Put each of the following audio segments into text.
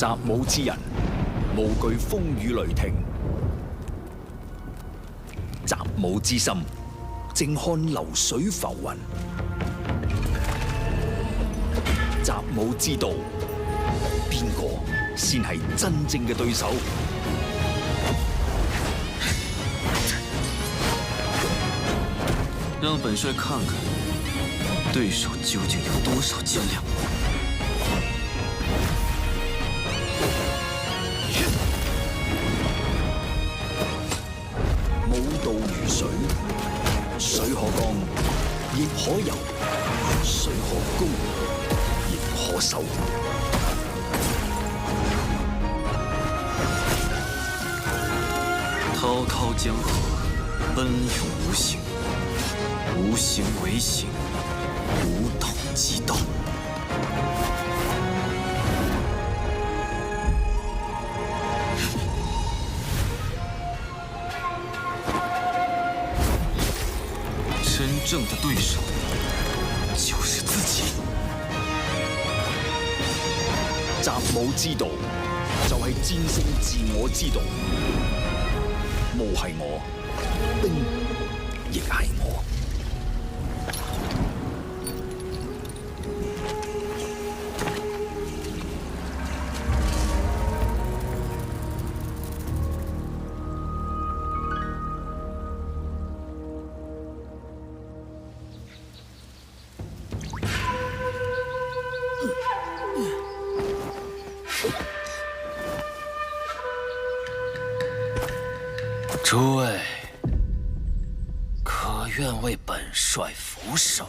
習武之人，無懼風雨雷霆。習武之心，靜看流水浮雲。習武之道，邊個先係真正嘅對手？讓本帥看看，對手究竟有多少斤兩。武道如水，水可乾，亦可游；水可攻，亦可守。滔滔江河，奔涌无形，无形为形，武道即道。真正的对手就是自己。習武之道就係戰勝自我之道。武係我，兵亦係我。诸位，可愿为本帅俯首？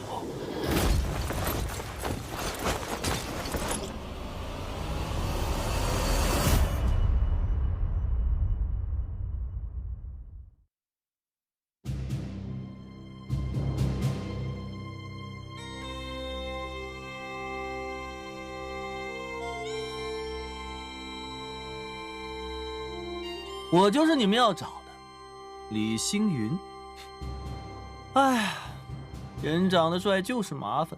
我就是你们要找的。李星云，哎呀，人长得帅就是麻烦，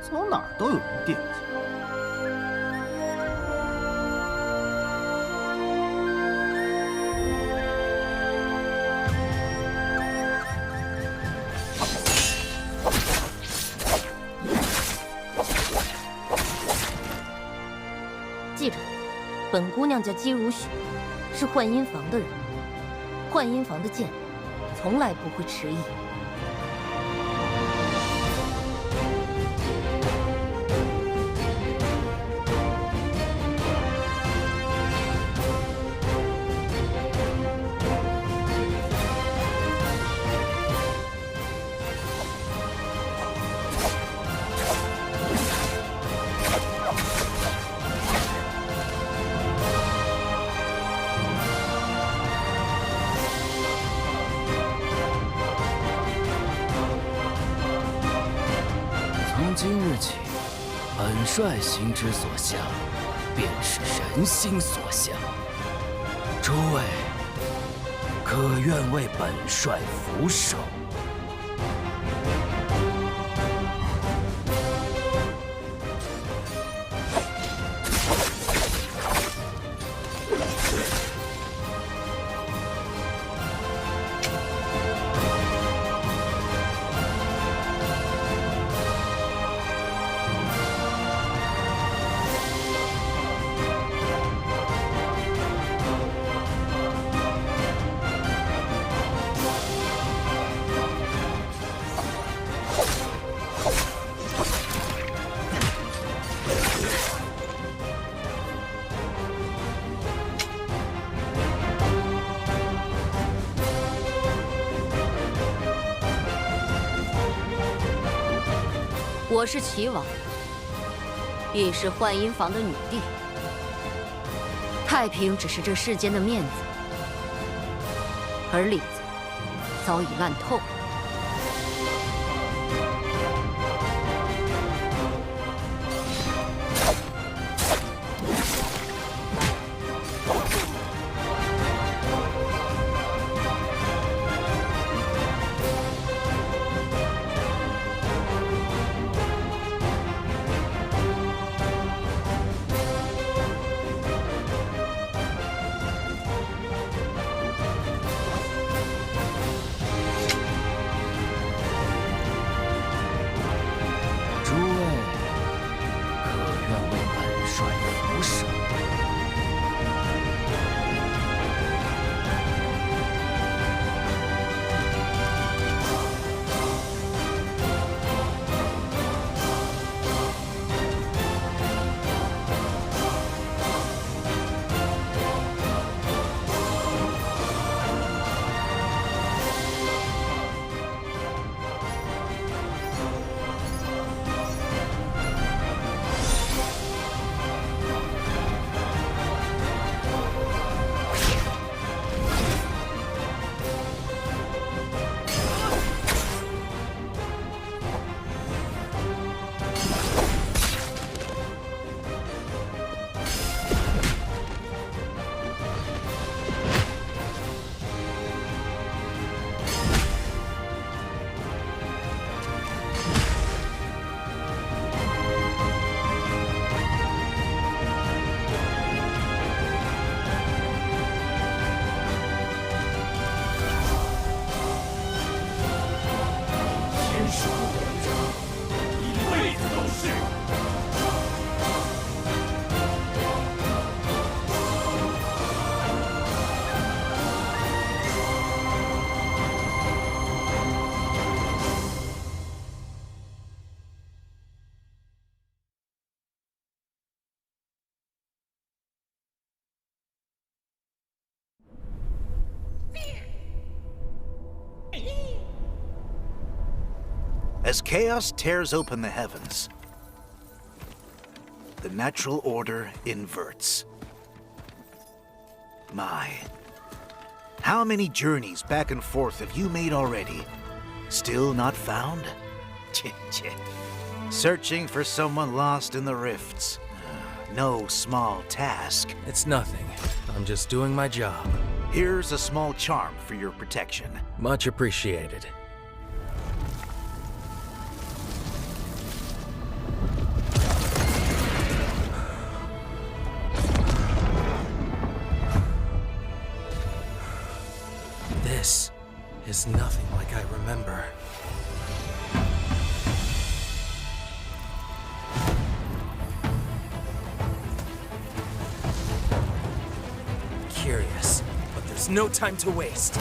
走哪儿都有人惦记。记着，本姑娘叫姬如雪，是幻音房的人。幻音房的剑，从来不会迟疑。今日起，本帅心之所向，便是人心所向。诸位，可愿为本帅俯首？我是齐王，亦是幻音房的女帝。太平只是这世间的面子，而里子早已烂透了。As chaos tears open the heavens, the natural order inverts. My, how many journeys back and forth have you made already? Still not found? Searching for someone lost in the rifts. No small task. It's nothing. I'm just doing my job. Here's a small charm for your protection. Much appreciated. This is nothing like I remember. Curious, but there's no time to waste.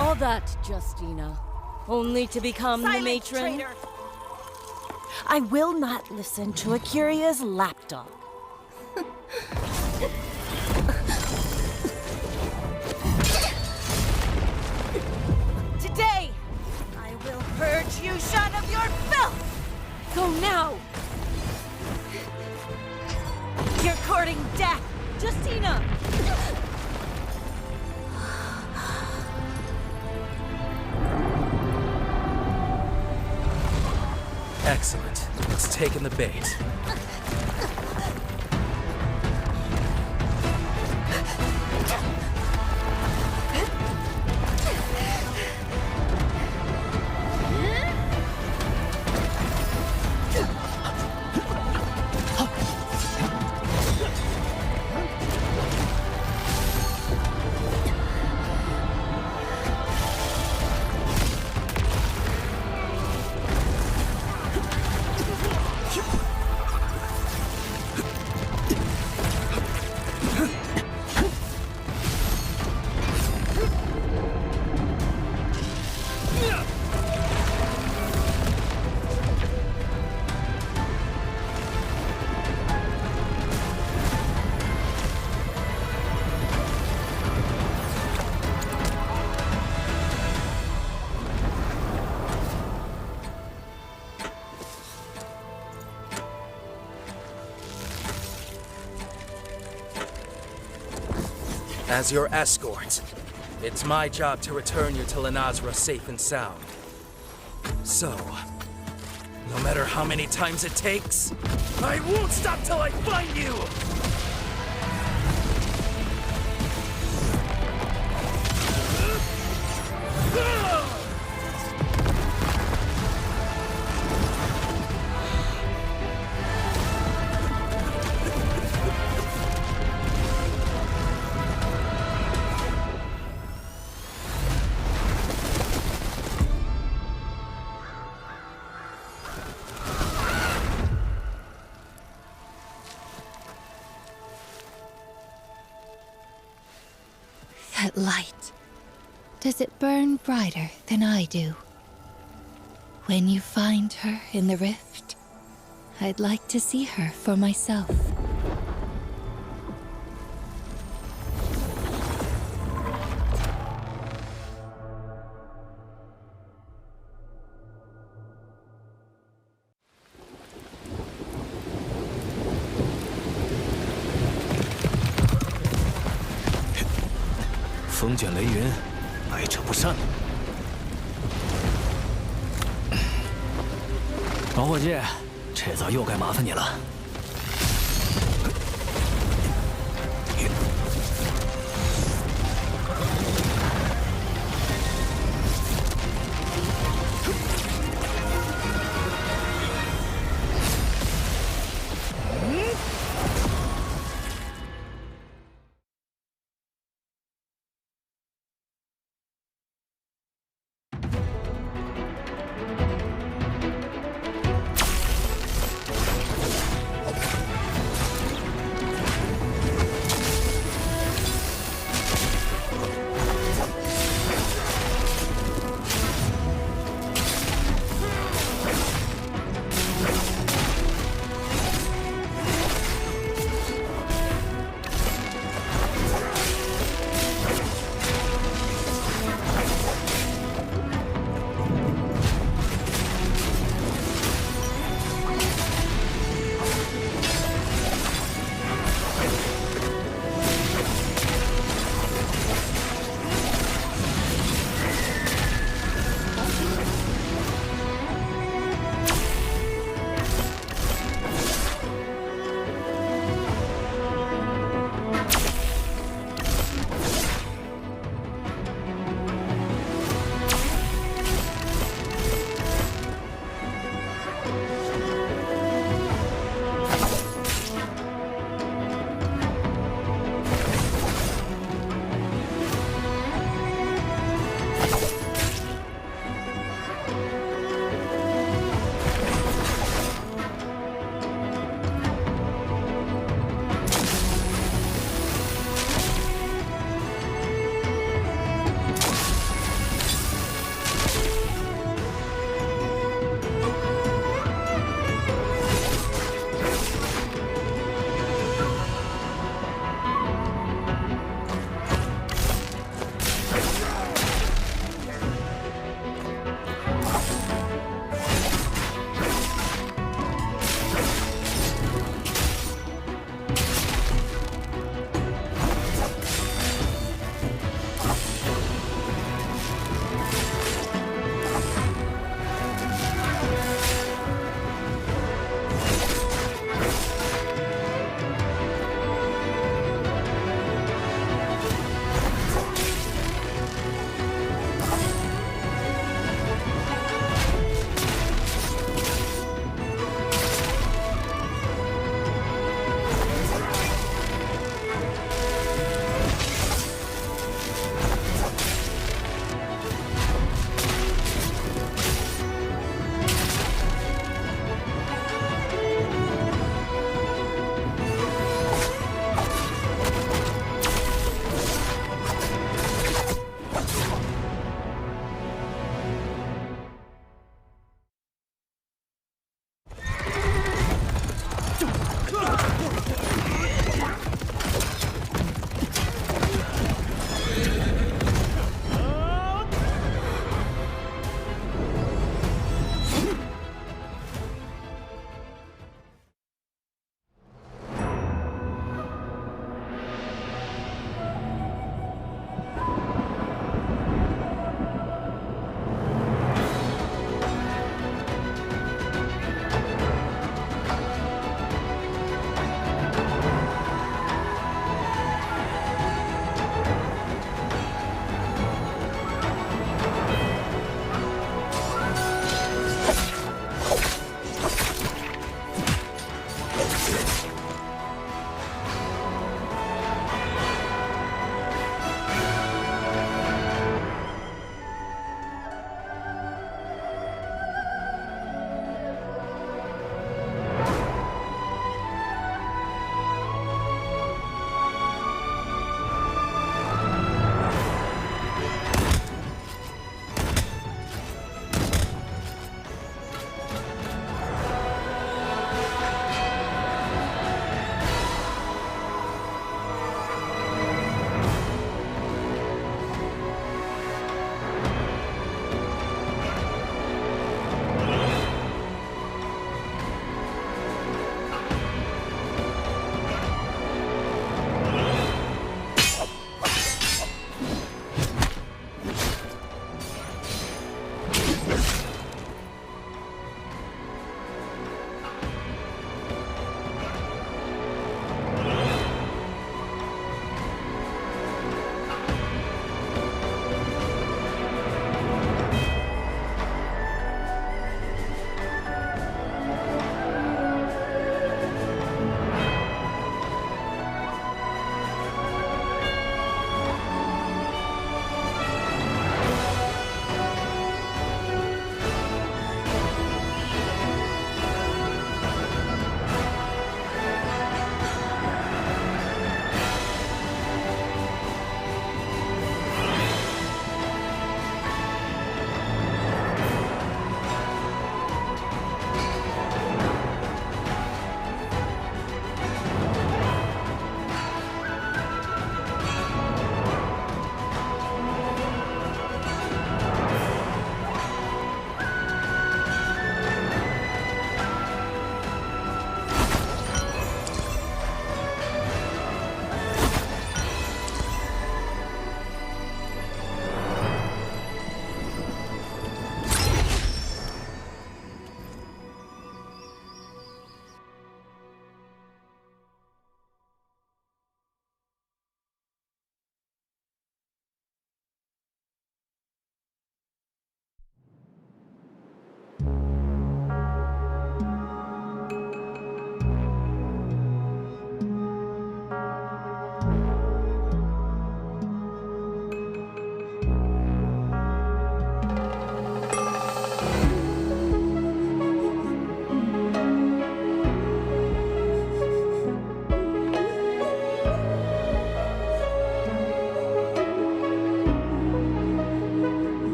All that, Justina, only to become the matron. Traitor. I will not listen to Akiria's lapdog. Today, I will purge you, Shun, of your filth! Go now! You're courting death! Justina! Excellent. It's taken the bait. As your escort, it's my job to return you to Lenazra safe and sound. So, no matter how many times it takes, I won't stop till I find you! That light. Does it burn brighter than I do? When you find her in the rift, I'd like to see her for myself.风卷雷云，来者不善。老伙计，这次又该麻烦你了。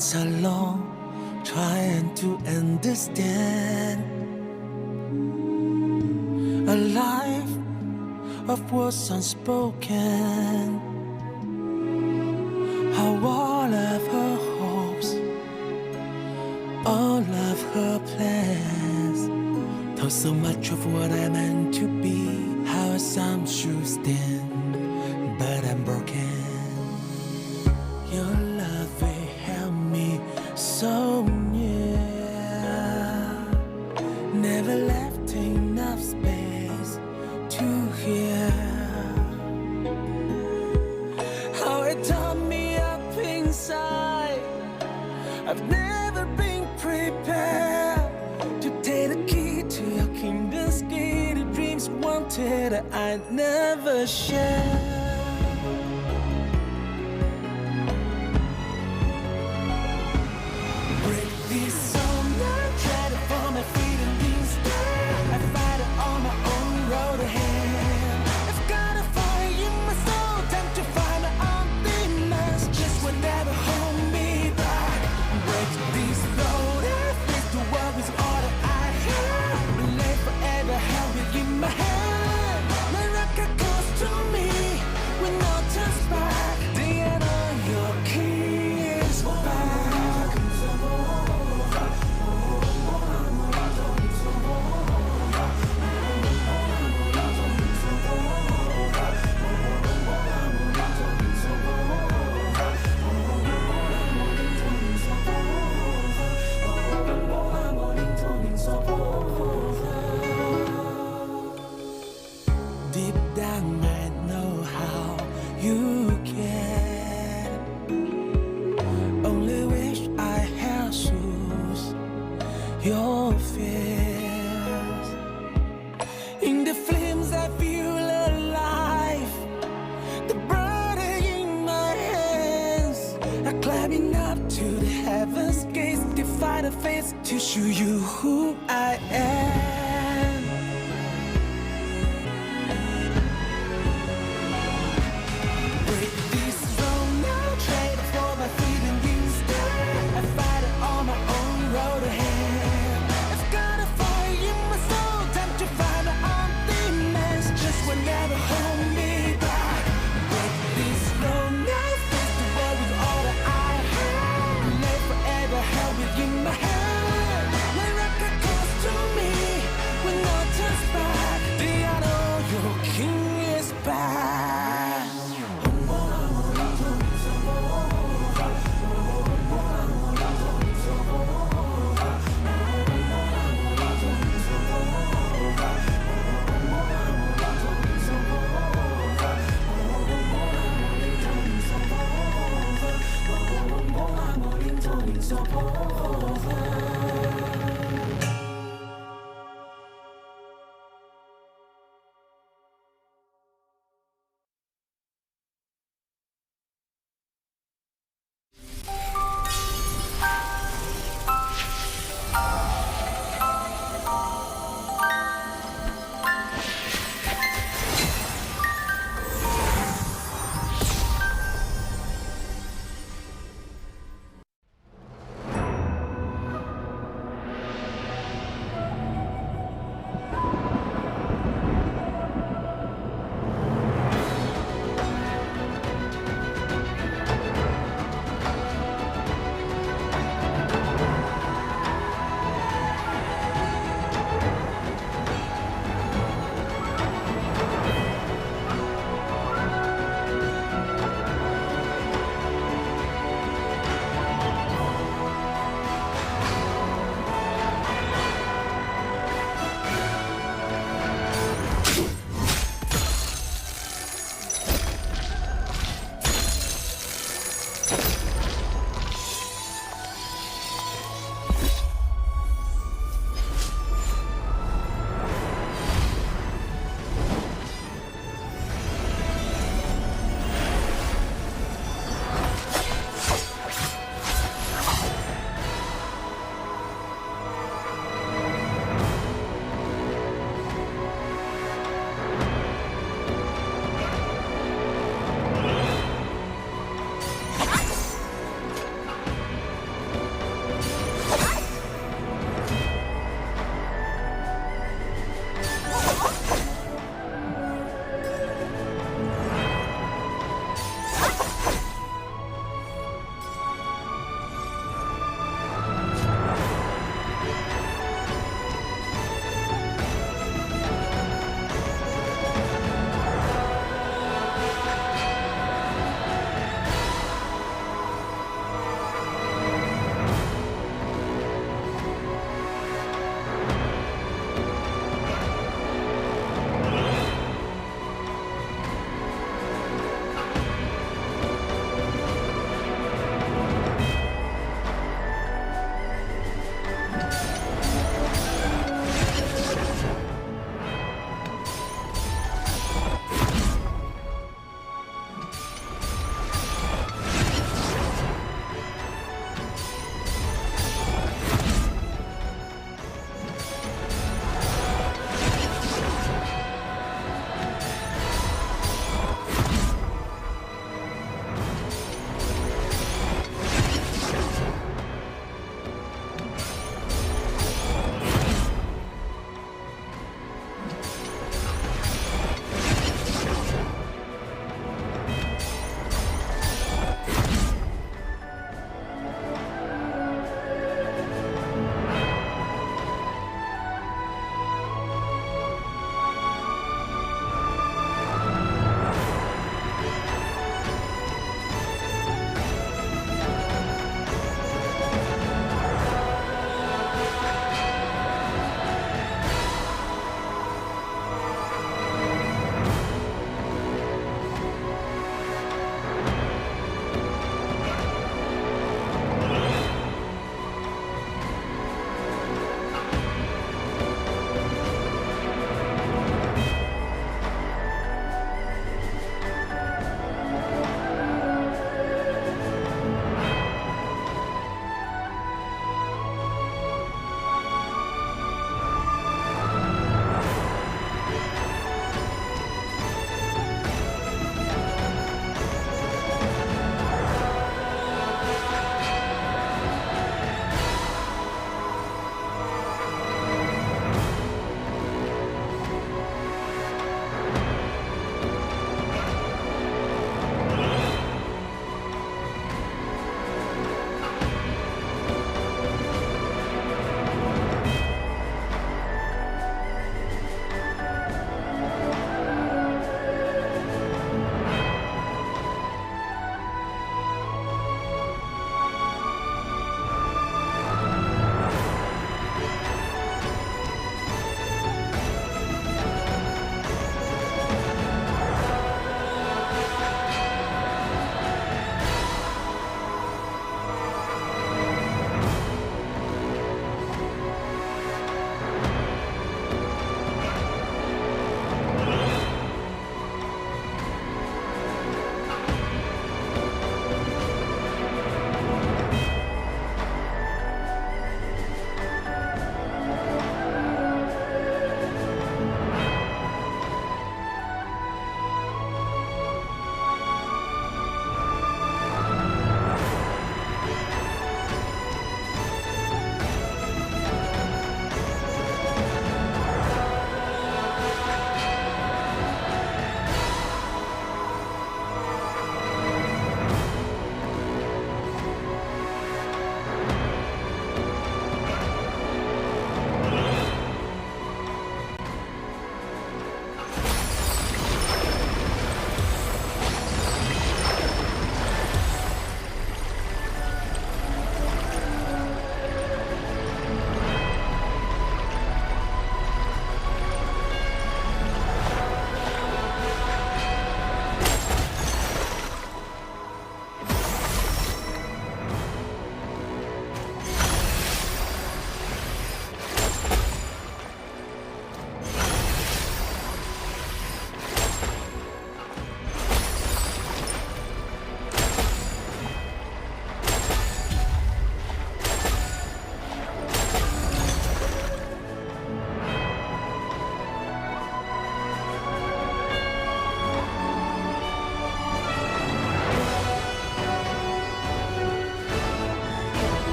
nights are long, trying to understand a life of words unspoken. How all of her hopes, all of her plans, told so much of what I meant to be. How some should stand, but I'm broken. Your love will help me so near. Never left enough space to hear how it tore me up inside. I've never been prepared to take the key to your kingdom's gate. The dreams wanted I'd never share. Deep down I know how you care. Only wish I had shoes your fears. In the flames I feel alive, the burden in my hands. I'm climbing up to the heavens gates, defy the fates to show you who I am. In my hand, NARAKA calls to me.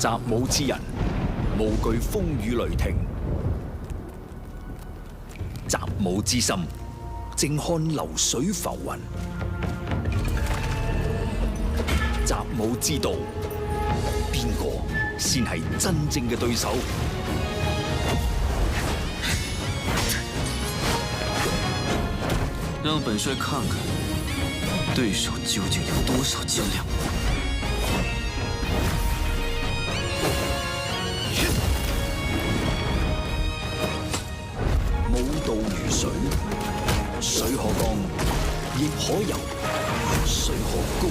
習武之人，無懼風雨雷霆。習武之心，靜看流水浮雲。習武之道，邊個先係真正嘅對手？讓本帥看看，對手究竟有多少斤兩？武道如水，水可剛，亦可柔；水可攻，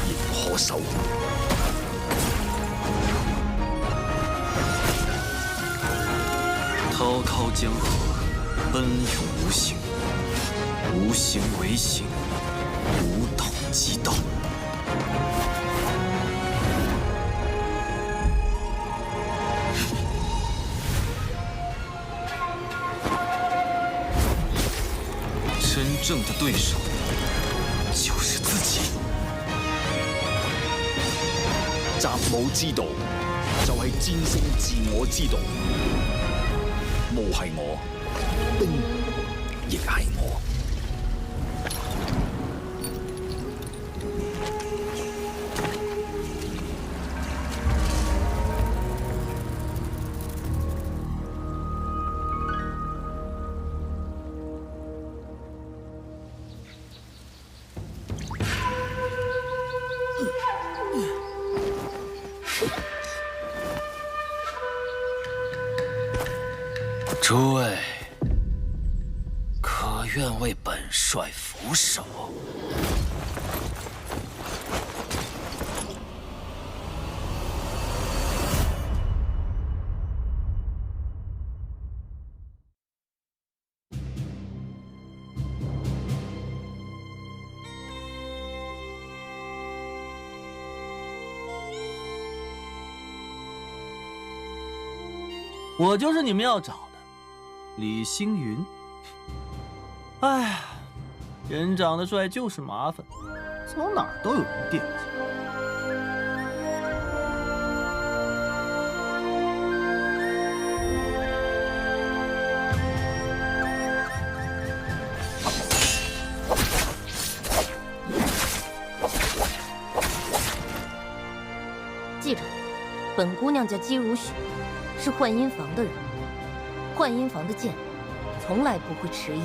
亦可守。滔滔江河，奔涌无形，无形为形，无道即道。真正的对手就是自己。習武之道，就係戰勝自我之道。霧係我，冰亦係我。诸位，可愿为本帅俯首？我就是你们要找的。李星云，哎呀，人长得帅就是麻烦，走哪儿都有人惦记。记着，本姑娘叫姬如雪，是幻音房的人。幻音房的剑，从来不会迟疑。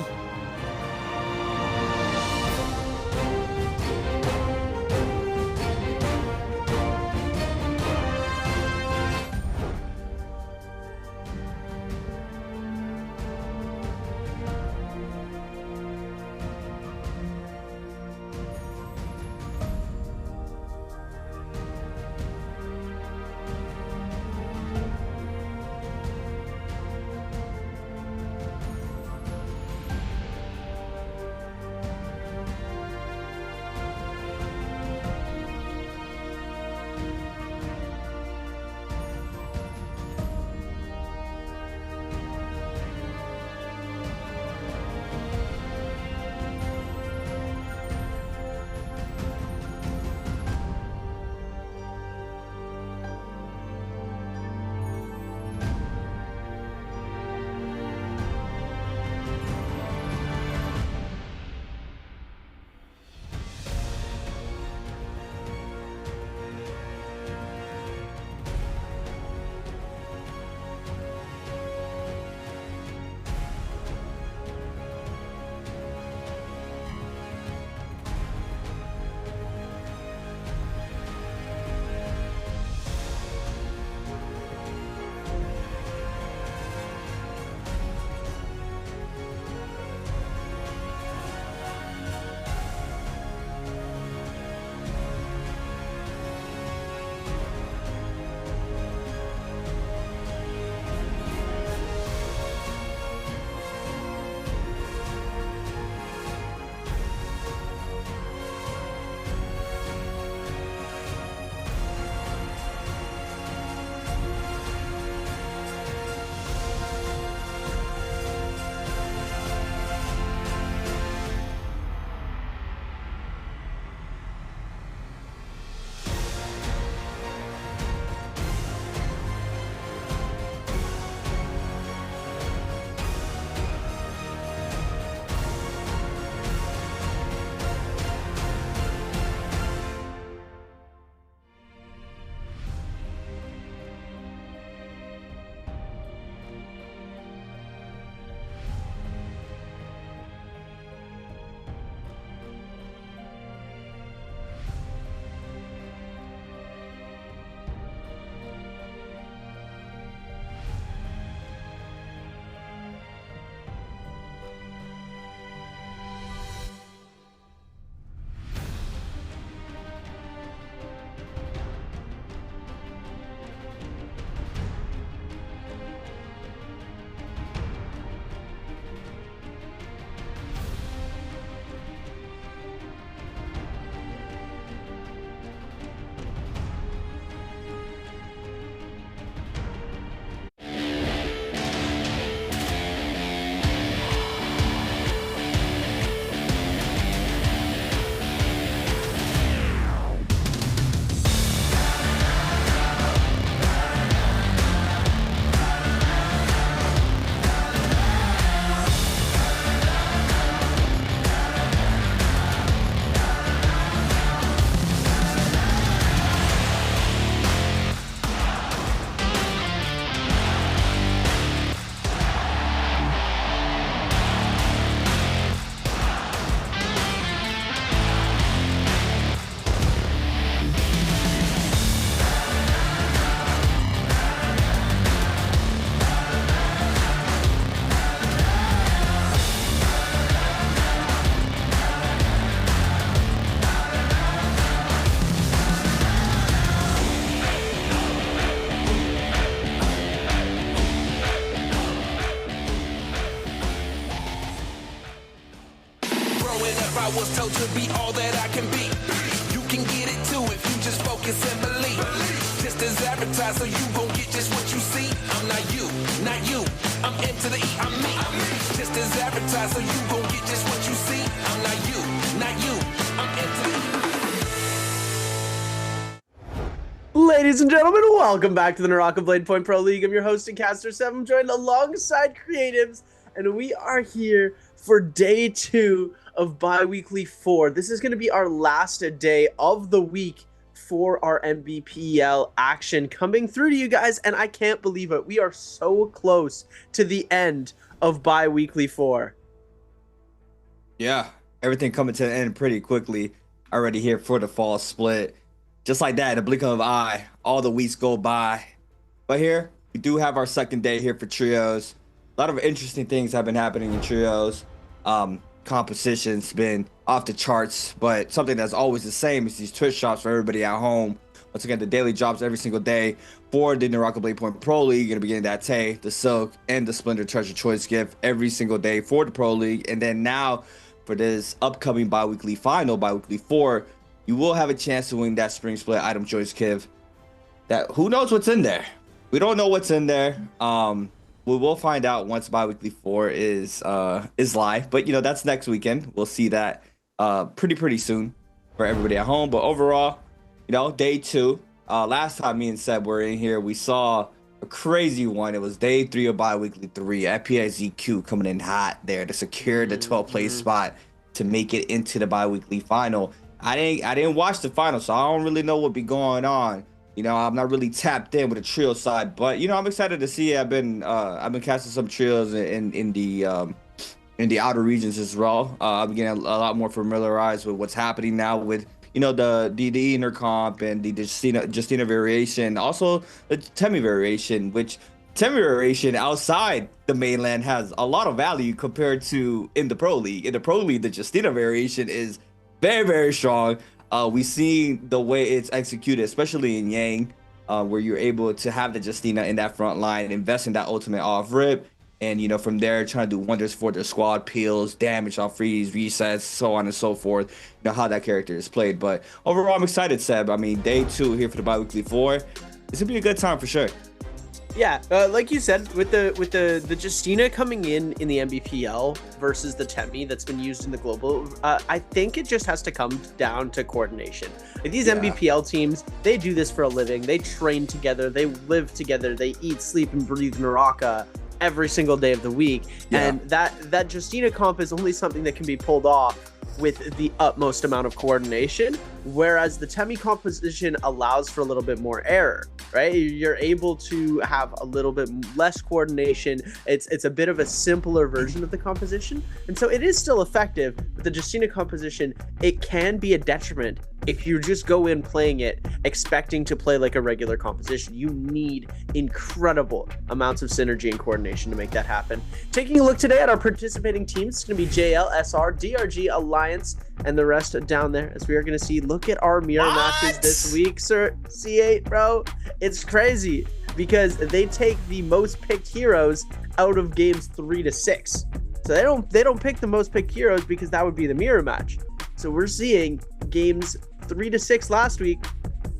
Growing up, I was told to be all that I can be. You can get it too if you just focus and believe. Just as advertised, so you gon' get just what you see. I'm not you, not you. I'm M to the E, I'm me. Just as advertised, so you gon' get just what you see. I'm not you, not you. I'm M to the E. Ladies and gentlemen, welcome back to the NARAKA BLADEPOINT Pro League. I'm your host and caster, Seven, joined alongside Creatives, and we are here for day 2 of Bi-Weekly 4. This is going to be our last day of the week for our Nbpl action coming through to you guys, and I can't believe it. We are so close to the end of Bi-Weekly 4. Yeah, everything coming to an end pretty quickly. Already here for the fall split. Just like that, in a blink of an eye, all the weeks go by. But here, we do have our second day here for trios. A lot of interesting things have been happening in trios. Composition's been off the charts, but something that's always the same is these Twitch drops for everybody at home. Once again, the daily drops every single day for the NARAKA BLADEPOINT Pro League. You're going to be getting that Tay, the Silk, and the Splendor Treasure Choice gift every single day for the Pro League. And then now, for this upcoming bi-weekly final, bi-weekly 4, you will have a chance to win that Spring Split item choice gift. That who knows what's in there? We don't know what's in there. We will find out once bi-weekly 4 is live, but you know, that's next weekend. We'll see that pretty soon for everybody at home. But overall, you know, day 2. Last time me and Seb were in here, we saw a crazy one. It was day 3 of bi-weekly 3. FPSEQ coming in hot there to secure the 12th place spot to make it into the bi-weekly final. I didn't watch the final, so I don't really know what be going on. You know, I'm not really tapped in with the trio side, but you know, I'm excited to see. I've been casting some trios in the outer regions as well. I'm getting a lot more familiarized with what's happening now with, you know, the inner comp and the Justina variation, also the Temmie variation, which Temmie variation outside the mainland has a lot of value compared to in the Pro League. In the Pro League, the Justina variation is very strong. We see the way it's executed, especially in Yang, where you're able to have the Justina in that front line and invest in that ultimate off rip, and you know, from there trying to do wonders for their squad, peels, damage on freeze, resets, so on and so forth. You know how that character is played. But overall, I'm excited, Seb. I mean, day 2 here for the bi-weekly 4. It's gonna be a good time for sure. Yeah, like you said, with the Justina coming in the Nbpl versus the Temmie that's been used in the global, I think it just has to come down to coordination. Like these Nbpl teams, they do this for a living. They train together, they live together, they eat, sleep, and breathe NARAKA every single day of the week. Yeah. And that Justina comp is only something that can be pulled off with the utmost amount of coordination, whereas the Temmie composition allows for a little bit more error, right? You're able to have a little bit less coordination. It's a bit of a simpler version of the composition, and so it is still effective. But the Justina composition, it can be a detriment if you just go in playing it expecting to play like a regular composition. You need incredible amounts of synergy and coordination to make that happen. Taking a look today at our participating teams, it's going to be JL, SR, DRG, Alliance, and the rest down there, as we are going to see. Look at our mirror matches this week, sir. C8, bro. It's crazy because they take the most picked heroes out of games 3 to 6. So they don't pick the most picked heroes because that would be the mirror match. So we're seeing games 3 to 6 last week.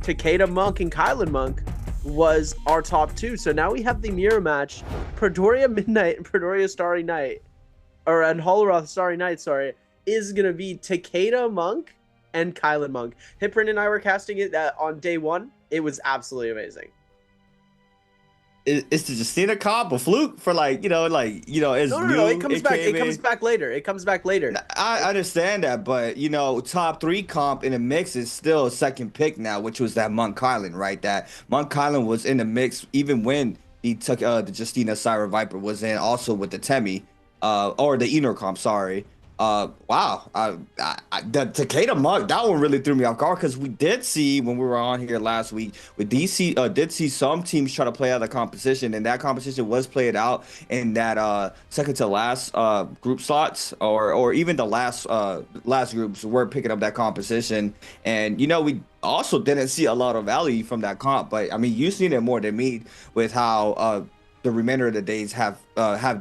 Takeda Monk and Kylan Monk was our top 2. So now we have the mirror match. Predoria Midnight and Predoria Starry Night, and Holoroth Starry Night, sorry, is gonna be Takeda Monk and Kylan Monk. Hiprin and I were casting it on day 1. It was absolutely amazing. It's the Justina comp a fluke for it's No, new. It comes back. It comes back later. It comes back later. I understand that, but you know, top 3 comp in the mix is still second pick now, which was that Monk Kylan, right? That Monk Kylan was in the mix even when he took the Justina Siren Viper was in, also with the Temmie, or the Enor comp. Sorry. Wow. The Takeda Monk, that one really threw me off guard, because we did see when we were on here last week with DC, did see some teams try to play out the composition, and that composition was played out in that second to last group slots, or even the last groups were picking up that composition. And you know, we also didn't see a lot of value from that comp, but I mean, you've seen it more than me with how the remainder of the days have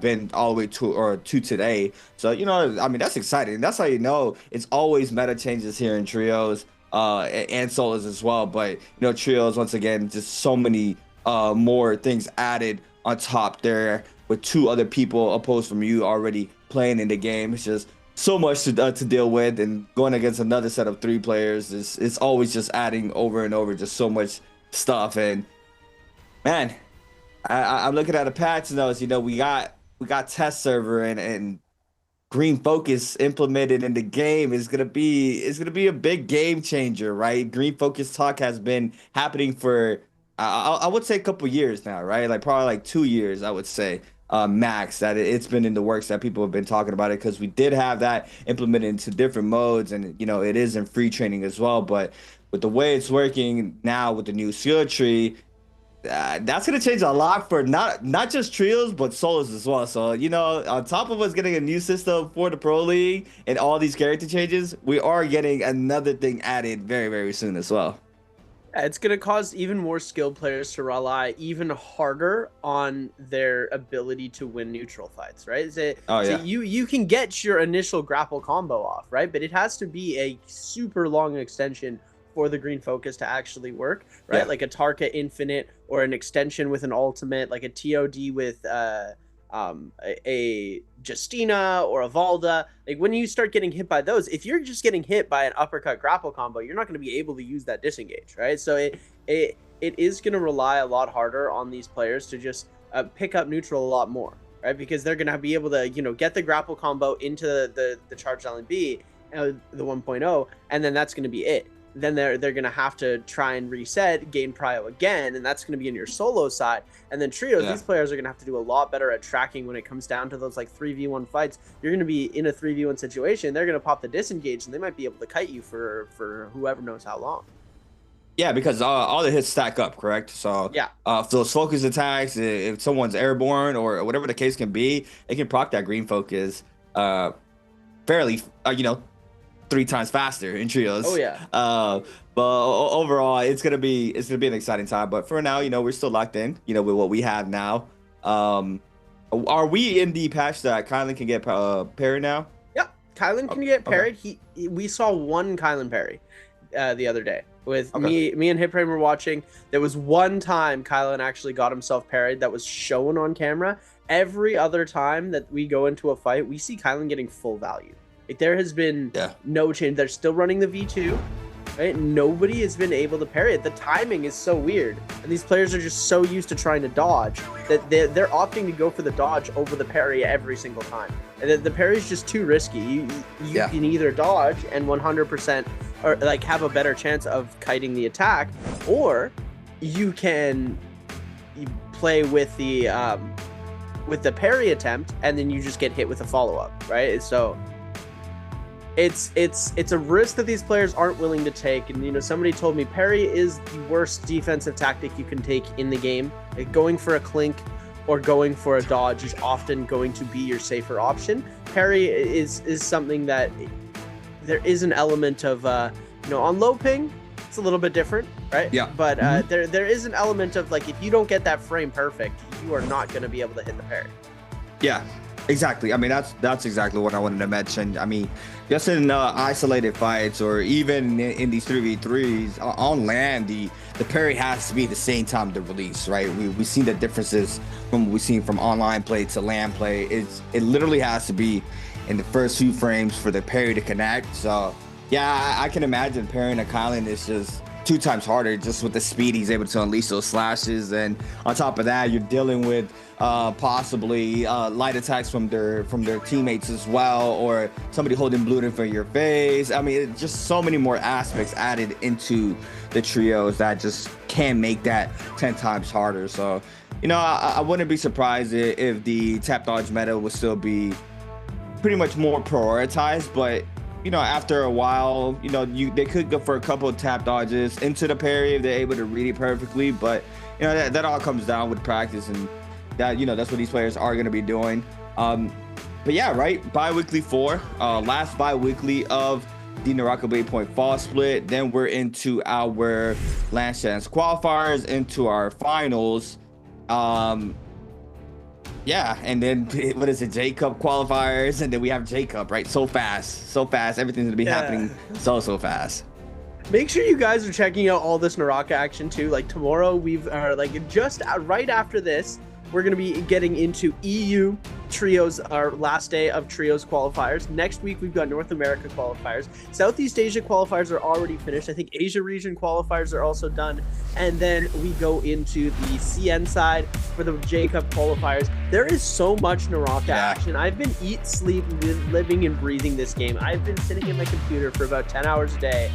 been all the way to today. So I mean, that's exciting. That's how it's always meta changes here in trios and solos as well. But trios, once again, just so many more things added on top there with 2 other people opposed from you already playing in the game. It's just so much to deal with, and going against another set of 3 players is always just adding over and over just so much stuff. And man, I'm looking at a patch notes. We got test server and green focus implemented in the game is gonna be a big game changer, right? Green focus talk has been happening for I would say a couple years now, right? Like probably like 2 years, I would say. Max, that it's been in the works, that people have been talking about it, because we did have that implemented into different modes, and it is in free training as well. But with the way it's working now with the new skill tree, that's going to change a lot for not just trios but solos as well. So on top of us getting a new system for the Pro League and all these character changes, we are getting another thing added very, very soon as well. It's going to cause even more skilled players to rely even harder on their ability to win neutral fights, right? So you can get your initial grapple combo off, right? But it has to be a super long extension for the green focus to actually work, right? Yeah. Like a Tarka Infinite or an extension with an ultimate, like a TOD with a Justina or a Valda. Like when you start getting hit by those, if you're just getting hit by an uppercut grapple combo, you're not going to be able to use that disengage, right? So it is going to rely a lot harder on these players to just pick up neutral a lot more, right? Because they're going to be able to get the grapple combo into the charged LNB, the 1.0, and then that's going to be it. Then they're going to have to try and reset, gain prio again, and that's going to be in your solo side. And then trios, these players are going to have to do a lot better at tracking when it comes down to those like 3v1 fights. You're going to be in a 3v1 situation, they're going to pop the disengage, and they might be able to kite you for whoever knows how long. Yeah, because all the hits stack up, correct? So if those focus attacks, if someone's airborne or whatever the case can be, they can proc that green focus fairly, 3 times faster in trios. Oh yeah. But overall, it's gonna be an exciting time. But for now, we're still locked in, with what we have now. Are we in the patch that Kylan can get parried now? Yep, Kylan can get parried. Okay. We saw one Kylan parry the other day with me and Hiprain were watching. There was one time Kylan actually got himself parried that was shown on camera. Every other time that we go into a fight, we see Kylan getting full value. Like there has been no change. They're still running the V2, right? Nobody has been able to parry it. The timing is so weird, and these players are just so used to trying to dodge that they're opting to go for the dodge over the parry every single time. And the parry is just too risky. You can either dodge and 100% or like have a better chance of kiting the attack, or you can play with the parry attempt and then you just get hit with a follow-up, right? So it's a risk that these players aren't willing to take. And somebody told me parry is the worst defensive tactic you can take in the game. Like going for a clink or going for a dodge is often going to be your safer option. Parry is something that there is an element of on low ping it's a little bit different, right? Yeah. But there is an element of like if you don't get that frame perfect, you are not going to be able to hit the parry. Yeah. Exactly. I mean, that's exactly what I wanted to mention. I mean, just in isolated fights or even in these 3v3s on land, the parry has to be the same time to release, right? We've seen the differences from what we've seen from online play to land play. It literally has to be in the first few frames for the parry to connect. So yeah, I can imagine parrying a Kylan is just 2 times harder just with the speed he's able to unleash those slashes. And on top of that, you're dealing with possibly light attacks from their teammates as well, or somebody holding blue in front of your face. I mean, it's just so many more aspects added into the trios that just can make that 10 times harder. So I wouldn't be surprised if the tap dodge meta would still be pretty much more prioritized, but after a while, they could go for a couple of tap dodges into the parry if they're able to read it perfectly. But that all comes down with practice, and that that's what these players are going to be doing. But yeah, right. Biweekly 4, last biweekly of the NARAKA BLADEPOINT fall split. Then we're into our Last Chance qualifiers, into our finals. Yeah, and then what is it, J-Cup qualifiers, and then we have J-Cup, right? So fast, everything's gonna be happening so fast. Make sure you guys are checking out all this NARAKA action too. Like tomorrow, like just right after this, we're going to be getting into EU trios, our last day of trios qualifiers. Next week, we've got North America qualifiers. Southeast Asia qualifiers are already finished. I think Asia region qualifiers are also done. And then we go into the CN side for the J-Cup qualifiers. There is so much NARAKA action. I've been eat, sleep, living, and breathing this game. I've been sitting in my computer for about 10 hours a day,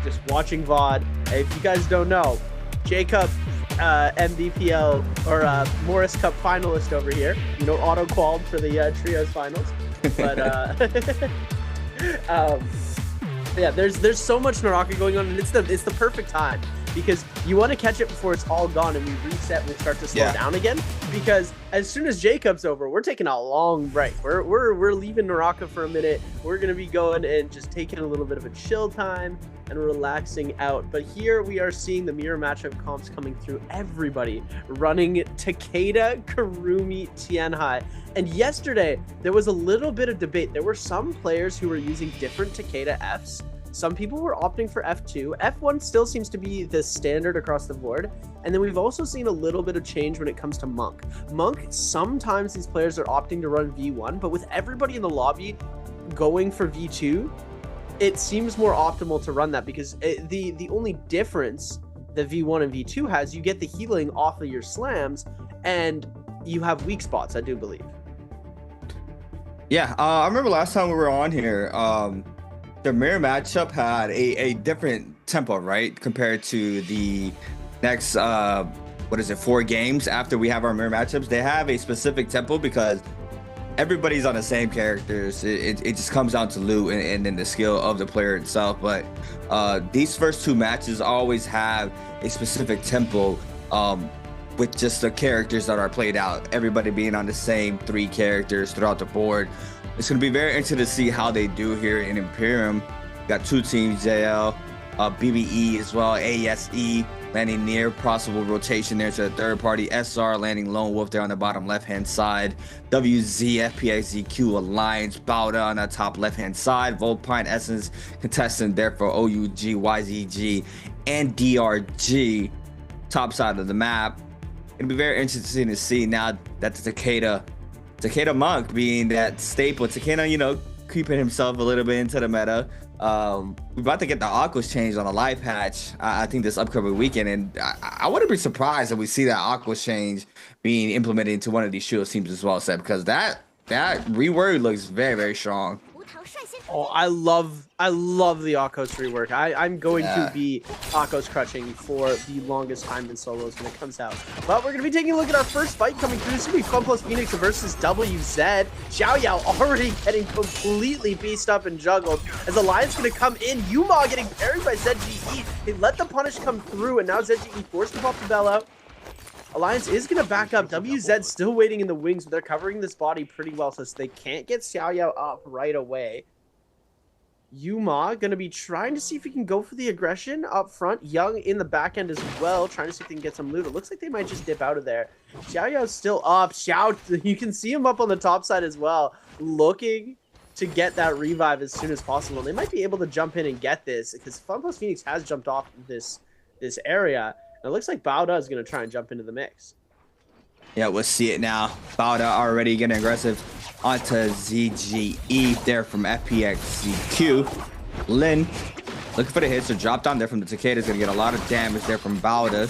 just watching VOD. If you guys don't know, J-Cup, Nbpl, or Morris Cup finalist over here. You know, auto-qualled for the trios finals. But yeah, there's so much NARAKA going on, and it's the perfect time because you want to catch it before it's all gone and we reset and we start to slow down again. Because as soon as J-Cup's over, we're taking a long break. We're leaving NARAKA for a minute. We're gonna be going and just taking a little bit of a chill time and relaxing out. But here we are seeing the mirror matchup comps coming through. Everybody running Takeda, Kurumi, Tianhai. And yesterday there was a little bit of debate. There were some players who were using different Takeda Fs. Some people were opting for F2. F1 still seems to be the standard across the board. And then we've also seen a little bit of change when it comes to Monk. Monk, sometimes these players are opting to run V1, but with everybody in the lobby going for V2, it seems more optimal to run that because the only difference that V1 and V2 has, you get the healing off of your slams and you have weak spots, I do believe. Yeah, I remember last time we were on here, the mirror matchup had a different tempo, right? Compared to the next, 4 games after we have our mirror matchups. They have a specific tempo because everybody's on the same characters. It just comes down to loot and then the skill of the player itself. But these first 2 matches always have a specific tempo with just the characters that are played out. Everybody being on the same 3 characters throughout the board. It's going to be very interesting to see how they do here in Imperium. Got 2 teams, JL, BBE as well, ASE landing near possible rotation there to the third party. SR landing Lone Wolf there on the bottom left-hand side. WZ, FPXZQ Alliance, Bauda on the top left-hand side. Volpine Essence contestant there for OUG, YZG, and DRG. Top side of the map. It'll be very interesting to see now that the Takeda Monk being that staple. Takeda, you know, creeping himself a little bit into the meta. We're about to get the Aquas changed on a live patch, I think this upcoming weekend, and I wouldn't be surprised if we see that Aquas change being implemented into one of these Shield teams as well, Seb, because that reword looks very, very strong. Oh, I love the Akos rework. I'm going to be Akos crutching for the longest time in solos when it comes out. But we're going to be taking a look at our first fight coming through. This is going to be Fun Plus Phoenix versus WZ. Xiao Yao already getting completely beast up and juggled as Alliance going to come in. Yuma getting parried by ZGE. They let the punish come through, and now ZGE forced to pop the bell out. Alliance is going to back up. WZ still waiting in the wings, but they're covering this body pretty well, so they can't get Xiao Yao up right away. Yuma going to be trying to see if he can go for the aggression up front. Young in the back end as well, trying to see if they can get some loot. It looks like they might just dip out of there. Xiao Yao's still up. Xiao, you can see him up on the top side as well, looking to get that revive as soon as possible. And they might be able to jump in and get this because Fun Plus Phoenix has jumped off this area. And it looks like Bauda is going to try and jump into the mix. Yeah, we'll see it now. Bauda already getting aggressive onto ZGE there from FPXZQ. Lin looking for the hits to drop down there from the Takeda. Is going to get a lot of damage there from Bauda.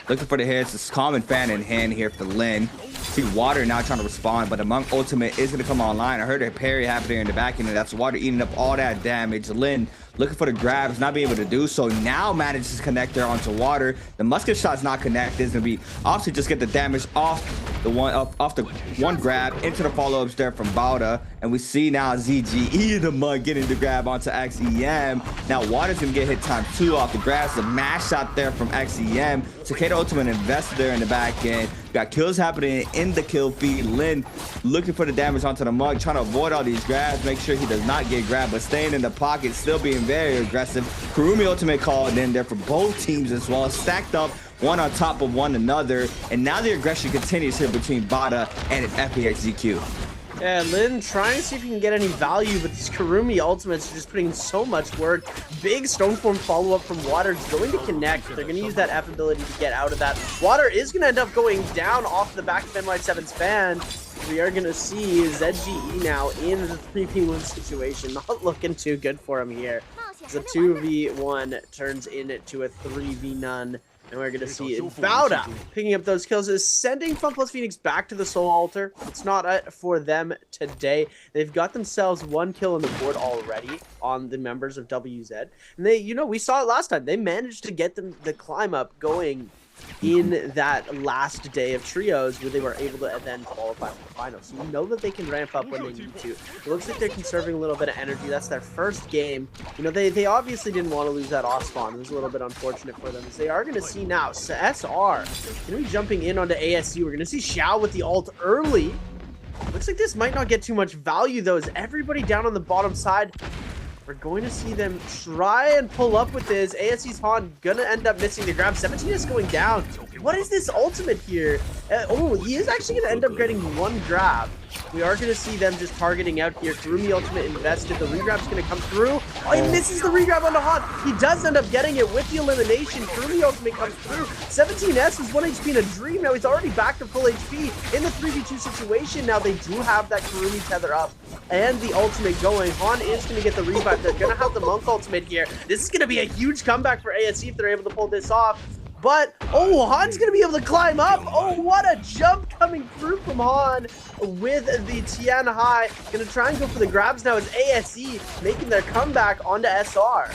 Looking for the hits. It's common fan in hand here for Lin. See Water now trying to respond, but the Monk ultimate is going to come online. I heard a parry happening in the back end, and that's Water eating up all that damage. Lin looking for the grabs, not being able to do so. Now manages to connect there onto Water. The musket shot's not connected. It's going to be off to just get the damage off the one grab into the follow-ups there from Bauda. And we see now ZGE the mug getting the grab onto XEM. Now Water's gonna get hit ×2 off the grass. The mash shot there from XEM. Takeda Ultimate invested there in the back end. Got kills happening in the kill feed. Lin looking for the damage onto the mug, trying to avoid all these grabs, make sure he does not get grabbed, but staying in the pocket, still being very aggressive. Kurumi Ultimate called in there for both teams as well, stacked up one on top of one another, and now the aggression continues here between Bada and FPXZQ. Yeah, Lin trying to see if he can get any value, but these Kurumi ultimates are just putting in so much work. Big Stoneform follow-up from Water is going to connect. They're going to use that F ability to get out of that. Water is going to end up going down off the back of NY7's fan. We are going to see ZGE now in the 3v1 situation. Not looking too good for him here. It's a 2v1 turns into a 3v-none. And we're going to see Bauda picking up those kills, is sending FunPlus Phoenix back to the Soul Altar. It's not for them today. They've got themselves 1 kill on the board already on the members of WZ. And they, you know, we saw it last time. They managed to get them the climb up going in that last day of trios, where they were able to then qualify for the finals. So you know that they can ramp up when they need to. It looks like they're conserving a little bit of energy. That's their first game. You know, they obviously didn't want to lose that off spawn. It was a little bit unfortunate for them, as they are going to see now SR going to be jumping in onto ASU. We're going to see Xiao with the ult early. Looks like this might not get too much value though, as everybody down on the bottom side. We're going to see them try and pull up with this. ASC's Han gonna end up missing the grab. 17 is going down. What is this ultimate here? Oh, he is actually gonna end up getting 1 grab. We are gonna see them just targeting out here. Kurumi ultimate invested. The regrab's gonna come through. Oh, he misses the regrab onto Han. He does end up getting it with the elimination. Kurumi ultimate comes through. 17S is 1 HP in a dream. Now he's already back to full HP in the 3v2 situation. Now they do have that Kurumi tether up and the ultimate going. Han is gonna get the revive. They're gonna have the Monk ultimate here. This is gonna be a huge comeback for ASC if they're able to pull this off. But, oh, Han's going to be able to climb up. Oh, what a jump coming through from Han with the Tian Hai. Going to try and go for the grabs now as ASE making their comeback onto SR.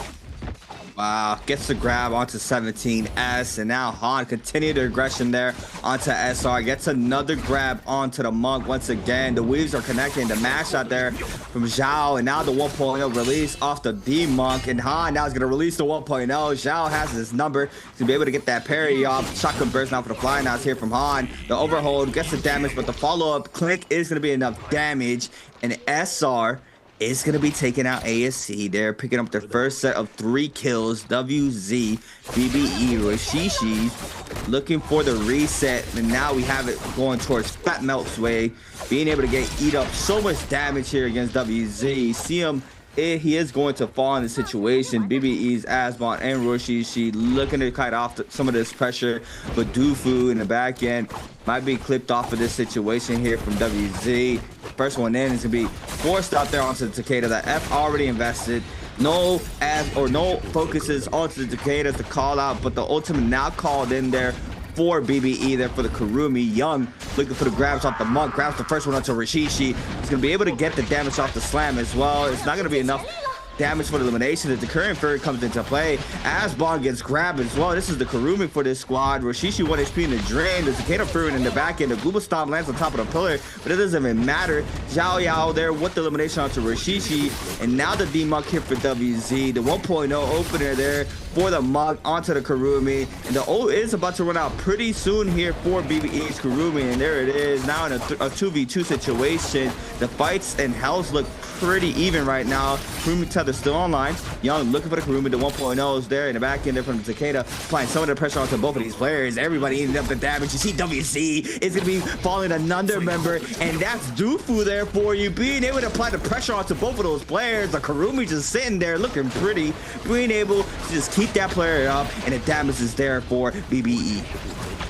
Wow, gets the grab onto 17S, and now Han continued the aggression there onto SR, gets another grab onto the Monk once again. The weaves are connecting, the mash shot there from Zhao, and now the 1.0 release off the D-Monk, and Han now is going to release the 1.0. Zhao has his number to be able to get that parry off. Shotgun burst now for the flying outs here from Han. The overhold gets the damage, but the follow-up clink is going to be enough damage, and SR is going to be taking out ASC. They're picking up their first set of 3 kills. WZ, BBE, Roshishi looking for the reset. And now we have it going towards Fat Melt's way. Being able to eat up so much damage here against WZ. See him. He is going to fall in the situation. BBE's Asbon and Roshishi looking to cut off some of this pressure, but Dufu in the back end might be clipped off of this situation here from WZ. First one in is gonna be forced out there onto the Takeda. The F already invested. No focuses onto the Takeda to call out, but the ultimate now called in there for BBE there for the Kurumi. Young looking for the grabs off the Monk, grabs the first one onto Rishishi. He's gonna be able to get the damage off the slam as well. It's not gonna be enough damage for the elimination as the current Fury comes into play. Asbon gets grabbed as well. This is the Kurumi for this squad. Rishishi 1 HP in the drain. The Takeda Fury in the back end. The Global Stomp lands on top of the pillar, but it doesn't even matter. Zhao Yao there with the elimination onto Rishishi, and now the D-Monk here for WZ. The 1.0 opener there for the Monk onto the Kurumi, and the O is about to run out pretty soon here for BBE's Kurumi, and there it is now in a 2v2 situation. The fights and hells look pretty even right now. Kurumi tether still online. Young looking for the Kurumi. The 1.0 is there in the back end there from the Takeda, applying some of the pressure onto both of these players. Everybody eating up the damage. You see WC is going to be falling another member, and that's Dufu there for you, being able to apply the pressure onto both of those players. The Kurumi just sitting there looking pretty, being able to just keep that player up, and the damage is there for BBE.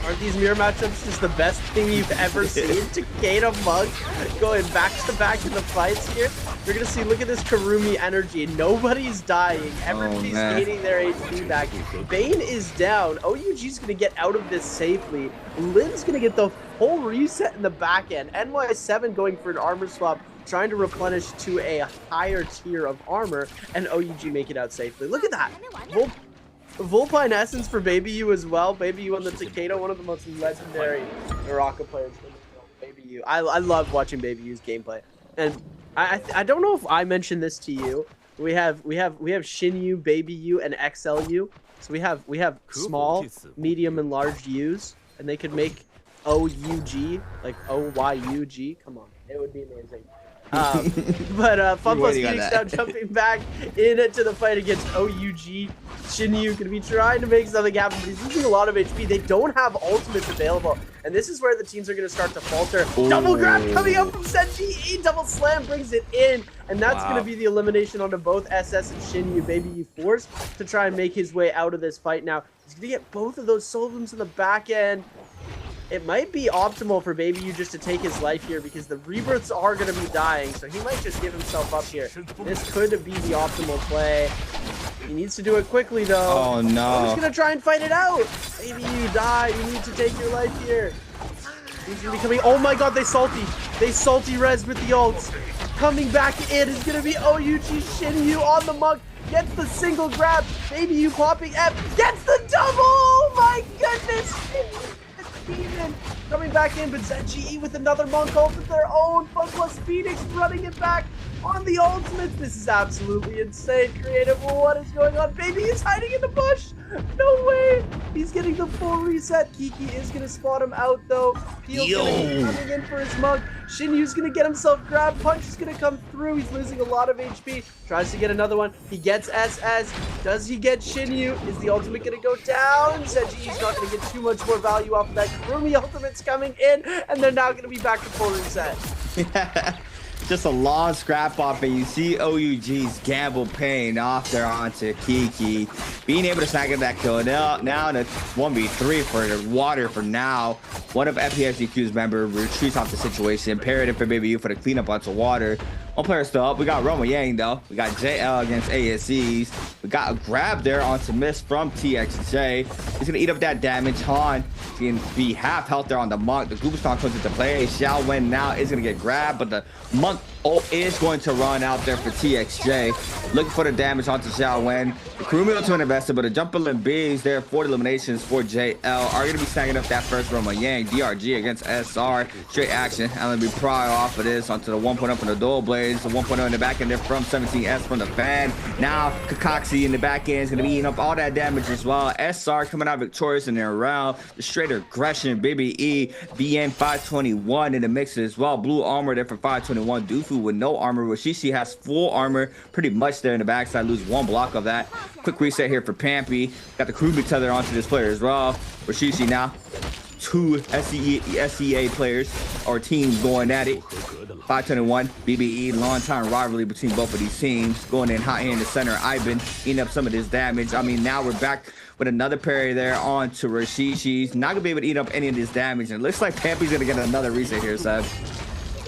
Aren't these mirror matchups just the best thing you've ever seen? Takeda Monk going back to back in the fights here. We're gonna see, look at this Kurumi energy. Nobody's dying. Everybody's gaining their HP back. Bane is down. OUG's gonna get out of this safely. Lin's gonna get the full reset in the back end. NY7 going for an armor swap, trying to replenish to a higher tier of armor, and OUG make it out safely. Look at that. Vulpine Essence for Baby U as well. Baby U on the Takeda, one of the most legendary NARAKA players. Baby U. I love watching Baby U's gameplay. And I don't know if I mentioned this to you. We have Shin-Yu, Baby U, and XL-U. So we have small, medium, and large U's, and they could make OUG, like OYUG. Come on, it would be amazing. But Fun Plus Phoenix now jumping back into the fight against OUG. Shin-Yu gonna be trying to make something happen, but he's losing a lot of HP. They don't have ultimates available, and this is where the teams are gonna start to falter. Ooh. Double grab coming up from Senji. Double slam brings it in, and that's gonna be the elimination onto both SS and Shin-Yu. Baby U forced to try and make his way out of this fight now. He's gonna get both of those soul blooms in the back end. It might be optimal for Baby U just to take his life here because the rebirths are going to be dying, so he might just give himself up here. This could be the optimal play. He needs to do it quickly, though. Oh, no. He's going to try and fight it out. Baby U, die. You need to take your life here. He's going to be coming. Oh, my God, they salty. They salty res with the ults. Coming back in is going to be OUG Shin-Yu on the monk. Gets the single grab. Baby U popping F. Gets the double. Oh, my goodness. Demon coming back in, but ZGE with another monk ult of their own. Fun Plus Phoenix running it back on the ultimates. This is absolutely insane. Creative, what is going on? Baby is hiding in the bush. No way. He's getting the full reset. Kiki is going to spot him out, though. Peel's going to be coming in for his monk. Shin-Yu's going to get himself grabbed. Punch is going to come through. He's losing a lot of HP. Tries to get another one. He gets SS. Does he get Shin-Yu? Is the ultimate going to go down? ZGE's not going to get too much more value off of that. Kurumi ultimate's coming in, and they're now going to be back to full reset. Just a long scrap off, and you see OUG's gamble paying off there onto Kiki. Being able to snag at that kill. Now in a 1v3 for the water for now. One of FPSDQ's member retreats off the situation. Imperative for Baby U for the cleanup onto water. One player still up. We got Roma Yang, though. We got JL against ASEs. We got a grab there onto Miss from TXJ. He's going to eat up that damage. Han can be half health there on the Monk. The Gooba Stomp comes into play. Xiao Wen now is going to get grabbed, but the Monk is going to run out there for TXJ. Looking for the damage onto Xiao Wen. The Kurumi ultimate invested, but the Jumper and B's there for the eliminations for JL are going to be snagging up that first Roma Yang. DRG against SR. Straight action. LNB pry off of this onto the 1 up on the Dual Blade. The 1.0 in the back end there from 17S from the fan. Now Kakaxi in the back end is going to be eating up all that damage as well. SR coming out victorious in their round. The straight aggression, Baby E, BN 521 in the mix as well. Blue armor there for 521. Dufu with no armor. Rashishi has full armor pretty much there in the backside. Lose one block of that. Quick reset here for Pampy. Got the Kurumi tether onto this player as well. Rashishi now. Two SEA players or teams going at it. 521 BBE, long time rivalry between both of these teams. Going in hot here in the center. Ivan eating up some of this damage. I mean, now we're back with another parry there on to Rashishi's. Not gonna be able to eat up any of this damage. And it looks like Pampy's gonna get another reset here, Seb.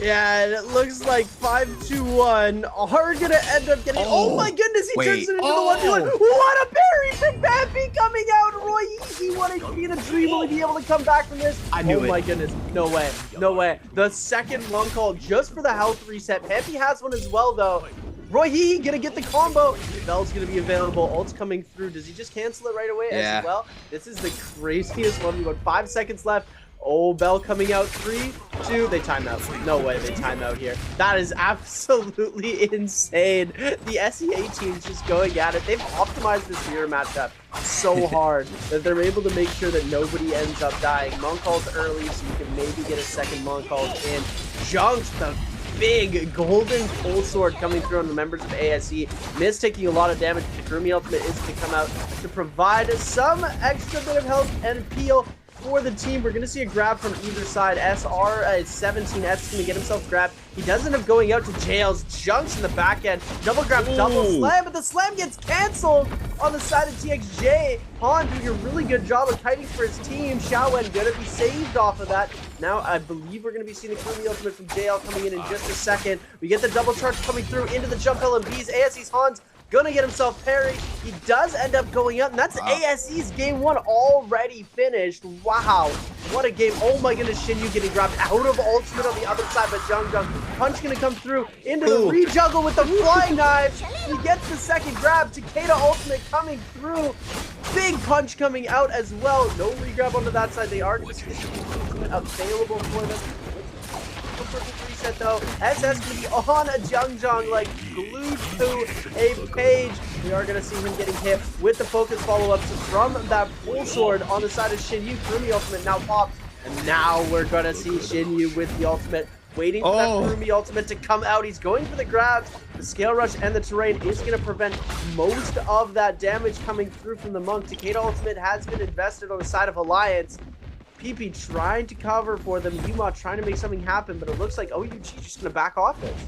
Yeah, and it looks like 5-2-1 are gonna end up getting. Oh my goodness, he turns it into the 1v1. What a parry from Pampy coming out. Roy Easy, what a key to dream will he be able to come back from this? I knew it. Oh my goodness, no way, no way. The second long call just for the health reset. Pampy has one as well though. Roy Hee gonna get the combo. Bell's gonna be available. Ult's coming through. Does he just cancel it right away as well? This is the craziest one. We've got 5 seconds left. Oh, Bell coming out. 3, 2. They time out. No way they time out here. That is absolutely insane. The SEA team's just going at it. They've optimized this mirror matchup so hard that they're able to make sure that nobody ends up dying. Monk calls early so you can maybe get a second Monk call in. Junks the big golden pole sword coming through on the members of ASE. Miss taking a lot of damage. The Kurumi ultimate is going to come out to provide some extra bit of health and peel for the team. We're going to see a grab from either side. SR is 17S is going to get himself grabbed. He does end up going out to jails. Junks in the back end. Double grab, double slam, but the slam gets canceled on the side of TXJ. Han doing a really good job of kiting for his team. Xiaowen going to be saved off of that. Now, I believe we're going to be seeing the Kurumi ultimate from JL coming in just a second. We get the double charge coming through into the jump LMBs. ASE's Han's gonna get himself parried. He does end up going out, and that's ASE's game 1 already finished. Wow, what a game. Oh my goodness, Shin-Yu getting grabbed out of ultimate on the other side, but Jung Punch gonna come through into the re-juggle with the flying knife. He gets the second grab. Takeda ultimate coming through. Big punch coming out as well. No re-grab onto that side. They are available for them. perfect reset though. SS gonna be on a Jung, like glued to a page. We are gonna see him getting hit with the focus follow-ups from that pull sword on the side of Shinyu. Kurumi ultimate now popped, and now we're gonna see Shinyu with the ultimate. Waiting for that Kurumi ultimate to come out. He's going for the grabs. The scale rush and the terrain is going to prevent most of that damage coming through from the Monk. Takeda ultimate has been invested on the side of Alliance. PP trying to cover for them. Yuma trying to make something happen, but it looks like OUG just going to back off this.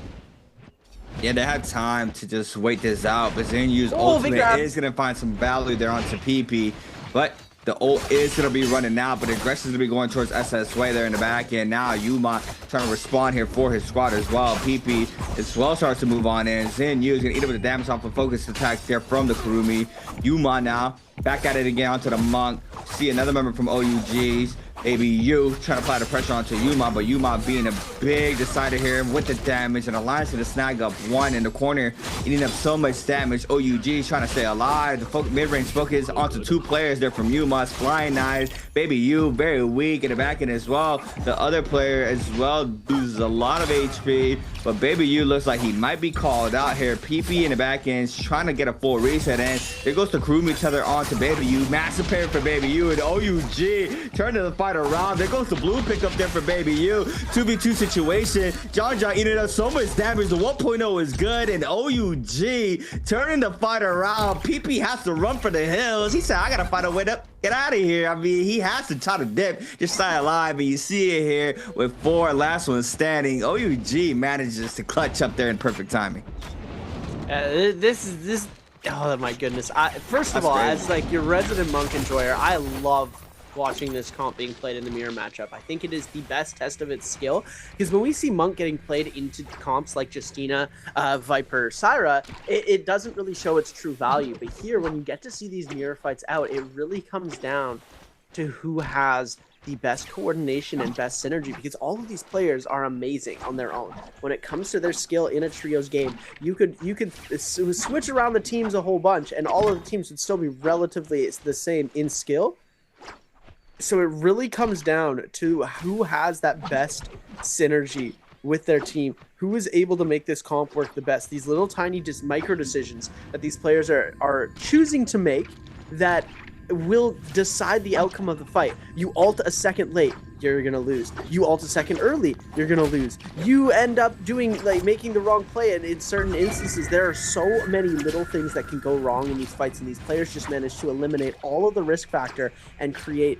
Yeah, they had time to just wait this out, but Zenyu's ultimate is going to find some value there onto PP. But the ult is going to be running now, but aggression is going to be going towards SS Way there in the back end. Now Yuma trying to respond here for his squad as well. PP as well starts to move on in. Zenyu is going to eat up the damage off a focus attack there from the Kurumi. Yuma now back at it again onto the Monk. See another member from OUG's. ABU trying to apply the pressure onto Yuma, but Yuma being a big decider here with the damage, and Alliance to snag up one in the corner, eating up so much damage. OUG trying to stay alive. The mid-range focus onto two players there from Yuma's Flying Knives. Baby U very weak in the back end as well. The other player as well loses a lot of HP, but Baby U looks like he might be called out here. PP in the back end trying to get a full reset in. There goes the Kurumi tether onto Baby U. Massive parry for Baby U, and OUG turning the fight around. There goes the blue pickup there for Baby U. 2v2 situation. John eating up so much damage. The 1.0 is good, and OUG turning the fight around. PP has to run for the hills. He said, I gotta find a way to get out of here. I mean, he has to try to dip, just stay alive, and you see it here with 4 last one standing. OUG manages to clutch up there in perfect timing. Oh my goodness. First of all, as like your resident Monk enjoyer, I love watching this comp being played in the mirror matchup. I think it is the best test of its skill, because when we see Monk getting played into comps like Justina, Viper, Syra, it doesn't really show its true value. But here, when you get to see these mirror fights out, it really comes down to who has the best coordination and best synergy, because all of these players are amazing on their own. When it comes to their skill in a trios game, you could switch around the teams a whole bunch, and all of the teams would still be relatively the same in skill. So it really comes down to who has that best synergy with their team, who is able to make this comp work the best. These little tiny just micro decisions that these players are choosing to make that will decide the outcome of the fight. You ult a second late, you're gonna lose. You ult a second early, you're gonna lose. You end up doing, like, making the wrong play, and in certain instances there are so many little things that can go wrong in these fights, and these players just manage to eliminate all of the risk factor and create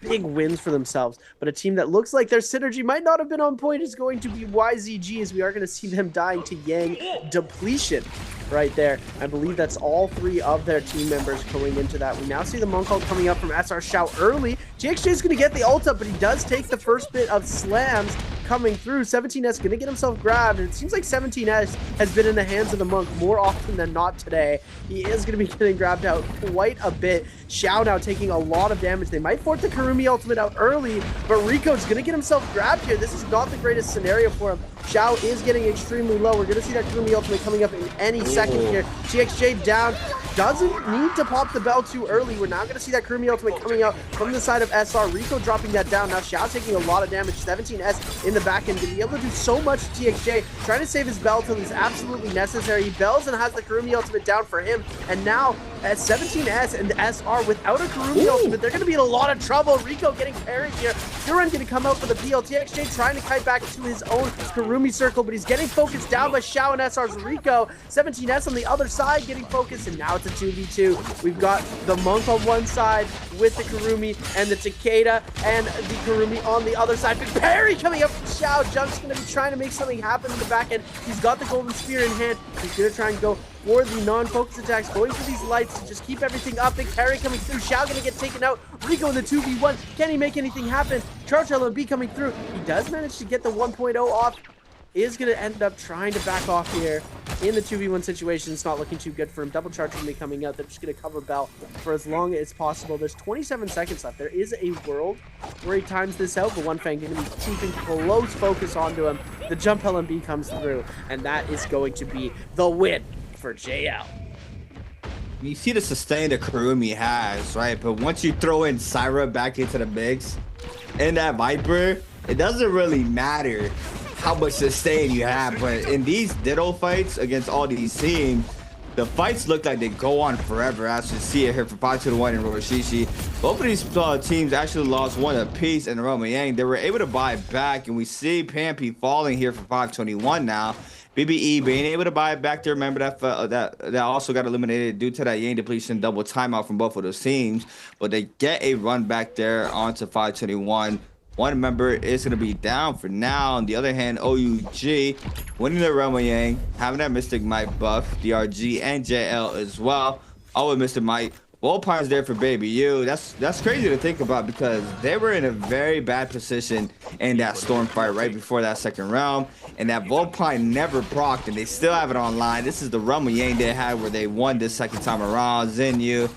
big wins for themselves. But a team that looks like their synergy might not have been on point is going to be YZG, as we are going to see them dying to Yang depletion right there. I believe that's all 3 of their team members going into that. We now see the Monk ult coming up from SR Shout early. GXJ is going to get the ult up, but he does take the first bit of slams coming through. 17S going to get himself grabbed, and it seems like 17S has been in the hands of the Monk more often than not today. He is going to be getting grabbed out quite a bit. Xiao now taking a lot of damage. They might force the Kurumi ultimate out early, but Rico's going to get himself grabbed here. This is not the greatest scenario for him. Xiao is getting extremely low. We're going to see that Kurumi ultimate coming up in any second here. GXJ down. Doesn't need to pop the bell too early. We're now going to see that Kurumi ultimate coming out from the side of SR. Rico dropping that down. Now Xiao taking a lot of damage. 17S in the back end. Going to be able to do so much to TXJ. Trying to save his bell till it's absolutely necessary. He bells and has the Kurumi ultimate down for him. And now at 17S and SR without a Kurumi ultimate, they're going to be in a lot of trouble. Rico getting parried here. Duran going to come out for the PL. TXJ trying to kite back to his own Kurumi circle, but he's getting focused down by Xiao and SR's Rico. 17S on the other side getting focused, and now it's a 2v2. We've got the Monk on one side with the Kurumi, and the Takeda and the Kurumi on the other side. Big parry coming up from Xiao. Junk's going to be trying to make something happen in the back end. He's got the golden spear in hand. He's going to try and go for the non-focus attacks, going for these lights to just keep everything up. Big parry coming through. Xiao going to get taken out. Rico in the 2v1. Can he make anything happen? Charge LMB coming through. He does manage to get the 1.0 off. Is going to end up trying to back off here in the 2v1 situation. It's not looking too good for him. Double charge going to be coming out. They're just going to cover Bell for as long as possible. There's 27 seconds left. There is a world where he times this out, but One Fang going to be keeping close focus onto him. The jump LMB comes through, and that is going to be the win for JL. You see the sustain that Kurumi has, right? But once you throw in Syra back into the mix and that Viper, it doesn't really matter how much sustain you have. But in these Ditto fights against all these teams, the fights look like they go on forever. As you see it here for 5-1 in Roshishi. Both of these teams actually lost one apiece in Realm of Yang. They were able to buy back, and we see Pampi falling here for 521 now. BBE being able to buy it back there. Remember that also got eliminated due to that Yang depletion double timeout from both of those teams. But they get a run back there onto 521. One member is going to be down for now. On the other hand, OUG winning the Realm of Yang, having that Mystic Might buff, DRG and JL as well. All with Mr. Might. Volpine's there for Baby U. That's crazy to think about because they were in a very bad position in that Storm fight right before that second round. And that Volpine never procced, and they still have it online. This is the Realm of Yang they had where they won this second time around. Zenyu,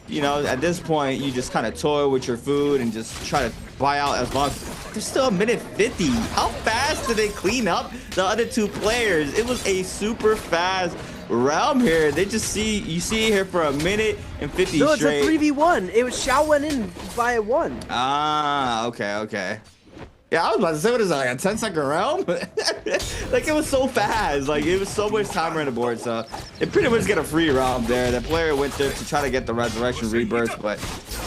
you know, at this point, you just kind of toy with your food and just try to buy out as long as there's still a minute 50. How fast did they clean up the other two players? It was a super fast realm here. They just you see here for a minute and 50 no, straight. No, it's a 3v1. It was Xiao went in by a 1. Ah, okay. Yeah, I was about to say, what is that, like a 10-second realm? Like, it was so fast. Like, it was so much time on the board. So, they pretty much get a free round there. The player went there to try to get the Resurrection Rebirth. But,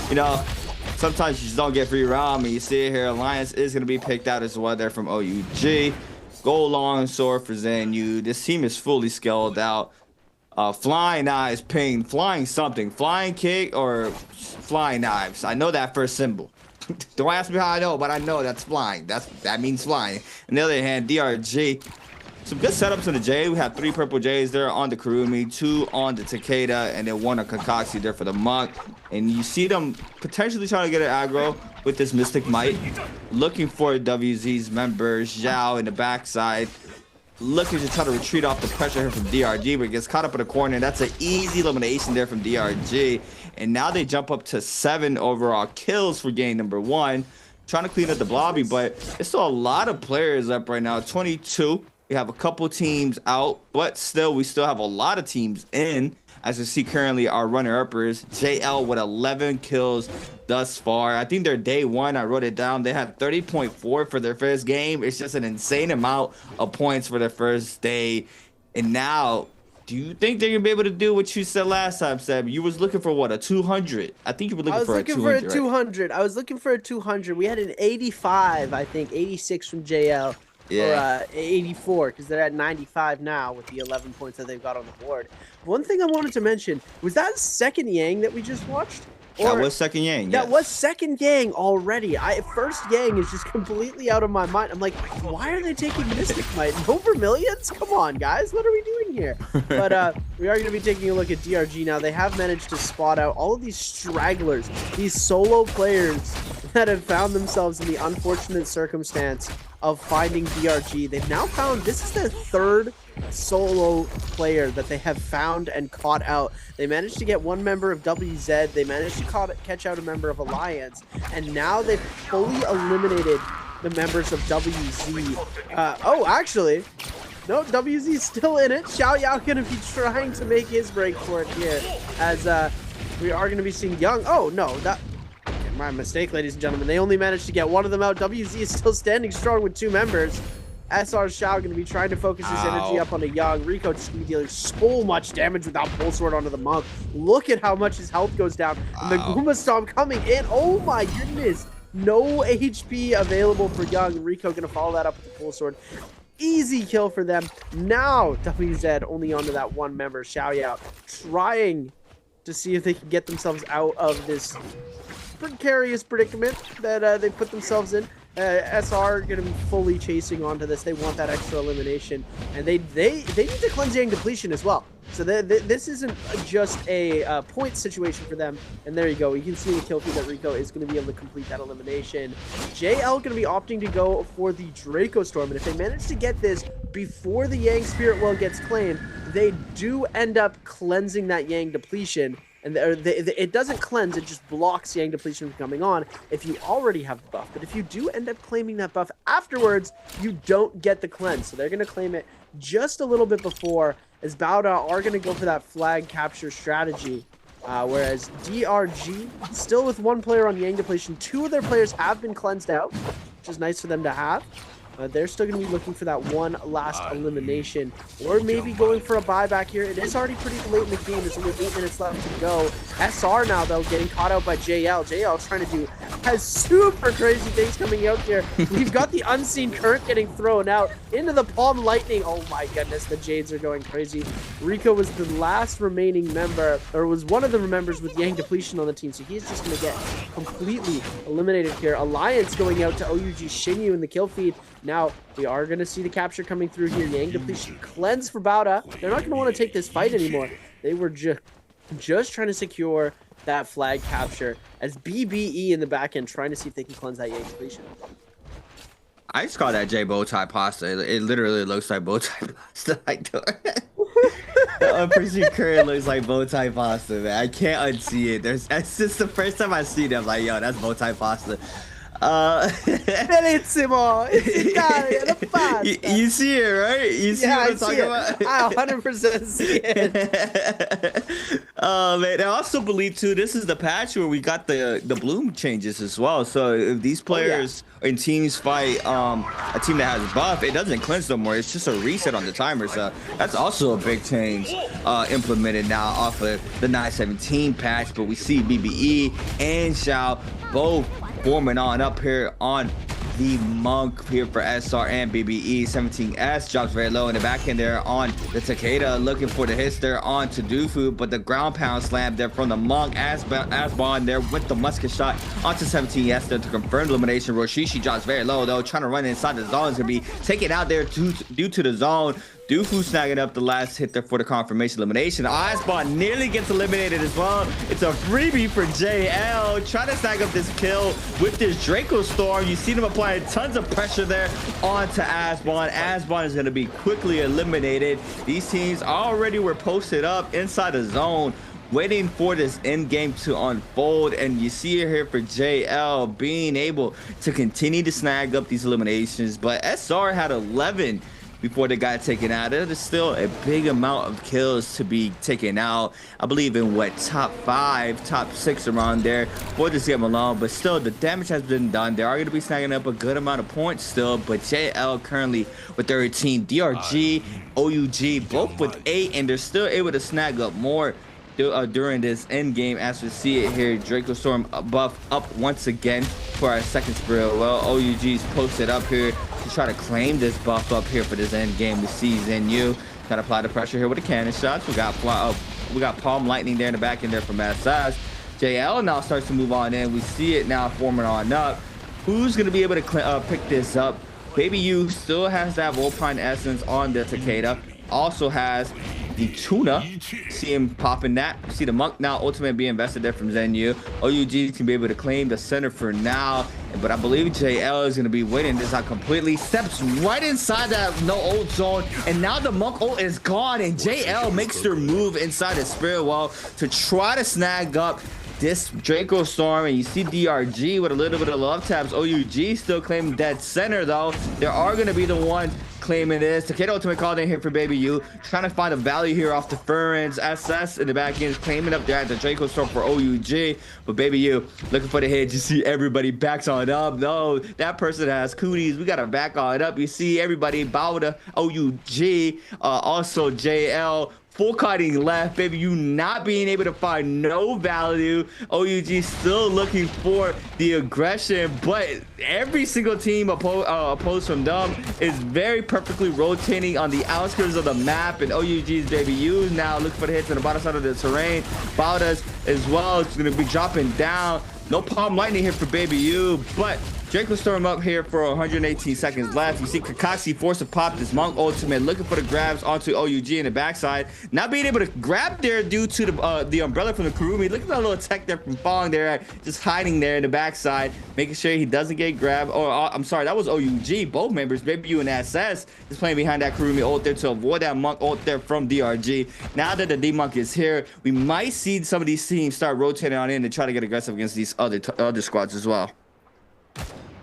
you know, sometimes you just don't get free round. And you see it here, Alliance is going to be picked out as well there from OUG. Gold long sword for Zenyu. This team is fully scaled out. Flying knives, ping, flying something. Flying kick or flying knives. I know that first symbol. Don't ask me how I know, but I know that's flying. That means flying. On the other hand, DRG. Some good setups on the J. We have 3 purple J's there on the Kurumi, 2 on the Takeda, and then 1 on Kakashi there for the Monk. And you see them potentially trying to get an aggro with this Mystic Might. Looking for WZ's member, Zhao, in the backside. Looking to try to retreat off the pressure here from DRG, but gets caught up in the corner. That's an easy elimination there from DRG. And now they jump up to 7 overall kills for game number 1. Trying to clean up the lobby, but there's still a lot of players up right now. 22. We have a couple teams out, but still, we still have a lot of teams in. As you see currently, our runner-uppers, JL with 11 kills thus far. I think they're day 1. I wrote it down. They had 30.4 for their first game. It's just an insane amount of points for their first day. And now, do you think they're going to be able to do what you said last time, Seb? You was looking for, what, a 200? I think you were looking for a 200. I was looking for a 200. We had an 85, I think, 86 from JL. Yeah. Or 84, because they're at 95 now with the 11 points that they've got on the board. One thing I wanted to mention, was that second Yang that we just watched? That was second Yang, That was second Yang already. First Yang is just completely out of my mind. I'm like, why are they taking Mystic Might? No Vermilions? Come on, guys. What are we doing here? But we are going to be taking a look at DRG now. They have managed to spot out all of these stragglers, these solo players that have found themselves in the unfortunate circumstance of finding DRG. They've now found, this is their 3rd solo player that they have found and caught out. They managed to get 1 member of WZ, they managed to catch out a member of Alliance, and now they've fully eliminated the members of WZ. Oh, actually, no, WZ is still in it. Xiao Yao gonna be trying to make his break for it here, as we are gonna be seeing Young. Oh, no, my mistake, ladies and gentlemen. They only managed to get 1 of them out. WZ is still standing strong with 2 members. SR Xiao going to be trying to focus his energy up on a Young. Rico just going to be dealing so much damage without Pulse Sword onto the Monk. Look at how much his health goes down. And the Guma Stomp coming in. Oh my goodness. No HP available for Young. Rico going to follow that up with the Pulse Sword. Easy kill for them. Now WZ only onto that 1 member, Xiao Yao, trying to see if they can get themselves out of this precarious predicament that they put themselves in. SR going to be fully chasing onto this. They want that extra elimination, and they need to cleanse Yang depletion as well. So this isn't just a point situation for them. And there you go. You can see the kill feed that Rico is going to be able to complete that elimination. JL going to be opting to go for the Draco Storm, and if they manage to get this before the Yang Spirit Well gets claimed, they do end up cleansing that Yang depletion. And it doesn't cleanse, it just blocks Yang depletion from coming on if you already have the buff. But if you do end up claiming that buff afterwards, you don't get the cleanse. So they're going to claim it just a little bit before, as Baoda are going to go for that flag capture strategy. Whereas DRG, still with 1 player on Yang depletion, 2 of their players have been cleansed out, which is nice for them to have. They're still going to be looking for that one last elimination, or maybe going for a buyback here. It is already pretty late in the game. There's only 8 minutes left to go. SR now, though, getting caught out by JL. JL trying to do has super crazy things coming out here. We've got the unseen current getting thrown out into the Palm Lightning. Oh my goodness, the Jades are going crazy. Rico was the last remaining member, or was one of the members with Yang Depletion on the team, so he's just going to get completely eliminated here. Alliance going out to OUG Shinyu in the kill feed. Now, we are going to see the capture coming through here. Yang Depletion cleanse for Bauda. They're not going to want to take this fight anymore. They were just trying to secure that flag capture, as BBE in the back end trying to see if they can cleanse that Yang Depletion. I just call that J bowtie pasta. It literally looks like bowtie pasta. The unperceived current looks like bowtie pasta, man. I can't unsee it. That's just the first time I see it. I'm like, yo, that's bowtie pasta. Bellissimo! It's Italian pasta. You see it, right? You see what I'm talking about? I 100% see it. Oh man, I also believe too, this is the patch where we got the bloom changes as well. So if these players in teams fight a team that has buff, it doesn't cleanse no more. It's just a reset on the timer. So that's also a big change implemented now off of the 917 patch. But we see BBE and Xiao both forming on up here on the Monk here for SR and BBE. 17S drops very low in the back end there on the Takeda, looking for the hits there on to Dufu, but the ground pound slam there from the Monk. Asbon there with the musket shot onto 17S there to confirm the elimination. Roshishi drops very low though, trying to run inside the zone. Is gonna be taken out there due to the zone. Dufu snagging up the last hit there for the confirmation elimination. Asbon nearly gets eliminated as well. It's a freebie for JL. Trying to snag up this kill with this Draco Storm. You see them applying tons of pressure there onto Asbon. Asbon is going to be quickly eliminated. These teams already were posted up inside the zone, waiting for this end game to unfold. And you see it here for JL being able to continue to snag up these eliminations. But SR had 11 before they got taken out. There's still a big amount of kills to be taken out. I believe in what, top 5, top 6 around there for this game alone. But still, the damage has been done. They are going to be snagging up a good amount of points still. But JL currently with 13, DRG, OUG both with 8, and they're still able to snag up more during this end game. As we see it here, Draco Storm buff up once again for our second sprint. Well, OUG's posted up here to try to claim this buff up here for this end game. We see Zenyu trying to apply the pressure here with the cannon shots. We got Palm Lightning there in the back end there from SS. JL now starts to move on in. We see it now forming on up. Who's going to be able to pick this up? Baby U still has that Volpine Essence on the Takeda. Also has the Tuna. See him popping that. See the Monk now ultimate being invested there from Zenyu. OUG can be able to claim the center for now, but I believe JL is going to be winning this out completely. Steps right inside that no ult zone, and now the Monk ult is gone, and JL makes their move inside the spirit wall to try to snag up this Draco Storm. And you see DRG with a little bit of love taps. OUG still claiming dead center though. There are going to be the ones claiming this. Takeda ultimate called in here for Baby U, trying to find a value here off the Furrens. SS in the back end is claiming up there at the Draco Storm for OUG, but Baby U looking for the hit. You see everybody backs on up. No, that person has cooties. We gotta back on up. You see everybody bow to OUG, also JL. Full cutting left, Baby U not being able to find no value. OUG still looking for the aggression, but every single team opposed from them is very perfectly rotating on the outskirts of the map, and OUG's Baby U now looking for the hits on the bottom side of the terrain. Baudas as well is going to be dropping down. No Palm Lightning here for Baby U, but Draco Storm up here for 118 seconds left. You see Kakashi forced to pop this Monk ultimate, looking for the grabs onto OUG in the backside. Not being able to grab there due to the umbrella from the Kurumi. Look at that little tech there from Fong there, just hiding there in the backside, making sure he doesn't get grabbed. Oh, I'm sorry, that was OUG. Both members, Baby U and SS, is playing behind that Kurumi ult there to avoid that Monk ult there from DRG. Now that the D-Monk is here, we might see some of these teams start rotating on in to try to get aggressive against these other squads as well.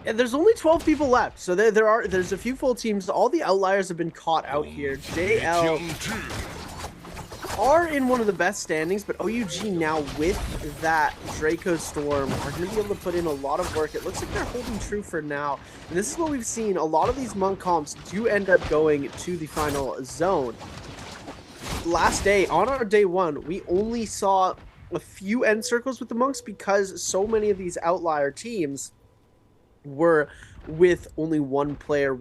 Yeah, there's only 12 people left, so there's a few full teams. All the outliers have been caught out here. JL are in one of the best standings, but OUG now with that Draco Storm are going to be able to put in a lot of work. It looks like they're holding true for now. And this is what we've seen. A lot of these Monk comps do end up going to the final zone. Last day, on our day 1, we only saw a few end circles with the Monks because so many of these outlier teams were with only one player,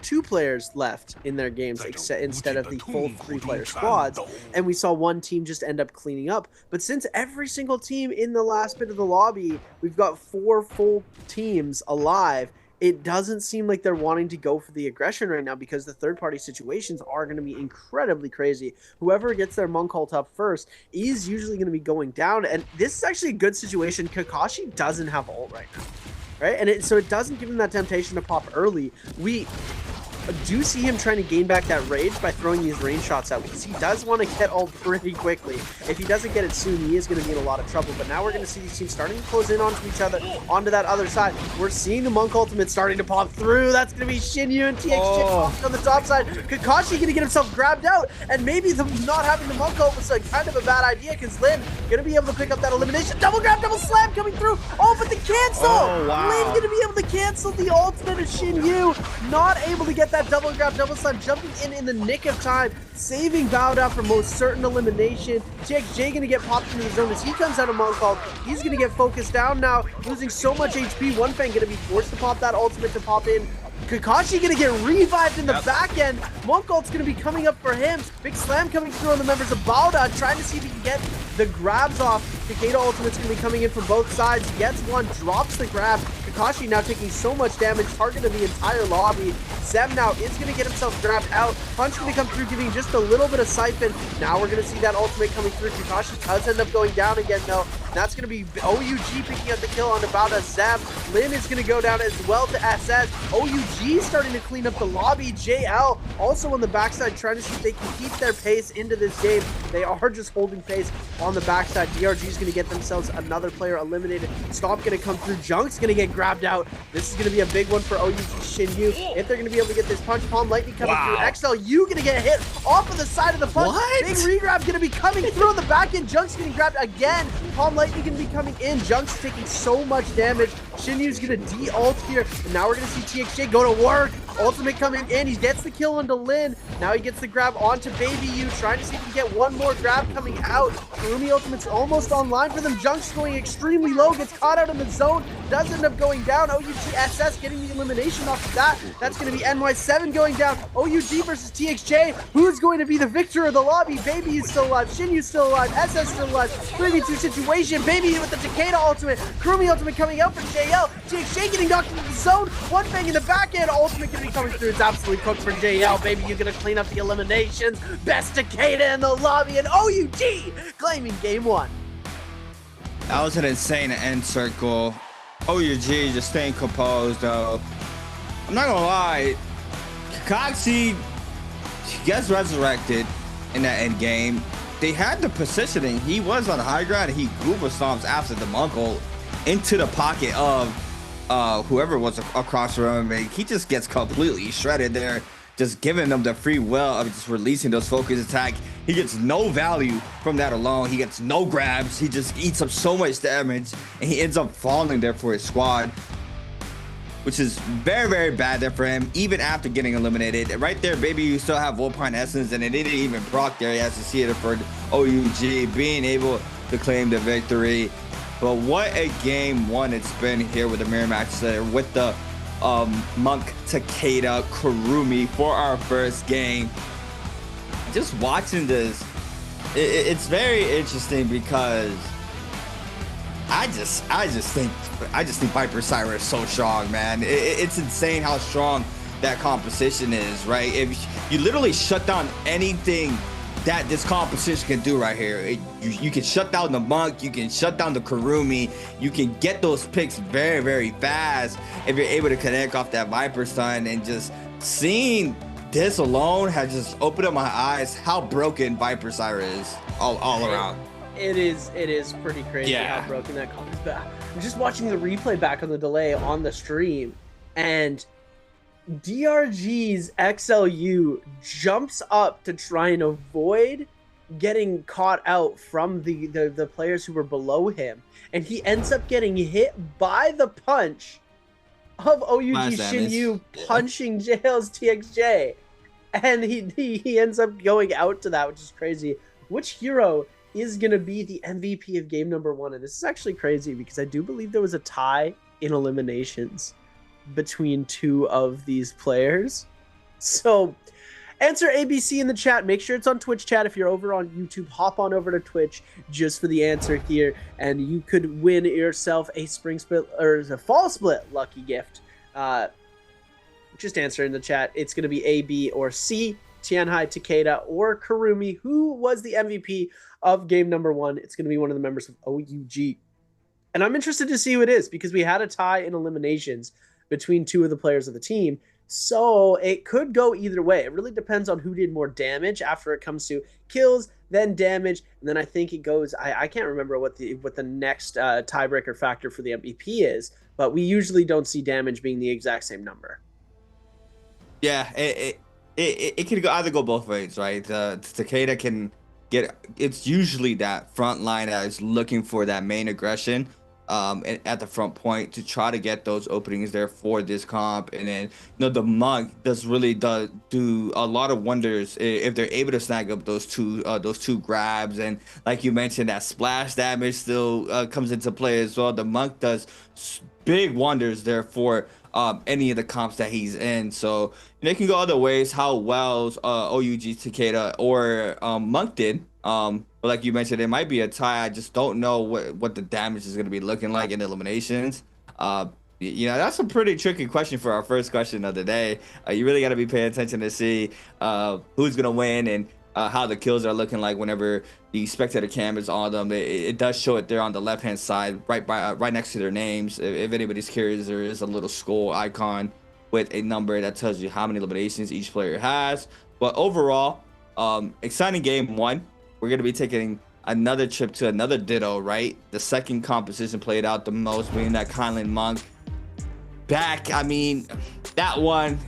2 players left in their games, instead of the full 3-player squads. And we saw one team just end up cleaning up. But since every single team in the last bit of the lobby, we've got 4 full teams alive, it doesn't seem like they're wanting to go for the aggression right now because the third-party situations are going to be incredibly crazy. Whoever gets their Monk ult up first is usually going to be going down. And this is actually a good situation. Kakashi doesn't have ult right now. Right, and so it doesn't give him that temptation to pop early. We do see him trying to gain back that rage by throwing these range shots out because he does want to get ult pretty quickly. If he doesn't get it soon, he is going to be in a lot of trouble. But now we're going to see these teams starting to close in onto each other, onto that other side. We're seeing the Monk ultimate starting to pop through. That's going to be Shinyu and TXJ on the top side. Kakashi going to get himself grabbed out, and maybe not having the Monk ult was kind of a bad idea because Lin going to be able to pick up that elimination. Double grab, double slam coming through. Oh, but the cancel! Oh, wow. Lin going to be able to cancel the ultimate of Shinyu. Not able to get that double grab, double slam, jumping in the nick of time, saving Bowda for most certain elimination. TXJ gonna get popped into the zone as he comes out of Monk ult. He's gonna get focused down now, losing so much HP. One Fang gonna be forced to pop that ultimate to pop in. Kakashi gonna get revived in the back end. Monk ult's gonna be coming up for him. Big slam coming through on the members of Bowda, trying to see if he can get the grabs off. Takeda ultimate's gonna be coming in from both sides. Gets one, drops the grab. Kakashi now taking so much damage, targeting the entire lobby. Zem now is going to get himself grabbed out. Punch going to come through, giving just a little bit of siphon. Now we're going to see that ultimate coming through. Kakashi does end up going down again, though. That's going to be OUG picking up the kill on about a Zem. Lin is going to go down as well to SS. OUG starting to clean up the lobby. JL also on the backside, trying to see if they can keep their pace into this game. They are just holding pace on the backside. DRG is going to get themselves another player eliminated. Stomp going to come through. Junk's going to get grabbed out. This is going to be a big one for OUG Shinyu. If they're going to be able to get this punch, Palm Lightning coming through. XLU going to get hit off of the side of the punch. Big regrab going to be coming through on the back end. Junk's getting grabbed again. Palm Lightning going to be coming in. Junk's taking so much damage. Shinyu's going to de-ult here. And now we're going to see TXJ go to work. Ultimate coming in. He gets the kill onto Lin. Now he gets the grab onto Baby U. Trying to see if he can get one more grab coming out. Kurumi Ultimate's almost online for them. Junk's going extremely low. Gets caught out in the zone. Does end up going down. OUG SS getting the elimination off of that. That's going to be NY7 going down. OUG versus TXJ. Who's going to be the victor of the lobby? Baby is still alive. Shinyu's still alive. SS still alive. 3v2 situation. Baby with the Takeda ultimate. Kurumi ultimate coming out for JL. TXJ getting knocked into the zone. One Fang in the back end. Ultimate going to be coming through. It's absolutely cooked for JL. Baby, you're going to clean up the eliminations. Best Takeda in the lobby. And OUG claiming game 1. That was an insane end circle. OUG just staying composed, though. I'm not gonna lie, Kakashi gets resurrected in that end game. They had the positioning. He was on the high ground, and he Gooba stomps after the Monk ult into the pocket of whoever was across the room. He just gets completely shredded there, just giving them the free will of just releasing those focus attack. He gets no value from that alone. He gets no grabs. He just eats up so much damage, and he ends up falling there for his squad, which is very, very bad there for him, even after getting eliminated. Right there, Baby, you still have Volpine Essence, and it didn't even proc there. He has to see it for OUG being able to claim the victory. But what a game 1 it's been here with the mirror match there with the Monk, Takeda, Kurumi for our first game. Just watching this, it's very interesting because I just think Viper Siren is so strong, man. It's insane how strong that composition is, right? If you literally shut down anything that this composition can do right here, you can shut down the Monk, you can shut down the Kurumi, you can get those picks very, very fast if you're able to connect off that Viper Stun. And just seeing this alone has just opened up my eyes how broken Viper Siren is all around. It is pretty crazy how broken that comes back. I'm just watching the replay back on the delay on the stream, and DRG's XLU jumps up to try and avoid getting caught out from the players who were below him, and he ends up getting hit by the punch of OUG Shinyu punching JL's TXJ, and he ends up going out to that, which is crazy. Which hero is gonna be the MVP of game number 1? And this is actually crazy because I do believe there was a tie in eliminations between 2 of these players. So answer ABC in the chat. Make sure it's on Twitch chat. If you're over on YouTube, hop on over to Twitch just for the answer here, and you could win yourself a spring split or a fall split lucky gift. Just answer in the chat. It's going to be A, B, or C. Tianhai, Takeda, or Karumi. Who was the MVP of game number 1? It's going to be one of the members of OUG. And I'm interested to see who it is because we had a tie in eliminations between 2 of the players of the team. So it could go either way. It really depends on who did more damage after it comes to kills, then damage, and then I think it goes. I can't remember what the next tiebreaker factor for the MVP is, but we usually don't see damage being the exact same number. Yeah, it can either go both ways, right? Takeda can get. It's usually that front line that is looking for that main aggression. At the front point to try to get those openings there for this comp, and then the monk does do a lot of wonders if they're able to snag up those two grabs, and like you mentioned, that splash damage still comes into play as well. The monk does big wonders there for any of the comps that he's in, so they can go other ways. How well OUG Takeda or Monk did. But like you mentioned, it might be a tie. I just don't know what the damage is going to be looking like in eliminations. That's a pretty tricky question for our first question of the day. You really got to be paying attention to see who's going to win and how the kills are looking like whenever the spectator cam is on them. It does show it there on the left-hand side, right next to their names. If anybody's curious, there is a little skull icon with a number that tells you how many eliminations each player has. But overall, exciting game 1. We're going to be taking another trip to another ditto, right? The second composition played out the most, being that Kylan Monk back. I mean, that one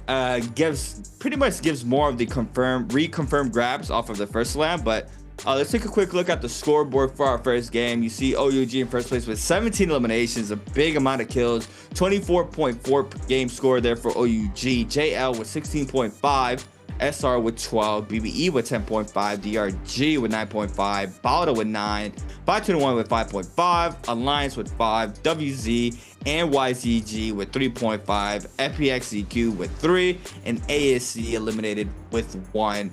pretty much gives more of the reconfirmed grabs off of the first slam. But let's take a quick look at the scoreboard for our first game. You see OUG in first place with 17 eliminations, a big amount of kills, 24.4 game score there for OUG. JL with 16.5. SR with 12, BBE with 10.5, DRG with 9.5, Balda with 9, 521 with 5.5, Alliance with 5, WZ and YZG with 3.5, FPXEQ with 3, and ASC eliminated with 1.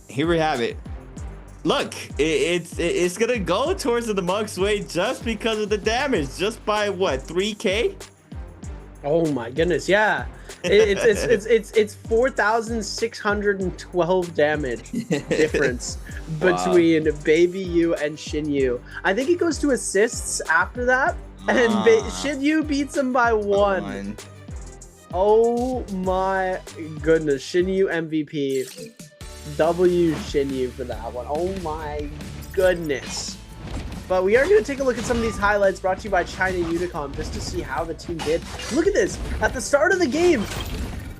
Here we have it. Look, it's gonna go towards the Monk's way just because of the damage, just by what, 3K? Oh my goodness, yeah. It's 4,612 damage difference between Baby Yu and Shin Yu. I think it goes to assists after that, and Shin Yu beats him by 1. Oh my goodness, Shin Yu MVP. W Shin Yu for that one. Oh my goodness. But we are going to take a look at some of these highlights brought to you by China Unicom just to see how the team did. Look at this. At the start of the game,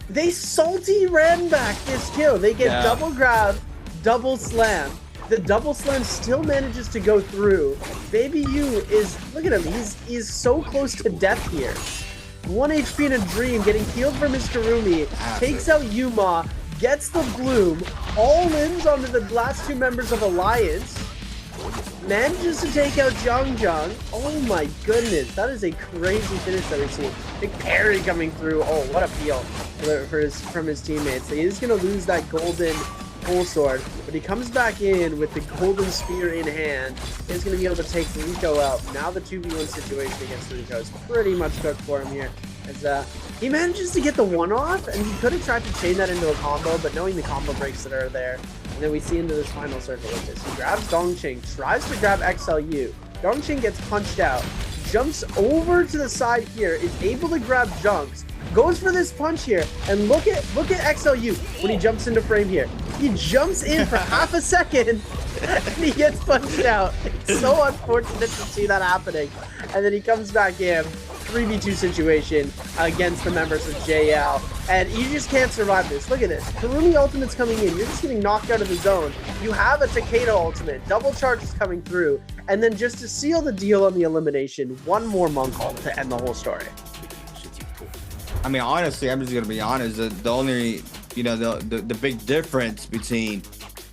they salty ran back this kill. They get double grab, double slam. The double slam still manages to go through. Baby Yu is, look at him. He's so close to death here. 1 HP in a dream, getting healed from his Karumi. Takes out Yuma, gets the Bloom, all-ins onto the last 2 members of Alliance. Manages to take out Zhang. Oh my goodness, that is a crazy finish that we've seen. Big parry coming through. Oh, what a peel from his teammates. So he's going to lose that golden full sword, but he comes back in with the golden spear in hand. He's going to be able to take Rico out. Now the 2v1 situation against Rico is pretty much cooked for him here. As he manages to get the 1-off, and he could have tried to chain that into a combo, but knowing the combo breaks that are there, and then we see into this final circle with this. He grabs Dongqing, tries to grab XLU. Dongqing gets punched out, jumps over to the side here, is able to grab Junks, goes for this punch here, and look at XLU when he jumps into frame here. He jumps in for half a second, and he gets punched out. It's so unfortunate to see that happening. And then he comes back in, 3v2 situation against the members of JL, and you just can't survive this. Look at this. Karumi ultimate's coming in. You're just getting knocked out of the zone. You have a Takeda ultimate. Double charge is coming through. And then just to seal the deal on the elimination, one more Monk ult to end the whole story. I mean, honestly, I'm just going to be honest. The only, the big difference between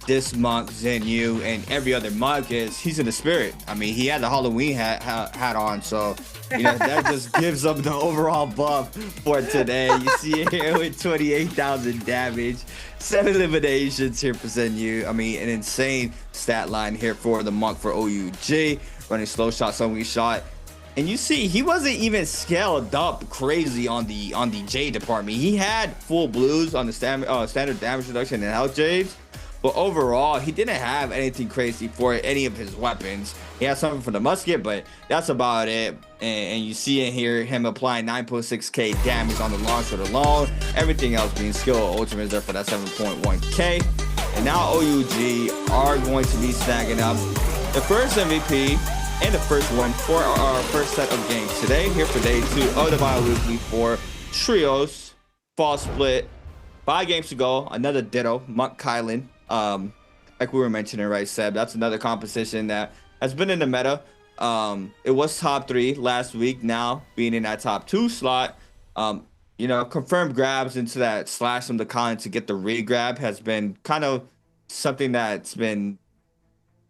this Monk, Zenyu, and every other Monk is he's in the spirit. I mean, he had the Halloween hat on, so that just gives him the overall buff for today. You see it here with 28,000 damage, 7 eliminations here for Zenyu. I mean, an insane stat line here for the Monk for OUG, running slow shot, suddenly shot. And you see, he wasn't even scaled up crazy on the Jade department. He had full blues on the standard damage reduction and health Jades. But overall, he didn't have anything crazy for any of his weapons. He had something for the musket, but that's about it. And you see in here him applying 9.6k damage on the launcher alone. Everything else being skill ultimate there for that 7.1k. And now OUG are going to be snagging up the first MVP and the first one for our first set of games today. Here for day 2 of the Biweekly for Trios Fall Split. 5 games to go. Another ditto, Monk Kylan. Like we were mentioning, right, Seb? That's another composition that has been in the meta. It was top 3 last week. Now being in that top 2 slot. Confirmed grabs into that slash from the Kylan to get the re-grab has been kind of something that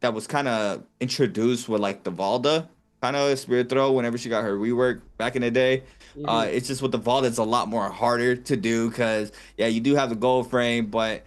was kind of introduced with like the Valda kind of spirit throw whenever she got her rework back in the day. It's just with the Valda, it's a lot more harder to do because you do have the gold frame, but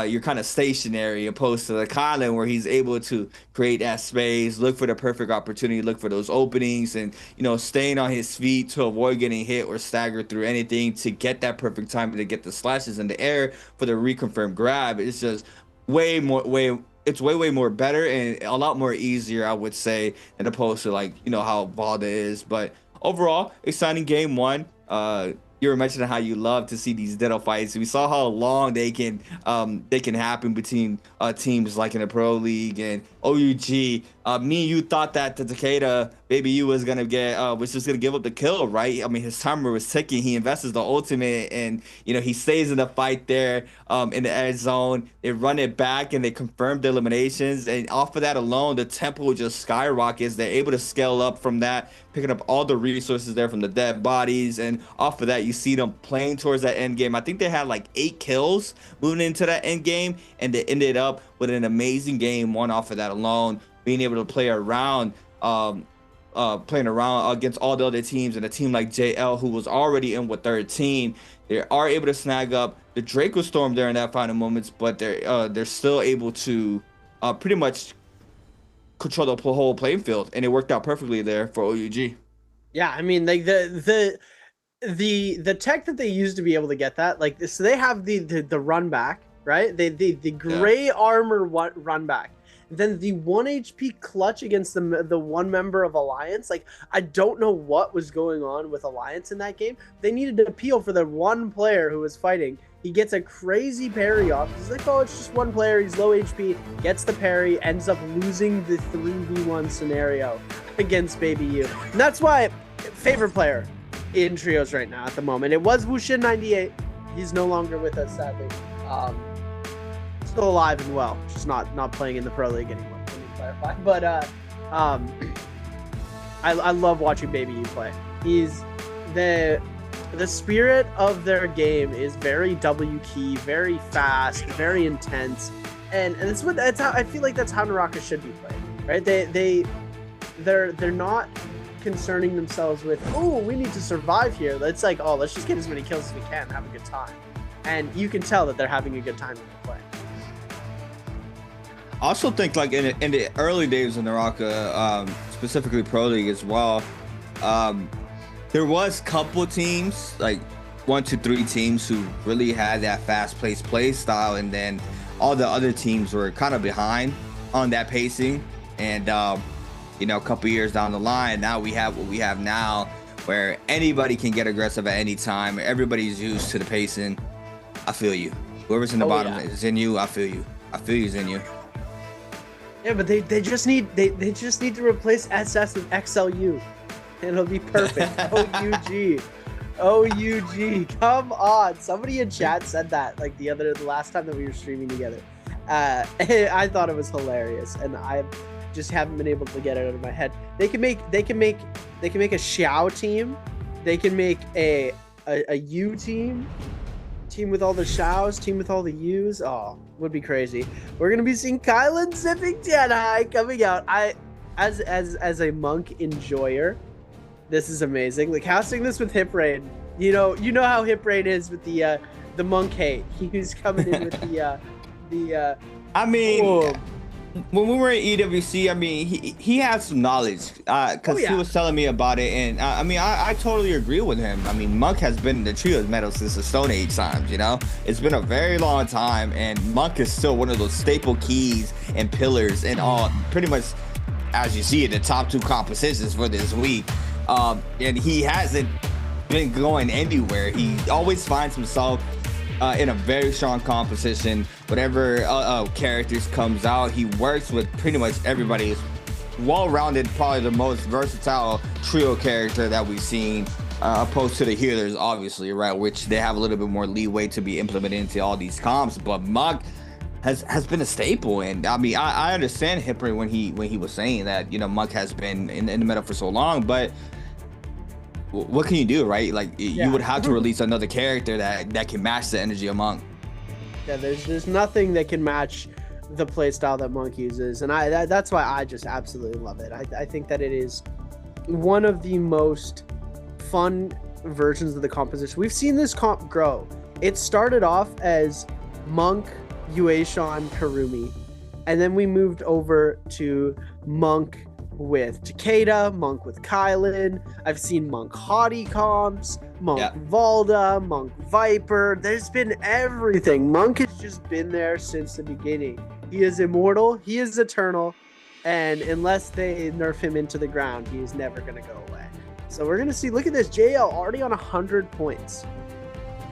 you're kind of stationary opposed to the Kylan where he's able to create that space, look for the perfect opportunity, look for those openings, and staying on his feet to avoid getting hit or staggered through anything to get that perfect time to get the slashes in the air for the reconfirmed grab. It's just way more better and a lot more easier, I would say, than opposed to how Valda is. But overall, exciting game 1. You were mentioning how you love to see these ditto fights. We saw how long they can happen between teams like in the Pro League and OUG. Me and you thought that the Takeda Baby U was gonna was just gonna give up the kill, right? I mean, his timer was ticking. He invests the ultimate, and he stays in the fight there in the edge zone. They run it back and they confirm the eliminations, and off of that alone, the tempo just skyrockets. They're able to scale up from that, picking up all the resources there from the dead bodies, and off of that, you see them playing towards that end game. I think they had like 8 kills moving into that end game, and they ended up with an amazing game 1 off of that alone, being able to play around against all the other teams, and a team like JL, who was already in with 13, they are able to snag up the Draco Storm there in that final moments, but they're still able to pretty much control the whole playing field, and it worked out perfectly there for OUG. Yeah, I mean, like the tech that they use to be able to get that, like, so they have the run back, right? The gray armor run back. Then the 1 HP clutch against the one member of Alliance. Like, I don't know what was going on with Alliance in that game. They needed to appeal for the one player who was fighting. He gets a crazy parry off. He's like, oh, it's just one player. He's low HP. Gets the parry. Ends up losing the 3v1 scenario against Baby U. And that's why favorite player in trios right now at the moment. It was Wushin98. He's no longer with us, sadly. Still alive and well, just not playing in the Pro League anymore. Let me clarify. But I love watching Baby U play. He's the spirit of their game is very W key, very fast, very intense, and that's how I feel like that's how NARAKA should be played, right? They're not concerning themselves with, oh, we need to survive here. It's like, oh, let's just get as many kills as we can, have a good time, and you can tell that they're having a good time when they play. I also think like in the early days of NARAKA, specifically Pro League as well, there was a couple teams, like 1 to 3 teams, who really had that fast-paced play style, and then all the other teams were kind of behind on that pacing. And a couple years down the line, now we have what we have now, where anybody can get aggressive at any time. Everybody's used to the pacing. I feel you. Whoever's in the bottom is in you. I feel you. I feel you, Zenyu. Yeah, but they just need to replace SS with XLU. It'll be perfect. OUG. OUG. Come on. Somebody in chat said that like the last time that we were streaming together. I thought it was hilarious, and I just haven't been able to get it out of my head. They can make a Xiao team. They can make a U team with all the Xiaos, team with all the U's. Oh, would be crazy. We're gonna be seeing Kylan zipping Jedi coming out. As a monk enjoyer, this is amazing. Like casting this with Hip Rain. You know how Hip Rain is with the monk hate. He's coming in with the. I mean, when we were at EWC, I mean, he has some knowledge because he was telling me about it, and I totally agree with him. I mean, Monk has been in the trios metal since the Stone Age times. It's been a very long time, and Monk is still one of those staple keys and pillars and all, pretty much, as you see, in the top 2 compositions for this week. And he hasn't been going anywhere. He always finds himself in a very strong composition. Whatever characters comes out, he works with pretty much everybody. He's well-rounded, probably the most versatile trio character that we've seen, opposed to the healers, obviously, right? Which they have a little bit more leeway to be implemented into all these comps. But Monk has been a staple, and I mean, I understand Hippery when he was saying that Monk has been in the meta for so long, but what can you do, right? Like you would have to release another character that can match the energy of Monk. Yeah, there's nothing that can match the playstyle that Monk uses, and that's why I just absolutely love it. I think that it is one of the most fun versions of the composition. We've seen this comp grow. It started off as Monk, Yueshan, Karumi, and then we moved over to Monk with Takeda, Monk with Kylan. I've seen Monk Hottie comps, Monk Valda, Monk Viper. There's been everything. Monk has just been there since the beginning. He is immortal, he is eternal, and unless they nerf him into the ground, he is never going to go away. So we're going to see, look at this, JL already on 100 points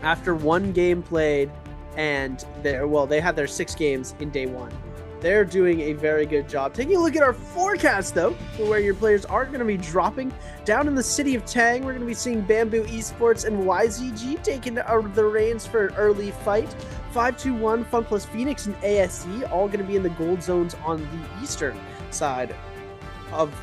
after 1 game played, and they had their 6 games in day 1. They're doing a very good job. Taking a look at our forecast, though, for where your players are going to be dropping. Down in the city of Tang, we're going to be seeing Bamboo Esports and YZG taking the reins for an early fight. 521, Fun Plus Phoenix, and ASE, all going to be in the gold zones on the eastern side of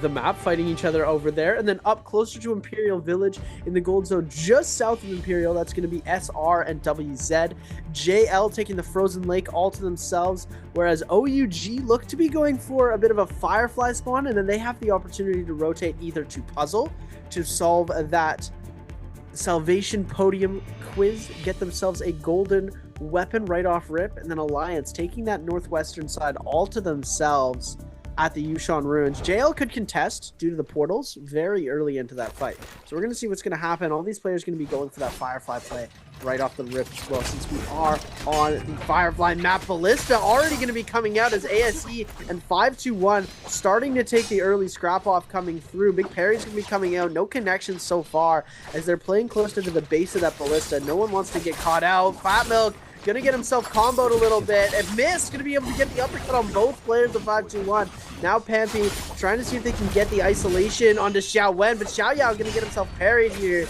the map, fighting each other over there. And then up closer to Imperial Village in the gold zone just south of Imperial, that's going to be SR and WZ. JL taking the Frozen Lake all to themselves, whereas OUG look to be going for a bit of a Firefly spawn, and then they have the opportunity to rotate either to Puzzle to solve that Salvation Podium quiz, get themselves a golden weapon right off rip, and then Alliance taking that northwestern side all to themselves at the Yushan Ruins. JL could contest due to the portals very early into that fight. So we're going to see what's going to happen. All these players are going to be going for that Firefly play right off the rip as well, since we are on the Firefly map. Ballista already going to be coming out as ASE and 521 starting to take the early scrap off coming through. Big Parry's going to be coming out. No connections so far as they're playing closer to the base of that Ballista. No one wants to get caught out. Fat Milk gonna get himself comboed a little bit, and Miss gonna be able to get the uppercut on both players of 521. Now Pampy trying to see if they can get the isolation onto Xiao Wen, but Xiao Yao gonna get himself parried here.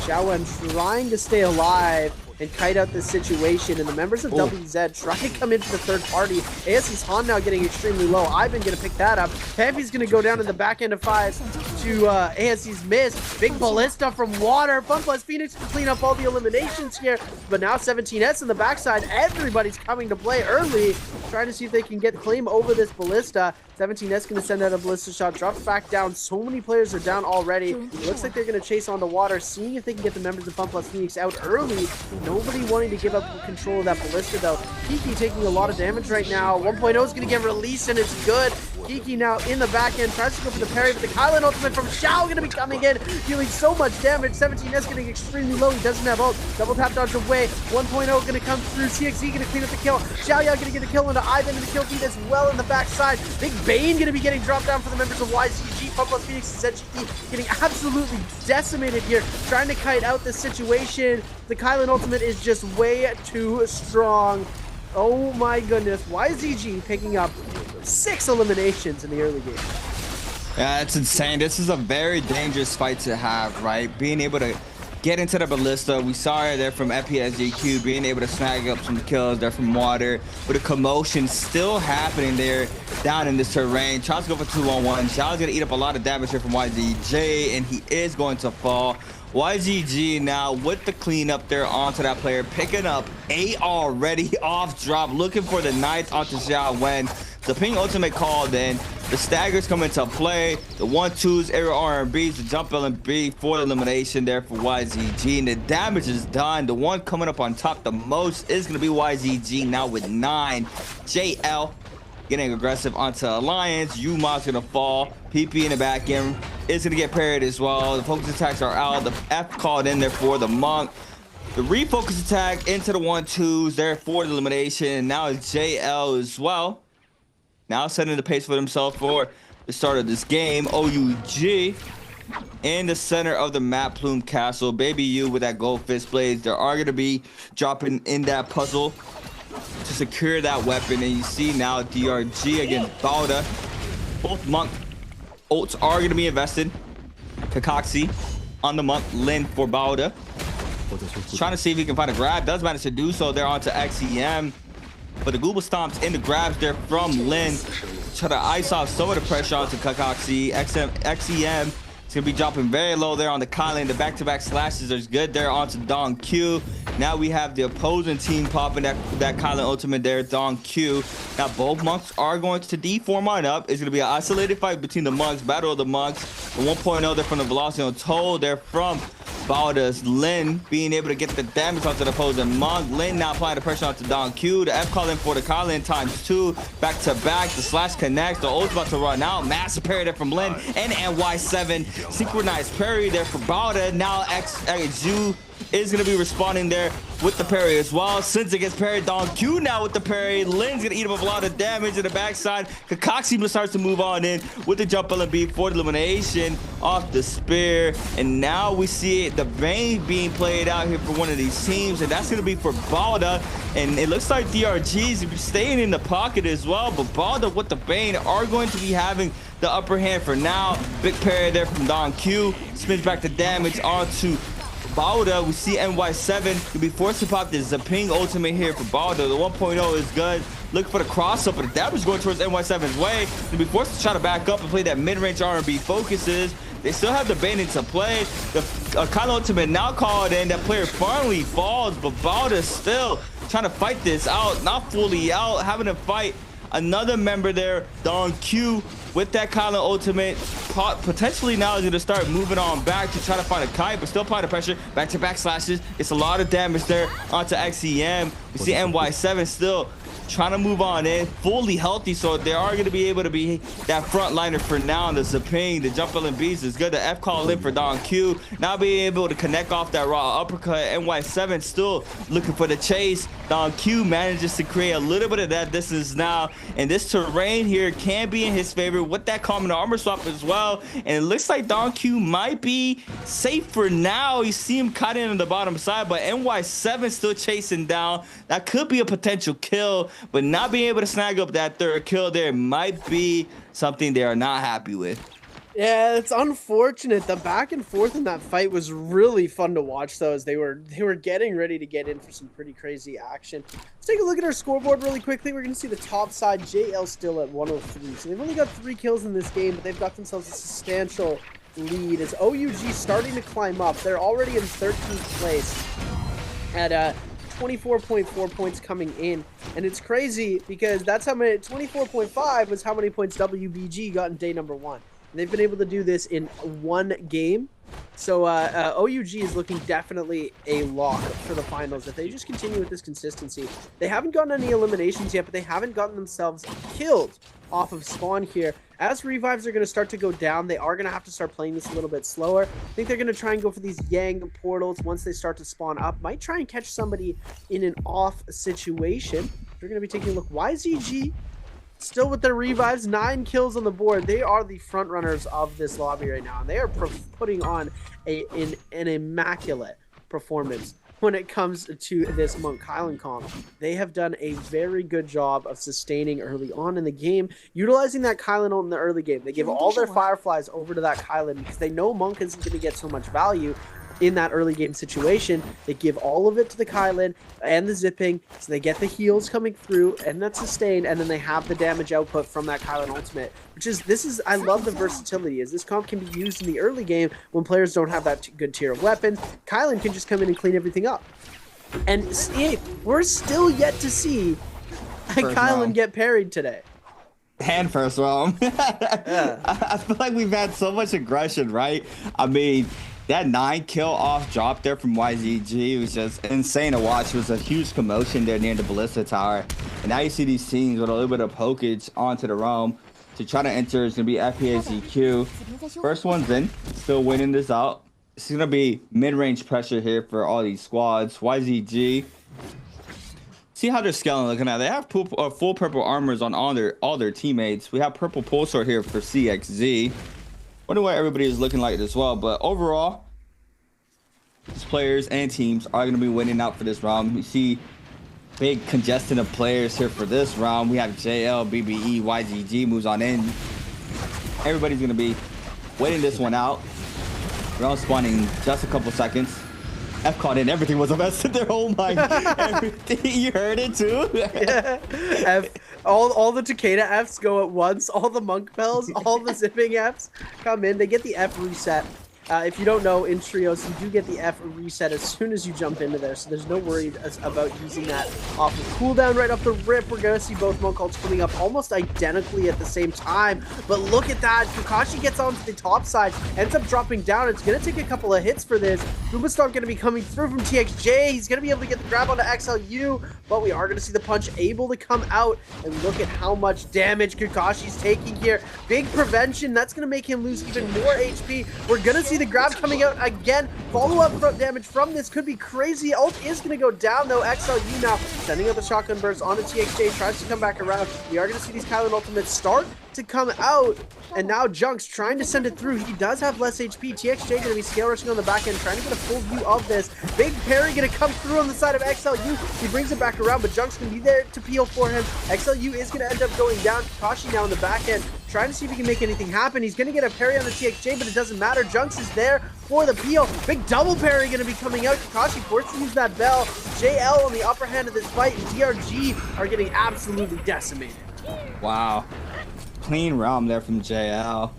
Xiao Wen trying to stay alive and kite out this situation, and the members of WZ try to come into the third party. ASE's Han now getting extremely low. Ivan gonna pick that up. Pampy's gonna go down to the back end of 5 to ASE's Miss. Big Ballista from Water. Fun Plus Phoenix to clean up all the eliminations here, but now 17S in the backside. Everybody's coming to play early, trying to see if they can get claim over this Ballista. 17S gonna send out a Ballista shot, drops back down. So many players are down already. It looks like they're gonna chase onto Water, seeing if they can get the members of Fun Plus Phoenix out early. Nobody wanting to give up control of that Ballista though. Kiki taking a lot of damage right now. 1.0 is gonna get released, and it's good. Kiki now in the back end, tries to go for the parry, but the Kylan ultimate from Xiao gonna be coming in, dealing so much damage. 17S getting extremely low, he doesn't have ult. Double tap dodge away. 1.0 gonna come through. CXZ gonna clean up the kill. Xiao Yao gonna get a kill into Ivan in the kill feed as well in the backside. Big Bane gonna be getting dropped down for the members of YCG. Fun Plus Phoenix and ZGE getting absolutely decimated here, trying to kite out this situation. The Kylan ultimate is just way too strong. Oh my goodness. YZG picking up 6 eliminations in the early game. Yeah, it's insane. This is a very dangerous fight to have, right? Being able to get into the ballista. We saw it there from FPSGQ, being able to snag up some kills there from water, with a commotion still happening there down in this terrain. Tries to go for 2-on-1. Xiao's gonna eat up a lot of damage here from YZG, and he is going to fall. YZG now with the cleanup there onto that player, picking up 8 already off drop, looking for the 9th onto Xiao Wen. The ping ultimate called in. The staggers come into play. The 1-2s, aerial R&Bs, the jump LMB for the elimination there for YZG. And the damage is done. The one coming up on top the most is going to be YZG now with 9. JL getting aggressive onto Alliance. Yuma's going to fall. PP in the back end is going to get parried as well. The focus attacks are out. The F called in there for the Monk. The refocus attack into the 1-2s there for the elimination. And now it's JL as well. Now setting the pace for himself for the start of this game. OUG in the center of the map, Plume Castle. Baby U with that gold fist blades. They are going to be dropping in that puzzle to secure that weapon. And you see now DRG against Balda. Both Monk ults are going to be invested. Kakaxi on the Monk. Lin for Balda. Trying to see if he can find a grab. Does manage to do so there onto XEM. But the Google stomps in the grabs there from Lin. Try to ice off some of the pressure onto Kakaxi. XEM is going to be dropping very low there on the Kylan. The back-to-back slashes are good there onto Dong Q. Now we have the opposing team popping that Kylan ultimate there, Dong Q. Now both Monks are going to deform on up. It's going to be an isolated fight between the Monks. Battle of the Monks. The 1.0 there from the Velocity on Toll there from Balda's. Lin being able to get the damage onto the opposing Monk. Lin now applying the pressure onto Don Q. The F call in for the Kylan ×2. Back to back. The slash connects. The ult's about to run out. Massive parry there from Lin and NY7. Synchronized parry there for Balda. Now XU is going to be responding there with the parry as well. Since it gets parried, Don Q now with the parry. Lin's going to eat up a lot of damage in the backside. Kakaxi starts to move on in with the jump LMB for the elimination off the spear. And now we see the Bane being played out here for one of these teams. And that's going to be for Balda. And it looks like DRG's staying in the pocket as well. But Balda with the Bane are going to be having the upper hand for now. Big parry there from Don Q. Spins back the damage onto Balda. We see NY7 to be forced to pop this Zaping ultimate here for Balda. The 1.0 is good. Look for the crossover. The damage going towards NY7's way. To be forced to try to back up and play that mid-range R&B focuses. They still have the Bane into play. The Kylan ultimate now called in. That player finally falls, but Balda still trying to fight this out. Not fully out. Having to fight another member there, Don Q, with that Kylan ultimate. Potentially now is going to start moving on back to try to find a kite, but still apply the pressure. Back-to-back slashes. It's a lot of damage there onto XEM. We see NY7 still trying to move on in, fully healthy, so they are going to be able to be that frontliner for now. And the Zaping, the jump LMBs is good. The F call in for Don Q. Now being able to connect off that raw uppercut. NY7 still looking for the chase. Don Q manages to create a little bit of that distance now, and this terrain here can be in his favor with that common armor swap as well. And it looks like Don Q might be safe for now. You see him cut in on the bottom side, but NY7 still chasing down. That could be a potential kill, but not being able to snag up that third kill there might be something they are not happy with. Yeah, it's unfortunate. The back and forth in that fight was really fun to watch, though, as they were getting ready to get in for some pretty crazy action. Let's take a look at our scoreboard really quickly. We're going to see the top side, JL still at 103. So they've only got 3 kills in this game, but they've got themselves a substantial lead as OUG starting to climb up. They're already in 13th place at 24.4 points coming in, and it's crazy because that's how many. 24.5 was how many points WBG got in day number 1. They've been able to do this in 1 game. So OUG is looking definitely a lock for the finals. If they just continue with this consistency, they haven't gotten any eliminations yet, but they haven't gotten themselves killed off of spawn here. As revives are going to start to go down, they are going to have to start playing this a little bit slower. I think they're going to try and go for these Yang portals once they start to spawn up. Might try and catch somebody in an off situation. We're going to be taking a look. YZG still with their revives, 9 kills on the board. They are the front runners of this lobby right now, and they are putting on an immaculate performance. when it comes to this Monk Kylan comp. They have done a very good job of sustaining early on in the game, utilizing that Kylan ult in the early game. They give all their Fireflies over to that Kylan because they know Monk isn't going to get so much value in that early game situation. They give all of it to the Kylan and the zipping, so they get the heals coming through and that's sustained, and then they have the damage output from that Kylan ultimate, which is I love the versatility, as this comp can be used in the early game when players don't have that good tier of weapons. Kylan can just come in and clean everything up. And see, we're still yet to see Kylan get parried today. And first round. Yeah. I feel like we've had so much aggression, right? I mean, that 9-kill off drop there from YZG was just insane to watch. It was a huge commotion there near the Ballista Tower. And now you see these teams with a little bit of pokage onto the realm to try to enter. It's going to be FPAZQ. First one's in, still winning this out. It's going to be mid-range pressure here for all these squads. YZG. See how they're scaling looking at. They have full purple armors on all their teammates. We have purple pulsar here for CXZ. Wonder what everybody is looking like as well, but overall, these players and teams are going to be winning out for this round. We see big congestion of players here for this round. We have JL, BBE, YGG moves on in. Everybody's going to be waiting this one out. Round spawning just a couple seconds. F caught in, everything was invested there. Oh my, everything, you heard it too? Yeah. F, all the Takeda Fs go at once, all the Monk Bells, all the zipping Fs come in, they get the F reset. If you don't know, in trios, you do get the F reset as soon as you jump into there, so there's no worry about using that off of cooldown right off the rip. We're going to see both Monk ults coming up almost identically at the same time, but look at that. Kakashi gets onto the top side, ends up dropping down. It's going to take a couple of hits for this. Goombastomp going to be coming through from TXJ. He's going to be able to get the grab onto XLU, but we are going to see the punch able to come out, and look at how much damage Kakashi's taking here. Big prevention. That's going to make him lose even more HP. We're going to see the grab coming out again. Follow-up damage from this could be crazy. Ult is going to go down, though. XLU now sending out the shotgun burst onto TXJ, tries to come back around. We are going to see these Kylan ultimates start to come out, and now Junk's trying to send it through. He does have less HP. TXJ going to be scale rushing on the back end, trying to get a full view of this. Big parry going to come through on the side of XLU. He brings it back around, but Junk's going to be there to peel for him. XLU is going to end up going down. Kakashi now on the back end, trying to see if he can make anything happen. He's going to get a parry on the TXJ, but it doesn't matter. Junks is there for the peel. Big double parry going to be coming out. Kakashi forced to use that bell. JL on the upper hand of this fight, and DRG are getting absolutely decimated. Wow. Clean round there from JL.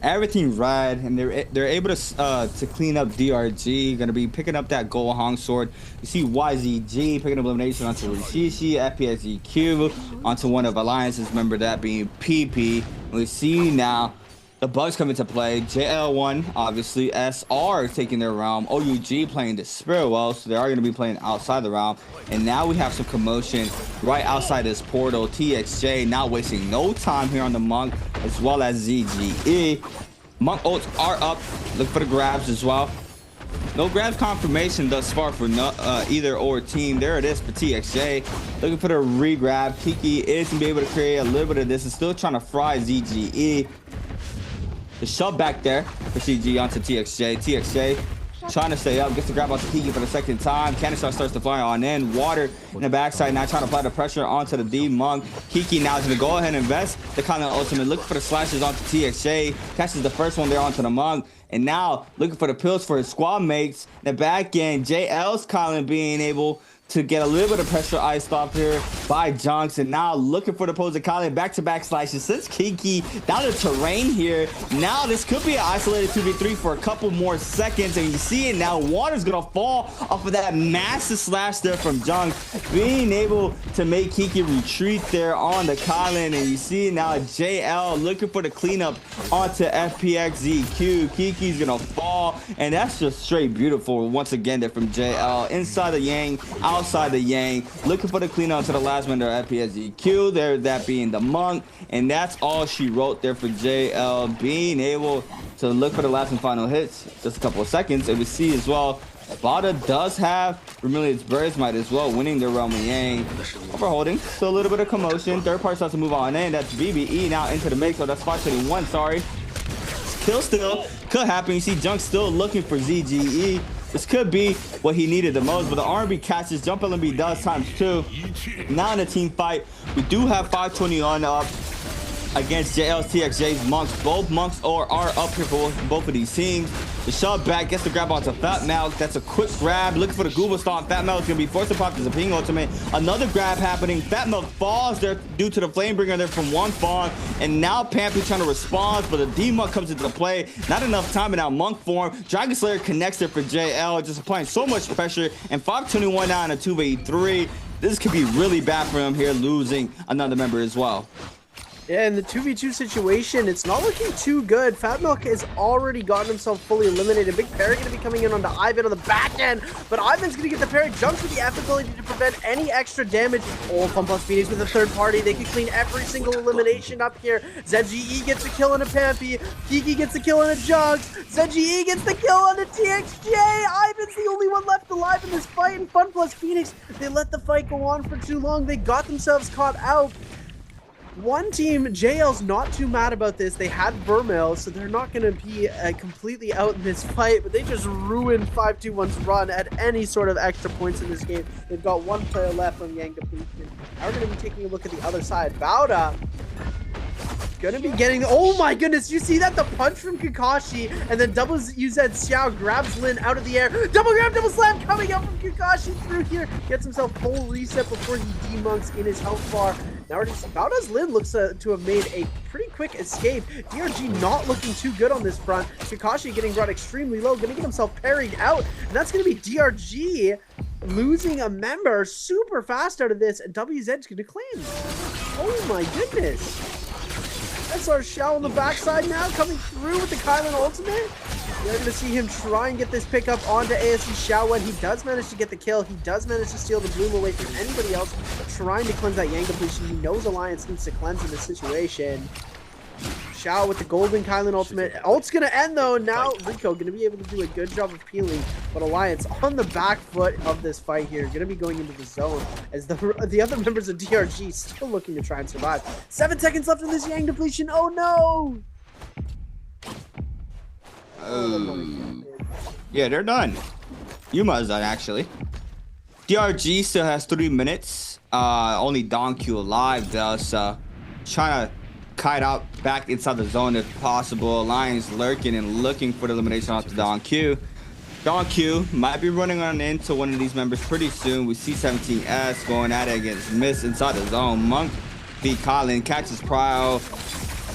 Everything red, and they're able to clean up DRG. Gonna be picking up that Gold Hong sword. You see YZG picking up elimination onto Rishishi, FPSEQ onto one of Alliance's member, that being PP. We see now the bugs come into play. JL1, obviously, SR taking their round. OUG playing the Spirit well, so they are going to be playing outside the round. And now we have some commotion right outside this portal. TXJ not wasting no time here on the Monk, as well as ZGE. Monk ults are up. Look for the grabs as well. No grabs confirmation thus far for either or team. There it is for TXJ. Looking for the re-grab. Kiki is going to be able to create a little bit of this and still trying to fry ZGE. The shove back there for CG onto TXJ. TXJ trying to stay up, gets the grab onto Kiki for the second time. Cannon Star starts to fly on in. Water in the backside now trying to apply the pressure onto the D Monk. Kiki now is going to go ahead and invest the Kylan ultimate. Looking for the slashes onto TXJ. Catches the first one there onto the Monk. And now looking for the pills for his squad mates. The back end, JL's Kylan being able to get a little bit of pressure iced off here by Junks, and now looking for the opposing Kylan. Back-to-back slashes since Kiki down the terrain here. Now this could be an isolated 2v3 for a couple more seconds, and you see it now. Water's gonna fall off of that massive slash there from Junks, being able to make Kiki retreat there on the Kylan, and you see now JL looking for the cleanup onto FPXZQ. Kiki's gonna fall, and that's just straight beautiful once again there from JL. Inside the Yang, outside the Yang, looking for the clean out to the last member of FPSEQ there, that being the Monk, and that's all she wrote there for JL, being able to look for the last and final hits. Just a couple of seconds, and we see as well Bada does have Vermilion's Birds, might as well winning their realm of Yang. Overholding, so a little bit of commotion. Third party starts to move on in. That's BBE now into the mix, so that's 521, sorry. Kill still could happen. You see Junk still looking for ZGE. This could be what he needed the most, but the R&B catches, jump LMB does ×2. Now in a team fight, we do have 520 on up against JL's TXJ's Monks. Both Monks are up here for both of these teams. The shove back gets the grab onto Fat Milk. That's a quick grab. Looking for the Google Stomp. Fat Milk is going to be forced to pop the Zaping ultimate. Another grab happening. Fat Milk falls there due to the Flamebringer there from one Fawn. And now Pampy trying to respond, but the D-Monk comes into play. Not enough time in our Monk form. Dragon Slayer connects there for JL, just applying so much pressure. And 521 now in a 2v3. This could be really bad for him here, losing another member as well. Yeah, in the 2v2 situation, it's not looking too good. Fat Milk has already gotten himself fully eliminated. Big Parry going to be coming in onto Ivan on the back end, but Ivan's going to get the parry. Jumps with the F ability to prevent any extra damage. Oh, FunPlus Phoenix with a third party. They can clean every single elimination up here. ZGE gets a kill on a Pampy. Kiki gets a kill on a Jugs. ZGE gets the kill on a TXJ. Ivan's the only one left alive in this fight, and FunPlus Phoenix, they let the fight go on for too long. They got themselves caught out. One team, JL's not too mad about this. They had Vermeil, so they're not going to be completely out in this fight, but they just ruined 521's run at any sort of extra points in this game. They've got one player left on Yang depletion. Now we're going to be taking a look at the other side. Bauda gonna be getting oh my goodness, you see that? The punch from Kakashi, and then double UZ Xiao grabs Lin out of the air. Double grab, double slam coming up from Kakashi through here. Gets himself full reset before he demonks in his health bar. Now we're just Bauda's Lin looks to have made a pretty quick escape. DRG not looking too good on this front. Kakashi getting brought extremely low, gonna get himself parried out, and that's gonna be DRG losing a member super fast out of this, and WZ's gonna clean. Oh my goodness. SR Shao on the backside now, coming through with the Kylan ultimate. You're going to see him try and get this pickup onto ASC Shao when he does manage to get the kill. He does manage to steal the bloom away from anybody else trying to cleanse that Yang depletion. He knows Alliance needs to cleanse in this situation. Shao with the golden Kylan ultimate. Ult's going to end though. Now Rico going to be able to do a good job of peeling, but Alliance on the back foot of this fight here, going to be going into the zone as the other members of DRG still looking to try and survive. 7 seconds left in this Yang depletion. Oh no! Yeah, they're done. Yuma's done actually. DRG still has 3 minutes. Only Donkey alive though, so trying to kite out back inside the zone if possible. Alliance lurking and looking for the elimination off the Don Q. Don Q might be running on into one of these members pretty soon. We see 17S going at it against Miss inside the zone. Monk v Colin catches Prio.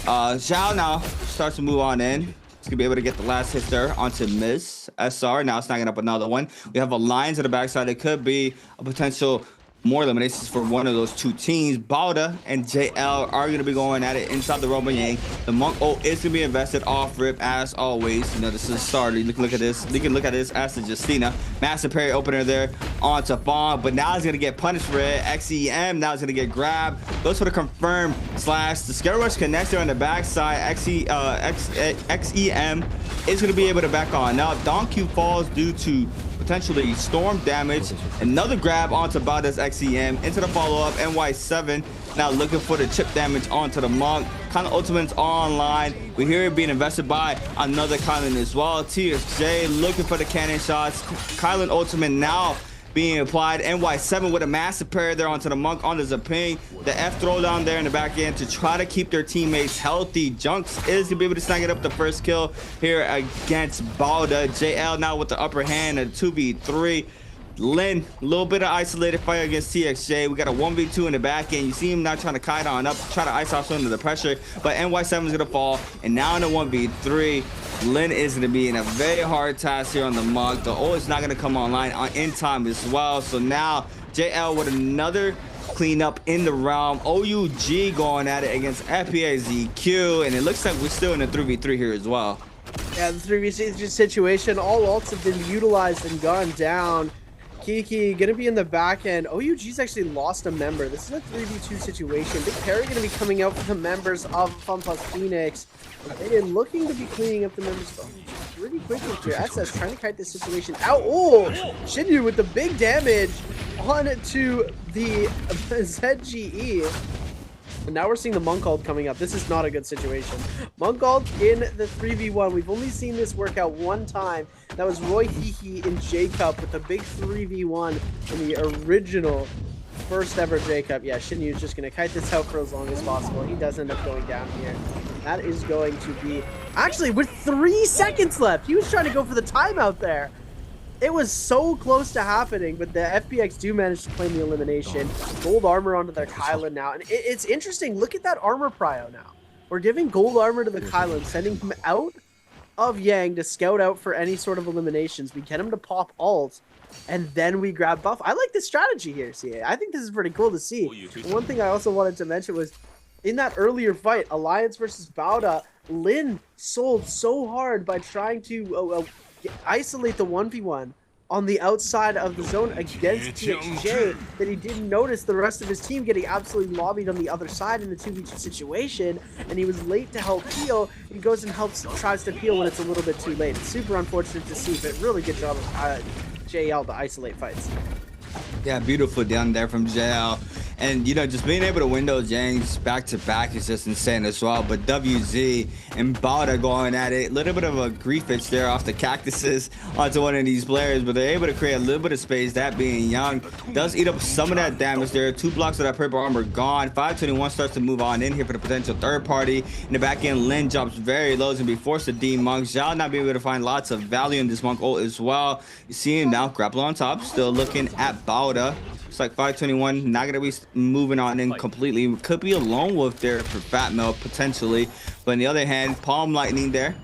Zhao now starts to move on in. He's gonna be able to get the last hit there onto Miss SR. Now snagging up another one. We have Alliance at the backside. It could be a potential more eliminations for one of those two teams. Bauda and JL are going to be going at it inside the Robo Yang. The Monk ult is going to be invested off rip as always. You know, this is a starter. You can look at this. You can look at this as the Justina. Massive parry opener there onto Fawn, but now he's going to get punished for it. XEM now he's going to get grabbed. Goes for the confirm slash. The Scare Rush connects there on the backside. XEM is going to be able to back on. Now Donkey falls due to potentially storm damage. Another grab onto Bauda's XEM into the follow-up. NY7 now looking for the chip damage onto the Monk. Kylan ultimate's online. We hear it being invested by another Kylan as well. TSJ looking for the cannon shots. Kylan ultimate now being applied. NY7 with a massive parry there onto the Monk on the Zaping. The F throw down there in the back end to try to keep their teammates healthy. Junks is gonna be able to snag it up the first kill here against Bauda. JL now with the upper hand, a 2v3. Lin, a little bit of isolated fire against TXJ. We got a 1v2 in the back end. You see him now trying to kite on up, try to ice off some of the pressure, but NY7 is gonna fall. And now in a 1v3, Lin is going to be in a very hard task here on the Monk. The ult is not going to come online in time as well. So now JL with another cleanup in the realm. OUG going at it against FPAZQ. And it looks like we're still in a 3v3 here as well. Yeah, the 3v3 situation. All ults have been utilized and gone down. Kiki gonna be in the back end. OUG's actually lost a member. This is a 3v2 situation. Big Perry gonna be coming out for the members of FunPlus Phoenix. They've been looking to be cleaning up the members of OUG really quickly here. SS trying to kite this situation out. Oh, Shinju with the big damage on to the ZGE. And now we're seeing the Monk ult coming up. This is not a good situation. Monk ult in the 3v1. We've only seen this work out one time. That was Roy Hehe in J-Cup with a big 3v1 in the original first ever J-Cup. Yeah, Shinryu's just going to kite this out for as long as possible. He does end up going down here. That is going to be... Actually, with 3 seconds left, he was trying to go for the timeout there. It was so close to happening, but the FPX do manage to claim the elimination. Gold armor onto their Kylan now. And it's interesting. Look at that armor prio now. We're giving gold armor to the Kylan, sending him out of Yang to scout out for any sort of eliminations. We get him to pop ult, and then we grab buff. I like this strategy here, CA. I think this is pretty cool to see. And one thing I also wanted to mention was, in that earlier fight, Alliance versus Bauda, Lin sold so hard by trying to... isolate the 1v1 on the outside of the zone against TXJ that he didn't notice the rest of his team getting absolutely lobbied on the other side in the 2v2 situation, and he was late to help peel. He goes and tries to peel when it's a little bit too late. It's super unfortunate to see, but really good job of JL to isolate fights. Yeah, beautiful down there from JL. And, you know, just being able to win those games back-to-back is just insane as well. But WZ and Bauda going at it. A little bit of a griefage there off the cactuses onto one of these players. But they're able to create a little bit of space. That being Young does eat up some of that damage there. 2 blocks of that purple armor gone. 521 starts to move on in here for the potential third party. In the back end, Lin drops very low and be forced to D-Monk. Zhao not being able to find lots of value in this Monk ult as well. You see him now, grapple on top. Still looking at Bauda. It's like 521, not going to be moving on in completely. Could be a lone wolf there for Fat Milk, potentially. But on the other hand, Palm Lightning there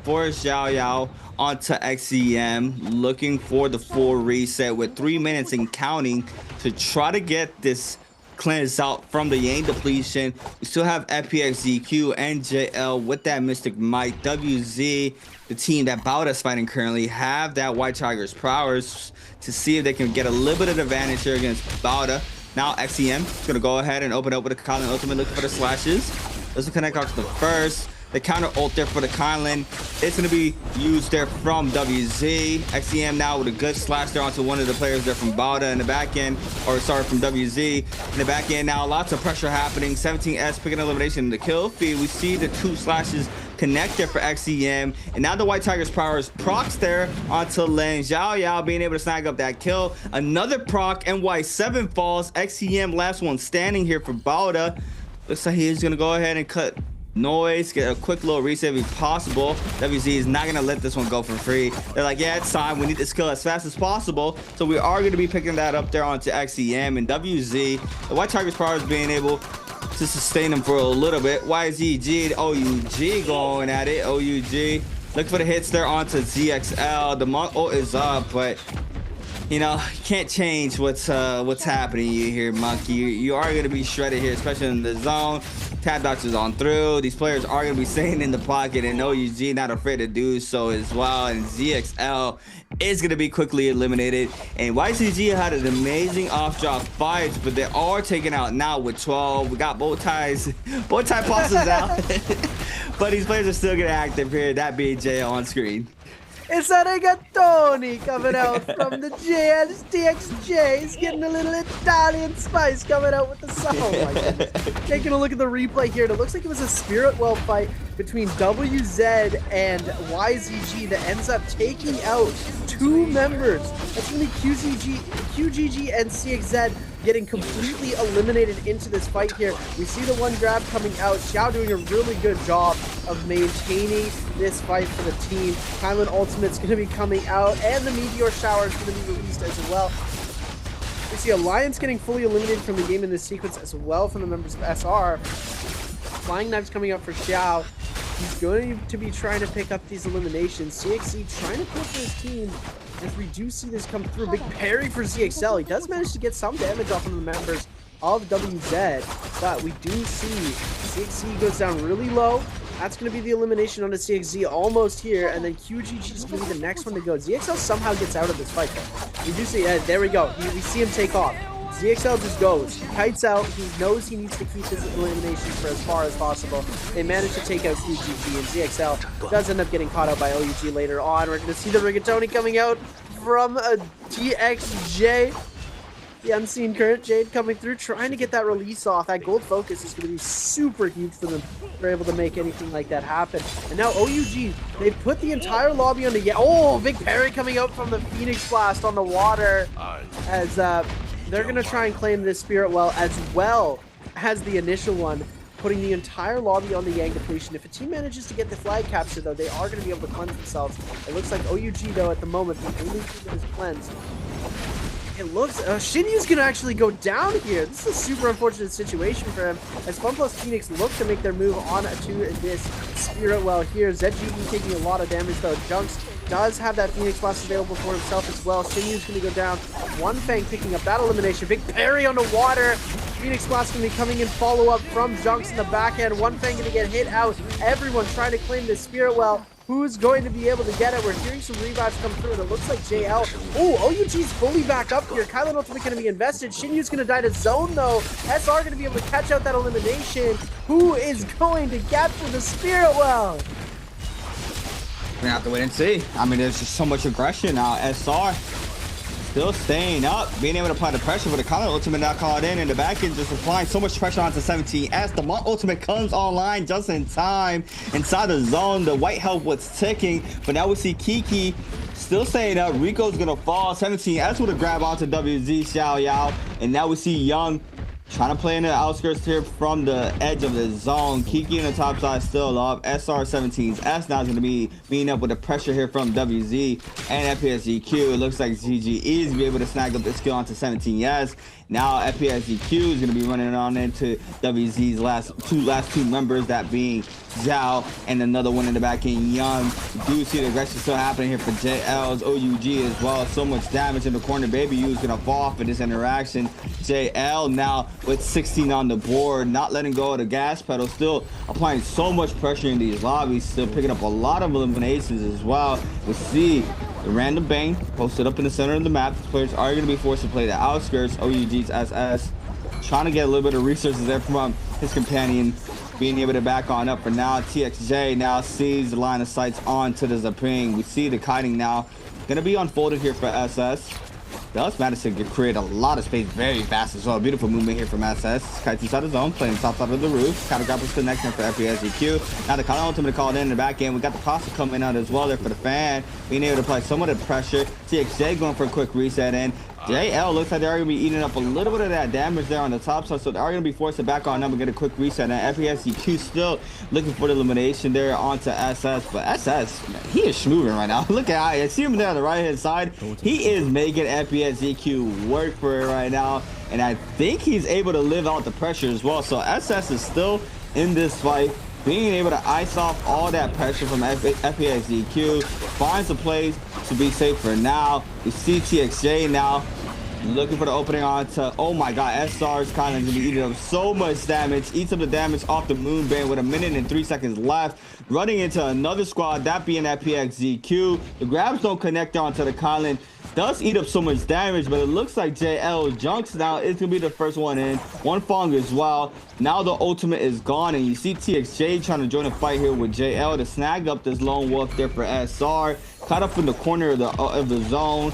for Xiao Yao onto XEM. Looking for the full reset with 3 minutes and counting to try to get this cleanse out from the Yang depletion. We still have FPX, ZQ, and JL with that Mystic Might. WZ, the team that Bauda's fighting currently, have that White Tiger's prowess to see if they can get a little bit of advantage here against Bauda. Now XEM is going to go ahead and open up with a Kylan ultimate, looking for the slashes. Doesn't connect out to the first. The counter ult there for the Kylan. It's going to be used there from WZ. XEM now with a good slash there onto one of the players there from Bauda in the back end. Or sorry, from WZ. In the back end now, lots of pressure happening. 17S picking elimination in the kill feed. We see the 2 slashes connect there for XEM. And now the White Tiger's powers procs there onto Lin. Xiao Yao being able to snag up that kill. Another proc, NY7 falls. XEM last one standing here for Bauda. Looks like he's going to go ahead and cut noise, get a quick little reset if possible. WZ is not gonna let this one go for free. They're like, yeah, it's time, we need this kill as fast as possible. So we are gonna be picking that up there onto XEM. And WZ, the White Tiger's power is being able to sustain them for a little bit. YZG, OUG going at it. OUG look for the hits there onto ZXL. The Monk ult is up, but you know, you can't change what's happening here, Monkey. You are gonna be shredded here, especially in the zone. Tap dodges on through. These players are gonna be staying in the pocket, and OUG not afraid to do so as well. And ZXL is gonna be quickly eliminated. And YCG had an amazing off-drop fight, but they are taken out now with 12. We got bow tie passes out, but these players are still gonna active here. That being Jay on screen. It's a rigatoni coming out from the TXJ. He's getting a little Italian spice coming out with the song. Oh my goodness. Taking a look at the replay here, and it looks like it was a Spirit Well fight between WZ and YZG that ends up taking out 2 members. That's going to be QGG and CXZ getting completely eliminated into this fight here. We see the one grab coming out. Xiao doing a really good job of maintaining this fight for the team. Kylan Ultimate's going to be coming out, and the Meteor Shower is going to be released as well. We see Alliance getting fully eliminated from the game in this sequence as well from the members of SR. Flying Knives coming up for Xiao. He's going to be trying to pick up these eliminations. CXC trying to push for his team as we do see this come through. Big parry for ZXL. He does manage to get some damage off of the members of WZ, but we do see CXC goes down really low. That's going to be the elimination onto CXZ almost here, and then QGG is going to be the next one to go. ZXL somehow gets out of this fight though. We do see, there we go. We see him take off. ZXL just goes. He kites out. He knows he needs to keep his eliminations for as far as possible. They manage to take out QGG, and ZXL does end up getting caught out by OUG later on. We're going to see the rigatoni coming out from TXJ. The unseen current Jade coming through, trying to get that release off. That gold focus is going to be super huge for them. They're able to make anything like that happen. And now OUG, they've put the entire lobby on the... Oh, big parry coming out from the Phoenix Blast on the water. As they're going to try and claim this Spirit Well as well as the initial one, putting the entire lobby on the Yang depletion. If a team manages to get the flag capture, though, they are going to be able to cleanse themselves. It looks like OUG, though, at the moment, the only team that is cleansed. It looks... Shinyu's going to actually go down here. This is a super unfortunate situation for him, as FunPlus Phoenix look to make their move on to this Spirit Well here. ZGE taking a lot of damage, though. Junks does have that Phoenix Blast available for himself as well. Shinyu's going to go down. One Fang picking up that elimination. Big parry on the water. Phoenix Blast going to be coming in follow-up from Junks in the back end. One Fang going to get hit out. Everyone trying to claim this Spirit Well. Who's going to be able to get it? We're hearing some revives come through, and it looks like JL. Oh, OUG's fully back up here. Kylan Ultimate going to be invested. Shinyu's going to die to zone, though. SR going to be able to catch out that elimination. Who is going to capture the Spirit Well? We're gonna have to wait and see. I mean, there's just so much aggression now. SR still staying up, being able to apply the pressure, but the Kylan Ultimate now called in the back end, just applying so much pressure onto 17S. The Monk Ultimate comes online just in time inside the zone. The white health was ticking, but now we see Kiki still staying up. Rico's gonna fall. 17S with a grab onto WZ Xiao Yao, and now we see Young trying to play in the outskirts here from the edge of the zone. Kiki on the top side still up. SR17's S now is going to be being up with the pressure here from WZ and FPSGQ. It looks like GGE is be able to snag up the skill onto 17S. Now FPSGQ is going to be running on into WZ's last two members, that being Zhao and another one in the back end, Young. You do see the aggression still happening here for JL's OUG as well. So much damage in the corner. Baby U is going to fall for this interaction. JL now with 16 on the board, not letting go of the gas pedal, still applying so much pressure in these lobbies, still picking up a lot of eliminations as well. We see the random bang posted up in the center of the map. The players are going to be forced to play the outskirts. OUG's SS trying to get a little bit of resources there from his companion, being able to back on up for now. TXJ now sees the line of sights onto the Zapring. We see the kiting now going to be unfolded here for SS. Does manage to create a lot of space very fast as well. Beautiful movement here from SS. Kites inside the zone, playing top side of the roof. Kind of grapples connection for FPSGQ. Now the Kylan Ultimate called in the back end. We got the pasta coming out as well there for the fan. Being able to apply some of the pressure. TXJ going for a quick reset in. JL looks like they're going to be eating up a little bit of that damage there on the top side, so they are going to be forced to back on up and get a quick reset. And FPSGQ still looking for the elimination there onto SS, but SS, man, he is schmoving right now. Look at I see him there on the right hand side. He is making FPSGQ work for it right now, and I think he's able to live out the pressure as well. So SS is still in this fight, being able to ice off all that pressure from FPSGQ, finds a place to be safe for now. We see TXJ now looking for the opening onto, oh my god, SR's kind of going to be eating up so much damage, eats up the damage off the Moonbane with 1 minute and 3 seconds left, running into another squad, that being FPSGQ. The grabs don't connect onto the Kylan. Does eat up so much damage, but it looks like JL Junks now is going to be the first one in. One Fong as well. Now the ultimate is gone, and you see TXJ trying to join the fight here with JL to snag up this lone wolf there for SR. Caught up in the corner of the zone.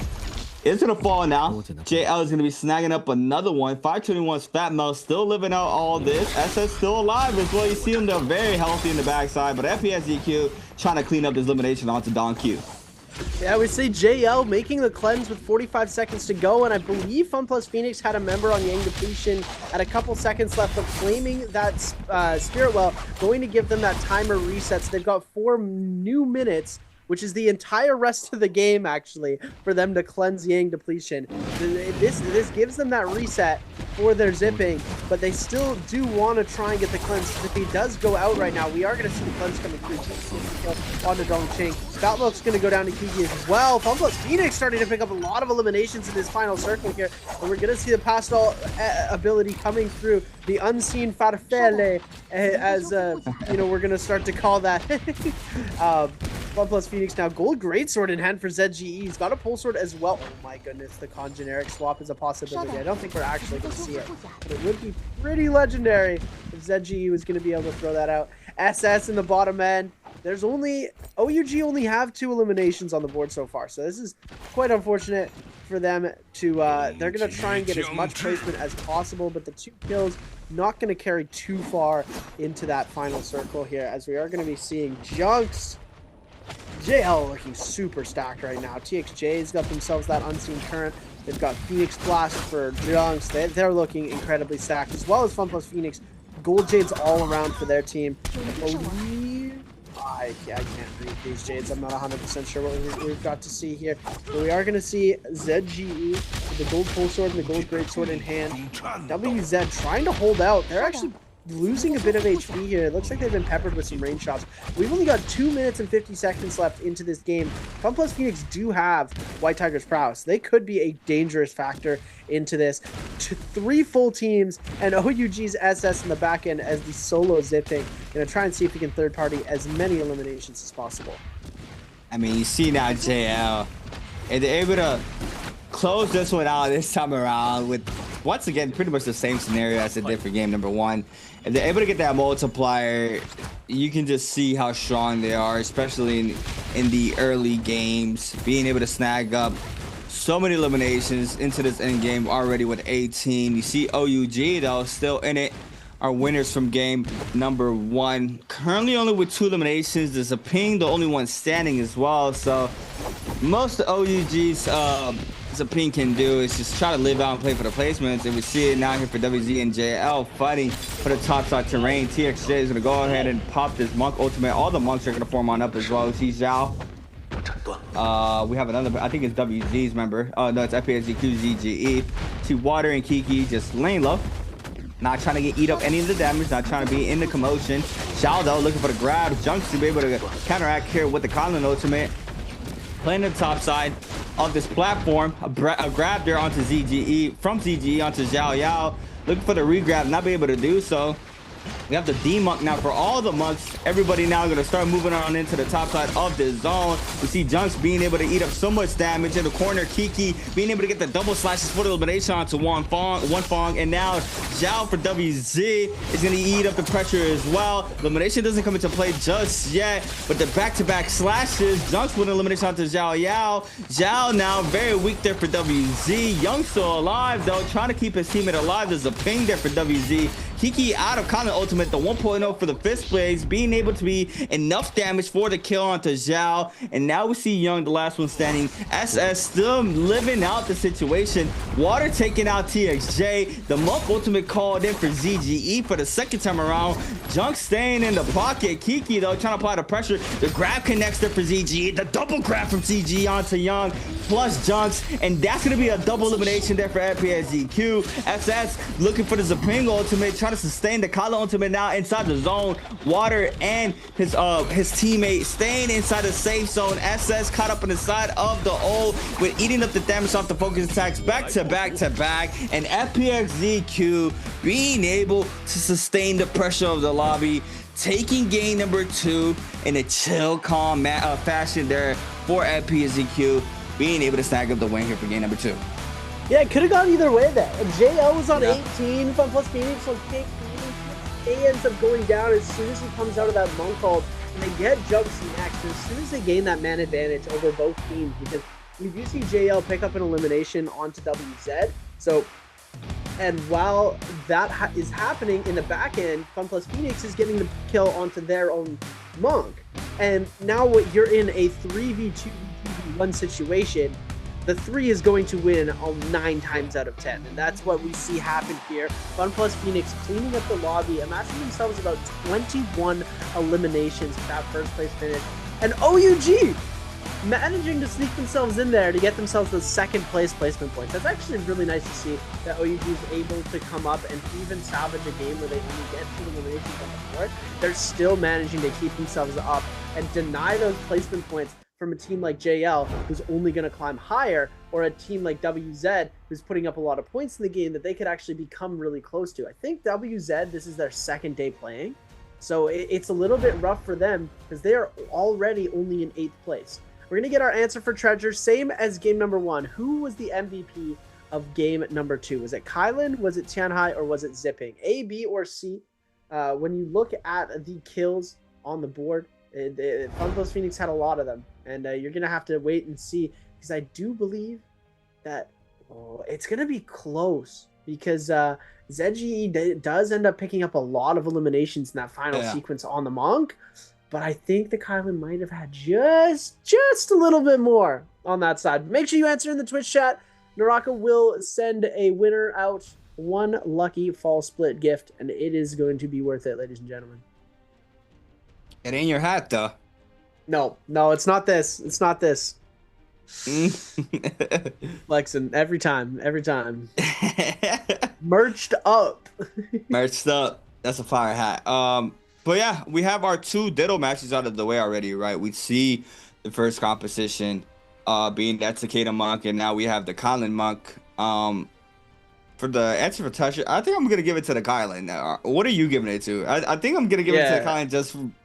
It's going to fall now. JL is going to be snagging up another one. 521's Fat Mel still living out all this. SS still alive as well. You see them, they're very healthy in the backside, but FPSGQ trying to clean up this elimination onto Don Q. Yeah, we see JL making the cleanse with 45 seconds to go, and I believe FunPlus Phoenix had a member on Yang depletion at a couple seconds left of claiming that Spirit Well, going to give them that timer reset. So they've got 4 new minutes, which is the entire rest of the game, actually, for them to cleanse Yang depletion. This gives them that reset for their zipping, but they still do want to try and get the cleanse, because if he does go out right now, we are going to see the cleanse coming through. On the Dongqing. Batlock's going to go down to Kiki as well. FunPlus Phoenix starting to pick up a lot of eliminations in this final circle here, and we're going to see the pass-all ability coming through. The unseen Farfele, as you know, we're going to start to call that. FunPlus Phoenix now gold greatsword in hand for ZGE. He's got a pole sword as well. Oh my goodness, the generic swap is a possibility. I don't think we're actually going to see it, but it would be pretty legendary if ZGE was going to be able to throw that out. SS in the bottom end. there's only OUG only have 2 eliminations on the board so far, so this is quite unfortunate for them to they're gonna try and get as much placement as possible, but the 2 kills not gonna carry too far into that final circle here, as we are gonna be seeing Junks. JL looking super stacked right now. TXJ's got themselves that unseen current. They've got Phoenix Blast for Junks. They're looking incredibly stacked, as well as Fun Plus Phoenix. Gold Jades all around for their team. I can't read these Jades. I'm not 100% sure what we've got to see here. But we are going to see ZGE with the gold full sword and the gold great sword in hand. WZ trying to hold out. They're actually losing a bit of HP here. It looks like they've been peppered with some rain shots. We've only got 2 minutes and 50 seconds left into this game. Fun Plus Phoenix do have White Tiger's prowess. They could be a dangerous factor into this. 3 full teams and OUG's SS in the back end as the solo zipping. Gonna try and see if we can third party as many eliminations as possible. I mean, you see now JL, and they're able to close this one out this time around with, once again, pretty much the same scenario as they did for game number 1. If they're able to get that multiplier, you can just see how strong they are, especially in the early games, being able to snag up so many eliminations into this end game already with 18. You see OUG though still in it, are winners from game number 1, currently only with 2 eliminations. There's a ping, the only one standing as well, so most of OUG's Zapine can do is just try to live out and play for the placements, and we see it now here for WZ and JL fighting for the top side terrain. TXJ is going to go ahead and pop this monk ultimate. All the monks are going to form on up as well. We see Zhao. We have another, I think it's WZ's member. Oh no, it's FPSGQ ZGE. See Water and Kiki just laying low, not trying to eat up any of the damage, not trying to be in the commotion. Zhao though looking for the grab. Junks to be able to counteract here with the Colin ultimate. Playing the top side of this platform, a grab there onto ZGE, from ZGE onto Zhao Yao, looking for the regrab, not be able to do so. We have the D-Monk now for all the monks. Everybody now going to start moving on into the top side of the zone. We see Junks being able to eat up so much damage in the corner. Kiki being able to get the double slashes for the elimination onto one Fong. And now Zhao for WZ is going to eat up the pressure as well. Elimination doesn't come into play just yet, but the back-to-back slashes. Junks with an elimination onto Zhao Yao. Zhao now very weak there for WZ. Young still alive though, trying to keep his teammate alive. There's a ping there for WZ. Kiki out of Colin ultimate, the 1.0 for the 5th place, being able to be enough damage for the kill onto Zhao. And now we see Young, the last one standing. SS still living out the situation. Water taking out TXJ. The Monk ultimate called in for ZGE for the 2nd time around. Junk staying in the pocket. Kiki though trying to apply the pressure. The grab connects there for ZGE. The double grab from ZGE onto Young plus Junks. And that's going to be a double elimination there for FPSGQ. SS looking for the Zaping ultimate, trying to sustain the Kala ultimate now inside the zone. Water and his teammate staying inside the safe zone. SS caught up on the side of the O with eating up the damage off the focus attacks back to back. And FPXZQ being able to sustain the pressure of the lobby, taking game number 2 in a chill, calm fashion there for FPXZQ, being able to snag up the win here for game number 2. Yeah, it could have gone either way there. JL was on 18, Fun Plus Phoenix on 15. He ends up going down as soon as he comes out of that monk hold, and they get Junks next. As soon as they gain that man advantage over both teams, because we do see JL pick up an elimination onto WZ. So, and while that is happening in the back end, Fun Plus Phoenix is getting the kill onto their own monk. And now you're in a 3v2, 2v1 situation. The 3 is going to win all 9 times out of 10, and that's what we see happen here. Fun Plus Phoenix cleaning up the lobby, amassing themselves about 21 eliminations with that 1st place finish, and OUG managing to sneak themselves in there to get themselves the 2nd place placement points. That's actually really nice to see that OUG is able to come up and even salvage a game where they only get 2 eliminations on the board. They're still managing to keep themselves up and deny those placement points from a team like JL, who's only going to climb higher, or a team like WZ, who's putting up a lot of points in the game that they could actually become really close to. I think WZ, this is their 2nd day playing, so it's a little bit rough for them because they are already only in 8th place. We're going to get our answer for Treasure, same as game number 1. Who was the MVP of game number 2? Was it Kylan, was it Tianhai, or was it Zipping? A, B, or C? When you look at the kills on the board, Funpo's Phoenix had a lot of them, and you're gonna have to wait and see, because I do believe that it's gonna be close, because ZGE does end up picking up a lot of eliminations in that final sequence on the Monk, but I think the Kylan might have had just a little bit more on that side. Make sure you answer in the Twitch chat. NARAKA will send a winner out, one lucky fall split gift, and it is going to be worth it, ladies and gentlemen. It ain't your hat, though. No, it's not this. It's not this. Flexing every time. Merched up. Merched up. That's a fire hat. But yeah, we have our 2 Ditto matches out of the way already, right? We see the first composition being that Takeda Monk, and now we have the Kylan Monk. For the answer for touch, I think I'm gonna give it to the Kylan. What are you giving it to? I think I'm gonna give it to the Kylan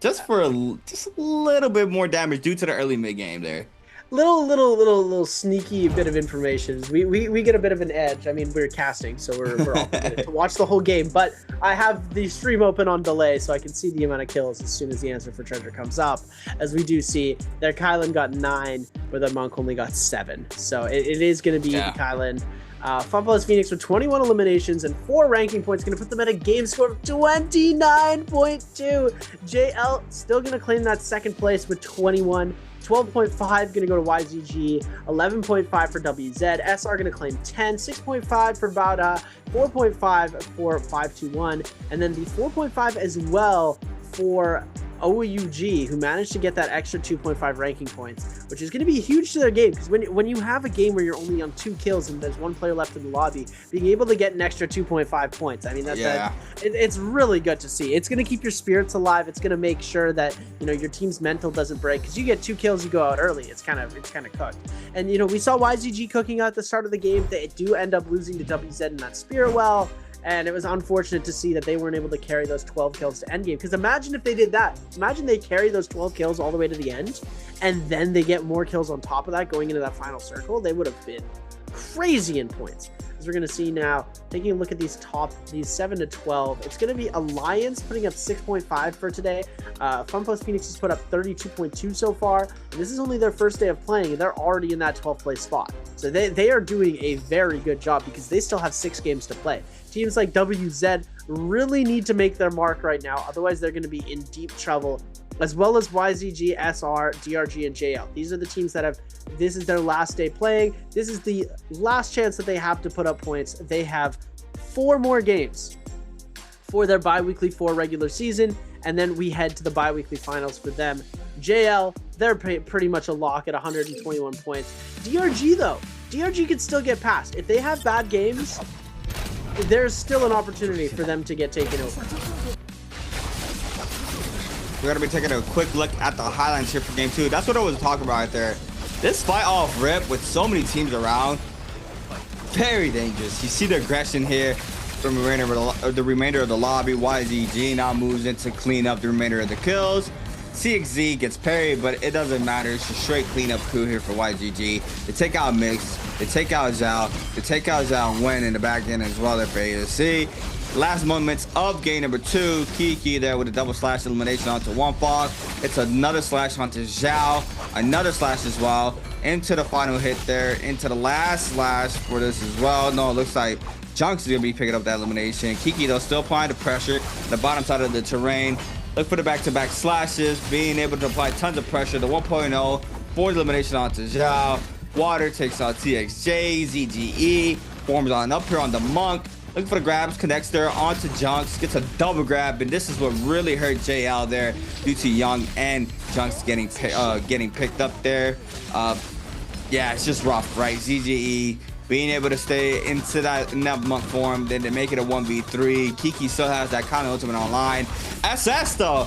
just for a little bit more damage due to the early mid game there. Little sneaky bit of information. We get a bit of an edge. I mean, we're casting, so we're all to watch the whole game. But I have the stream open on delay, so I can see the amount of kills as soon as the answer for treasure comes up. As we do see, their Kylan got 9, where the Monk only got 7. So it is going to be Kylan. Funpo's Phoenix with 21 eliminations and 4 ranking points, going to put them at a game score of 29.2. JL still going to claim that second place with 21. 12.5 going to go to YZG, 11.5 for WZ, SR going to claim 10, 6.5 for Bauda, 4.5 for 521, and then the 4.5 as well for OUG, who managed to get that extra 2.5 ranking points, which is going to be huge to their game, because when you have a game where you're only on 2 kills and there's 1 player left in the lobby, being able to get an extra 2.5 points, I mean, it's really good to see. It's going to keep your spirits alive. It's going to make sure that, you know, your team's mental doesn't break, because you get 2 kills, you go out early. It's kind of cooked. And, you know, we saw YZG cooking out at the start of the game. They do end up losing to WZ in that Spirit Well. And it was unfortunate to see that they weren't able to carry those 12 kills to endgame. Because imagine if they did that. Imagine they carry those 12 kills all the way to the end, and then they get more kills on top of that going into that final circle. They would have been crazy in points. As we're going to see now, taking a look at these 7 to 12, it's going to be Alliance putting up 6.5 for today. Funpo's Phoenix has put up 32.2 so far. And this is only their first day of playing, and they're already in that 12th place spot. So they are doing a very good job, because they still have 6 games to play. Teams like WZ really need to make their mark right now, otherwise they're going to be in deep trouble, as well as YZG, SR, DRG, and JL. These are the teams that this is their last day playing. This is the last chance that they have to put up points. They have 4 more games for their bi-weekly 4 regular season, and then we head to the bi-weekly finals for them. JL, they're pretty much a lock at 121 points. DRG, though, DRG could still get past. If they have bad games, there's still an opportunity for them to get taken over. We're going to be taking a quick look at the highlights here for game 2. That's what I was talking about right there. This fight off rip with so many teams around, very dangerous. You see the aggression here from the remainder of the lobby. YZG now moves in to clean up the remainder of the kills. CXZ gets parried, but it doesn't matter. It's a straight cleanup coup here for YGG. They take out Mix, they take out Zhao, they take out Zhao and Wen in the back end as well there for ASC. Last moments of game number 2, Kiki there with a double slash elimination onto Wonfog. It's another slash onto Zhao, another slash as well. Into the final hit there, into the last slash for this as well. No, it looks like Junks is going to be picking up that elimination. Kiki, though, still applying the pressure, the bottom side of the terrain. Look for the back-to-back slashes, being able to apply tons of pressure. The 1.0 for the elimination onto Zhao. Water takes out TXJ, ZGE, forms on up here on the Monk. Looking for the grabs, connects there onto Junks, gets a double grab, and this is what really hurt JL there due to Young and Junks getting picked up there. Yeah, it's just rough, right? ZGE being able to stay into that Monk form, then to make it a 1v3. Kiki still has that kind of ultimate online. SS though,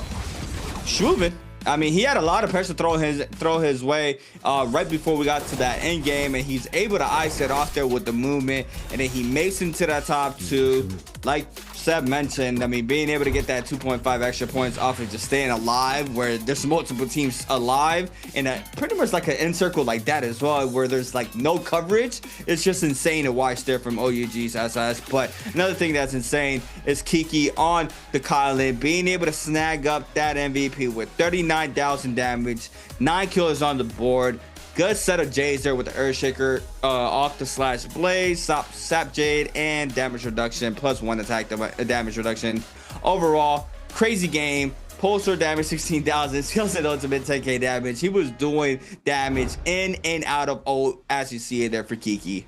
Shuvin. I mean, he had a lot of pressure throw his way right before we got to that end game, and he's able to ice it off there with the movement, and then he makes it to that top 2. Like Seb mentioned, I mean, being able to get that 2.5 extra points off of just staying alive, where there's multiple teams alive, and pretty much like an in circle like that as well, where there's like no coverage. It's just insane to watch there from OUG's SS. But another thing that's insane is Kiki on the Kylan being able to snag up that MVP with 39,000 damage, 9 kills on the board. Good set of J's there with the Earthshaker, off the slash blaze, sap Jade, and damage reduction, plus 1 attack damage reduction. Overall, crazy game. Pulsar damage 16,000, skills and ultimate 10k damage. He was doing damage in and out of ult, as you see it there for Kiki.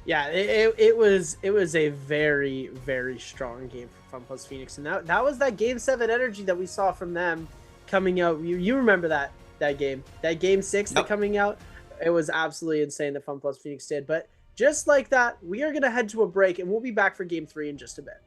Yeah, it was a very, very strong game for FunPlus Phoenix, and that was that Game 7 energy that we saw from them coming out. You remember that game, that Game 6 that coming out? It was absolutely insane that FunPlus Phoenix did. But just like that, we are going to head to a break, and we'll be back for Game 3 in just a bit.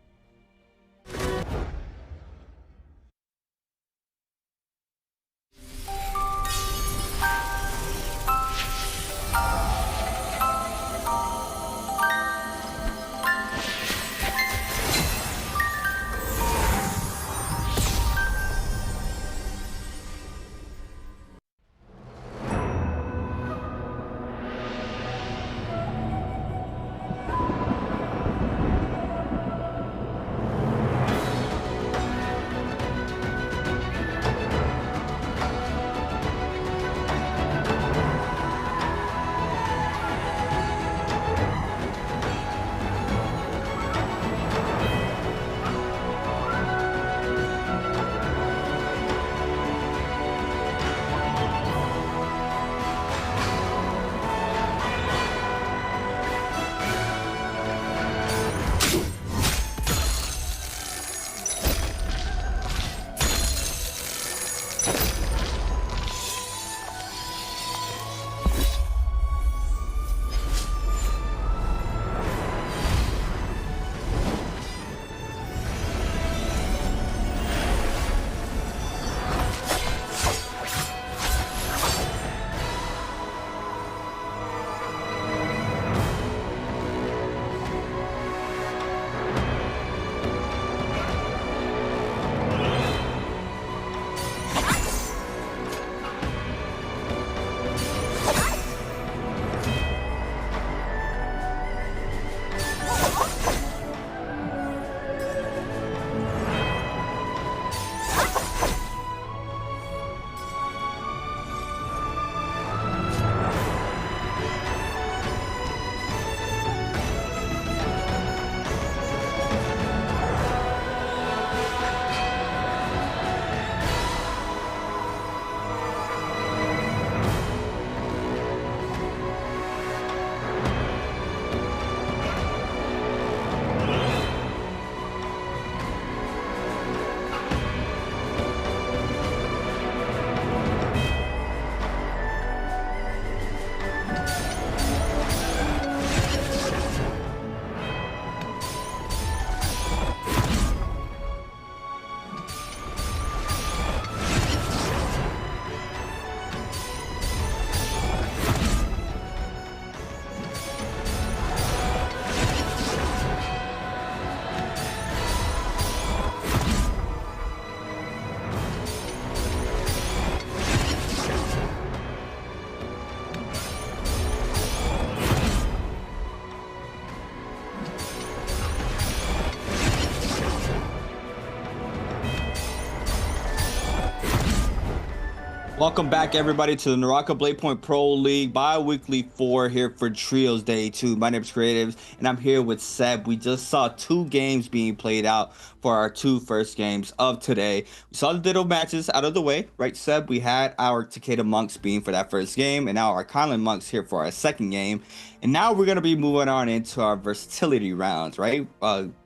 Welcome back, everybody, to the NARAKA BLADEPOINT Pro League bi-weekly 4 here for Trios Day 2. My name is Creatives, and I'm here with Seb. We just saw 2 games being played out for our 2 first games of today. We saw the Ditto matches out of the way, right, Seb? We had our Takeda Monks being for that first game, and now our Kylan Monks here for our second game. And now we're going to be moving on into our versatility rounds, right?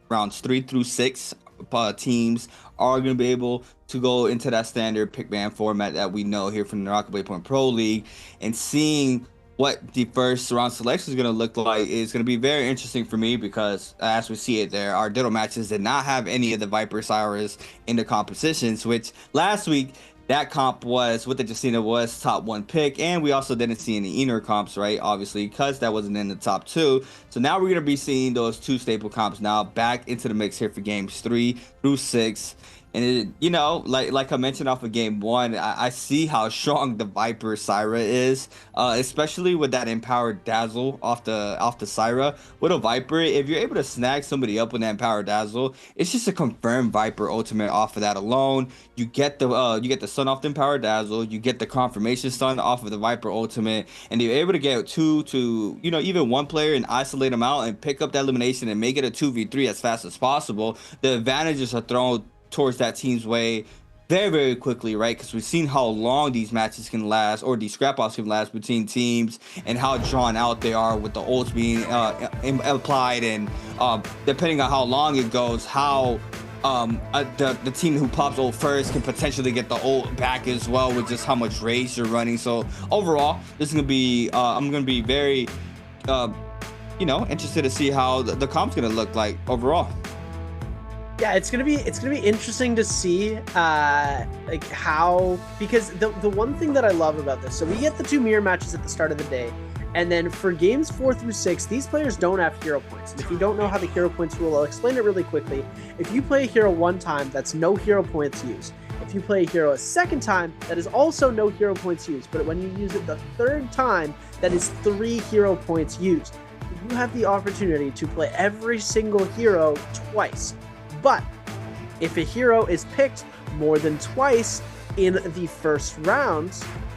Rounds 3 through 6 teams are going to be able to go into that standard pick man format that we know here from the NARAKA BLADEPOINT Pro League, and seeing what the first round selection is going to look like is going to be very interesting for me, because as we see it there, our Ditto matches did not have any of the Viper Cyrus in the competitions, which last week that comp was with the Justina was top 1 pick, and we also didn't see any Enor comps, right? Obviously, because that wasn't in the top 2. So now we're gonna be seeing those 2 staple comps now back into the mix here for games 3 through 6. And it, you know, like I mentioned off of game 1, I see how strong the Viper Syra is, especially with that empowered dazzle off the Syra. With a Viper, if you're able to snag somebody up with that empowered dazzle, it's just a confirmed Viper ultimate off of that alone. You get the stun off the empowered dazzle, you get the confirmation stun off of the Viper ultimate, and you're able to get 2 to, you know, even 1 player and isolate them out and pick up that elimination and make it a 2v3 as fast as possible. The advantages are thrown towards that team's way very, very quickly, right? Because we've seen how long these matches can last, or these scrap-offs can last between teams, and how drawn out they are with the ults being applied, and depending on how long it goes, how the team who pops ult first can potentially get the ult back as well, with just how much rage you're running. So overall, this is gonna be I'm gonna be very you know, interested to see how the comp's gonna look like overall. Yeah, it's gonna be interesting to see like how, because the one thing that I love about this, so we get the 2 mirror matches at the start of the day, and then for games 4 through 6, these players don't have hero points. And if you don't know how the hero points rule, I'll explain it really quickly. If you play a hero 1 time, that's no hero points used. If you play a hero a 2nd time, that is also no hero points used. But when you use it the 3rd time, that is 3 hero points used. You have the opportunity to play every single hero twice. But if a hero is picked more than twice in the first round,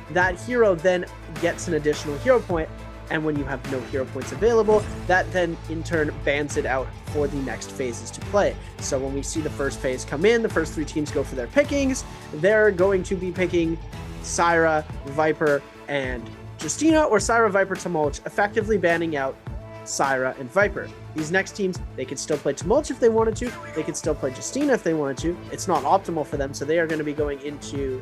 that hero then gets an additional hero point, and when you have no hero points available, that then in turn bans it out for the next phases to play. So when we see the first phase come in, the first 3 teams go for their pickings. They're going to be picking Syra, Viper, and Justina, or Syra, Viper, Tumult, effectively banning out Syra and Viper. These next teams, they could still play Tumult if they wanted to. They could still play Justina if they wanted to. It's not optimal for them, so they are going to be going into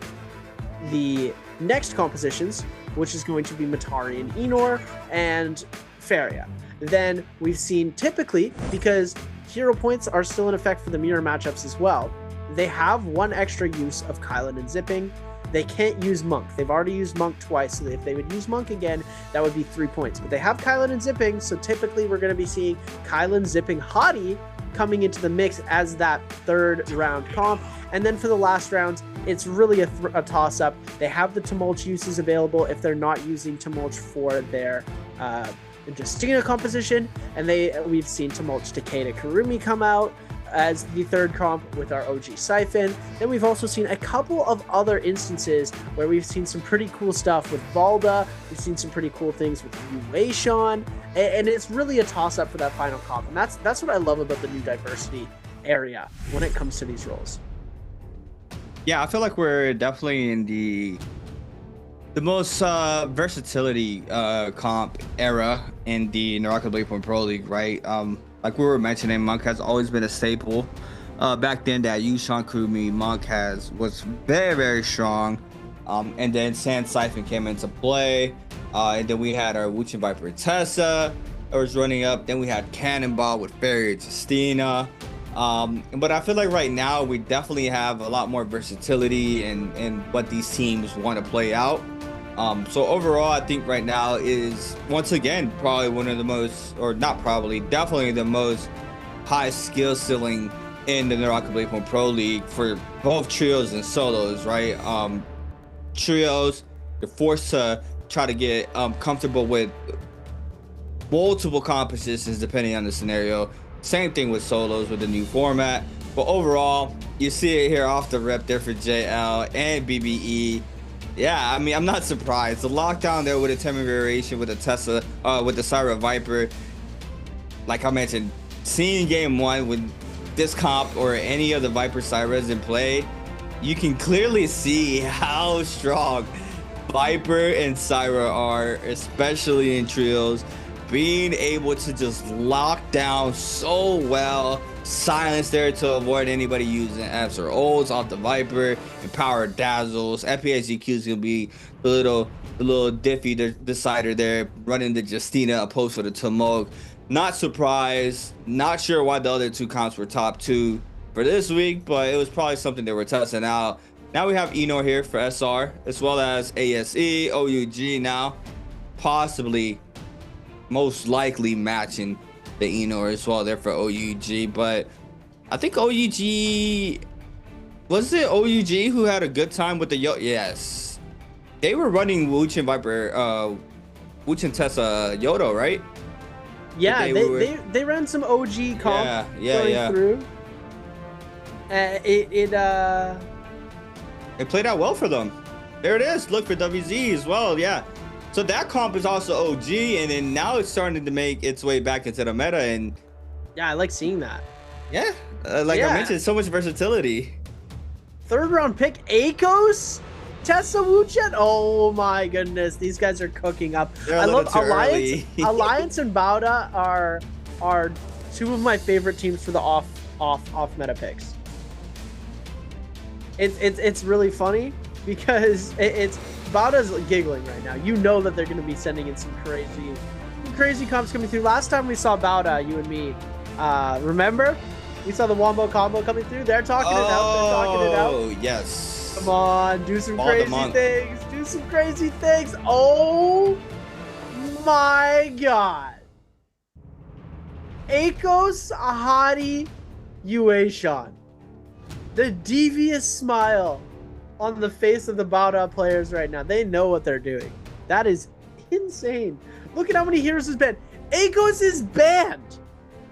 the next compositions, which is going to be Matari and Enor and Faria. Then we've seen, typically, because hero points are still in effect for the mirror matchups as well, they have 1 extra use of Kylan and Zipping. They can't use Monk. They've already used Monk twice, so if they would use Monk again, that would be 3 points. But they have Kylan and Zipping, so typically we're going to be seeing Kylan, Zipping, Hottie coming into the mix as that 3rd round comp. And then for the last round, it's really a toss-up. They have the Tumult uses available if they're not using Tumult for their Justina composition. And we've seen Tumult Takeda Karumi come out as the 3rd comp with our OG Siphon. Then we've also seen a couple of other instances where we've seen some pretty cool stuff with Valda. We've seen some pretty cool things with Yue Sean, and it's really a toss-up for that final comp. And that's what I love about the new diversity area when it comes to these roles. Yeah, I feel like we're definitely in the most versatility comp era in the NARAKA BLADEPOINT Pro League, right? Like we were mentioning, Monk has always been a staple. Back then, that Yushan Kurumi Monk was very, very strong. And then Sand Siphon came into play. And then we had our Wuchen Viper Tessa that was running up. Then we had Cannonball with Fairy Justina. But I feel like right now we definitely have a lot more versatility in what these teams want to play out. So overall, I think right now is, once again, probably one of the most, or not probably, definitely the most high skill ceiling in the NARAKA BLADEPOINT Pro League for both trios and solos, right? Trios, you're forced to try to get comfortable with multiple compositions depending on the scenario. Same thing with solos with the new format. But overall, you see it here off the rep there for JL and BBE. Yeah, I mean, I'm not surprised. The lockdown there with a Temi variation with the Tesla, with the Syra Viper. Like I mentioned, seeing game 1 with this comp or any of the Viper Syras in play, you can clearly see how strong Viper and Syra are, especially in trios. Being able to just lock down so well, silence there to avoid anybody using Fs or ults off the Viper, empowered dazzles. FPSGQ is gonna be the little diffy decider there, running the Justina opposed for the Tumult. Not surprised, not sure why the other 2 comps were top 2 for this week, but it was probably something they were testing out. Now we have Enor here for SR, as well as ASE, OUG now, possibly, most likely matching the Enor as well there for OUG. But I think OUG, was it OUG who had a good time with the Yes. They were running Wuchen Viper, Wuchen Tessa Yodo, right? Yeah, they ran some OG comp going through. It played out well for them. There it is. Look for WZ as well. Yeah. So that comp is also OG, and then now it's starting to make its way back into the meta. And yeah, I like seeing that. Yeah, I mentioned, so much versatility. 3rd round pick, Akos, Tessa Wuchen. Oh my goodness, these guys are cooking up. I love Alliance. Alliance and Bauda are two of my favorite teams for the off meta picks. It's really funny because Bauda's giggling right now. You know that they're going to be sending in some crazy comps coming through. Last time we saw Bauda, you and me, remember? We saw the Wombo combo coming through. They're talking it out. They're talking it out. Oh, yes. Come on, do some crazy things. Do some crazy things. Oh my god. Akos, Ahadi, Yueshan. The devious smile on the face of the Bauda players right now. They know what they're doing. That is insane. Look at how many heroes is banned. Akos is banned.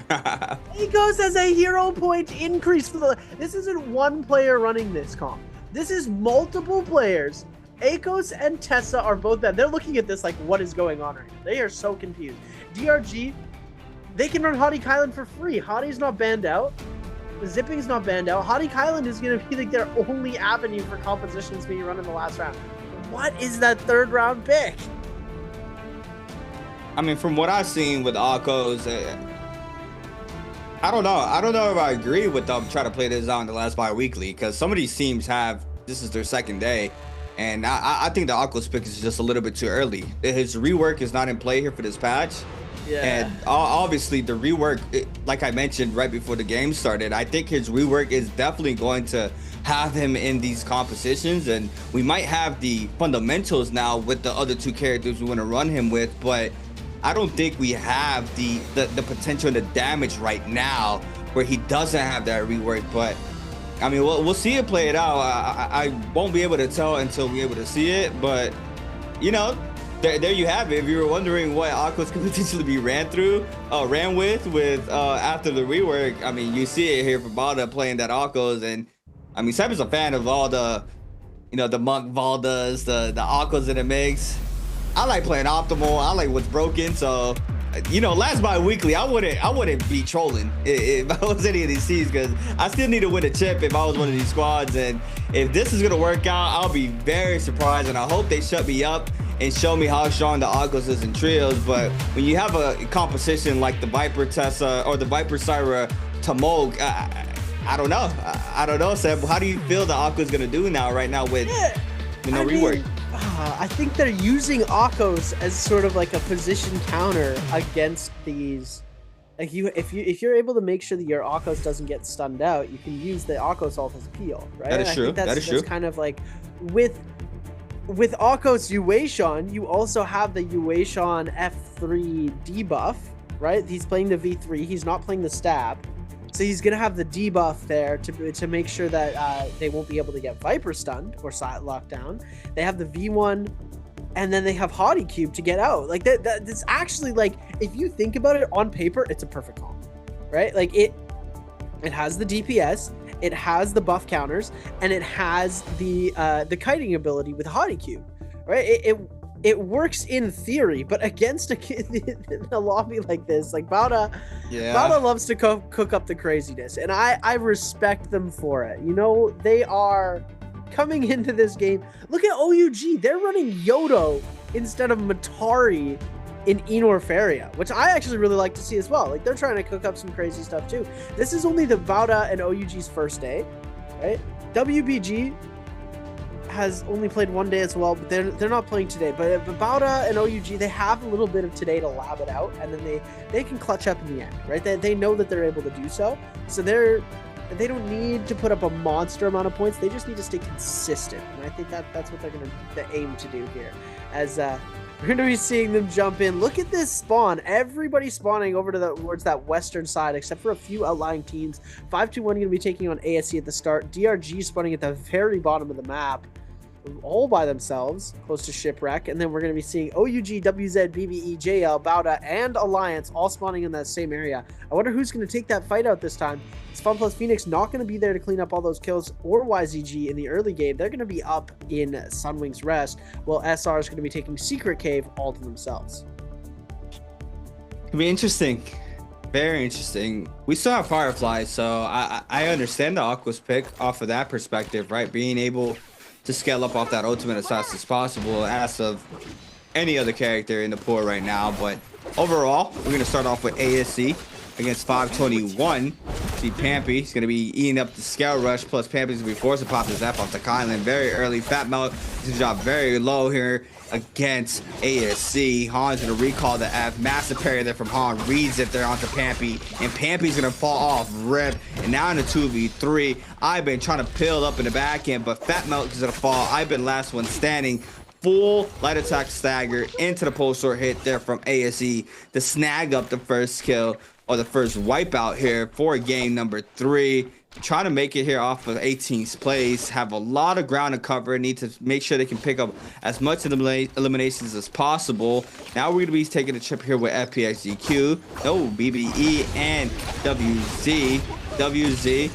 Akos has a hero point increase for the... This isn't one player running this comp. This is multiple players. Akos and Tessa are both banned. They're looking at this like, what is going on right now? They are so confused. DRG, they can run Hottie Kylan for free. Hottie's not banned out. Zipping's not banned out. Hottie Kylan is going to be like their only avenue for compositions being run in the last round. What is that 3rd round pick? I mean, from what I've seen with Akos, I don't know. I don't know if I agree with them trying to play this out in the last bi-weekly, because some of these teams this is their 2nd day. And I think the Akos pick is just a little bit too early. His rework is not in play here for this patch. Yeah. And obviously the rework, like I mentioned right before the game started, I think his rework is definitely going to have him in these compositions, and we might have the fundamentals now with the other 2 characters we want to run him with, but I don't think we have the potential and the damage right now where he doesn't have that rework. But I mean, we'll see it play it out. I won't be able to tell until we're able to see it, but you know, there you have it. If you were wondering what Akos could potentially be ran with after the rework, I mean, you see it here for Bauda playing that Akos. And I mean, Seb is a fan of all the, you know, the Monk Valdas, the Akos in the mix. I like playing optimal. I like what's broken. So, you know, last bi-weekly, I wouldn't be trolling if I was any of these teams, because I still need to win a chip if I was one of these squads. And if this is gonna work out, I'll be very surprised, and I hope they shut me up and show me how strong the Akos is in trios. But when you have a composition like the Viper Tessa or the Viper Syra Tamog, I don't know. I don't know, Seb. How do you feel the Akos is gonna do right now with no rework? I think they're using Akos as sort of like a position counter against these. Like if you're able to make sure that your Akos doesn't get stunned out, you can use the Akos ult as a peel, right? That is true. That is true. That's kind of like with Akos Yueshan, you also have the Yueshan F3 debuff, right? He's playing the V3. He's not playing the stab. So he's going to have the debuff there to make sure that they won't be able to get Viper stunned or locked down. They have the V1, and then they have Hottie Cube to get out. Like that's actually, like, if you think about it on paper, it's a perfect comp, right? Like it has the DPS, it has the buff counters, and it has the kiting ability with Hottie Cube, right? It works in theory, but against a lobby like this, like Bauda loves to cook up the craziness, and I respect them for it. You know, they are coming into this game. Look at OUG. They're running Yodo instead of Matari in Enor Feria, which I actually really like to see as well. Like, they're trying to cook up some crazy stuff too. This is only the Bauda and OUG's first day, right? WBG has only played 1 day as well, but they're not playing today. But Bauda and OUG, they have a little bit of today to lab it out, and then they can clutch up in the end, right? They know that they're able to do so. So they're they don't need to put up a monster amount of points. They just need to stay consistent. And I think that's what they're going to aim to do here. As we're going to be seeing them jump in. Look at this spawn. Everybody spawning over towards that western side, except for a few outlying teams. 5-2-1 going to be taking on ASC at the start. DRG spawning at the very bottom of the map, all by themselves, close to Shipwreck. And then we're going to be seeing OUG, WZ, BBE, JL, Bauda, and Alliance all spawning in that same area. I wonder who's going to take that fight out this time. It's Fun Plus Phoenix not going to be there to clean up all those kills, or YZG in the early game. They're going to be up in Sunwing's Rest, while SR is going to be taking Secret Cave all to themselves. It'll be interesting. Very interesting. We still have Firefly, so I understand the Aqua's pick off of that perspective, right? Being able to scale up off that ultimate as fast as possible as of any other character in the pool right now. But overall, we're going to start off with ASC against 521. See Pampy, he's going to be eating up the scale rush, plus Pampy's going to be forced to pop his F off the Kylan very early. Fat Melt is going to drop very low here against ASC. Han's going to recall the F. Massive parry there from Han. Reads it there onto Pampy. And Pampy's going to fall off rip. And now in the 2v3, I've been trying to peel up in the back end, but Fat Melt is going to fall. I've been last one standing. Full light attack stagger into the post short hit there from ASE to snag up the first kill, or the first wipeout here for game number 3. Trying to make it here off of 18th place. Have a lot of ground to cover. Need to make sure they can pick up as much eliminations as possible. Now we're going to be taking a trip here with FPXGQ. No, BBE and WZ. WZ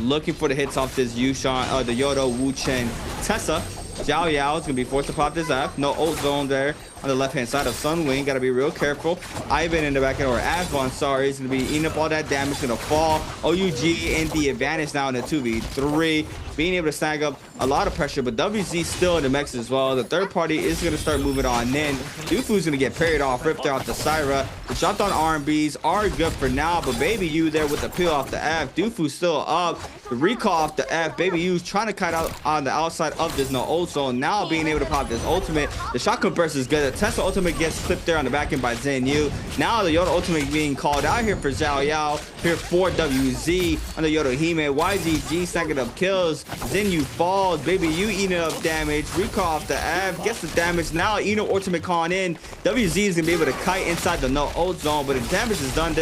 looking for the hits off this Yushan, the Yodo, Wu Chen, Tessa. Xiao Yao is going to be forced to pop this F. No ult zone there on the left-hand side of Sunwing. Got to be real careful. Ivan in the back end, or Asvon, sorry, is going to be eating up all that damage. Going to fall. OUG in the advantage now in the 2v3. Being able to snag up a lot of pressure, but WZ still in the mix as well. The third party is going to start moving on in. Dufu's going to get parried off, ripped there off the Syra. The shot on R&Bs are good for now, but Baby U there with the peel off the F. Dufu's still up. The recall off the F. Baby U's trying to cut out on the outside of this no ult zone. Now being able to pop this ultimate. The shotgun burst is good. The Tesla ultimate gets clipped there on the back end by Zen Yu. Now the Yoda ultimate being called out here for Xiao Yao. Here for WZ on the Yoda Hime. YZG stacking up kills. Zen Yu falls. Baby U eating up damage. Recall off the F. Gets the damage. Now Eno ultimate calling in. WZ is going to be able to kite inside the no ult zone, but the damage is done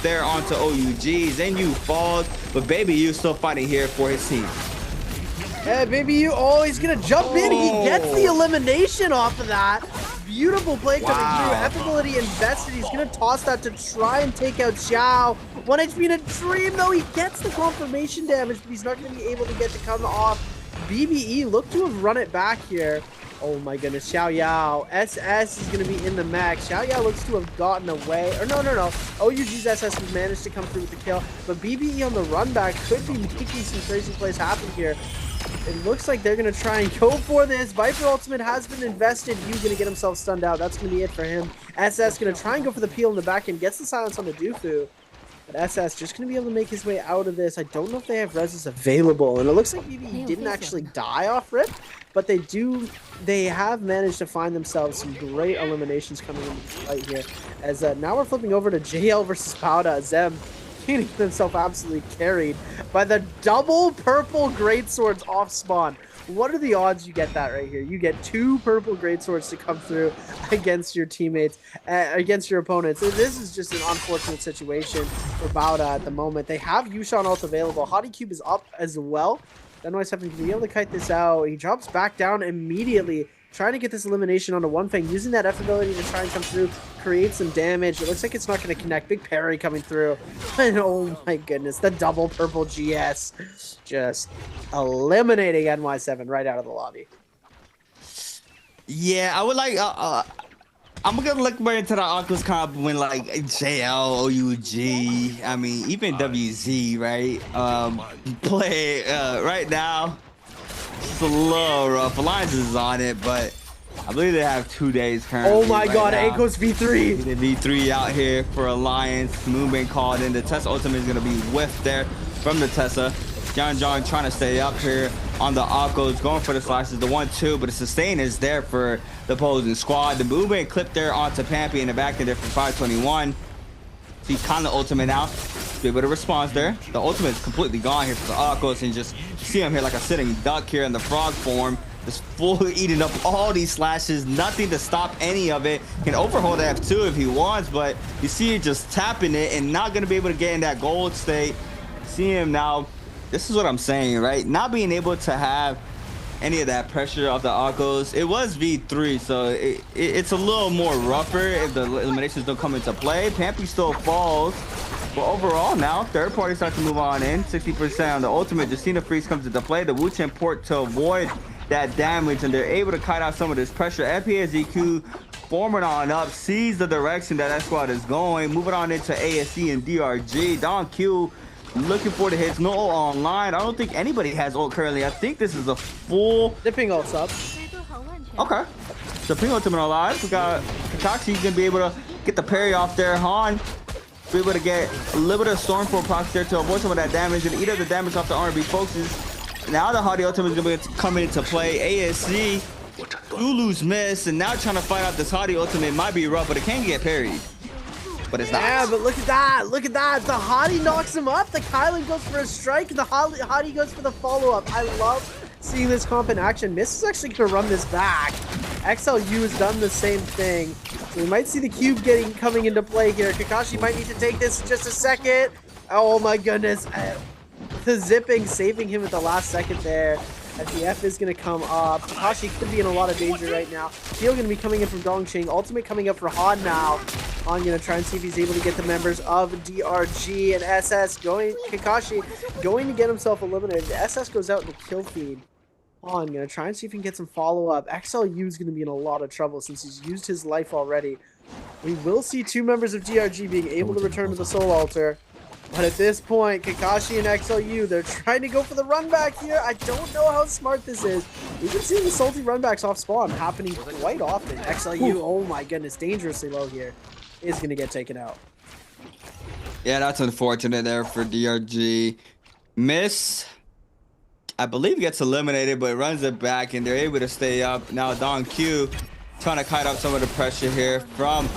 there onto OUG. Zen Yu falls, but Baby U still fighting here for his team. Hey, Baby U, oh, he's going to jump in. He gets the elimination off of that. Beautiful play coming through. F ability invested. He's going to toss that to try and take out Xiao. 1 HP in a dream, though. He gets the confirmation damage, but he's not going to be able to get to come off. BBE look to have run it back here. Oh my goodness, Xiao Yao. SS is going to be in the max. Xiao Yao looks to have gotten away. Or no. OUG's SS has managed to come through with the kill. But BBE on the run back could be making some crazy plays happen here. It looks like they're going to try and go for this. Viper ultimate has been invested. Yu's going to get himself stunned out. That's going to be it for him. SS going to try and go for the peel in the back end. Gets the silence on the Dufu. But SS just going to be able to make his way out of this. I don't know if they have reses available. And it looks like BBE didn't actually die off rip. But they have managed to find themselves some great eliminations coming into this fight here. As now we're flipping over to JL versus Powda. Zem getting himself absolutely carried by the double purple greatswords off spawn. What are the odds you get that right here? You get 2 purple greatswords to come through against your teammates, against your opponents. This is just an unfortunate situation for Bauda at the moment. They have Yushan ult available. Hottie Cube is up as well. NY7 can be able to kite this out. He drops back down immediately, trying to get this elimination onto One Fang, using that F ability to try and come through, create some damage. It looks like it's not going to connect. Big parry coming through. And oh my goodness, the double purple GS just eliminating NY7 right out of the lobby. Yeah, I would like... I'm gonna look more into the Oculus comp when like JL, OUG, I mean even WZ, right? Play right now. It's a little rough. Alliance is on it, but I believe they have 2 days currently. Oh my god, Ankos V3. The V3 out here for Alliance. Moonbane called in. The Tessa ultimate is gonna be whiffed there from the Tessa. John trying to stay up here on the Akos, going for the slices, the 1-2, but the sustain is there for the opposing squad. The movement clip there onto Pampy in the back end there for 521. See kind of ultimate now. Be able to respond there. The ultimate is completely gone here for the Akos, and just see him here like a sitting duck here in the frog form. Just fully eating up all these slashes. Nothing to stop any of it. Can overhold F2 if he wants, but you see it just tapping it and not going to be able to get in that gold state. See him now. This is what I'm saying, right? Not being able to have any of that pressure off the Akos. It was V3, so it's a little more rougher if the eliminations don't come into play. Pampy still falls. But overall now, third party starts to move on in. 60% on the ultimate. Justina Freeze comes into play. The Wu-Chen port to avoid that damage, and they're able to kite out some of this pressure. FPSEQ forming on up, sees the direction that squad is going, moving on into ASC and DRG. Don Q looking for the hits. No ult online. I don't think anybody has ult currently. I think this is a full... The ping ult's up. Okay. The ping ultimate alive. We got Kakashi gonna be able to get the parry off there. Han be able to get a little bit of Stormfall procs there to avoid some of that damage and eat up the damage off the R&B focuses. Now the Hadi ultimate is going to be coming into play. ASC, Lulu's miss, and now trying to fight out this Hadi ultimate might be rough, but it can get parried. But it's not. Yeah, but look at that. Look at that. The Hadi knocks him up. The Kylan goes for a strike, and the Hadi goes for the follow-up. I love seeing this comp in action. Miss is actually going to run this back. XLU has done the same thing. So we might see the cube coming into play here. Kakashi might need to take this in just a second. Oh my goodness. The zipping saving him at the last second there. As the F is going to come up. Kakashi could be in a lot of danger right now. Heal going to be coming in from Dongqing. Ultimate coming up for Han now. Han going to try and see if he's able to get the members of DRG and SS going. Kakashi going to get himself eliminated. The SS goes out in the kill feed. Han going to try and see if he can get some follow-up. XLU is going to be in a lot of trouble since he's used his life already. We will see two members of DRG being able to return to the Soul Altar. But at this point, Kakashi and XLU, they're trying to go for the run back here. I don't know how smart this is. We've been seeing the salty run backs off spawn happening quite often. XLU, oh my goodness, dangerously low here, is going to get taken out. Yeah, that's unfortunate there for DRG. Miss, I believe, gets eliminated, but runs it back, and they're able to stay up. Now Don Q trying to kite up some of the pressure here from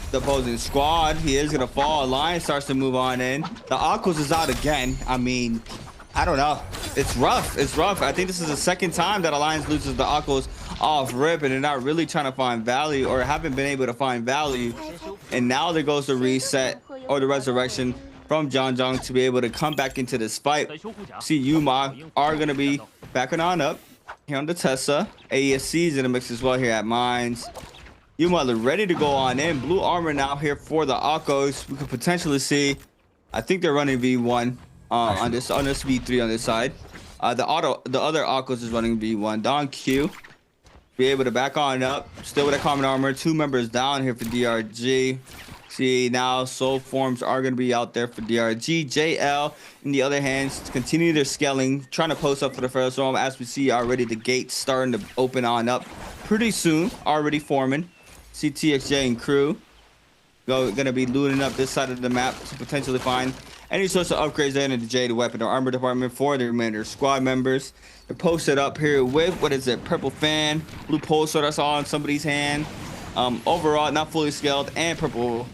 the opposing squad. He is gonna fall. Alliance starts to move on in. The Akos is out again. I mean, I don't know. It's rough. It's rough. I think this is the second time that Alliance loses the Akos off rip, and they're not really trying to find value, or haven't been able to find value. And now there goes the reset or the resurrection from John Jong to be able to come back into this fight. See, Yuma are gonna be backing on up here on the Tessa. AESC is in the mix as well here at Mines. Yuma ready to go on in. Blue armor now here for the Akos. We could potentially see, I think they're running V1 on this V3 on this side. The other Akos is running V1. Don Q be able to back on up. Still with a common armor. Two members down here for DRG. See, now soul forms are going to be out there for DRG. JL, in the other hand, continue their scaling, trying to post up for the first roam. As we see already, the gates starting to open on up pretty soon. Already forming. See TXJ and crew gonna be looting up this side of the map to potentially find any sorts of upgrades there in the Jade weapon or armor department for the remainder squad members. They're posted up here with, what is it, purple fan, blue pole sword I saw in somebody's hand. Overall, not fully scaled, and purple,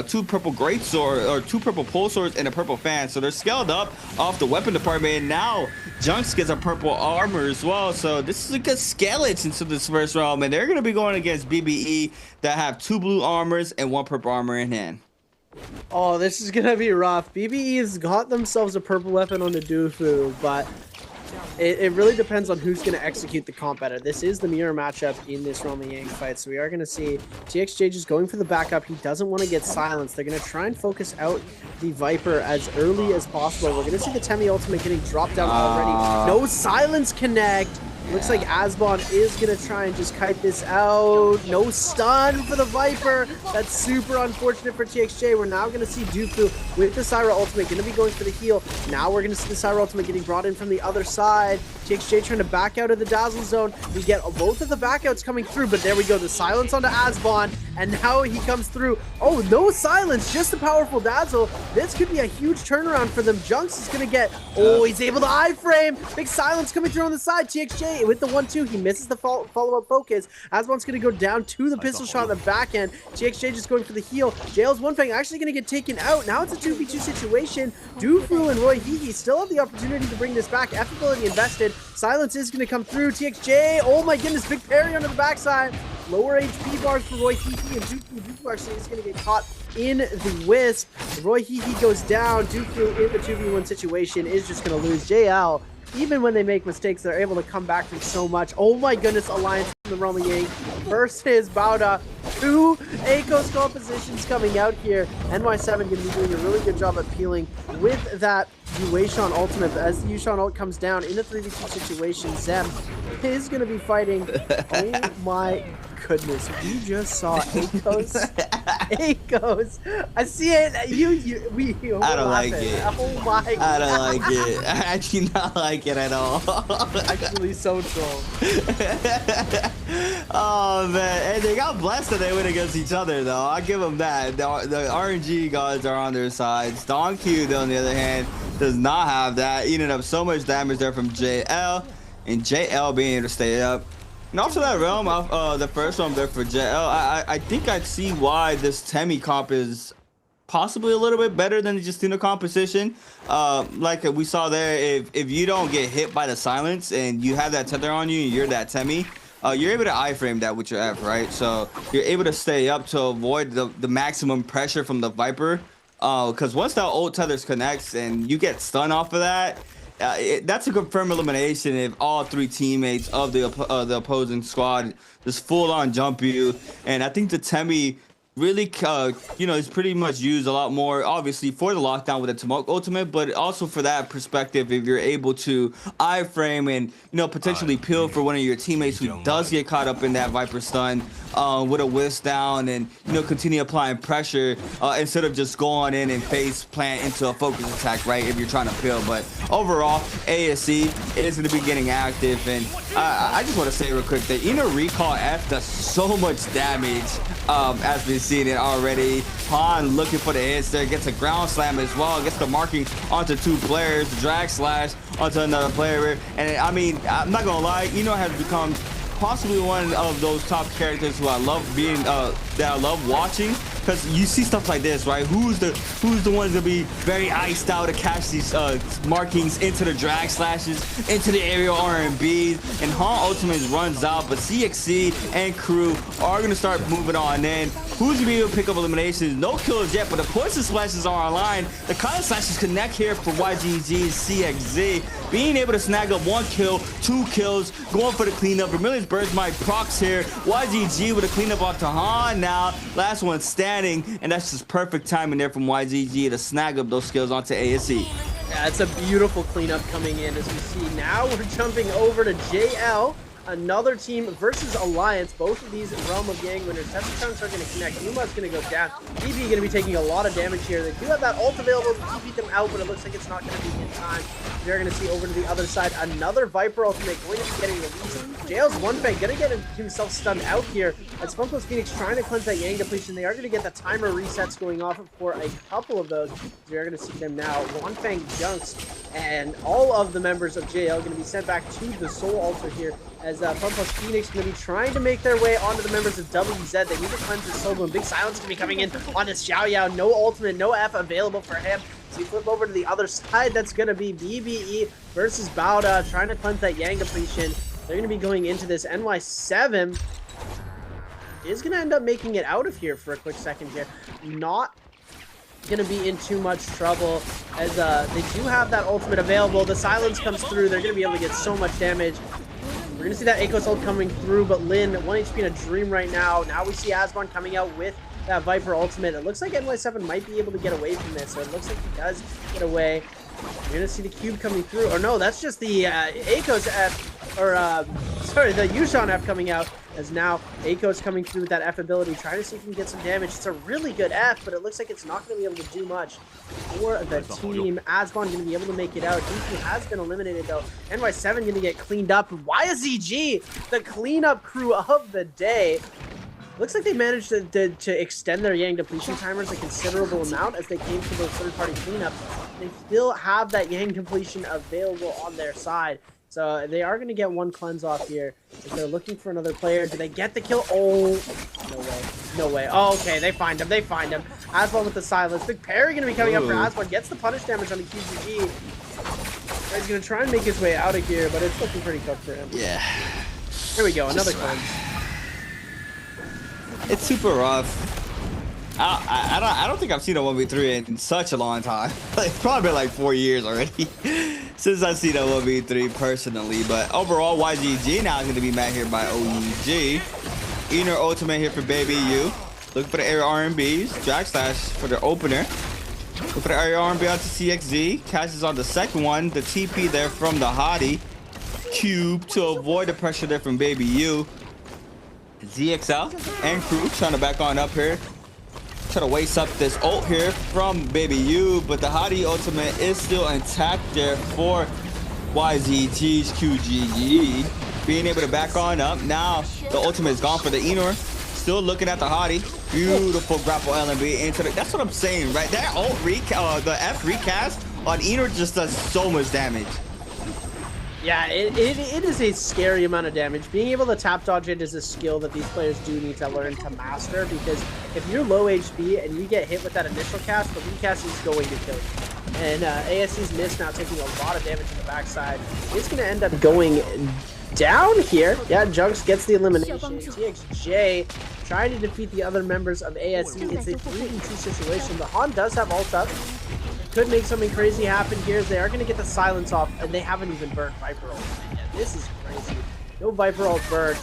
two purple great sword, or two purple pole swords and a purple fan. So they're scaled up off the weapon department, and now Junks gets a purple armor as well. So this is a good scalage into this first round, and they're going to be going against BBE that have two blue armors and one purple armor in hand. Oh, this is going to be rough. BBE has got themselves a purple weapon on the Dufu, but it really depends on who's going to execute the comp better. This is the mirror matchup in this Roman Yang fight, so we are going to see TXJ just going for the backup. He doesn't want to get silenced. They're going to try and focus out the Viper as early as possible. We're going to see the Temi ultimate getting dropped down already. No silence connect. Looks like Asbon is going to try and just kite this out. No stun for the Viper. That's super unfortunate for TXJ. We're now going to see Dufu with the Syra ultimate going to be going for the heal. Now we're going to see the Syra ultimate getting brought in from the other side. TXJ trying to back out of the Dazzle zone. We get both of the backouts coming through, but there we go. The silence onto Asbon, and now he comes through. Oh, no silence, just a powerful Dazzle. This could be a huge turnaround for them. Junks is going to get... Oh, he's able to iframe. Big silence coming through on the side. TXJ with the 1-2. He misses the follow-up focus. Asbon's going to go down to the pistol shot on the back end. TXJ just going for the heal. JL's One Fang actually going to get taken out. Now it's a 2v2 situation. Doofu and Roy Hehe still have the opportunity to bring this back. F ability invested. Silence is going to come through. TXJ, oh my goodness, big parry onto the backside. Lower HP bars for Roy Hehe, and Doofu actually is going to get caught in the wisp. Roy Hehe goes down. Doofu in the 2v1 situation is just going to lose. JL, even when they make mistakes, they're able to come back from so much. Oh my goodness, Alliance from the Realm of Yang versus Bauda. 2 ACOS compositions coming out here. NY7 going to be doing a really good job at peeling with that Yueshon ultimate. But as the Yueshon ult comes down in a 3v2 situation, Zem is going to be fighting. Oh my goodness, we just saw ACOS. ACOS. I see it. I don't like it. Oh my god. I don't like it. I do not like it at all. Actually, so troll. Oh man, and they got blessed that they went against each other though. I'll give them that. The RNG gods are on their sides. Don Q, though, on the other hand, does not have that, eating up so much damage there from JL, and JL being able to stay up. And also that realm, the first one there for JL, I think I see why this Temi comp is possibly a little bit better than the Justina composition. Like we saw there, if you don't get hit by the silence and you have that tether on you and you're that Temi, you're able to iframe that with your F, right? So you're able to stay up to avoid the maximum pressure from the Viper. Because once that ult tethers connects and you get stunned off of that, that's a confirmed elimination if all 3 teammates of the opposing squad just full on jump you. And I think the Temi really, is pretty much used a lot more, obviously, for the lockdown with the Tomok ultimate, but also for that perspective, if you're able to iframe and, potentially peel for one of your teammates who does get caught up in that Viper stun with a whisk down and, continue applying pressure instead of just going in and face plant into a focus attack, right, if you're trying to peel. But overall, ASC is going to be getting active, and I just want to say real quick that Inner Recall F does so much damage as we've seen it already. Han looking for the hits there, gets a ground slam as well, gets the marking onto 2 players, the drag slash onto another player. And I mean, I'm not gonna lie, Eno has become possibly one of those top characters who I love being that I love watching, because you see stuff like this, right? Who's the ones to be very iced out to catch these markings into the drag slashes, into the aerial R&B, and Han ultimate runs out, but CXC and crew are gonna start moving on in. Who's gonna be able to pick up eliminations? No kills yet, but the poison splashes are online. The color slashes connect here for YGG's CXZ, being able to snag up 1 kill, 2 kills, going for the cleanup. Vermilion's Birds might procs here. YGG with a cleanup onto Han now. Last one standing, and that's just perfect timing there from YGG to snag up those skills onto ASE. Yeah, it's a beautiful cleanup coming in as we see. Now we're jumping over to JL. Another team versus Alliance. Both of these Realm of Yang winners. Tesla Chunks are going to connect. Yuma's going to go down. DB going to be taking a lot of damage here. They do have that ult available to TP them out, but it looks like it's not going to be in time. We're going to see over to the other side. Another Viper ultimate going to be getting released. JL's One Fang going to get himself stunned out here. As Funko's Phoenix trying to cleanse that Yang depletion, they are going to get the timer resets going off for a couple of those. We are going to see them now. One Fang Junks and all of the members of JL going to be sent back to the Soul Altar here, as Funko's Phoenix going to be trying to make their way onto the members of WZ. They need to cleanse the Soul Bloom. Big silence going to be coming in on this Xiao Yao. No ultimate, no F available for him. So we flip over to the other side. That's going to be BBE versus Bauda, trying to cleanse that Yang depletion. They're going to be going into this. NY7 is going to end up making it out of here for a quick second here. Not going to be in too much trouble, as they do have that ultimate available. The silence comes through. They're going to be able to get so much damage. We're going to see that ACOS ult coming through, but Lin, 1 HP in a dream right now. Now we see Asbon coming out with that Viper ultimate. It looks like NY7 might be able to get away from this, so it looks like he does get away. You're going to see the cube coming through. Or no, that's just the ACOS sorry, the Yushan F coming out, as now Aiko's coming through with that F ability, trying to see if he can get some damage. It's a really good F, but it looks like it's not going to be able to do much for the team. Asbon going to be able to make it out. DP has been eliminated, though. NY7 going to get cleaned up. YZG, the cleanup crew of the day. Looks like they managed to extend their Yang depletion timers a considerable amount as they came to those third-party cleanups. They still have that Yang depletion available on their side. So they are going to get one cleanse off here. If they're looking for another player, do they get the kill? Oh, no way. No way. Oh, okay, they find him. They find him. Asbon with the silence. Big parry going to be coming up for Asbon. Gets the punish damage on the QGG. He's going to try and make his way out of here, but it's looking pretty tough for him. Yeah. Here we go. Another cleanse. It's super rough. I don't think I've seen a 1v3 in such a long time. It's probably been like 4 years already since I've seen a 1v3 personally. But overall, YGG now is going to be met here by OUG. Inner ultimate here for Baby U. Looking for the area R&Bs. Drag slash for the opener. Look for the area R&B onto CXZ. Catches on the second one. The TP there from the Hottie. Cube to avoid the pressure there from Baby U. ZXL and crew trying to back on up here. Try to waste up this ult here from Baby U, but the Hottie ultimate is still intact there for YZG's QGG. Being able to back on up. Now the ultimate is gone for the Enor. Still looking at the Hottie. Beautiful grapple LMB into the. That's what I'm saying, right? That ult the F recast on Enor just does so much damage. Yeah, it is a scary amount of damage. Being able to tap dodge it is a skill that these players do need to learn to master, because if you're low HP and you get hit with that initial cast, the recast is going to kill you. And ASC's Mist now taking a lot of damage on the backside. It's going to end up going down here. Yeah, Junks gets the elimination. TXJ trying to defeat the other members of ASC. It's a 3v2 situation. The Han does have ult up. Could make something crazy happen here. They are going to get the silence off, and they haven't even burned Viper ult yet. This is crazy. No Viper ult burned,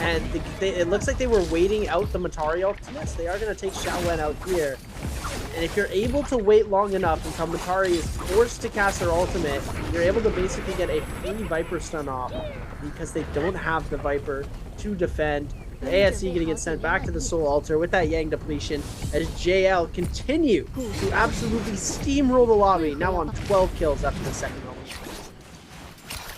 and it looks like they were waiting out the Matari ultimates. They are going to take Xiaowen out here. And if you're able to wait long enough until Matari is forced to cast their ultimate, you're able to basically get a free Viper stun off, because they don't have the Viper to defend. The ASC going to get sent back to the Soul Altar with that Yang depletion as JL continue to absolutely steamroll the lobby, now on 12 kills after the second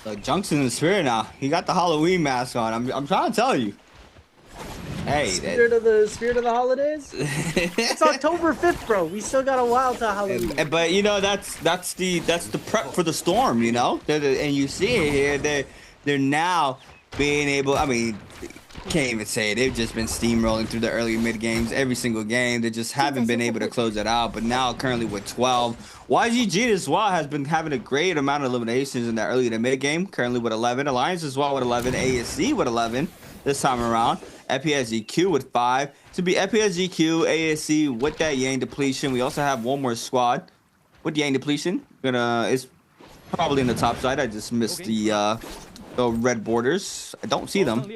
round. Junk's in the spirit now. He got the Halloween mask on. I'm trying to tell you. Hey, spirit of the holidays. It's October 5th, bro. We still got a while to Halloween. But you know that's the prep for the storm. You know, and you see it here. They're now being able. I mean, can't even say it. They've just been steamrolling through the early mid games every single game. They just haven't been able to close it out. But now currently with 12, YGG as well has been having a great amount of eliminations in the early to mid game. Currently with 11, Alliance as well with 11, ASC with 11 this time around. FPSGQ with 5. To be FPSGQ, ASC with that Yang depletion. We also have one more squad with Yang depletion. It's probably in the top side. I just missed the red borders. I don't see them.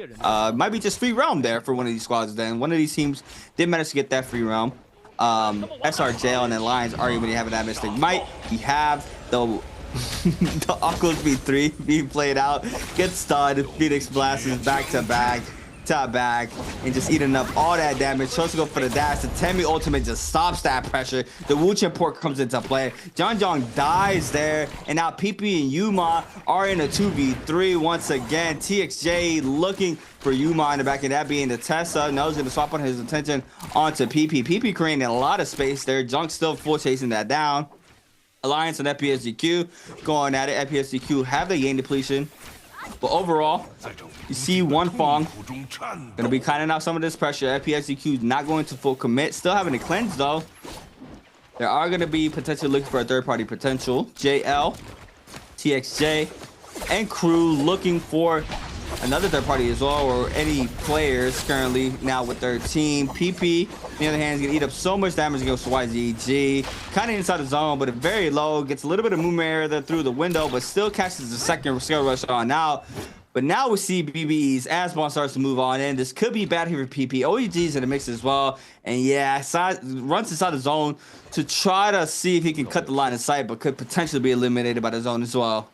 Might be just free realm there for one of these squads. Then one of these teams did manage to get that free realm. SRJ and then Lions are even having that mistake. Might we have the the Oculus V3 being played out, gets stunned. Phoenix blasts back to back. Top back and just eating up all that damage. Chose to go for the dash. The Temi ultimate just stops that pressure. The Wuchen port comes into play. John dies there, and now PP and Yuma are in a 2v3 once again. TXJ looking for Yuma in the back, and that being the Tessa. Now he's going to swap on his attention onto PP. PP creating a lot of space there. Junk still full chasing that down. Alliance and FPSGQ going at it. FPSGQ have the Yang depletion. But overall, you see one Fong gonna be cutting out some of this pressure. FPSGQ not going to full commit. Still having to cleanse though. There are gonna be potentially looking for a third-party potential. JL, TXJ, and crew looking for another third party as well, or any players currently now with their team. PP, on the other hand, is gonna eat up so much damage against YZG. Kind of inside the zone, but very low. Gets a little bit of movement area there through the window, but still catches the second skill rush on out. But now we see BBEs as Bond starts to move on in. This could be bad here for PP. OEG's in the mix as well. And yeah, runs inside the zone to try to see if he can cut the line of sight, but could potentially be eliminated by the zone as well.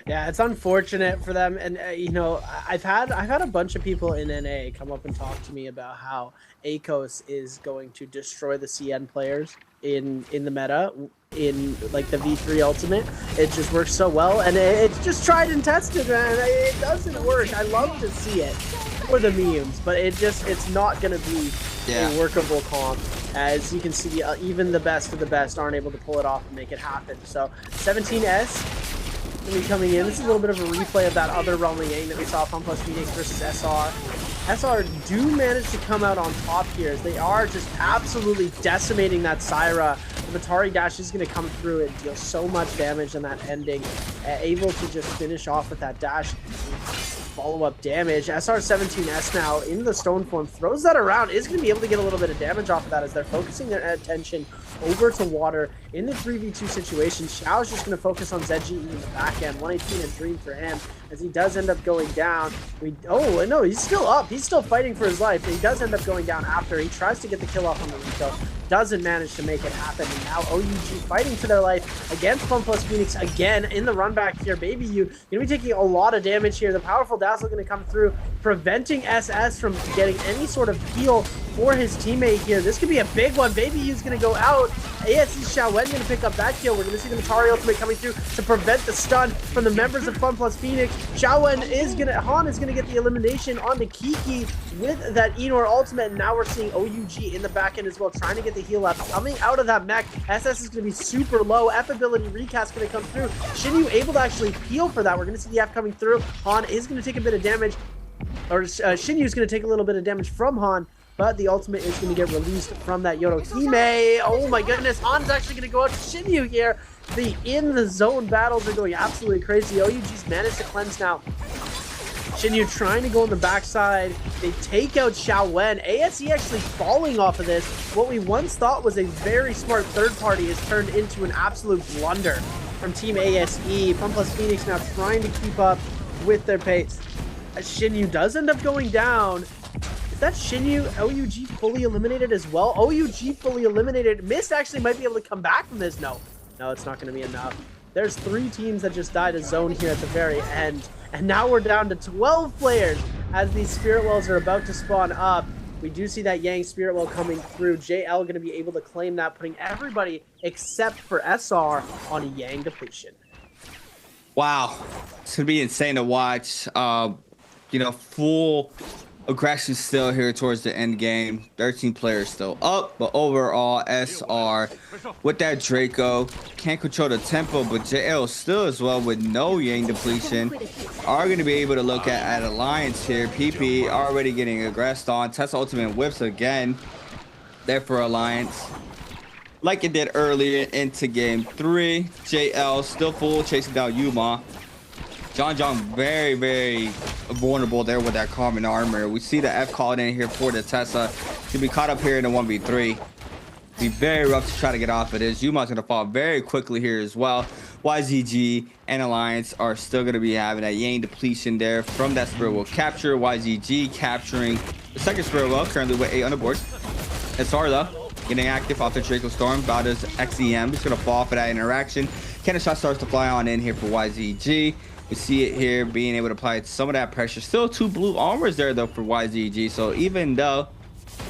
Yeah, it's unfortunate for them, and you know, I've had a bunch of people in NA come up and talk to me about how Akos is going to destroy the CN players in the meta in like the V3 Ultimate. It just works so well, and it's just tried and tested, man. It doesn't work. I love to see it for the memes, but it's not gonna be a workable comp. As you can see, even the best of the best aren't able to pull it off and make it happen. So 17S. Coming in. This is a little bit of a replay of that other Realm of Yang that we saw from Plus Phoenix versus SR. SR do manage to come out on top here as they are just absolutely decimating that Syra. The Matari dash is going to come through and deal so much damage in that ending. Able to just finish off with that dash. Follow-up damage. SR17S now in the stone form throws that around, is going to be able to get a little bit of damage off of that as they're focusing their attention over to water in the 3v2 situation. Xiao's just going to focus on ZGE in the back end. 118 a dream for him as he does end up going down. Oh no, he's still up. He's still fighting for his life. He does end up going down after. He tries to get the kill off on the Rico. Doesn't manage to make it happen. And now OUG fighting for their life against FunPlus Phoenix again in the run back here. Baby U gonna be taking a lot of damage here. The powerful Dazzle gonna come through, preventing SS from getting any sort of heal for his teammate here. This could be a big one. Baby U's gonna go out. ASC Xiaowen gonna pick up that kill. We're gonna see the Matari ultimate coming through to prevent the stun from the members of FunPlus Phoenix. Han is gonna get the elimination onto Kiki with that Enor ultimate. And now we're seeing OUG in the back end as well, trying to get the heal up. Coming out of that mech, SS is gonna be super low. F ability recast gonna come through. Shinyu able to actually peel for that. We're gonna see the F coming through. Han is gonna take a bit of damage, or Shinyu is gonna take a little bit of damage from Han. But the ultimate is going to get released from that Yodohime. Oh my goodness, Han's actually going to go out to Shinyu here. The in-the-zone battles are going absolutely crazy. OUG's managed to cleanse now. Shinyu trying to go on the backside. They take out Xiaowen. ASE actually falling off of this. What we once thought was a very smart third party has turned into an absolute blunder from Team ASE. FunPlus Phoenix now trying to keep up with their pace. Shinyu does end up going down. Is that Shinyu OUG fully eliminated as well? OUG fully eliminated. Mist actually might be able to come back from this. No, it's not going to be enough. There's 3 teams that just died a zone here at the very end. And now we're down to 12 players as these Spirit Wells are about to spawn up. We do see that Yang Spirit Well coming through. JL going to be able to claim that, putting everybody except for SR on a Yang depletion. Wow. It's going to be insane to watch. You know, full aggression still here towards the end game. 13 players still up, but overall SR with that Draco can't control the tempo, but JL still as well with no Yang depletion are going to be able to look at Alliance here. PP already getting aggressed on. Tesla ultimate whips again there for Alliance like it did earlier into game 3. JL still full chasing down Yuma. John very, very vulnerable there with that common armor. We see the F called in here for the Tesla to be caught up here in the 1v3. Be very rough to try to get off of this. Yuma's going to fall very quickly here as well. YZG and Alliance are still going to be having that Yang depletion there from that Spirit Well capture. YZG capturing the second Spirit Well, currently with 8 on the board. SR though, getting active off the Draco Storm. Bowder's XEM is going to fall for that interaction. Cannon shot starts to fly on in here for YZG. We see it here being able to apply some of that pressure. Still 2 blue armors there though for YZG. So even though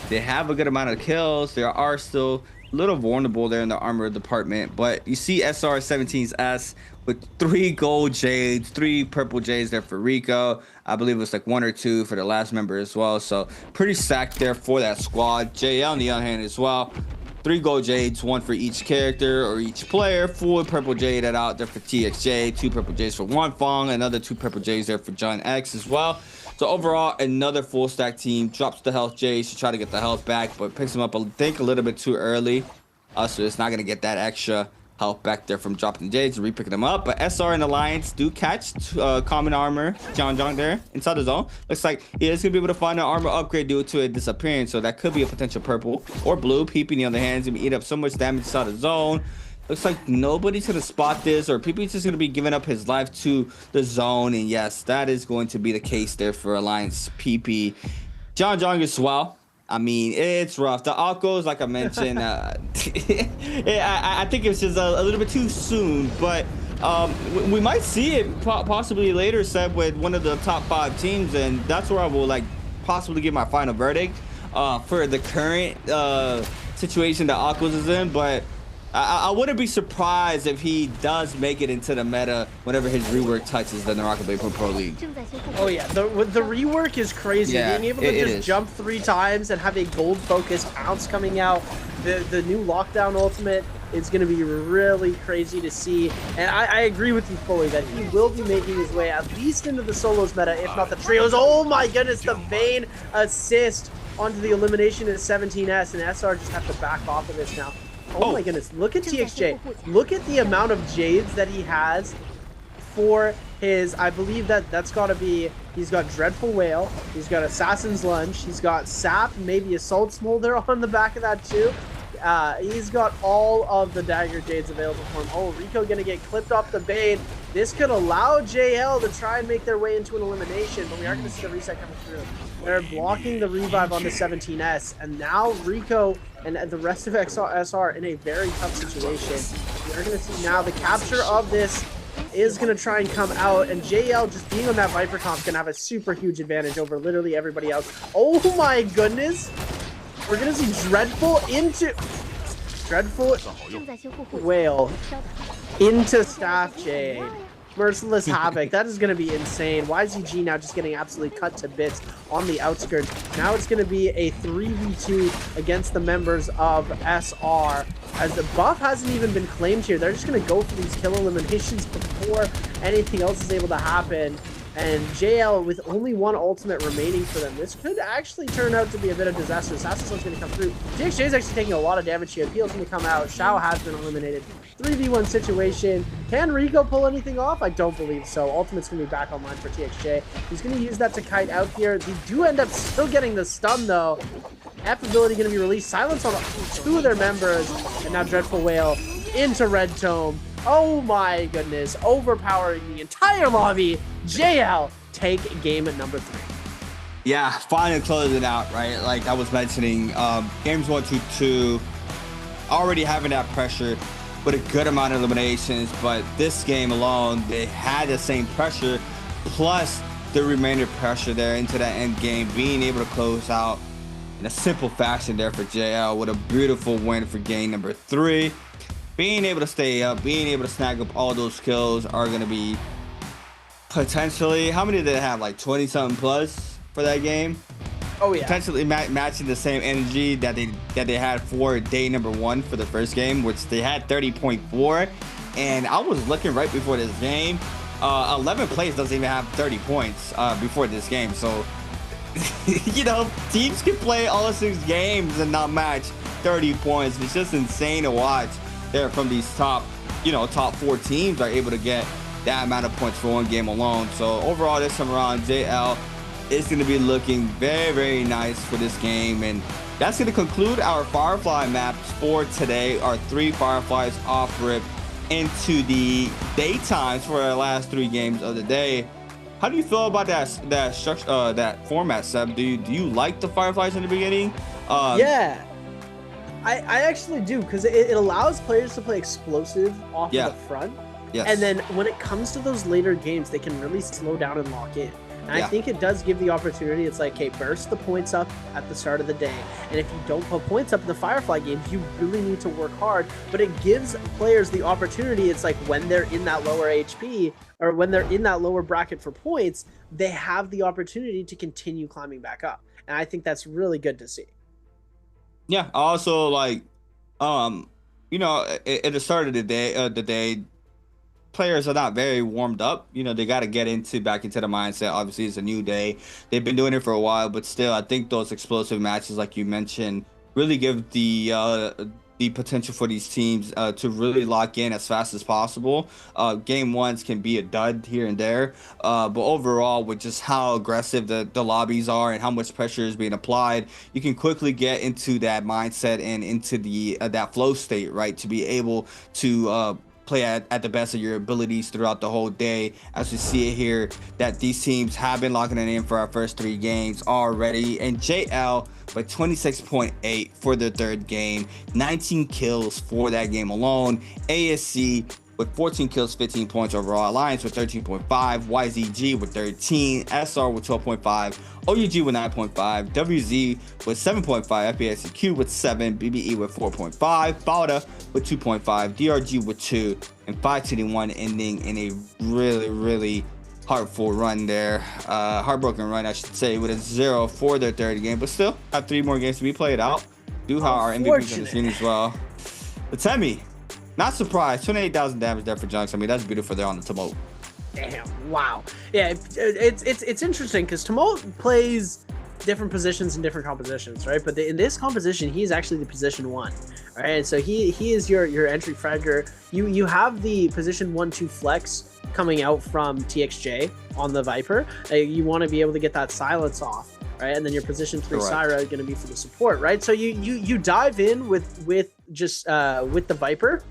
they have a good amount of kills, they are still a little vulnerable there in the armor department. But you see SR17's S with 3 gold jades, 3 purple jades there for Rico. I believe it was like 1 or 2 for the last member as well. So pretty stacked there for that squad. JL on the other hand as well. 3 gold jades, 1 for each character or each player. 4 purple jade out there for TXJ, 2 purple jades for Wanfeng, another 2 purple jades there for John X as well. So overall, another full stack team drops the health jades to try to get the health back, but picks them up, I think, a little bit too early. So it's not going to get that extra health back there from dropping the jades and re-picking them up. But SR and Alliance do catch common armor John there inside the zone. Looks like he is gonna be able to find an armor upgrade due to it disappearing, so that could be a potential purple or blue. PP on the other hand is gonna eat up so much damage inside the zone. Looks like nobody's gonna spot this, or PP's just gonna be giving up his life to the zone. And yes, that is going to be the case there for Alliance PP. John as well. I mean, it's rough. The Akos, like I mentioned, I think it's just a little bit too soon, but We might see it possibly later, Seb, with one of the top 5 teams, and that's where I will like possibly give my final verdict for the current situation that Aquas is in. But I wouldn't be surprised if he does make it into the meta whenever his rework touches the NARAKA BLADEPOINT Pro League. Oh yeah, the rework is crazy. Yeah, being able to just jump 3 times and have a gold focus pounce coming out, the new lockdown ultimate is going to be really crazy to see. And I agree with you fully that he will be making his way at least into the solos meta, if not the trios. Oh my goodness, the Vayne assist onto the elimination in 17S, and SR just have to back off of this now. Oh my goodness, look at TXJ. Look at the amount of Jades that he has for his, I believe that's got to be, he's got Dreadful Whale, he's got Assassin's Lunge, he's got Sap, maybe Assault Smolder on the back of that too. He's got all of the Dagger Jades available for him. Oh, Rico gonna get clipped off the Bane. This could allow JL to try and make their way into an elimination, but we are gonna see the reset coming through. They're blocking the revive on the 17S, and now Rico and the rest of SR in a very tough situation. We are gonna see now the capture of this is gonna try and come out, and JL just being on that Viper comp gonna have a super huge advantage over literally everybody else. Oh my goodness! We're gonna see Dreadful Whale into Staff Jade. Merciless Havoc. That is going to be insane. YZG now just getting absolutely cut to bits on the outskirts. Now it's going to be a 3v2 against the members of SR. As the buff hasn't even been claimed here. They're just going to go for these kill eliminations before anything else is able to happen. And JL with only 1 ultimate remaining for them. This could actually turn out to be a bit of disaster. Assassin's going to come through. TXJ is actually taking a lot of damage here. Peel's going to come out. Shao has been eliminated. 3v1 situation. Can Rico pull anything off? I don't believe so. Ultimate's going to be back online for TXJ. He's going to use that to kite out here. They do end up still getting the stun though. F ability going to be released. Silence on 2 of their members. And now Dreadful Whale into Red Tome. Oh my goodness, overpowering the entire lobby. JL take game number 3. Yeah, finally closing out, right? Like I was mentioning, games 1, 2, 2, already having that pressure with a good amount of eliminations, but this game alone, they had the same pressure, plus the remainder pressure there into that end game, being able to close out in a simple fashion there for JL with a beautiful win for game number 3. Being able to stay up, being able to snag up all those kills are going to be potentially, how many did they have? Like 20 something plus for that game? Oh yeah. Potentially matching the same energy that they had for day number 1 for the first game, which they had 30.4. And I was looking right before this game. 11 plays doesn't even have 30 points before this game. So, you know, teams can play all 6 games and not match 30 points. It's just insane to watch. There from these top 4 teams are able to get that amount of points for 1 game alone. So overall this time around, JL is going to be looking very, very nice for this game. And that's going to conclude our Firefly maps for today. Our 3 Fireflies off rip into the daytimes for our last 3 games of the day. How do you feel about that structure, that format, Seb? Do you like the Fireflies in the beginning? Yeah. I actually do, because it allows players to play explosive off of the front. Yes. And then when it comes to those later games, they can really slow down and lock in. And I think it does give the opportunity. It's like, okay, burst the points up at the start of the day. And if you don't put points up in the Firefly games, you really need to work hard. But it gives players the opportunity. It's like when they're in that lower HP or when they're in that lower bracket for points, they have the opportunity to continue climbing back up. And I think that's really good to see. Yeah, also like, you know, at the start of the day, players are not very warmed up. You know, they got to get back into the mindset. Obviously, it's a new day. They've been doing it for a while, but still, I think those explosive matches, like you mentioned, really give the potential for these teams to really lock in as fast as possible. Game 1s can be a dud here and there, but overall, with just how aggressive the lobbies are and how much pressure is being applied, you can quickly get into that mindset and into the that flow state, right, to be able to play at the best of your abilities throughout the whole day. As we see it here, that these teams have been locking it in for our first 3 games already. And JL by 26.8 for their 3rd game, 19 kills for that game alone. ASC with 14 kills, 15 points overall. Alliance with 13.5, YZG with 13, SR with 12.5, OUG with 9.5, WZ with 7.5, FPSQ with 7, BBE with 4.5, Bauda with 2.5, DRG with 2, and 521 ending in a really heartful run there. Heartbroken run, I should say, with a 0 for their third game, but still have 3 more games to be played out. Do have our MVPs on the screen as well. But Temmie, not surprised, 28,000 damage there for Junks. I mean, that's beautiful there on the Tumult. Damn! Wow. Yeah, it's interesting because Tumult plays different positions in different compositions, right? But in this composition, he's actually the position 1, right? So he is your entry fragger. You have the position 1-2 flex coming out from TXJ on the Viper. You want to be able to get that silence off, right? And then your position 3 Syra is going to be for the support, right? So you dive in with the Viper.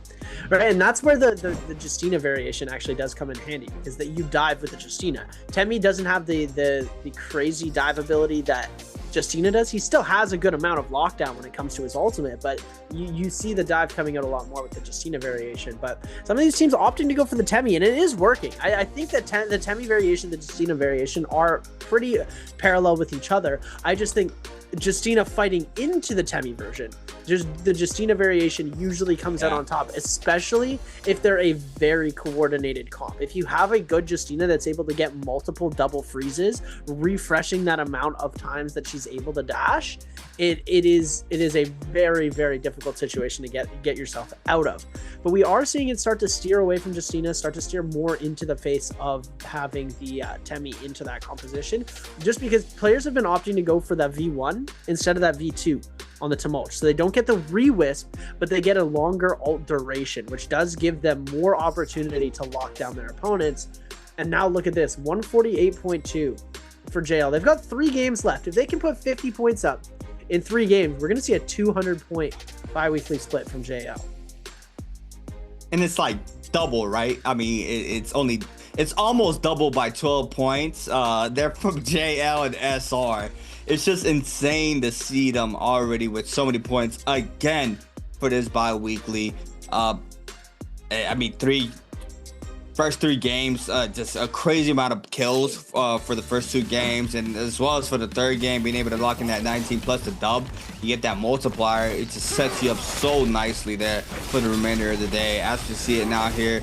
Right, and that's where the Justina variation actually does come in handy, because that you dive with the Justina. Temmie doesn't have the crazy dive ability that Justina does. He still has a good amount of lockdown when it comes to his ultimate, but you see the dive coming out a lot more with the Justina variation. But some of these teams opting to go for the Temmie, and it is working. I think that the Temmie variation, the Justina variation are pretty parallel with each other. I just think Justina fighting into the Temmie version, just the Justina variation usually comes out on top, especially if they're a very coordinated comp. If you have a good Justina that's able to get multiple double freezes, refreshing that amount of times that she's able to dash, it is a very difficult situation to get yourself out of. But we are seeing it start to steer away from Justina, start to steer more into the face of having the Temmie into that composition, just because players have been opting to go for that V1 instead of that V2 on the Tumult. So they don't get the re-wisp, but they get a longer ult duration, which does give them more opportunity to lock down their opponents. And now look at this, 148.2 for JL. They've got 3 games left. If they can put 50 points up in 3 games, we're going to see a 200-point bi-weekly split from JL. And it's like double, right? I mean, it's almost double by 12 points. They're from JL and SR. It's just insane to see them already with so many points again for this bi-weekly. I mean, first 3 games, just a crazy amount of kills for the first 2 games, and as well as for the third game, being able to lock in that 19 plus the dub. You get that multiplier. It just sets you up so nicely there for the remainder of the day. As you see it now here.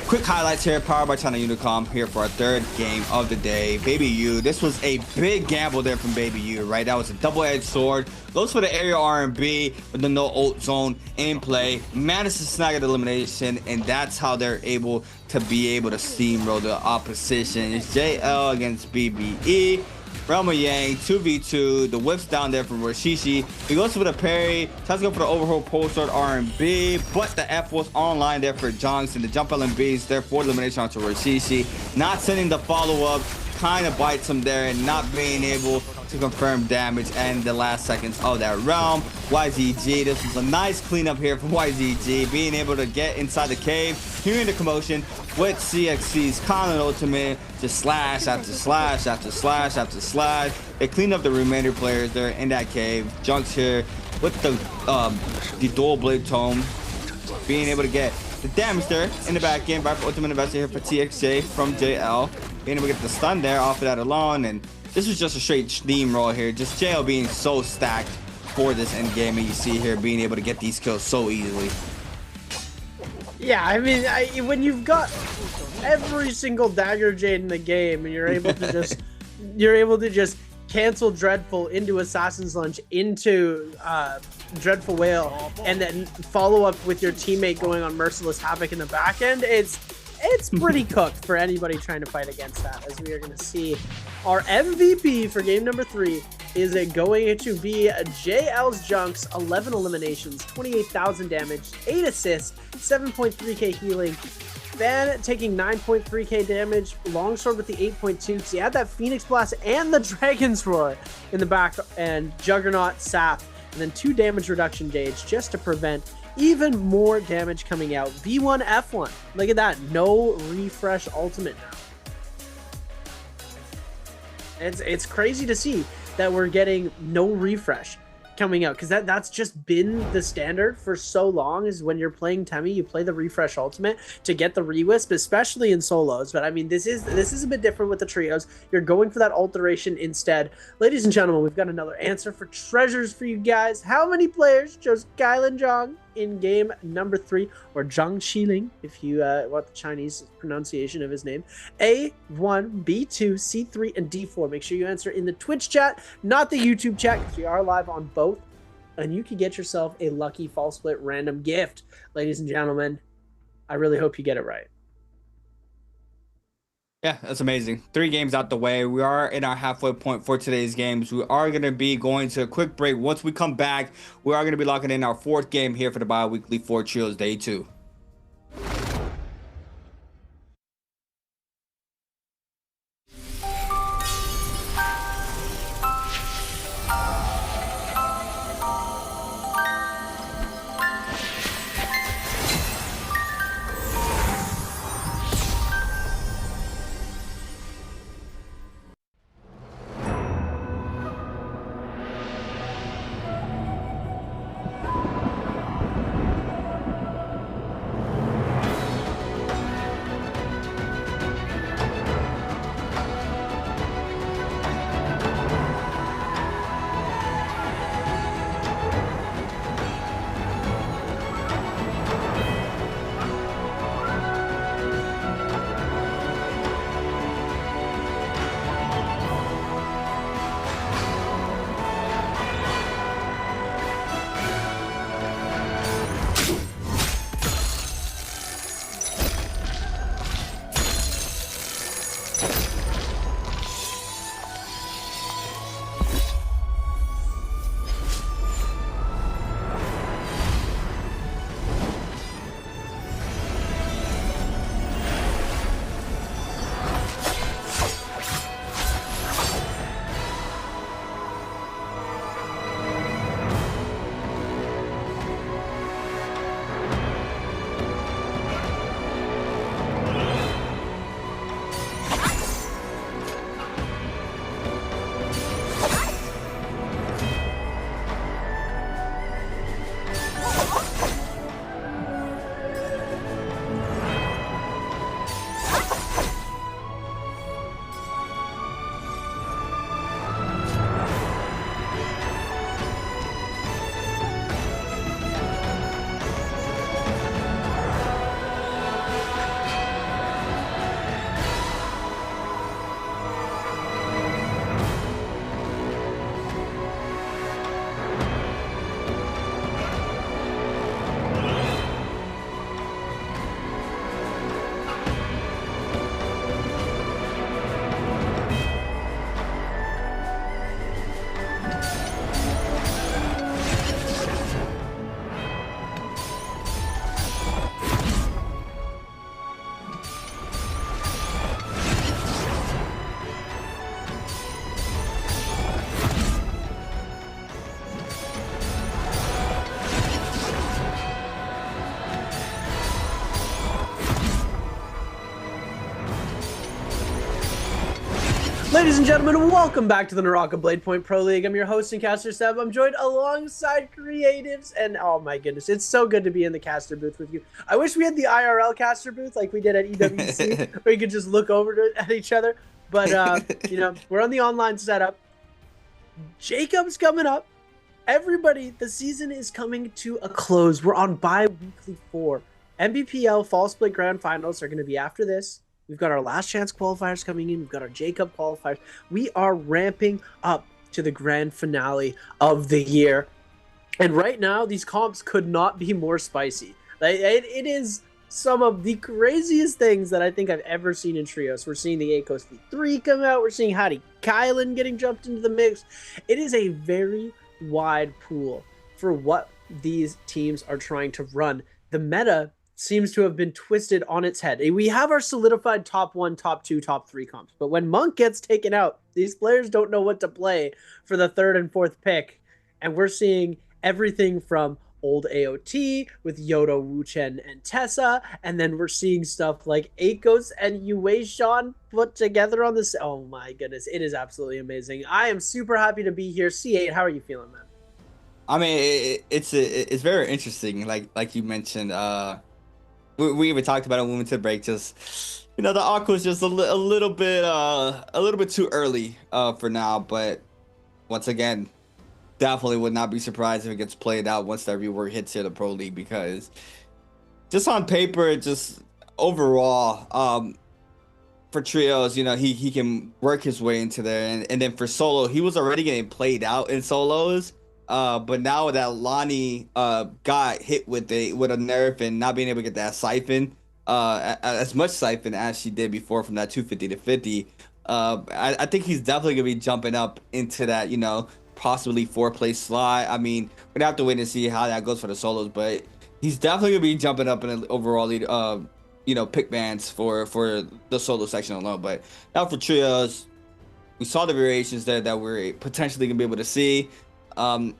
Quick highlights here, powered by China Unicom here for our 3rd game of the day. Baby U, this was a big gamble there from Baby U, right? That was a double-edged sword. Goes for the area R&B with the no ult zone in play. Manages to snag an elimination, and that's how they're able to steamroll the opposition. It's JL against BBE. Realm of Yang, 2v2, the whip's down there from Rashishi. He goes for the parry, tries to go for the overhaul pole sword R&B, but the F was online there for Johnson. The jump LMB is there for elimination onto Rashishi. Not sending the follow-up, kind of bites him there and not being able to confirm damage and the last seconds of that realm. YZG, this was a nice cleanup here from YZG, being able to get inside the cave, hearing the commotion with CXC's Conan ultimate, just slash after slash after slash after slash. They cleaned up the remainder players there in that cave. Junks here with the dual blade tome, being able to get the damage there in the back end by ultimate investor here for TXJ from JL, being able to get the stun there off of that alone. And this was just a straight steamroll here. Just JL being so stacked for this end game, and you see here being able to get these kills so easily. Yeah, I mean, when you've got every single dagger jade in the game, and you're able to just cancel Dreadful into Assassin's Lunge into Dreadful Whale, and then follow up with your teammate going on Merciless Havoc in the back end, it's pretty cooked for anybody trying to fight against that. As we are going to see, our MVP for game number 3 is going to be JL's Junks. 11 eliminations, 28,000 damage, 8 assists, 7.3k healing. Fan taking 9.3k damage, Longsword with the 8.2, because he had that Phoenix Blast and the Dragon's Roar in the back, and Juggernaut, Sap, and then 2 damage reduction gauge just to prevent even more damage coming out. V1, F1. Look at that. No refresh ultimate now. It's crazy to see that we're getting no refresh coming out, because that's just been the standard for so long. Is when you're playing Temmie, you play the refresh ultimate to get the rewisp, especially in solos. But I mean, this is a bit different with the trios. You're going for that alteration instead. Ladies and gentlemen, we've got another answer for treasures for you guys. How many players chose Kylan Zhang in game number 3, or Zhang Qiling if you want the Chinese pronunciation of his name? A1, B2, C3, and D4. Make sure you answer in the Twitch chat, not the YouTube chat, because we are live on both, and you can get yourself a lucky fall split random gift. Ladies and gentlemen, I really hope you get it right. Yeah, that's amazing. 3 games out the way. We are in our halfway point for today's games. We are going to be going to a quick break. Once we come back, we are going to be locking in our 4th game here for the bi-weekly 4 Trios Day 2. Ladies and gentlemen, welcome back to the NARAKA BLADEPOINT Pro League. I'm your host and caster, Seb. I'm joined alongside creatives, and oh my goodness, it's so good to be in the caster booth with you. I wish we had the IRL caster booth like we did at EWC, where you could just look over at each other. But, you know, we're on the online setup. Jacob's coming up. Everybody, the season is coming to a close. We're on bi-weekly 4. Nbpl Fall Split Grand Finals are going to be after this. We've got our last chance qualifiers coming in. We've got our J-Cup qualifiers. We are ramping up to the grand finale of the year. And right now, these comps could not be more spicy. It is some of the craziest things that I think I've ever seen in trios. We're seeing the Akos V3 come out. We're seeing Hadi Kylan getting jumped into the mix. It is a very wide pool for what these teams are trying to run. The meta seems to have been twisted on its head. We have our solidified top 1, top 2, top 3 comps, but when Monk gets taken out, these players don't know what to play for the 3rd and 4th pick, and we're seeing everything from old AOT with Yodo, Wu-Chen, and Tessa, and then we're seeing stuff like Akos and Yueishan put together on this. Oh my goodness, it is absolutely amazing. I am super happy to be here. C8, how are you feeling, man? I mean, it's very interesting. Like you mentioned, we even talked about it when we went to the break. Just the Aqua is just a little bit too early for now. But once again, definitely would not be surprised if it gets played out once that rework hits here the Pro League, because just on paper, just overall, for trios, he can work his way into there, and then for solo, he was already getting played out in solos. But now that Lonnie got hit with a nerf and not being able to get that siphon, as much siphon as she did before from that 250 to 50, I think he's definitely gonna be jumping up into that, possibly 4th-place slot. I mean, we're gonna have to wait and see how that goes for the solos, but he's definitely gonna be jumping up in the overall lead, pick bands for the solo section alone. But now for trios, we saw the variations there that we're potentially gonna be able to see. I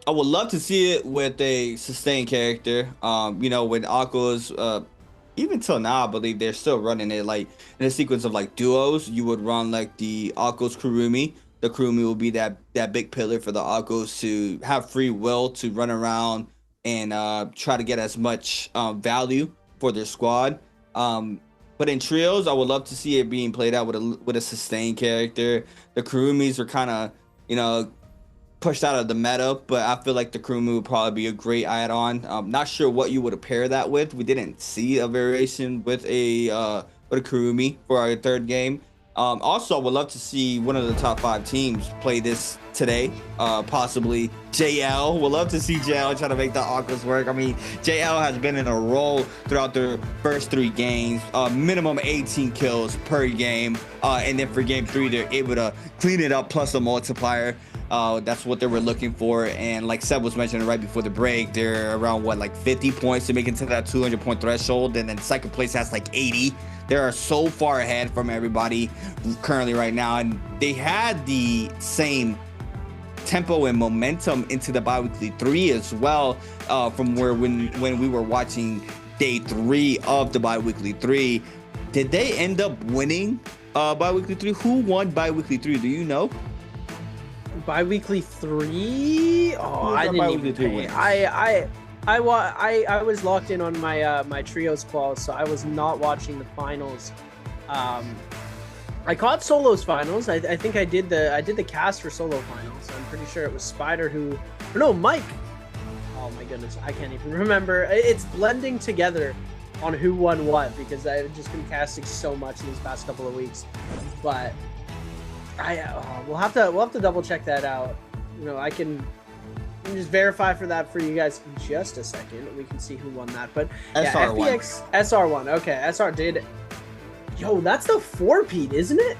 would love to see it with a sustained character. With Aqua's, even till now, I believe they're still running it like in a sequence of like duos. You would run like the Aqua's Kurumi. The Kurumi will be that big pillar for the Aquas to have free will to run around and try to get as much value for their squad. But in trios, I would love to see it being played out with a sustained character. The Kurumis were kind of, pushed out of the meta, but I feel like the Kurumi would probably be a great add-on. I'm not sure what you would pair that with. We didn't see a variation with a Kurumi for our 3rd game. Also, I would love to see one of the top 5 teams play this today. Possibly JL. Would love to see JL try to make the Aquas work. I mean, JL has been in a roll throughout their first 3 games. Minimum 18 kills per game. And then for game 3, they're able to clean it up plus a multiplier. That's what they were looking for. And like Seb was mentioning right before the break, they're around 50 points to make it to that 200-point threshold. And then 2nd place has like 80. They are so far ahead from everybody currently right now. And they had the same tempo and momentum into the Biweekly 3 as well, from when we were watching day 3 of the Biweekly 3. Did they end up winning Biweekly 3? Who won Biweekly 3? Do you know? Biweekly 3? Oh, I didn't even pay. I was locked in on my my trios quals, so I was not watching the finals. I caught solos finals. I think I did the cast for solo finals. I'm pretty sure it was Spider Mike. Oh my goodness, I can't even remember. It's blending together on who won what because I've just been casting so much in these past couple of weeks. But we'll have to double check that out. I can just verify for that for you guys in just a second. We can see who won that. But yeah, FPX SR won. Okay, SR did. Yo, that's the 4-peat, isn't it?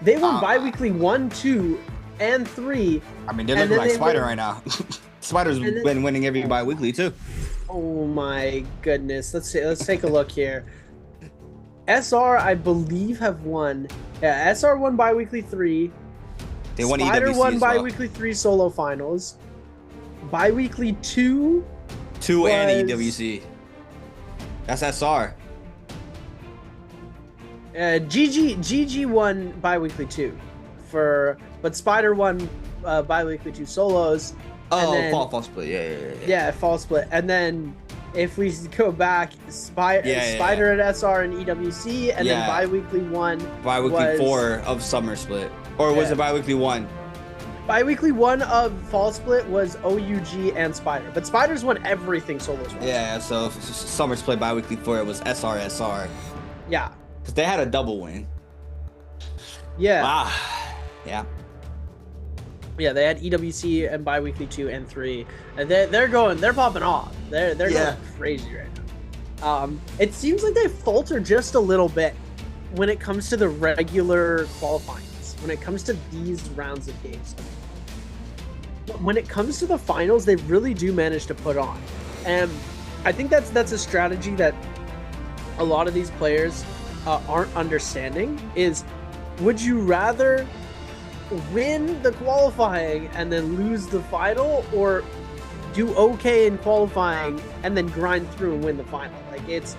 They won Biweekly 1, 2, and 3. I mean, they're looking like Spider right now. Spider's been winning every Biweekly too. Oh my goodness. Let's take a look here. SR, I believe, have won. Yeah, SR won Biweekly 3. They won Spider EWC won as well. Biweekly 3 solo finals. Biweekly 2 and EWC. That's SR. GG won Biweekly 2 but Spider won Biweekly 2 solos. Fall split. Yeah, fall split. And then if we go back, Spider at SR and EWC, and then Biweekly 1. Biweekly 4 of Summer Split. Or was it Biweekly 1? Biweekly 1 of Fall Split was OUG and Spider. But Spider's won everything solos. Yeah, so Summer Split Biweekly 4, it was SR. Yeah. Because they had a double win. Yeah. Yeah. Yeah, they had EWC and Biweekly 2 and 3. And they're popping off. They're going crazy right now. It seems like they falter just a little bit when it comes to the regular qualifying. When it comes to these rounds of games. When it comes to the finals, they really do manage to put on. And I think that's a strategy that a lot of these players aren't understanding is, would you rather win the qualifying and then lose the final, or do okay in qualifying and then grind through and win the final? Like it's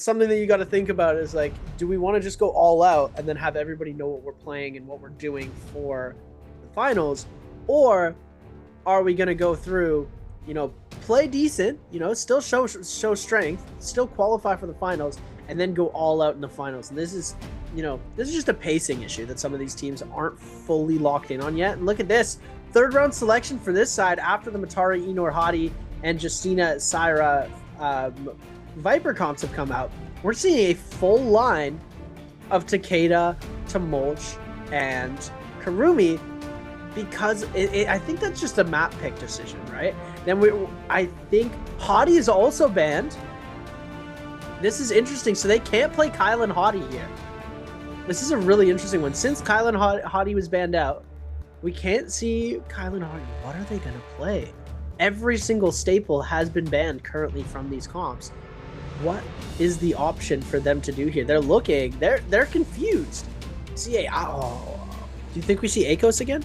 something that you got to think about is like, do we want to just go all out and then have everybody know what we're playing and what we're doing for the finals? or are we going to go through, you know, play decent, you know, still show strength, still qualify for the finals, and then go all out in the finals? And this is, you know, this is just a pacing issue that some of these teams aren't fully locked in on yet. And look at this, 3rd round selection for this side after the Matari, Enor, Hadi, and Justina, Syra Viper comps have come out. We're seeing a full line of Takeda, Tamolch, and Karumi, because I think that's just a map pick decision, right? Then I think Hadi is also banned. This is interesting. So they can't play Kyle and Hadi here. This is a really interesting one. Since Kyle and Hadi was banned out, we can't see Kyle and Hadi. What are they going to play? Every single staple has been banned currently from these comps. What is the option for them to do here? They're looking. They're confused. CA. Oh, do you think we see Akos again?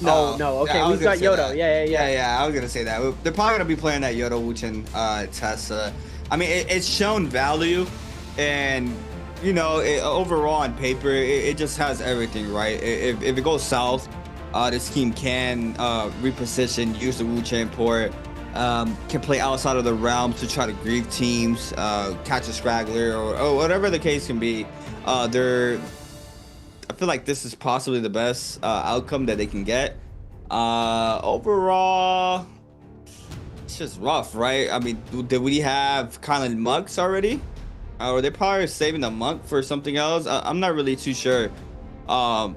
No. Okay, yeah, we've got Yodo. That. Yeah. I was gonna say that. They're probably gonna be playing that Yodo Wuchen Tessa. I mean, it's shown value, and you know, overall on paper, it just has everything, right? If it goes south, this team can reposition, use the Wuchen port, can play outside of the realm to try to grieve teams, catch a straggler, or whatever the case can be. I feel like this is possibly the best outcome that they can get. Overall, it's just rough, right? I mean, did we have kind of monks already? Or they probably saving the monk for something else? I'm not really too sure. But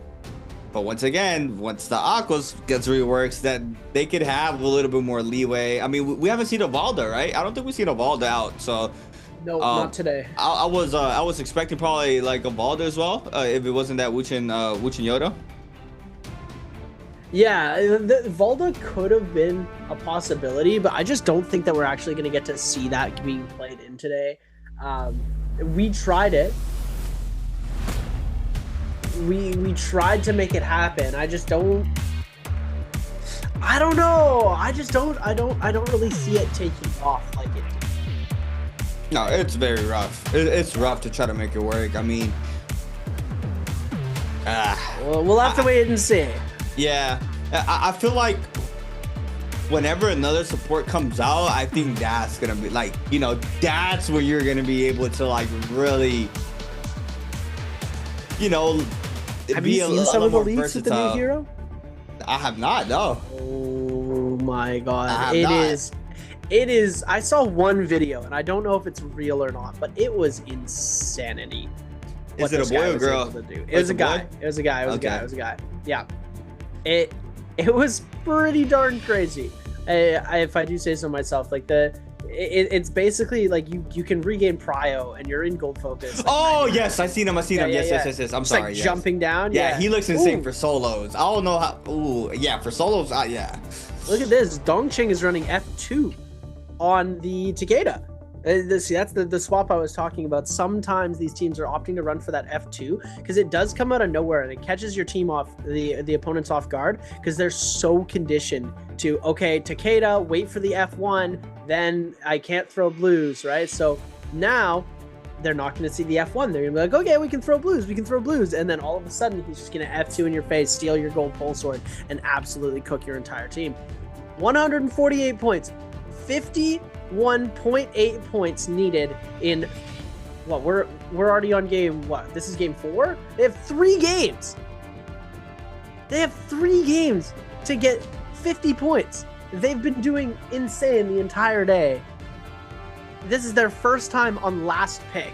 once again, once the Aquas gets reworked, that they could have a little bit more leeway. I mean, we haven't seen Evalda, right? I don't think we've seen Evalda out, so. No, not today. I was expecting probably like Evalda as well, if it wasn't that Wuchen Yoda. Yeah, Valda could have been a possibility, but I just don't think that we're actually going to get to see that being played in today. We tried it. We tried to make it happen. I don't know. I don't really see it taking off like it did. No, it's very rough. It's rough to try to make it work. I mean, well, we'll have to wait and see. Yeah, I feel like whenever another support comes out, I think that's gonna be like, you know, that's where you're gonna be able to like really, you know, have you seen some of the leaks with the new hero? I have not. No. Oh my god, it is. I saw one video, and I don't know if it's real or not, but it was insanity. Is it a boy or girl? It was a guy. It was a guy. Yeah. It was pretty darn crazy. If I do say so myself, like it's basically like you can regain prio and you're in gold focus. Like yes, I seen him. Yes. I'm it's sorry. Like jumping down. Yeah, he looks insane for solos. I don't know how. Ooh, yeah, for solos. Yeah. Look at this. Dongqing is running F2 on the Takeda. See, that's the swap I was talking about. Sometimes these teams are opting to run for that F2 because it does come out of nowhere and it catches your team off, the opponents off guard, because they're so conditioned to, okay, Takeda, wait for the F1, then I can't throw blues, right? So now they're not going to see the F1. They're going to be like, okay, we can throw blues. And then all of a sudden, he's just going to F2 in your face, steal your gold pole sword, and absolutely cook your entire team. 148 points. 51.8 points needed in what we're already on game, what, this is game 4? They have 3 games to get 50 points. They've been doing insane the entire day. This is their first time on last pick,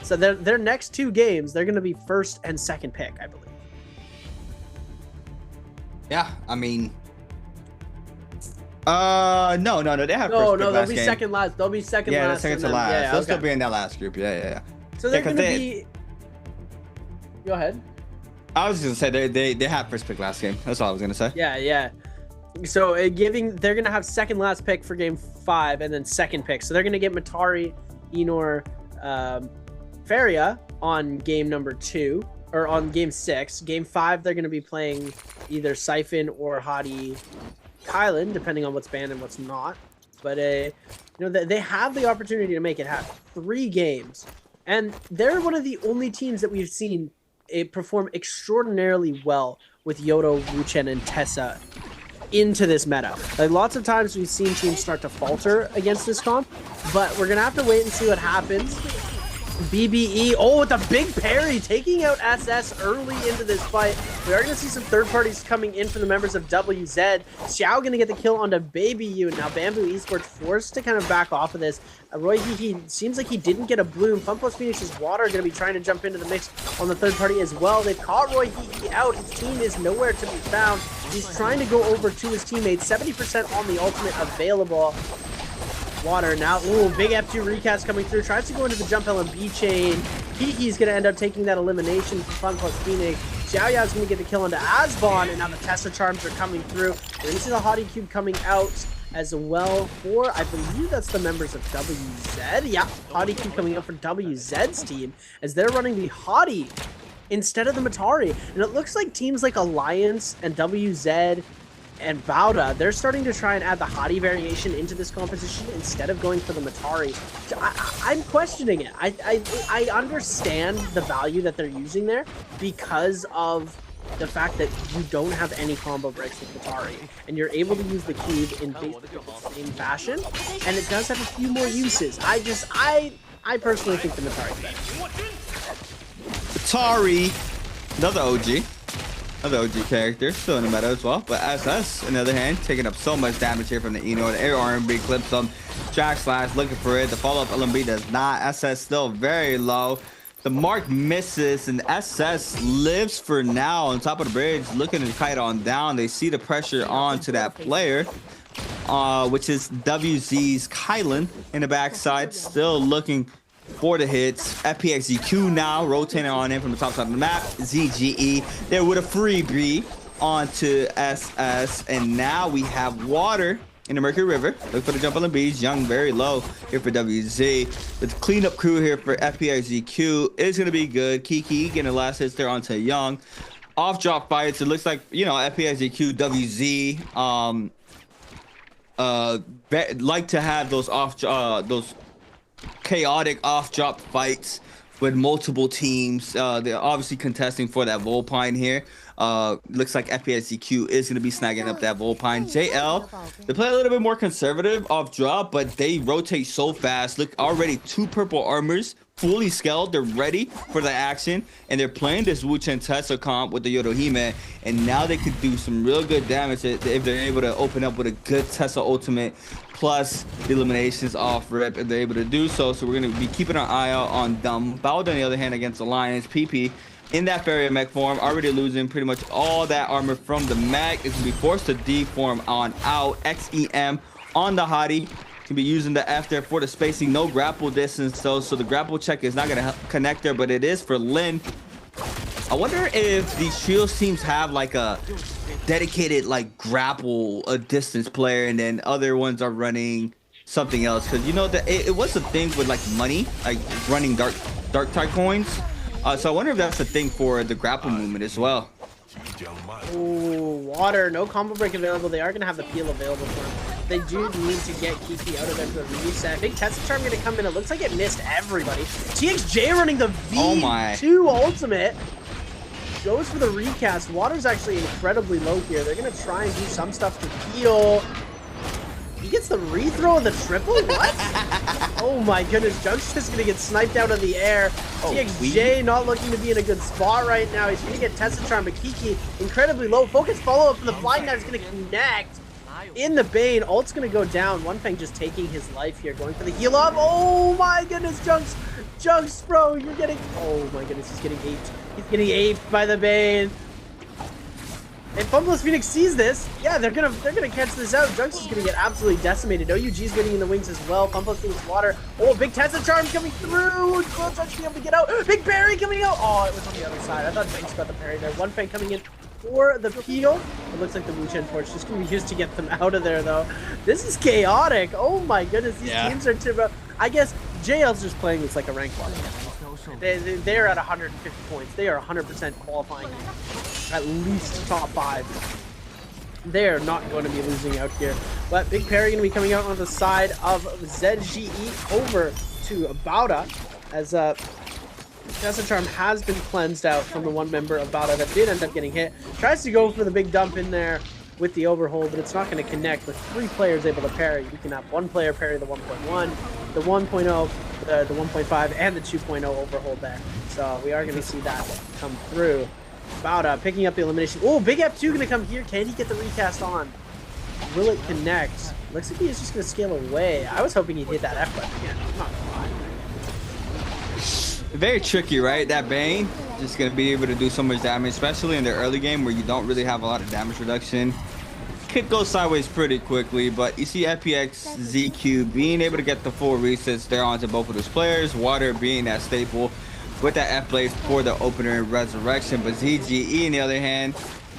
so their next 2 games they're going to be first and second pick, I believe. Yeah, I mean, no, they have first pick they'll be second last. They'll be second last. Yeah, second to last. Yeah, they'll still be in that last group. Yeah. So they're gonna be. Go ahead. I was gonna say they have first pick last game. That's all I was gonna say. Yeah. So they're gonna have second last pick for game 5 and then second pick. So they're gonna get Matari, Enor, Feria on game number 2 or on game 6. Game 5 they're gonna be playing either Siphon or Hadi Kylan, depending on what's banned and what's not. But they have the opportunity to make it happen. 3 games, and they're one of the only teams that we've seen perform extraordinarily well with Yodo, Wuchen, and Tessa into this meta. Like, lots of times we've seen teams start to falter against this comp, but we're gonna have to wait and see what happens. BBE, oh, with a big parry, taking out SS early into this fight. We are going to see some third parties coming in from the members of WZ. Xiao going to get the kill onto Baby U. Now Bamboo Esports forced to kind of back off of this. Roy he seems like he didn't get a bloom. Fun Plus Phoenix's Water going to be trying to jump into the mix on the third party as well. They've caught Roy out. His team is nowhere to be found. He's trying to go over to his teammates. 70% on the ultimate available. Water now, ooh, big F2 recast coming through, tries to go into the jump LMB chain. Kiki's gonna end up taking that elimination for Fun Plus Phoenix. Xiao Yao's gonna get the kill onto Asbon, and now the Tesla charms are coming through. We're gonna see the Hottie Cube coming out as well for, I believe that's the members of WZ. Yeah, Hottie Cube coming out for WZ's team as they're running the Hottie instead of the Matari. And it looks like teams like Alliance and WZ and Bauda, they're starting to try and add the Hottie variation into this composition instead of going for the Matari. I'm questioning it. I understand the value that they're using there because of the fact that you don't have any combo breaks with Matari, and you're able to use the cube in basically the same fashion, and it does have a few more uses. I personally think the Matari's better. Matari, another OG. Another OG character, still in the meta as well. But SS, on the other hand, taking up so much damage here from the Eno. The air RMB clips some Jack Slash, looking for it. The follow-up LMB does not. SS still very low. The mark misses, and SS lives for now on top of the bridge, looking to kite on down. They see the pressure onto that player, which is WZ's Kylan in the backside, still looking for the hits. FPXZQ now rotating on in from the top side of the map. ZGE there with a freebie onto SS, and now we have Water in the Mercury River. Look for the jump on the beach. Young very low here for WZ. The cleanup crew here for FPXZQ is going to be good. Kiki getting the last hits there onto Young. Off drop fights. It looks like, you know, FPXZQ, WZ like to have those those chaotic off drop fights with multiple teams. They're obviously contesting for that Volpine here. Looks like FPSCQ is going to be snagging up that Volpine. JL, they play a little bit more conservative off drop, but they rotate so fast. Look, already 2 purple armors, fully scaled. They're ready for the action, and they're playing this Wuchen Tessa comp with the Yodohime, and now they could do some real good damage if they're able to open up with a good Tessa ultimate plus the eliminations off rip if they're able to do so. So we're going to be keeping our eye out on them. Bowed on the other hand against Alliance. PP in that barrier mech form, already losing pretty much all that armor from the mech. Is going to be forced to deform on out. XEM on the Hottie. Can be using the F there for the spacing. No grapple distance though, so the grapple check is not going to connect there, but it is for Lin. I wonder if these Shields teams have like a dedicated like grapple distance player, and then other ones are running something else, because you know that it was a thing with like money, like running dark type coins. So I wonder if that's a thing for the grapple movement as well. Ooh, Water, no combo break available. They are going to have the peel available for him. They do need to get Kiki out of there for the reset. Big Tesla Charm going to come in. It looks like it missed everybody. TXJ running the V2 ultimate. Goes for the recast. Water's actually incredibly low here. They're going to try and do some stuff to heal. He gets the rethrow of the triple? What? Oh my goodness. Junk's just going to get sniped out of the air. TXJ not looking to be in a good spot right now. He's going to get Tesla Charm, but Kiki incredibly low. Focus follow-up from the Flying Knife is going to connect. In the Bane, ult's gonna go down. One Fang just taking his life here, going for the heal up. Oh my goodness, Junks, bro, you're getting. Oh my goodness, he's getting aped. He's getting aped by the Bane. And Fumbless Phoenix sees this. Yeah, they're gonna catch this out. Junks is gonna get absolutely decimated. OUG's getting in the wings as well. Fumbless Phoenix Water. Oh, big Tesla Charm coming through. Will Junks be able to get out? Big parry coming out. Oh, it was on the other side. I thought Junks got the parry there. One Fang coming in for the peel. It looks like the Wuchen Torch just gonna be used to get them out of there though. This is chaotic. Oh my goodness, these teams are too. I guess JL's just playing this like a rank one. They're at 150 points. They are 100% qualifying at least top 5. They're not going to be losing out here. But Big Parry going to be coming out on the side of ZGE over to Bauda as Acid Charm has been cleansed out from the one member of Bada that did end up getting hit. Tries to go for the big dump in there with the overhold, but it's not going to connect. With 3 players able to parry, you can have 1 player parry the 1.1, the 1.0, the 1.5, and the 2.0 overhold there. So we are going to see that come through. Bada picking up the elimination. Oh, big F2 going to come here. Can he get the recast on? Will it connect? Looks like he's just going to scale away. I was hoping he'd hit that F button again. I'm not gonna lie. Very tricky, right? That Bane just gonna be able to do so much damage, especially in the early game where you don't really have a lot of damage reduction. Could go sideways pretty quickly, but you see FPX ZQ being able to get the full resets there onto both of those players. Water being that staple with that F blade for the opener and resurrection, but ZGE on the other hand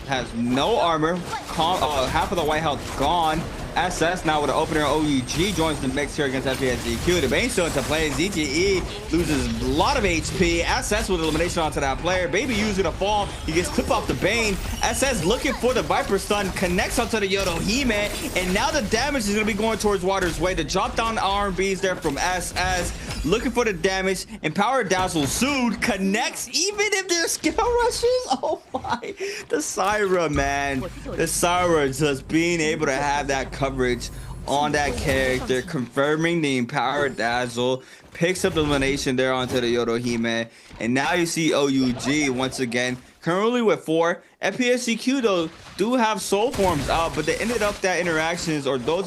has no armor. Half of the white health gone. SS now with an opener. OUG joins the mix here against FPSGQ. The Bane still into play. ZGE loses a lot of HP. SS with elimination onto that player. Baby using a fall. He gets clipped off the Bane. SS looking for the Viper stun. Connects onto the Yodo-Hime. And now the damage is going to be going towards Water's way. The drop down R&Bs there from SS. Looking for the damage. Empower Dazzle Soon connects even if there's skill rushes. Oh my. The Syra, man. The Syra just being able to have that coverage on that character, confirming the Empower Dazzle, picks up the elimination there onto the Yodo-Hime. And now you see OUG once again, currently with 4. FPSCQ though do have soul forms out, but they ended up those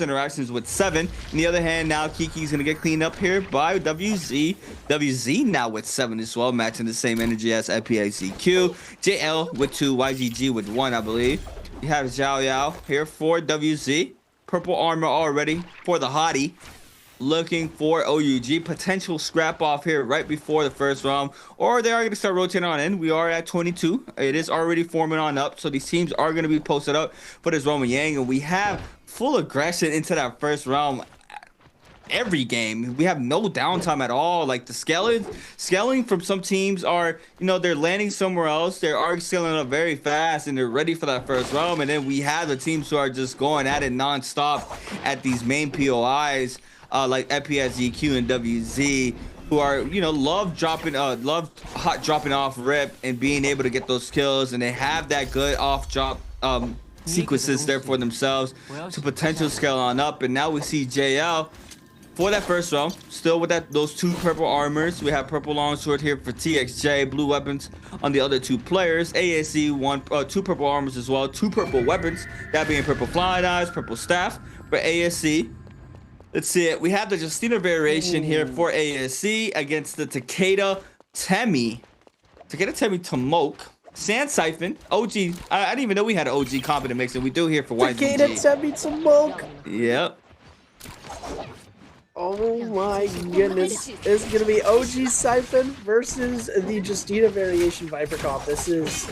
interactions with 7. On the other hand, now Kiki's gonna get cleaned up here by WZ. WZ now with 7 as well, matching the same energy as FPSCQ. JL with 2, YGG with 1, I believe. You have Zhao Yao here for WZ. Purple armor already for the hottie. Looking for OUG. Potential scrap off here right before the first round. Or they are going to start rotating on in. We are at 22. It is already forming on up. So these teams are going to be posted up for this Roman Yang. And we have full aggression into that first round. Every game we have no downtime at all. Like the scaling from some teams are, you know, they're landing somewhere else, they are scaling up very fast and they're ready for that first round. And then we have the teams who are just going at it non-stop at these main POIs, like FPSGQ and WZ, who are, you know, love hot dropping off rip and being able to get those kills, and they have that good off drop sequences there for themselves to potential scale on up. And now we see JL for that first round, still with those 2 purple armors. We have purple longsword here for TXJ, blue weapons on the other 2 players. ASC 2 purple armors as well, 2 purple weapons, that being purple flying eyes, purple staff for ASC. Let's see it. We have the Justina variation here for ASC against the Takeda Temi. Takeda Temi Tomok. Sand Siphon, OG. I didn't even know we had an OG comp in the mix, and we do here for YGG. Takeda Temi Tomok. Yep. Oh my goodness. It's going to be OG Siphon versus the Justina variation Viper comp. This is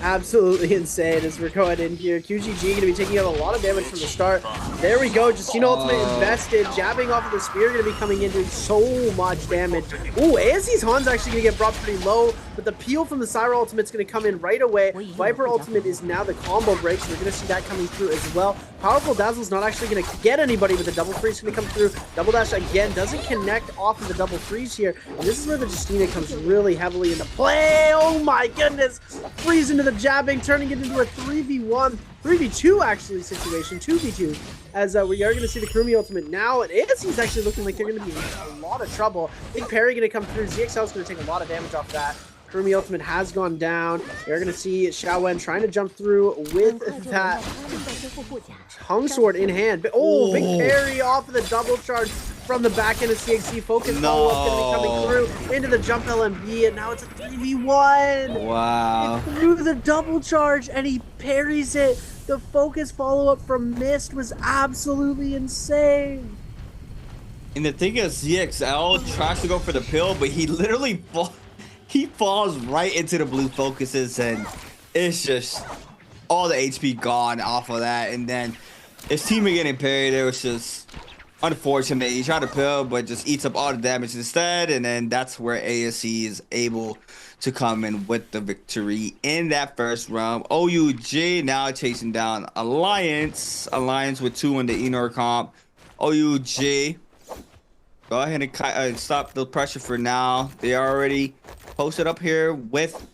absolutely insane as we're going in here. QGG going to be taking out a lot of damage from the start. There we go. Justina ultimate invested. Jabbing off of the spear, going to be coming in doing so much damage. Ooh, ASC's Han's actually going to get brought pretty low, but the peel from the Syra ultimate's going to come in right away. Viper ultimate is now the combo break, so we're going to see that coming through as well. Powerful Dazzle's not actually going to get anybody with a double freeze. Going to come through. Double dash again. Doesn't connect off of the double freeze here. And this is where the Justina comes really heavily into play. Oh my goodness. Freeze into the jabbing, turning it into a 3v1. 3v2 actually situation. 2v2. As we are going to see the Kurumi ultimate now. And ASC's actually looking like they're going to be in a lot of trouble. Big parry going to come through. ZXL is going to take a lot of damage off that. Kurumi ultimate has gone down. You're going to see Xiaowen trying to jump through with that Hung Sword in hand. Oh, big parry off of the double charge from the back end of CXC. Focus follow-up going to be coming through into the jump LMB, and now it's a 3v1. Wow. Through the double charge, and he parries it. The focus follow-up from Mist was absolutely insane. And the thing is, ZXL tries to go for the pill, but he literally falls right into the blue focuses, and it's just all the HP gone off of that. And then his teammate getting parried, it was just unfortunate. He tried to pill, but just eats up all the damage instead. And then that's where ASC is able to come in with the victory in that first round. OUG now chasing down Alliance with 2 in the Enor comp. OUG, go ahead and stop the pressure for now. They already posted up here with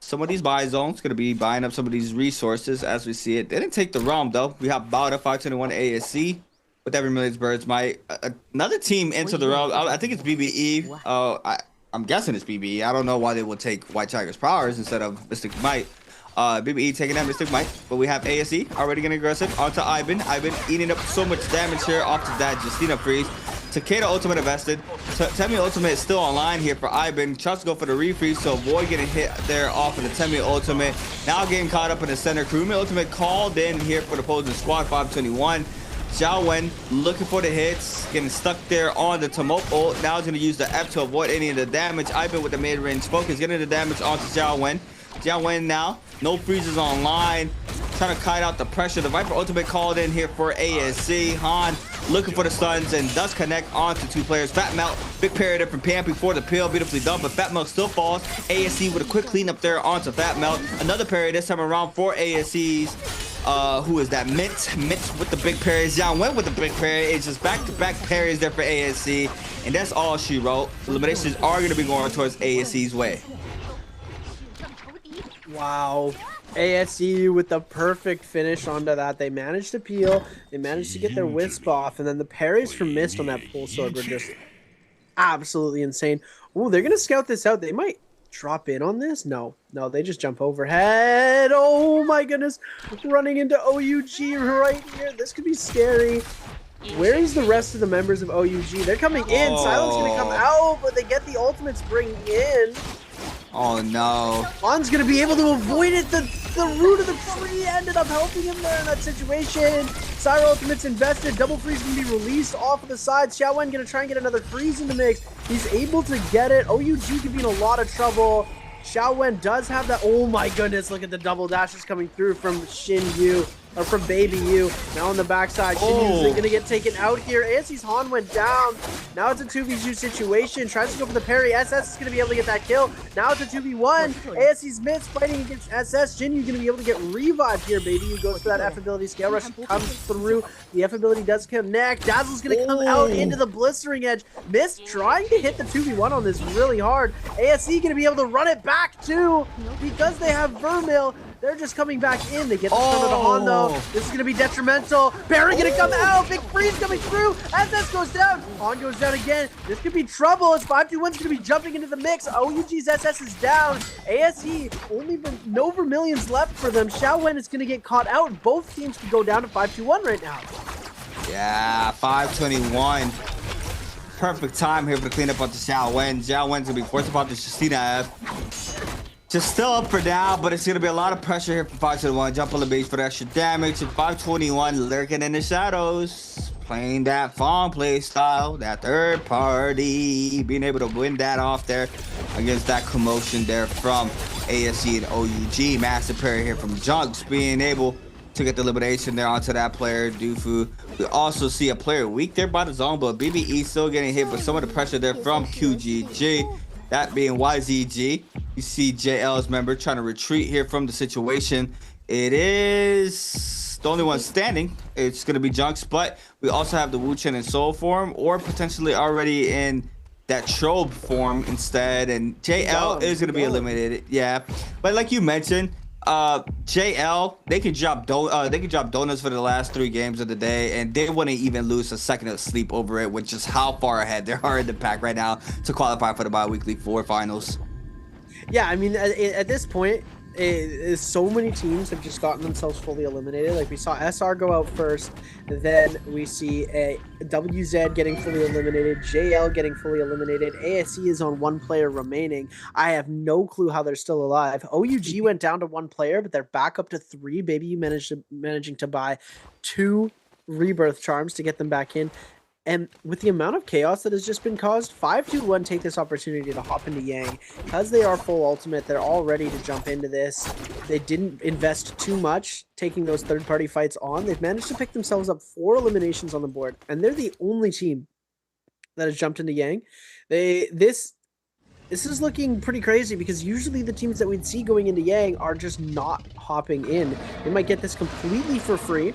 some of these buy zones. Going to be buying up some of these resources as we see it. They didn't take the realm though. We have Bauda 521 ASC with every million's birds might. Another team into the realm. I think it's BBE. I'm guessing it's BBE. I don't know why they would take White Tiger's powers instead of Mystic Might. BBE taking that Mystic Might, but we have ASE already getting aggressive onto Ivan. Ivan eating up so much damage here off to that Justina freeze. Takeda ultimate invested. Temi ultimate is still online here for Ivan. Tries to go for the refreeze to avoid getting hit there off of the Temi ultimate. Now getting caught up in the center. Kurumi ultimate called in here for the opposing squad 521. Xiao Wen looking for the hits, getting stuck there on the Tumult ult. Now he's going to use the F to avoid any of the damage. Ivan with the mid-range focus, getting the damage onto Xiao Wen. Xiao Wen now, no freezes online, trying to kite out the pressure. The Viper ultimate called in here for ASC. Han looking for the stuns and does connect onto two players. Fat Melt, big parry there from Pam before the peel, beautifully done, but Fat Melt still falls. ASC with a quick cleanup there onto Fat Melt. Another parry this time around for ASC's. Who is that? Mint with the big parries. Xiao Wen with the big parry. It's just back-to-back parries there for ASC. And that's all she wrote. Eliminations are going to be going towards ASC's way. Wow. ASC with the perfect finish onto that. They managed to peel. They managed to get their wisp off. And then the parries from Mist on that full sword were just absolutely insane. Oh, they're going to scout this out. They might drop in on this. No, they just jump overhead. Oh my goodness, running into OUG right here. This could be scary. Where is the rest of the members of OUG? They're coming in. Silent's gonna come out, but they get the ultimates bringing in. Oh no. Han's gonna be able to avoid it. The root of the tree ended up helping him there in that situation. Syra ultimate's invested. Double freeze can be released off of the side. Xiao Wen gonna try and get another freeze in the mix. He's able to get it. OUG could be in a lot of trouble. Xiao Wen does have that. Oh my goodness, look at the double dashes coming through from Shin Yu. Or from Baby Yu. Now on the backside, Shin Yu's gonna get taken out here. ASC's Han went down. Now it's a 2v2 situation. Tries to go for the parry. SS is gonna be able to get that kill. Now it's a 2v1. ASC's Mist fighting against SS. Jin Yu's gonna be able to get revived here. Baby Yu goes for that F ability. Scale Rush comes through. The F ability does connect. Dazzle's gonna come out into the blistering edge. Mist trying to hit the 2v1 on this really hard. ASC gonna be able to run it back too because they have Vermil. They're just coming back in. They get the front of the Han though. This is going to be detrimental. Barry going to come out. Big freeze coming through. SS goes down. Han goes down again. This could be trouble. It's 5-2-1's going to be jumping into the mix. OUG's SS is down. ASE, only no Vermilions left for them. Xiao Wen is going to get caught out. Both teams could go down to 5-2-1 right now. Yeah, 521. Perfect time here for the cleanup on the Xiao Wen. Xiao Wen's going to be forced upon the Justina F. Just still up for now, but it's going to be a lot of pressure here for 521. Jump on the base for the extra damage. And 521 lurking in the shadows. Playing that Fawn play style. That third party. Being able to win that off there against that commotion there from ASC and OUG. Massive parry here from Junks. Being able to get the elimination there onto that player, Dufu. We also see a player weak there by the zone, but BBE still getting hit with some of the pressure there from QGG. That being YZG. You see JL's member trying to retreat here from the situation. It is the only one standing. It's going to be Junks, but we also have the Wu Chen in soul form or potentially already in that Trobe form instead. And JL is going to be eliminated. Yeah, but like you mentioned, JL, they can drop donuts for the last 3 games of the day, and they wouldn't even lose a second of sleep over it, with just how far ahead they are in the pack right now to qualify for the bi-weekly 4 finals. Yeah, I mean, at this point, so many teams have just gotten themselves fully eliminated. Like we saw SR go out first, then we see a WZ getting fully eliminated, JL getting fully eliminated, ASE is on 1 player remaining. I have no clue how they're still alive. OUG went down to 1 player, but they're back up to 3. Baby managing to buy 2 rebirth charms to get them back in. And with the amount of chaos that has just been caused, 5-2-1 take this opportunity to hop into Yang. Because they are full ultimate, they're all ready to jump into this. They didn't invest too much taking those third-party fights on. They've managed to pick themselves up 4 eliminations on the board. And they're the only team that has jumped into Yang. This is looking pretty crazy because usually the teams that we'd see going into Yang are just not hopping in. They might get this completely for free.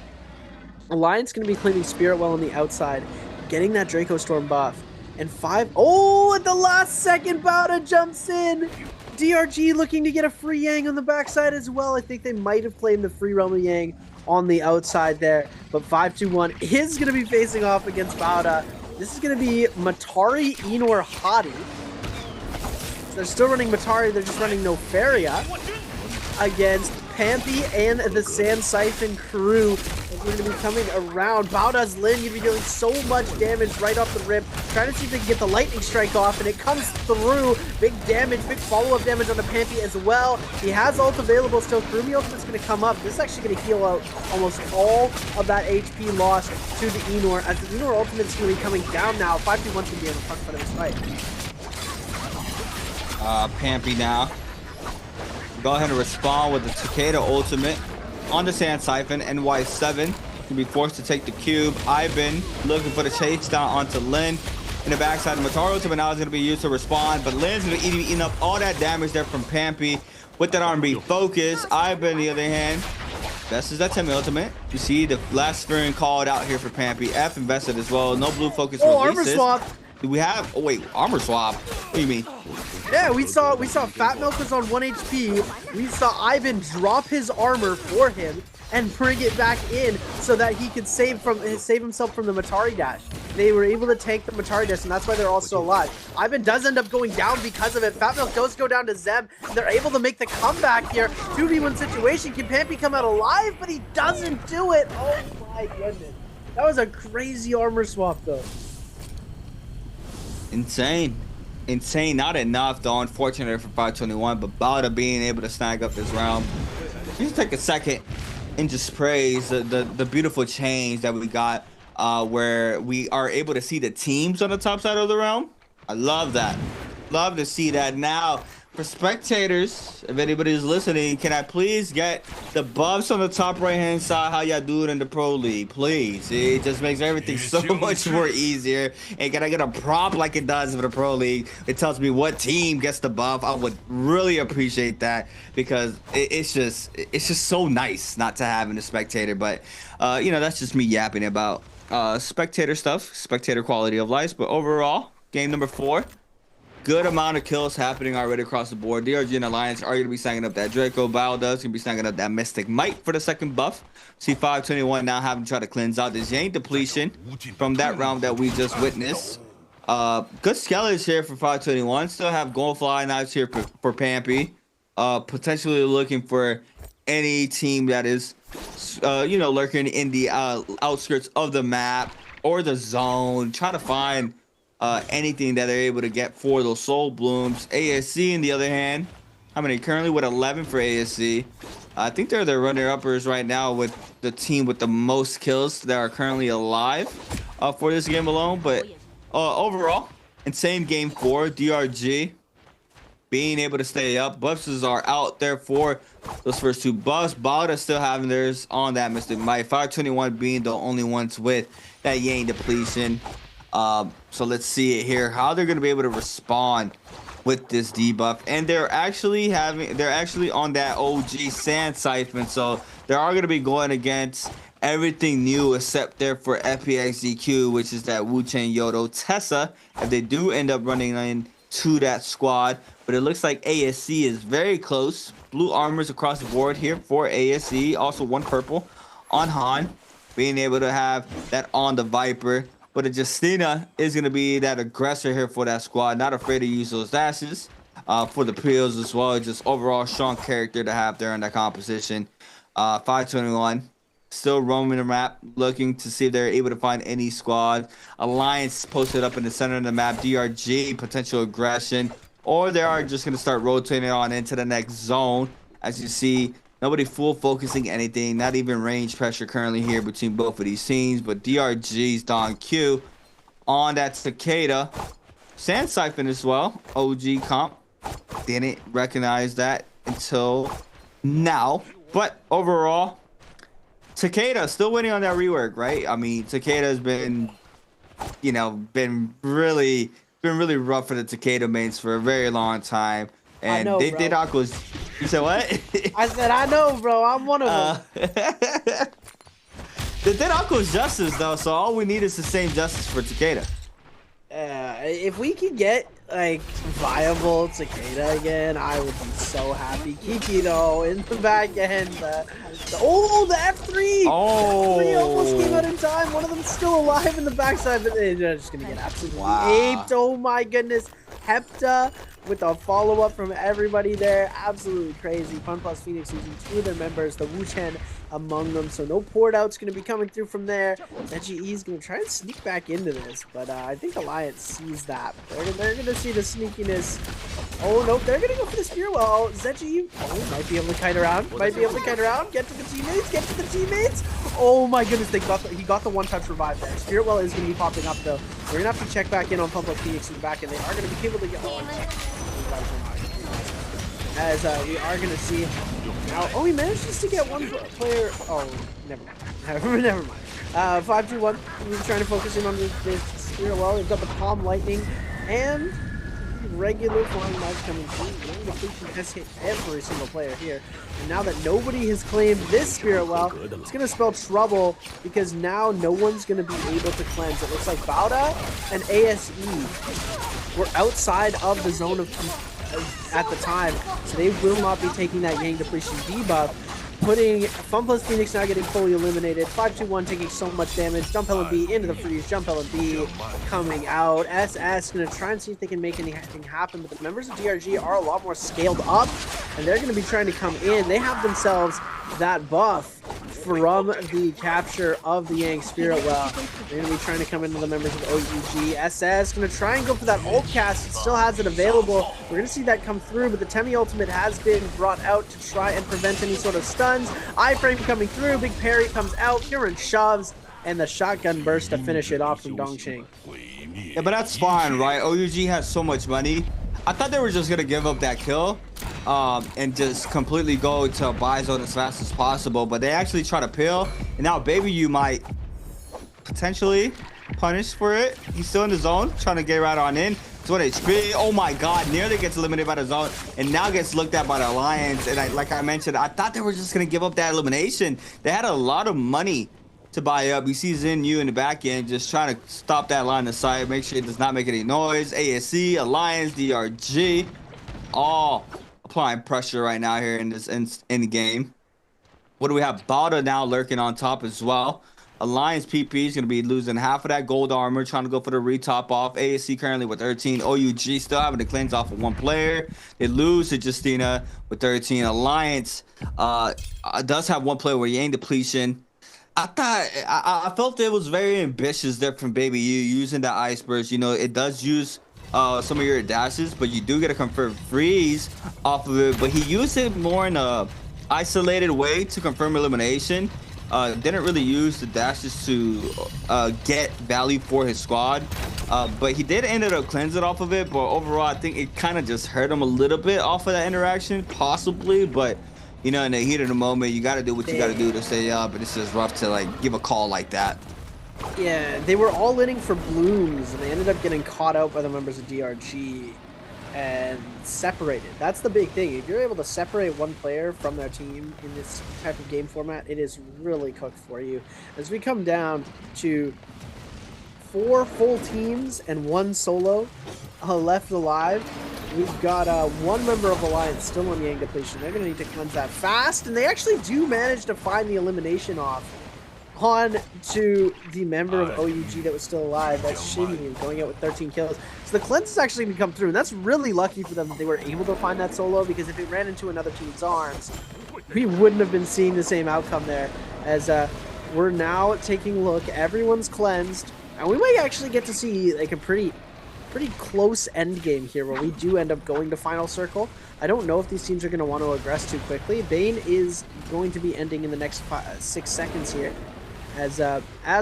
Alliance going to be claiming Spirit Well on the outside, getting that Draco Storm buff. and 5. Oh, at the last second, Bauda jumps in. DRG looking to get a free Yang on the backside as well. I think they might have claimed the free Realm of Yang on the outside there, but 521 is going to be facing off against Bauda. This is going to be Matari, Enor, Hadi. They're still running Matari, they're just running Nofaria against Pampy and the Sand Siphon crew. We're going to be coming around. Bauda's Lin, you'd be dealing so much damage right off the rip. Trying to see if they can get the lightning strike off, and it comes through. Big damage, big follow-up damage on the Pampy as well. He has ult available still. Kurumi ultimate's going to come up. This is actually going to heal out almost all of that HP lost to the Enor, as the Enor ultimate's going to be coming down now. 5v1's going to be on the front foot of this fight. Pampy now. Go ahead and respond with the Takeda ultimate on the Sand Siphon. NY7 can be forced to take the cube. Ivan looking for the chase down onto Lin. In the backside, the Mataro ultimate now is going to be used to respond, but Lin's going to be eating up all that damage there from Pampy with that R&B focus. Ivan, on the other hand, invests that 10 ultimate. You see the last screen called out here for Pampy. F invested as well. No blue focus releases. Armor swap. Do we have? Oh wait, armor swap. What do you mean? Yeah, we saw Fat Milk was on 1 HP. We saw Ivan drop his armor for him and bring it back in so that he could save himself from the Matari dash. They were able to tank the Matari dash, and that's why they're also alive. Ivan does end up going down because of it. Fat Milk does go down to Zeb. They're able to make the comeback here. 2v1 situation. Can Pampy come out alive? But he doesn't do it. Oh my goodness. That was a crazy armor swap though. Insane. Not enough though, unfortunately for 521, but Bauda being able to snag up this round. Just take a second and just praise the beautiful change that we got where we are able to see the teams on the top side of the round. I love that. Love to see that. Now, for spectators, if anybody's listening, can I please get the buffs on the top right-hand side? How y'all do it in the Pro League, please? It just makes everything so much more easier. And can I get a prompt like it does for the Pro League? It tells me what team gets the buff. I would really appreciate that because it's just so nice not to have in the spectator. But you know, that's just me yapping about spectator stuff, spectator quality of life. But overall, game number 4. Good amount of kills happening already across the board. DRG and Alliance are going to be snagging up that Draco. Bauda's going to be snagging up that Mystic Might for the second buff. C521 now having to try to cleanse out this Yang depletion from that round that we just witnessed. Good skeletons here for 521. Still have Goldfly knives here for Pampy. Potentially looking for any team that is, you know, lurking in the outskirts of the map or the zone. Trying to find anything that they're able to get for those soul blooms. ASC, on the other hand, how many currently with 11 for ASC? I think they're the runner-uppers right now with the team with the most kills that are currently alive for this game alone. But overall, insane game 4. DRG being able to stay up. Buffs are out there for those first 2 buffs. Bauda still having theirs on that Mystic Might. 521 being the only ones with that Yang depletion. So let's see it here, how they're going to be able to respond with this debuff. And they're actually on that OG Sand Siphon, so they are going to be going against everything new except there for FPXDQ, which is that Wu Chen Yodo Tessa, if they do end up running into that squad. But it looks like ASC is very close. Blue armors across the board here for ASC, also 1 purple on Han, being able to have that on the Viper. But Justina is going to be that aggressor here for that squad. Not afraid to use those dashes for the Prios as well. Just overall strong character to have there in that composition. 521 still roaming the map, looking to see if they're able to find any squad. Alliance posted up in the center of the map. DRG, potential aggression. Or they are just going to start rotating on into the next zone. As you see, nobody full focusing anything, not even range pressure currently here between both of these teams. But DRG's Don Q on that Cicada. Sand Siphon as well. OG comp. Didn't recognize that until now. But overall, Cicada still waiting on that rework, right? I mean, Cicada has been, you know, been really rough for the Cicada mains for a very long time. And know, they bro. did Aqua's. You said what? I said, I know, bro. I'm one of them. They did Aqua's justice, though, so all we need is the same justice for Cicada. if we could get like viable Cicada again, I would be so happy. Kiki though in the back end, the F3. Oh, F3 almost came out in time. One of them's still alive in the backside, but they're just gonna get absolutely aped. Oh my goodness, Hepta with a follow-up from everybody there. Absolutely crazy. Fun Plus Phoenix using 2 of their members, the Wu Chen among them, so no port out's going to be coming through from there. ZGE is going to try and sneak back into this, but I think Alliance sees that. They're going to see the sneakiness. Oh no, they're going to go for the spear well. ZGE might be able to kite around. Might be able to kite around. Get to the teammates. Get to the teammates. Oh my goodness, he got the one-touch revive there. Spirit Well is going to be popping up though. We're going to have to check back in on Fun Plus Phoenix in the back, and they are going to be able to get. As we are going to see now. Oh, he manages to get one player. Oh, never mind. Never mind. 5-2-1. He's trying to focus in on this Spirit Well. They've got the Palm Lightning and regular flying knives coming through. The Depletion has hit every single player here. And now that nobody has claimed this Spirit Well, it's going to spell trouble because now no one's going to be able to cleanse. It looks like Bauda and ASE were outside of the zone of at the time, so they will not be taking that Yang Depletion debuff, putting Fun Plus Phoenix now getting fully eliminated. 5-2-1 taking so much damage. Jump LB into the freeze. Jump LB coming out. SS gonna try and see if they can make anything happen, but the members of DRG are a lot more scaled up, and they're gonna be trying to come in. They have themselves that buff from the capture of the Yang Spirit Well. They're going to be trying to come into the members of OUG. SS going to try and go for that ult cast. It still has it available. We're going to see that come through, but the Temi ultimate has been brought out to try and prevent any sort of stuns. Iframe coming through. Big parry comes out. Huron shoves, and the shotgun burst to finish it off from Dongqing. Yeah, but that's fine, right? OUG has so much money. I thought they were just going to give up that kill and just completely go to buy zone as fast as possible, but they actually try to peel, and now Baby You might potentially punish for it. He's still in the zone, trying to get right on in. It's 1 HP. Oh my god, nearly gets eliminated by the zone, and now gets looked at by the Alliance. And like I mentioned, I thought they were just going to give up that elimination. They had a lot of money to buy up. You see Xin Yu in the back end just trying to stop that line of sight, make sure it does not make any noise. ASC, Alliance, DRG, all applying pressure right now here in this in the game. What do we have? Bauda now lurking on top as well. Alliance PP is going to be losing half of that gold armor, trying to go for the retop off. ASC currently with 13. OUG still having to cleanse off of 1 player. They lose to Justina with 13. Alliance does have 1 player with Yang Depletion. I felt it was very ambitious there from Baby You using the ice burst. You know, it does use some of your dashes, but you do get a confirmed freeze off of it. But he used it more in a isolated way to confirm elimination. Didn't really use the dashes to get value for his squad, but he did end up cleansing off of it. But overall, I think it kind of just hurt him a little bit off of that interaction, possibly. But you know, in the heat of the moment, you got to do what you got to do to stay up. But it's just rough to like give a call like that. Yeah, they were all inning for blooms, and they ended up getting caught out by the members of DRG and separated. That's the big thing. If you're able to separate 1 player from their team in this type of game format, it is really cooked for you. As we come down to 4 full teams and 1 solo left alive, we've got 1 member of Alliance still on Yang Depletion. They're going to need to cleanse that fast, and they actually do manage to find the elimination off on to the member of OUG that was still alive. That's Shin going out with 13 kills. So the cleanse is actually going to come through, and that's really lucky for them that they were able to find that solo, because if it ran into another team's arms, we wouldn't have been seeing the same outcome there. As we're now taking a look, everyone's cleansed, and we might actually get to see like a pretty close end game here where we do end up going to final circle. I don't know if these teams are going to want to aggress too quickly. Bane is going to be ending in the next 6 seconds here. As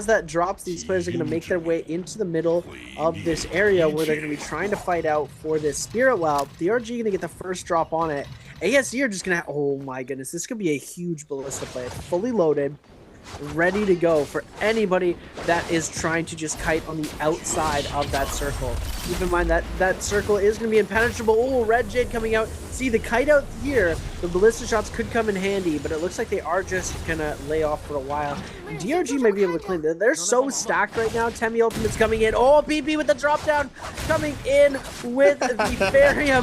that drops, these players are going to make their way into the middle of this area where they're going to be trying to fight out for this Spirit Well. DRG going to get the first drop on it. ASC are just going to... Oh my goodness, this could be a huge ballista play. It's fully loaded. ready to go for anybody that is trying to just kite on the outside of that circle. Keep in mind that that circle is going to be impenetrable. Oh, Red Jade coming out. See, the kite out here, the ballista shots could come in handy, but it looks like they are just going to lay off for a while. DRG might be able to claim that. They're so stacked right now. Temmie Ultimate's coming in. Oh, PP with the drop down coming in with the Faria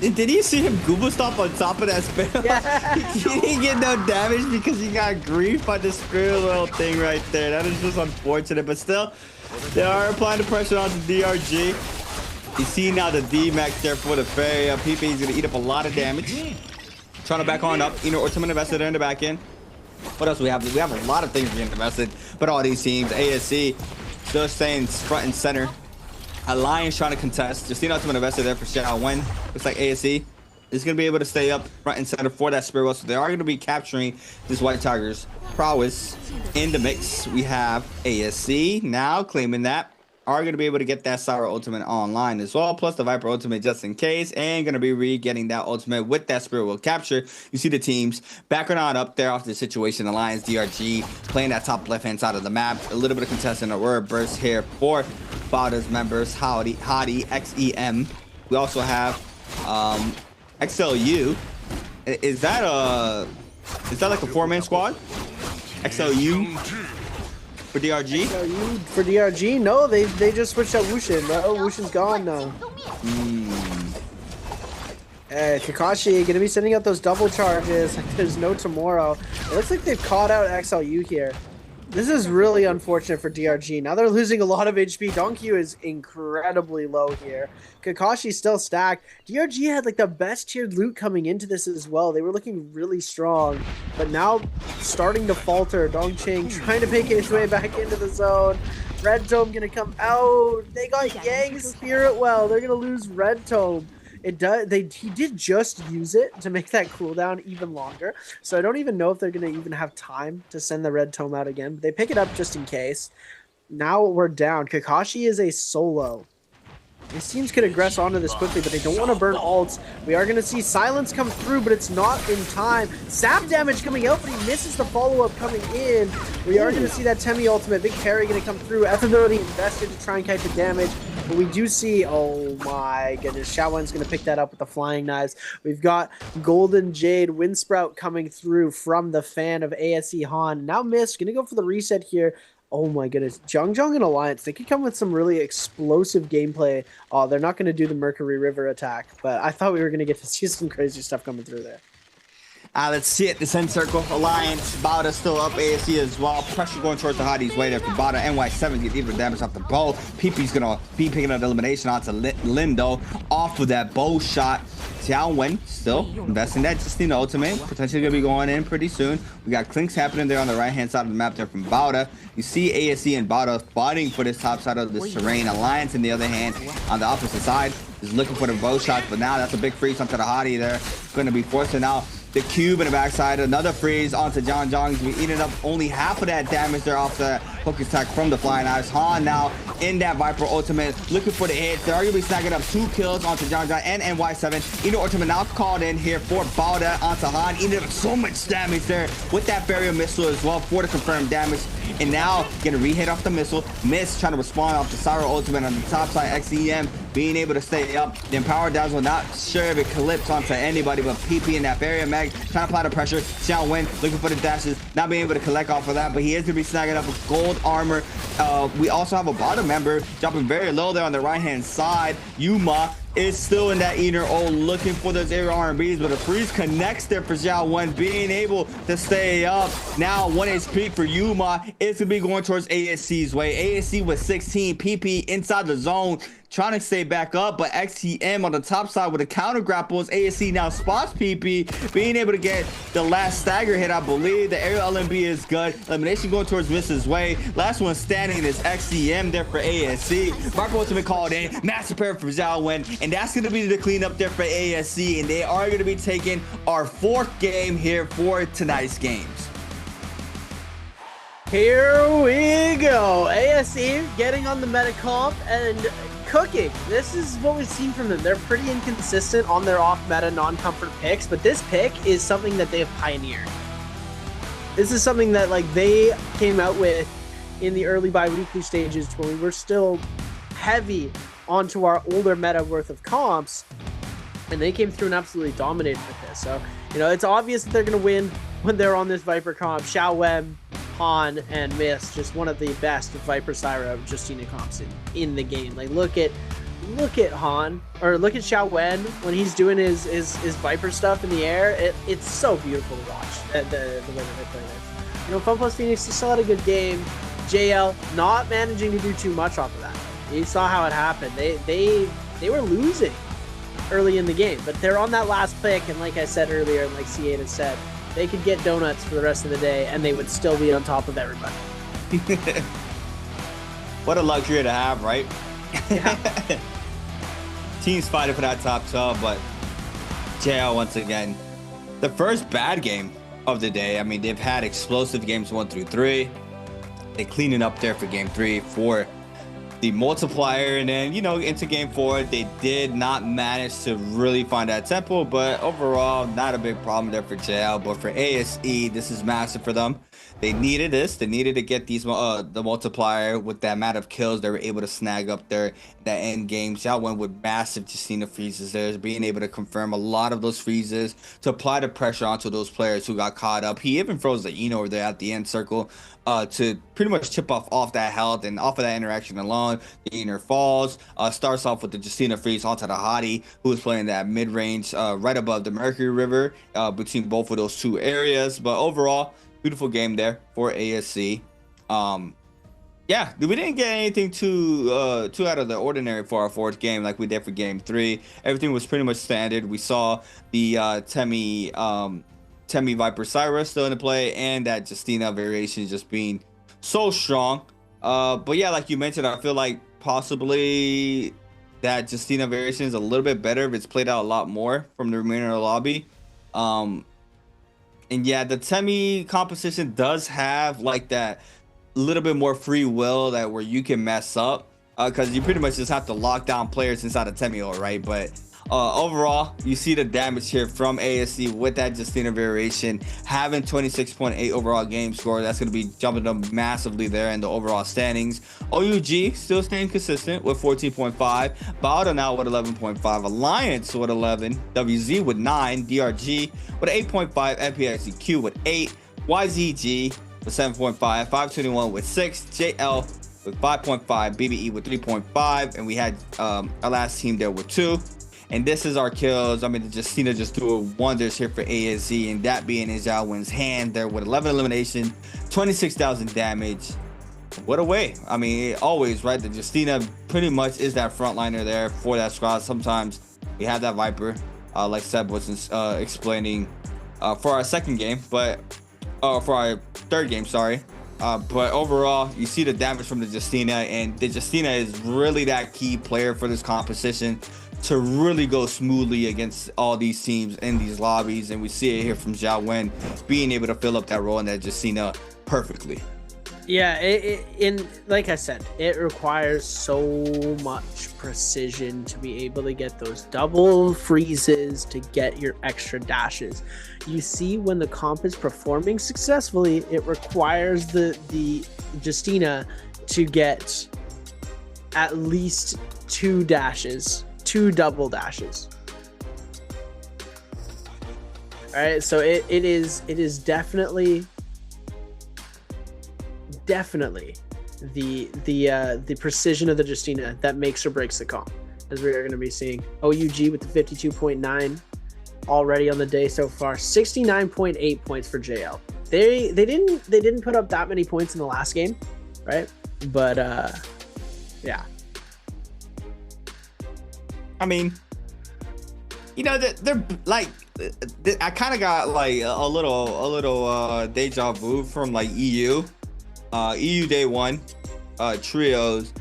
Did you see him Google Stomp on top of that Sparrow? Yeah. He didn't get no damage because he got grief by the Sparrow little thing right there. That is just unfortunate, but still, they are applying the pressure onto DRG. You see now the D-Max there for the Faria. PP is going to eat up a lot of damage. Trying to back on up. Ultimate invested there in the back end. What else do we have? We have a lot of things getting invested, but all these teams, ASC, still staying front and center. Alliance trying to contest. Justina Ultimate invested there for Xiao Wen. Looks like ASC is going to be able to stay up front and center for that Spirit. So they are going to be capturing this White Tiger's prowess in the mix. We have ASC now claiming that. Are going to be able to get that Sour Ultimate online as well, plus the Viper Ultimate just in case, and going to be re-getting that Ultimate with that Spirit Will capture. You see the teams background up there off the situation. Alliance, DRG playing that top left-hand side of the map. A little bit of contest in a word burst here for Bowder's members, Hottie, XEM. We also have XLU. Is that like a 4-man squad? XLU for DRG? XLU for DRG? No, they just switched out Wushin, bro. Wushin's gone now. Kakashi gonna be sending out those double charges like there's no tomorrow. It looks like they've caught out XLU here. This is really unfortunate for DRG. Now they're losing a lot of HP. Donkey is incredibly low here. Kakashi's still stacked. DRG had like the best tiered loot coming into this as well. They were looking really strong, but now starting to falter. Dongqing trying to make his way back into the zone. Red Tome gonna come out. They got Yang Spirit Well. They're gonna lose Red Tome. It does. He did just use it to make that cooldown even longer. So I don't even know if they're gonna even have time to send the Red Tome out again. But they pick it up just in case. Now we're down. Kakashi is a solo. These teams could aggress onto this quickly, but they don't want to burn ults. We are going to see Silence come through, but it's not in time. Sap damage coming out, but he misses the follow-up coming in. We are going to see that Temmie Ultimate. Big Parry going to come through. Ability invested to try and kite the damage. But we do see, oh my goodness, Xiaowen's going to pick that up with the Flying Knives. We've got Golden Jade, Windsprout coming through from the fan of ASE Han. Now Mist, going to go for the reset here. Oh my goodness, Zhang and Alliance, they could come with some really explosive gameplay. Oh, they're not going to do the Mercury River attack, but I thought we were going to get to see some crazy stuff coming through there. Let's see it. The Descent Circle, Alliance, Bowder still up, ASC as well. Pressure going towards the Hottie's way there for Bowder. NY7 get even damage off the bow. PP's going to be picking up elimination onto Lindo off of that bow shot. Xiao Wen still investing that Justina Ultimate. Potentially going to be going in pretty soon. We got clinks happening there on the right-hand side of the map there from Bowder. You see ASC and Bowder fighting for this top side of this terrain. Alliance, on the other hand, on the opposite side, is looking for the bow shots, but now that's a big freeze onto the Hottie there. Going to be forcing out the cube in the backside. Another freeze onto John. He's been eating up only half of that damage there off the hook attack from the Flying Knives. Han now in that Viper Ultimate, looking for the hits. They're going to be snagging up 2 kills onto John and NY7. Eno Ultimate now called in here for Bowder onto Han. Eating up so much damage there with that barrier missile as well for the confirmed damage. And now getting a re-hit off the missile. Miss trying to respond off the Sour Ultimate on the top side. XEM being able to stay up. The Empower Dazzle not sure if it clips onto anybody, but PP in that barrier mag trying to apply the pressure. Xiao Wen looking for the dashes, not being able to collect off of that, but he is going to be snagging up with gold armor. We also have a bottom member dropping very low there on the right-hand side. Yuma is still in that inner O looking for those aerial R&Bs, but a freeze connects there for Xiao Wen, being able to stay up. Now 1 HP for Yuma. It's going to be going towards ASC's way. ASC with 16, PP inside the zone, trying to stay back up, but XTM on the top side with the counter grapples. ASC now spots PP, being able to get the last stagger hit, I believe. The aerial LMB is good. Elimination going towards Miss's way. Last one standing is XTM there for ASC. Marco Ultimate called in. Master Pair for Xiao Wen, and that's going to be the cleanup there for ASC, and they are going to be taking our 4th game here for tonight's games. Here we go. ASC getting on the meta comp and cooking. This is what we've seen from them. They're pretty inconsistent on their off-meta, non-comfort picks, but this pick is something that they have pioneered. This is something that like they came out with in the early bi-weekly stages when we were still heavy onto our older meta worth of comps, and they came through and absolutely dominated with this. So, you know, it's obvious that they're going to win when they're on this Viper comp. Xiao Wen, Han, and Mist, just one of the best Viper Syra Justina comps in the game. Like, look at Han, or look at Xiao Wen when he's doing his Viper stuff in the air. It's so beautiful to watch the way that they play this. You know, Fun Plus Phoenix still had a good game. JL not managing to do too much off of that. You saw how it happened. They were losing early in the game, but they're on that last pick, and like I said earlier, and like C8 has said, they could get donuts for the rest of the day and they would still be on top of everybody. What a luxury to have, right? Yeah. Teams fighting for that top 12, but JL once again, the first bad game of the day. I mean, they've had explosive games 1 through 3. They clean it up there for game 3 for the multiplier, and then, you know, into game 4 they did not manage to really find that tempo, but overall not a big problem there for JL. But for ASE, this is massive for them. They needed this. They needed to get these the multiplier with the amount of kills they were able to snag up there in that end game. Xiao went with massive Justina freezes there, being able to confirm a lot of those freezes to apply the pressure onto those players who got caught up. He even froze the Eno over there at the end circle to pretty much chip off that health, and off of that interaction alone, the Eno falls. Starts off with the Justina freeze onto the Hottie, who was playing that mid-range right above the Mercury River, between both of those two areas. But overall, beautiful game there for ASC. Yeah, we didn't get anything too out of the ordinary for our fourth game like we did for game 3. Everything was pretty much standard. We saw the Temi Viper Cyrus still in the play, and that Justina variation just being so strong. But yeah, like you mentioned, I feel like possibly that Justina variation is a little bit better if it's played out a lot more from the remainder of the lobby. And yeah, the Temi composition does have like that little bit more free will that where you can mess up, because you pretty much just have to lock down players inside of Temi, right? But overall, you see the damage here from ASC with that Justina variation, having 26.8 overall game score. That's going to be jumping up massively there in the overall standings. OUG still staying consistent with 14.5, Bowden out with 11.5, Alliance with 11, WZ with 9, DRG with 8.5, NPXEQ with 8, YZG with 7.5, 521 with 6, JL with 5.5, BBE with 3.5, and we had our last team there with 2. And this is our kills. I mean, Justina just doing wonders here for ASC, and that being Xiao Wen's hand there with 11 elimination, 26,000 damage. What a way. I mean, always, right? The Justina pretty much is that frontliner there for that squad. Sometimes we have that Viper, like Seb was explaining for our second game, but for our third game, sorry. But overall, you see the damage from the Justina, and the Justina is really that key player for this composition to really go smoothly against all these teams in these lobbies. And we see it here from Xiao Wen being able to fill up that role in that Justina perfectly. Yeah, in like I said, it requires so much precision to be able to get those double freezes, to get your extra dashes. You see, when the comp is performing successfully, it requires the Justina to get at least 2 dashes, 2 double dashes. All right, so it is definitely the precision of the Justina that makes or breaks the comp, as we are going to be seeing. OUG with the 52.9 already on the day so far, 69.8 points for JL. They didn't put up that many points in the last game, right? But yeah. I mean, you know, they're like, I kind of got like a little deja vu from like EU day 1, trios.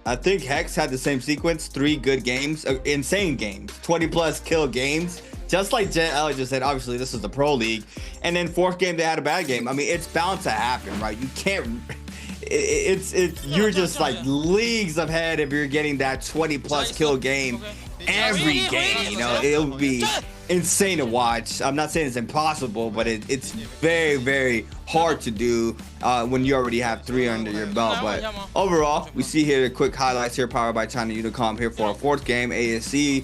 I think Hex had the same sequence, 3 good games, insane games, 20 plus kill games, just like JL just said. Obviously this is the pro league, and then 4th game they had a bad game. I mean, it's bound to happen, right? You can't, you're just like leagues ahead if you're getting that 20+ kill game every game. You know, it'll be insane to watch. I'm not saying it's impossible, but it's very, very hard to do when you already have 3 under your belt. But overall, we see here the quick highlights here, powered by China Unicom here for our 4th game, ASC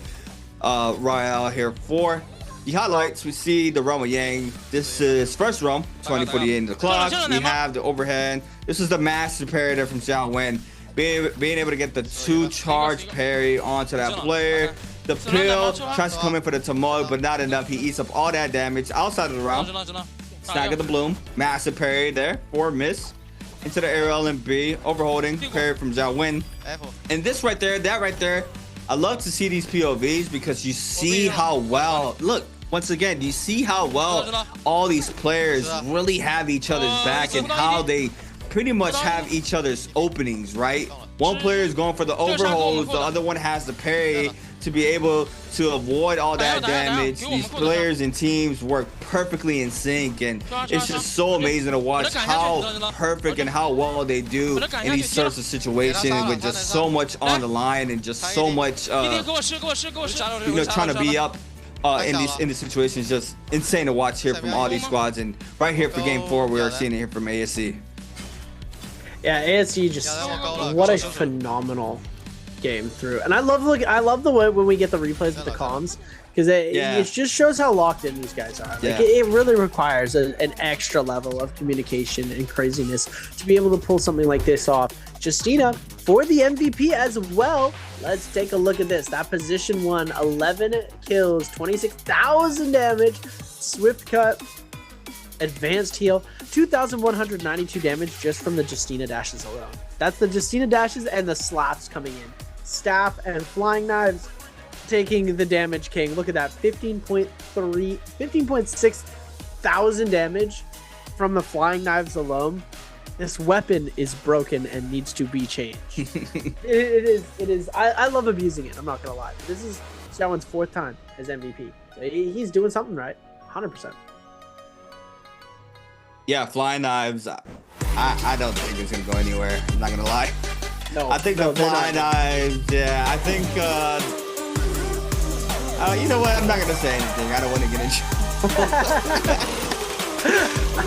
Royale here for the highlights. We see the realm of Yang. This is first realm, 2048 in the clock. We have the overhead. This is the master parry there from Xiao Wen. Being able to get the 2 charge parry onto that player. The pill tries to come in for the tumult, but not enough. He eats up all that damage outside of the round. Snag of the bloom. Massive parry there. 4 miss. Into the air LMB. Overholding. Parry from Xiao Wen. And this right there, that right there, I love to see these POVs because you see how well, look, once again, you see how well all these players really have each other's back and how they pretty much have each other's openings, right? One player is going for the overholds, the other one has the parry to be able to avoid all that damage. These players and teams work perfectly in sync, and it's just so amazing to watch how perfect and how well they do in these sorts of situations with just so much on the line and just so much, you know, trying to be up in these situations. Just insane to watch here from all these squads. And right here for game 4, we are seeing it here from ASC. Yeah, ASC just what a phenomenal game through, and I love the way when we get the replays with the comms, because it just shows how locked in these guys are. Like it really requires an extra level of communication and craziness to be able to pull something like this off. Justina for the MVP as well. Let's take a look at this. That position 1, 11 kills, 26,000 damage, swift cut, advanced heal, 2,192 damage just from the Justina dashes alone. That's the Justina dashes and the slaps coming in. Staff and flying knives taking the damage king. Look at that, 15.6 thousand damage from the flying knives alone. This weapon is broken and needs to be changed. It is. I love abusing it, I'm not gonna lie. This is Xiaowen's 4th time as MVP. So he's doing something right, 100%. Yeah, flying knives. I don't think it's gonna go anywhere. I'm not gonna lie. No, I think the flying knives. Yeah, I think. You know what? I'm not gonna say anything. I don't want to get in trouble.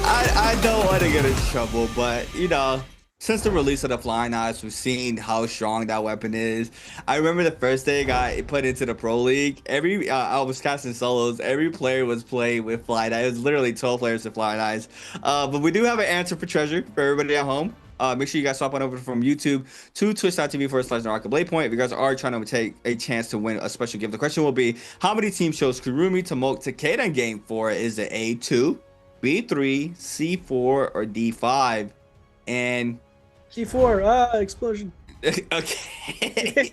I don't want to get in trouble, but you know, since the release of the flying knives, we've seen how strong that weapon is. I remember the first day I got put into the pro league. I was casting solos. Every player was playing with flying knives. It was literally 12 players with flying knives. But we do have an answer for treasure for everybody at home. Make sure you guys swap on over from YouTube to twitch.tv/NARAKA BLADEPOINT. If you guys are trying to take a chance to win a special gift, the question will be: how many teams chose Kurumi, Tomoke, Takeda in game 4? Is it A2, B3, C4, or D5? And C4, explosion. Okay.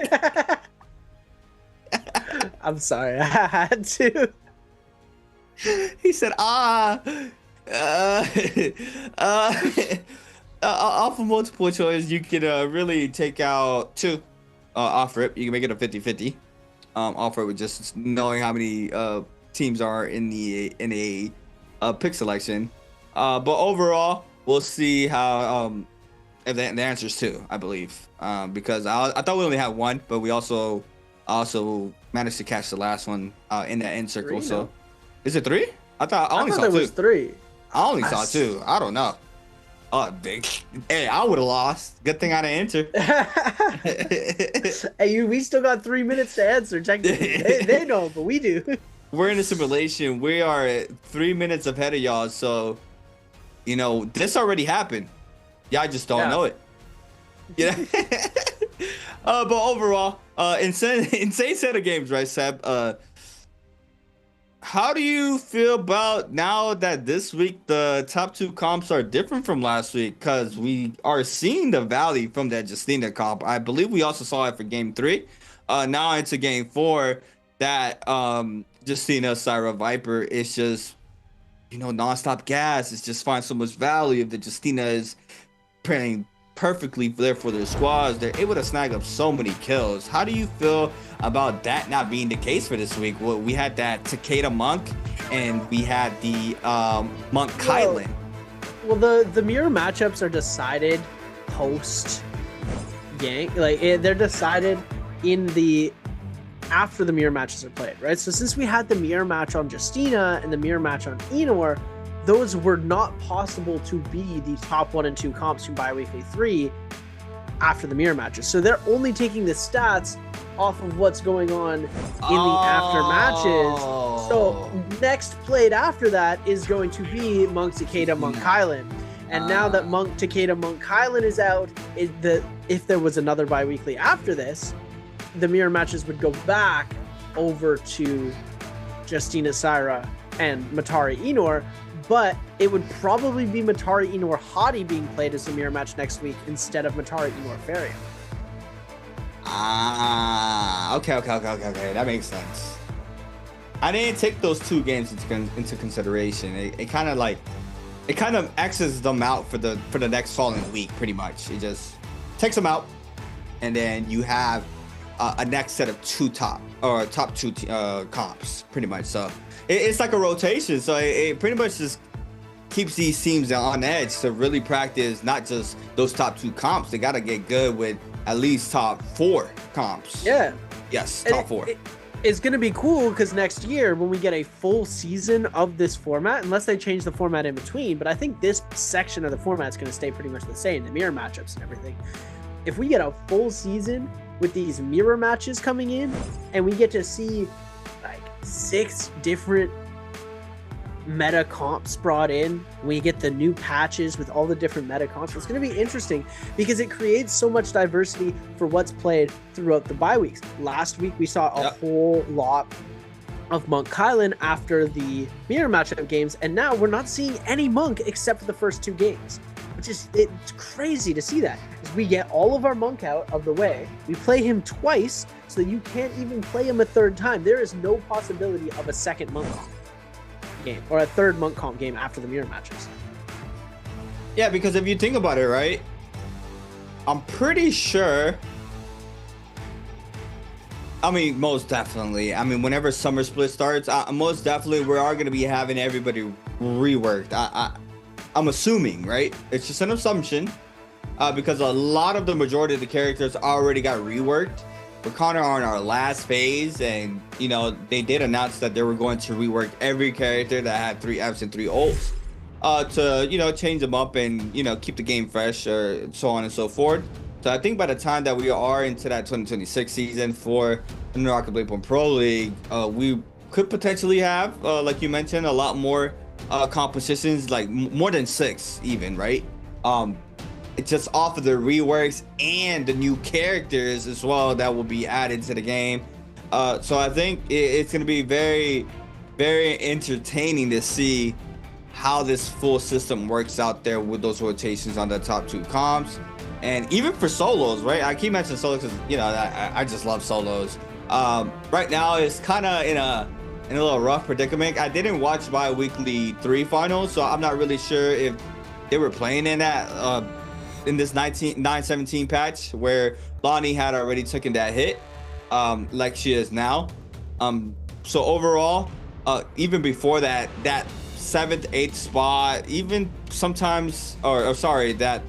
I'm sorry, I had to. He said, off of multiple choice, you can really take out 2 off rip. You can make it a 50-50 off rip with just knowing how many teams are in a pick selection. But overall, we'll see how if the answer is 2, I believe, because I thought we only had 1, but we also managed to catch the last one in that end circle. 3, so no? Is it 3? I only saw there 2. was 3. I only saw 2. I don't know. Oh, big. Hey, I would have lost. Good thing I didn't enter. Hey, we still got 3 minutes to answer. Technically, they know, but we do. We're in a simulation. We are at 3 minutes ahead of y'all. So, you know, this already happened. Y'all just don't know it. Yeah. But overall, insane set of games, right, Seb? How do you feel about now that this week the top 2 comps are different from last week? Because we are seeing the value from that Justina comp. I believe we also saw it for game 3. Now into game 4, that Justina Syra Viper is just, you know, nonstop gas. It's just find so much value. If the Justina is playing perfectly there for their squads, they're able to snag up so many kills. How do you feel about that not being the case for this week? Well, we had that Takeda Monk and we had the Monk Kylan. Well, the mirror matchups are decided post Yank. Like they're decided after the mirror matches are played, right? So since we had the mirror match on Justina and the mirror match on Enor, those were not possible to be the top 1 and 2 comps from Biweekly 3 after the mirror matches. So they're only taking the stats off of what's going on in the after matches. So next played after that is going to be Monk Takeda Monk Kylan. And now that Monk Takeda Monk Kylan is out, if there was another biweekly after this, the mirror matches would go back over to Justina Syra and Matari Enor, but it would probably be Matari Enor Hottie being played as the mirror match next week instead of Matari Enor Faria. Okay. That makes sense. I didn't take those 2 games into consideration. It kind of X's them out for the next following week, pretty much. It just takes them out, and then you have a next set of top 2 comps, pretty much. So it's like a rotation. So it pretty much just keeps these teams on edge to really practice not just those top 2 comps. They got to get good with at least top 4 comps. Yeah. Yes, top 4. It's going to be cool because next year when we get a full season of this format, unless they change the format in between, but I think this section of the format is going to stay pretty much the same, the mirror matchups and everything. If we get a full season with these mirror matches coming in and we get to see like 6 different meta comps brought in, we get the new patches with all the different meta comps, it's going to be interesting because it creates so much diversity for what's played throughout the bye weeks. Last week we saw a whole lot of Monk Kylan after the mirror matchup games, and now we're not seeing any Monk except for the first 2 games, which is it's crazy to see that. As we get all of our Monk out of the way, we play him twice so that you can't even play him a 3rd time. There is no possibility of a second Monk comp game or a 3rd Monk comp game after the mirror matches. Yeah, because if you think about it, right, I'm pretty sure, I mean, most definitely, I mean, whenever Summer Split starts, most definitely we are going to be having everybody reworked. I'm assuming, right? It's just an assumption, because a lot of the majority of the characters already got reworked. We're kind of on our last phase, and you know they did announce that they were going to rework every character that had 3 Fs and 3 ults, to change them up and keep the game fresh, or so on and so forth. So I think by the time that we are into that 2026 season for the NARAKA BLADEPOINT Pro League, we could potentially have, like you mentioned, a lot more compositions, like more than 6 even, right? It's just off of the reworks and the new characters as well that will be added to the game. So I think it's going to be very, very entertaining to see how this full system works out there with those rotations on the top 2 comps. And even for solos, right? I keep mentioning solos because, I just love solos. Right now, it's kind of in a little rough predicament. I didn't watch Biweekly 3 finals, so I'm not really sure if they were playing in that in this 917 patch where Lonnie had already taken that hit, like she is now. So overall, even before that 7th, 8th spot, even sometimes, that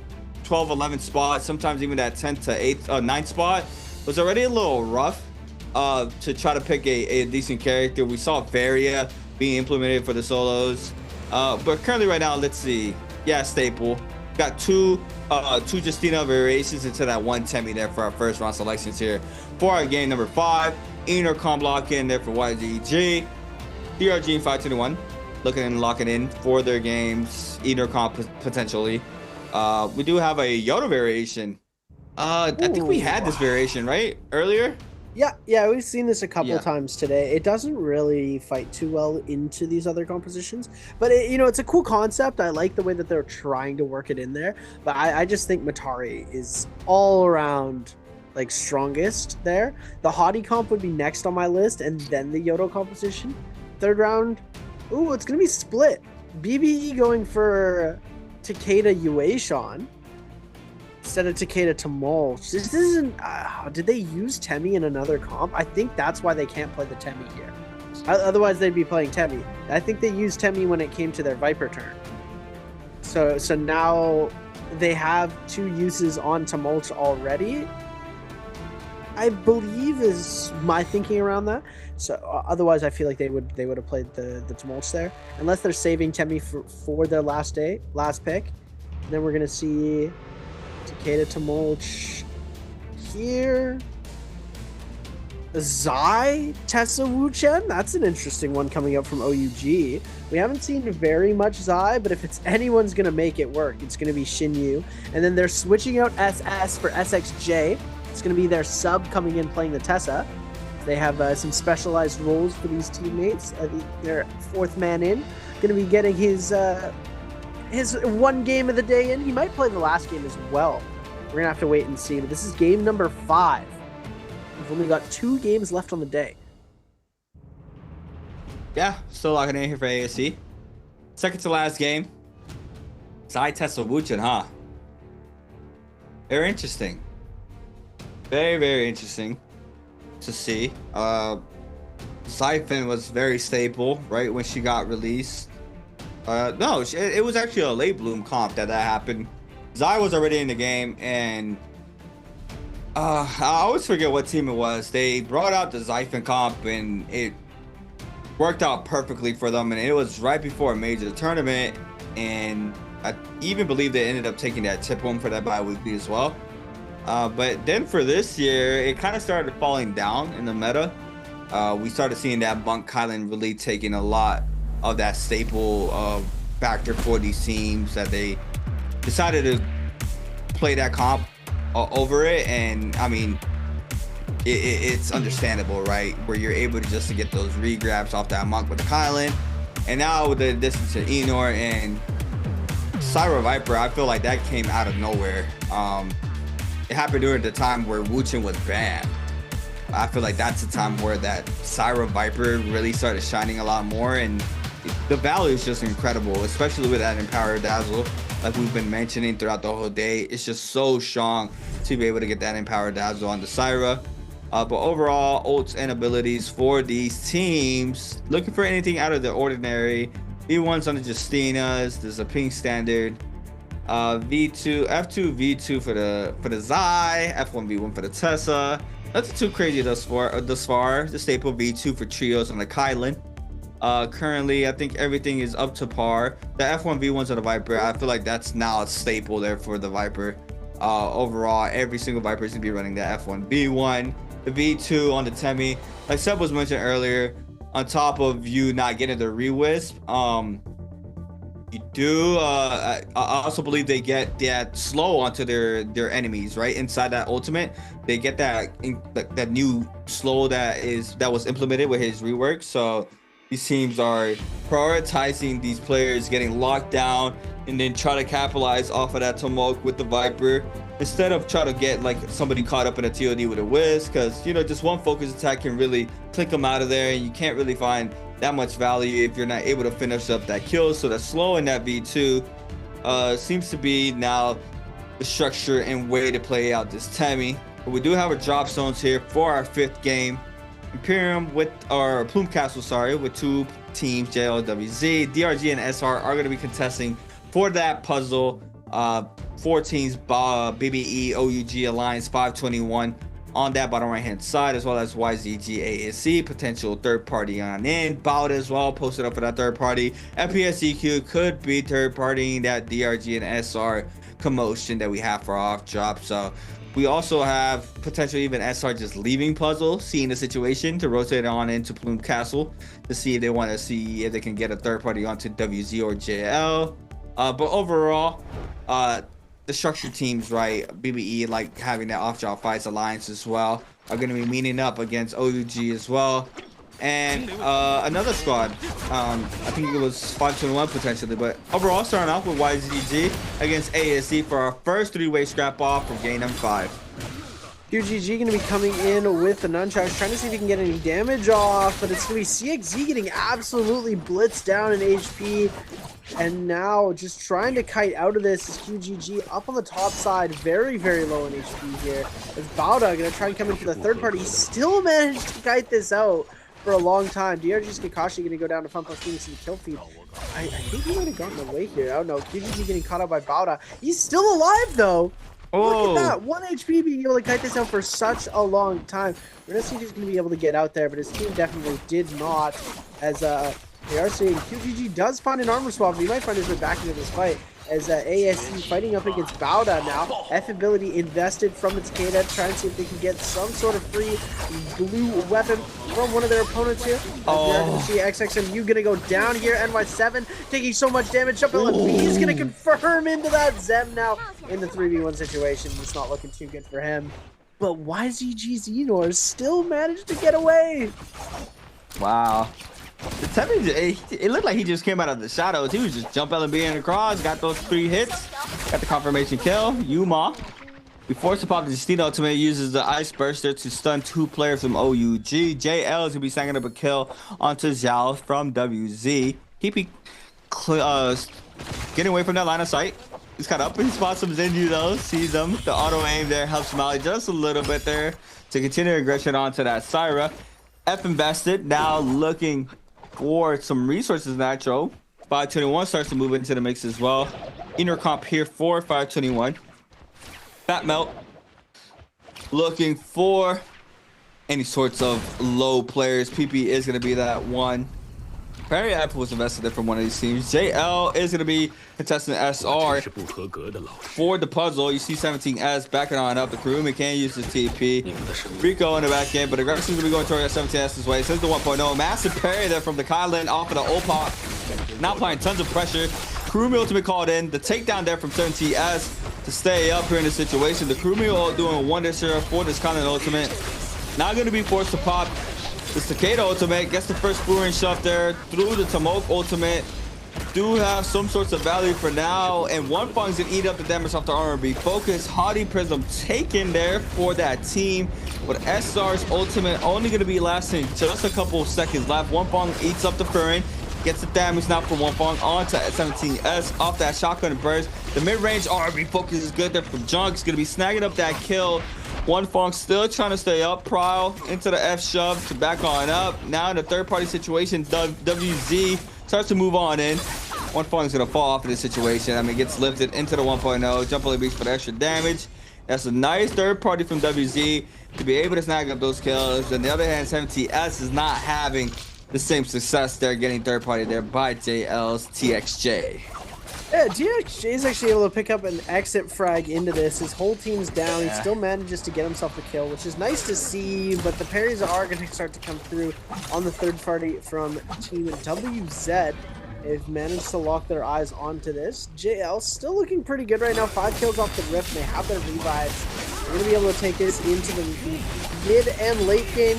12, 11th spot, sometimes even that 10th to 8th, 9th spot was already a little rough to try to pick a decent character. We saw Varia being implemented for the solos, but currently right now, let's see. Yeah, Staple. Got two Justina variations into that 1 Temmie there for our first round selections here. For our game number 5, Inner Com block in there for YGG. DRG and 521 looking and locking in for their games. Inner Com potentially. We do have a Yoda variation. I think we had this variation, right? Earlier? Yeah, we've seen this a couple times today. It doesn't really fight too well into these other compositions, but it's a cool concept. I like the way that they're trying to work it in there, but I just think Matari is all around like strongest there. The Hottie comp would be next on my list, and then the Yodo composition. 3rd round, ooh, it's gonna be split. BBE going for Takeda Yueishan instead of Takeda Tamal. This isn't. Did they use Temmie in another comp? I think that's why they can't play the Temmie here. Otherwise, they'd be playing Temmie. I think they used Temmie when it came to their Viper turn. So now they have 2 uses on Tumult already, I believe, is my thinking around that. So otherwise, I feel like they would have played the Tumults there, unless they're saving Temmie for their last pick. And then we're gonna see Takeda Tumult here. Zai Tessa Wuchen. That's an interesting one coming up from OUG. We haven't seen very much Zai, but if it's anyone's gonna make it work, it's gonna be Shinyu. And then they're switching out SS for SXJ. It's going to be their sub coming in playing the Tessa. They have some specialized roles for these teammates. Their 4th man in. Going to be getting his 1 game of the day in. He might play the last game as well. We're going to have to wait and see. But this is game number 5. We've only got 2 games left on the day. Yeah, still locking in here for ASC. Second to last game. Zai Tessa Wuchen, huh? Very interesting. Very, very interesting to see. Siphon was very stable right when she got released. No, it was actually a late bloom comp that happened. Zai was already in the game, and I always forget what team it was. They brought out the Siphon comp, and it worked out perfectly for them. And it was right before a major tournament, and I even believe they ended up taking that tip home for that Biweek as well. But then for this year, it kind of started falling down in the meta. We started seeing that Monk Kylan really taking a lot of that staple factor for these teams, that they decided to play that comp over it. And I mean, it's understandable, right? Where you're able to just to get those regrabs off that Monk with the Kylan. And now with the distance to Enor and Cyber Viper, I feel like that came out of nowhere. It happened during the time where Wuchen was banned. I feel like that's the time where that Cyber Viper really started shining a lot more, and the value is just incredible, especially with that Empower Dazzle. Like we've been mentioning throughout the whole day, it's just so strong to be able to get that Empower Dazzle on the Syra. But overall, ults and abilities for these teams, looking for anything out of the ordinary. V1's on the Justinas, there's a pink standard. V2, F2, V2 for the Zai, F1, V1 for the Tessa. Nothing too crazy thus far. The staple V2 for trios on the Kylan. Currently, I think everything is up to par. The F1, V1s on the Viper, I feel like that's now a staple there for the Viper. Overall, every single Viper is gonna be running the F1, V1. The V2 on the Temmie, like Seb was mentioned earlier, on top of you not getting the re-wisp, you do I also believe they get that slow onto their enemies, right? Inside that ultimate, they get that new slow that was implemented with his rework. So these teams are prioritizing these players getting locked down and then try to capitalize off of that tumult with the Viper, instead of try to get like somebody caught up in a TOD with a whiz, because just one focus attack can really click them out of there, and you can't really find that much value if you're not able to finish up that kill. So the slow in that V2 seems to be now the structure and way to play out this Temmie. But we do have a drop zones here for our 5th game. Imperium Plume Castle, sorry, with 2 teams, JLWZ, DRG, and SR are going to be contesting for that puzzle. 4 teams, BBE, OUG, Alliance, 521 on that bottom right hand side, as well as YZG, ASC, potential third party on in. Bout as well, posted up for that third party. FPSEQ could be third partying that DRG and SR commotion that we have for off drop. So we also have potentially even SR just leaving puzzle, seeing the situation to rotate on into Plume Castle to see if they want to see if they can get a third party onto WZ or JL. But overall, the structured teams, right, BBE, like having that off-drop fights, Alliance as well, are going to be meeting up against OUG as well. And another squad, I think it was 521 potentially, but overall starting off with YZG against ASC for our first 3-way scrap off for game number 5. QGG going to be coming in with the nunchucks, trying to see if he can get any damage off, but it's going to be CXZ getting absolutely blitzed down in HP. And now just trying to kite out of this is QGG up on the top side, very, very low in HP here. As Bauda going to try and come in for the third party. He still managed to kite this out. for a long time. DRG's Kakashi going to go down to Funpo Phoenix and kill feed. I think he might have gotten away here. Oh no, QGG getting caught out by Bauda. He's still alive though. Oh. Look at that, 1 HP being able to kite this out for such a long time. We're gonna see if he's gonna be able to get out there, but his team definitely did not. As they are saying, QGG does find an armor swap. He might find his way back into this fight. As ASE fighting up against Bauda now. F ability invested from its K-Net, trying to see if they can get some sort of free blue weapon from one of their opponents here. Oh. We're going to see XXMU going to go down here. NY7 taking so much damage. JumpLMB is going to confirm into that Zem now in the 3v1 situation. It's not looking too good for him. But YZG Xenor still managed to get away. Wow. The Temmie, it looked like he just came out of the shadows. He was just jumping and being across, got those 3 hits, got the confirmation kill. Yuma, before to pop the Justina ultimate, uses the Ice Burster to stun 2 players from OUG. JL is going to be snagging up a kill onto Zhao from WZ. PP getting away from that line of sight. He's got up and spots some Zenju though, sees him. The auto aim there helps him out just a little bit there to continue aggression onto that Syra. F invested, now looking for some resources natural. 521 starts to move into the mix as well. Inner comp here for 521. Fat Melt looking for any sorts of low players. PP is going to be that one. Perry F was invested in from one of these teams. JL is going to be contesting SR for the puzzle. You see 17S backing on up. The Kurumi can use the TP. Rico in the back end, but aggressive is going to be going toward 17S's way. Since the 1.0, massive parry there from the Kylan off of the Opop. Now applying tons of pressure. Kurumi ultimate called in. The takedown there from 17S to stay up here in this situation. The Kurumi doing wonders here for this Kylan ultimate. Now going to be forced to pop. The Cicada ultimate gets the first Furin shove there through the Tamok ultimate. Do have some sorts of value for now, and One Fong's gonna eat up the damage off the armor. Be focused. Haughty Prism taken there for that team, but SR's ultimate only gonna be lasting just a couple of seconds left. One Fong eats up the Furin, gets the damage now from One Fong onto 17S off that shotgun burst. The mid-range RB focus is good there from Junk. It's gonna be snagging up that kill. One Fong still trying to stay up. Prowl into the F shove to back on up. Now in the third party situation, WZ starts to move on in. One Fong's gonna fall off of this situation. I mean, gets lifted into the 1.0. Jump only beats for the extra damage. That's a nice third party from WZ to be able to snag up those kills. On the other hand, 17S is not having the same success there, getting third party there by JL's TXJ. Yeah, TXJ is actually able to pick up an exit frag into this. His whole team's down. He still manages to get himself the kill, which is nice to see, but the parries are going to start to come through on the third party from Team WZ. They've managed to lock their eyes onto this. JL still looking pretty good right now. 5 kills off the Rift. They have their revives. They're going to be able to take this into the mid and late game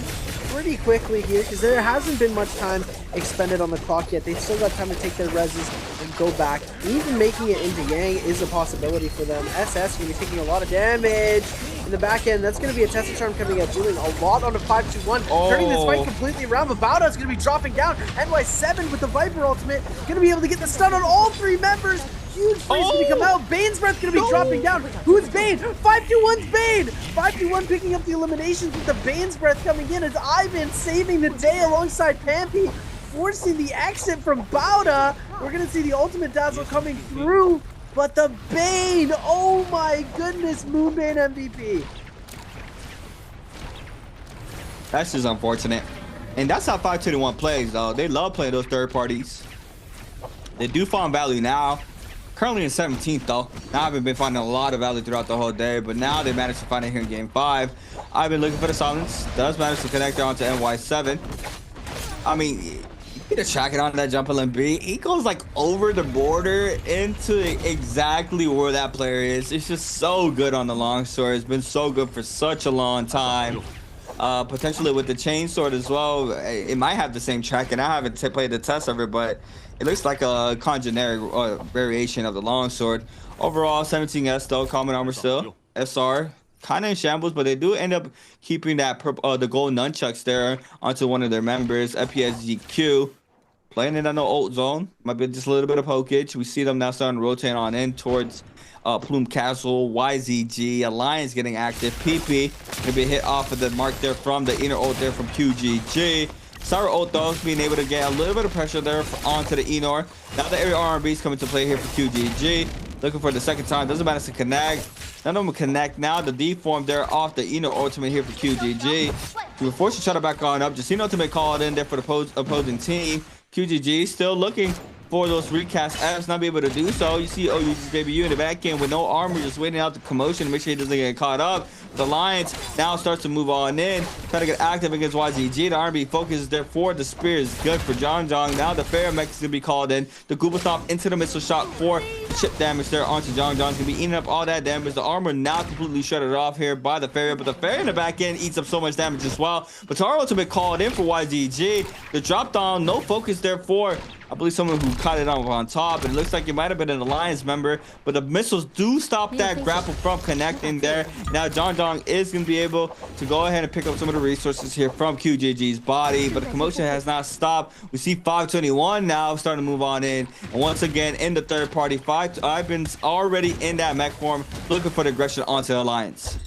pretty quickly here, because there hasn't been much time expended on the clock yet. They've still got time to take their reses and go back. Even making it into Yang is a possibility for them. SS going to be taking a lot of damage in the back end. That's going to be a Tesla Charm coming out, doing a lot on a 5-2-1, turning this fight completely around. But Bauda is going to be dropping down. NY7 with the Viper ultimate, going to be able to get the stun on all 3 members. Huge freeze going to come out. Bane's Breath going to be dropping down. Who's Bane? 5-2-1's Bane. 5-2-1 picking up the eliminations with the Bane's Breath coming in as Ivan saving the day alongside Pampy, forcing the exit from Bauda. We're going to see the ultimate dazzle coming through, but the Bane, oh my goodness, Moonbane MVP. That's just unfortunate. And that's how 521 plays, though. They love playing those third parties. They do find value now. Currently in 17th, though. Now, I haven't been finding a lot of value throughout the whole day, but now they managed to find it here in Game 5. I've been looking for the silence. Does manage to connect there onto NY7. I mean, you get a tracking on that jump LMB. He goes like over the border into exactly where that player is. It's just so good on the longsword. It's been so good for such a long time. Potentially with the chainsword as well. It might have the same tracking. I haven't played the test of it, but it looks like a generic variation of the longsword. Overall, 17S though, common armor still. SR kind of in shambles, but they do end up keeping that the gold nunchucks there onto one of their members. FPSGQ playing it on the ult zone. Might be just a little bit of pokage. We see them now starting to rotate on in towards Plume Castle. YZG Alliance getting active. PP gonna be hit off of the mark there from the inner ult there from QGG. Syra ult though, being able to get a little bit of pressure there onto the Enor. Now the area R&B is coming to play here for QGG. Looking for the second time. Doesn't matter to connect. None of them connect. Now the deform there off the Enor ultimate here for QGG. We were forced to shut it back on up. Justino ultimate called in there for the opposing team. QGG still looking for those recast Fs, not be able to do so. You see OU's JBU in the back end with no armor, just waiting out the commotion to make sure he doesn't get caught up. The Alliance now starts to move on in, trying to get active against YZG. The R&B focuses there for the spear is good for John. Now the Pharah mech is going to be called in. The Gooba Stomp into the missile shot for chip damage there onto John. John's going to be eating up all that damage. The armor now completely shuttered off here by the Pharah, but the Pharah in the back end eats up so much damage as well. But Taro to be called in for YZG. The drop down, no focus there for I believe someone who caught it on top. It looks like it might have been an Alliance member, but the missiles do stop that grapple from connecting there. Now John Dong is going to be able to go ahead and pick up some of the resources here from QGG's body, but the commotion has not stopped. We see 521 now starting to move on in, and once again in the third party, I've been already in that mech form, looking for the aggression onto Alliance.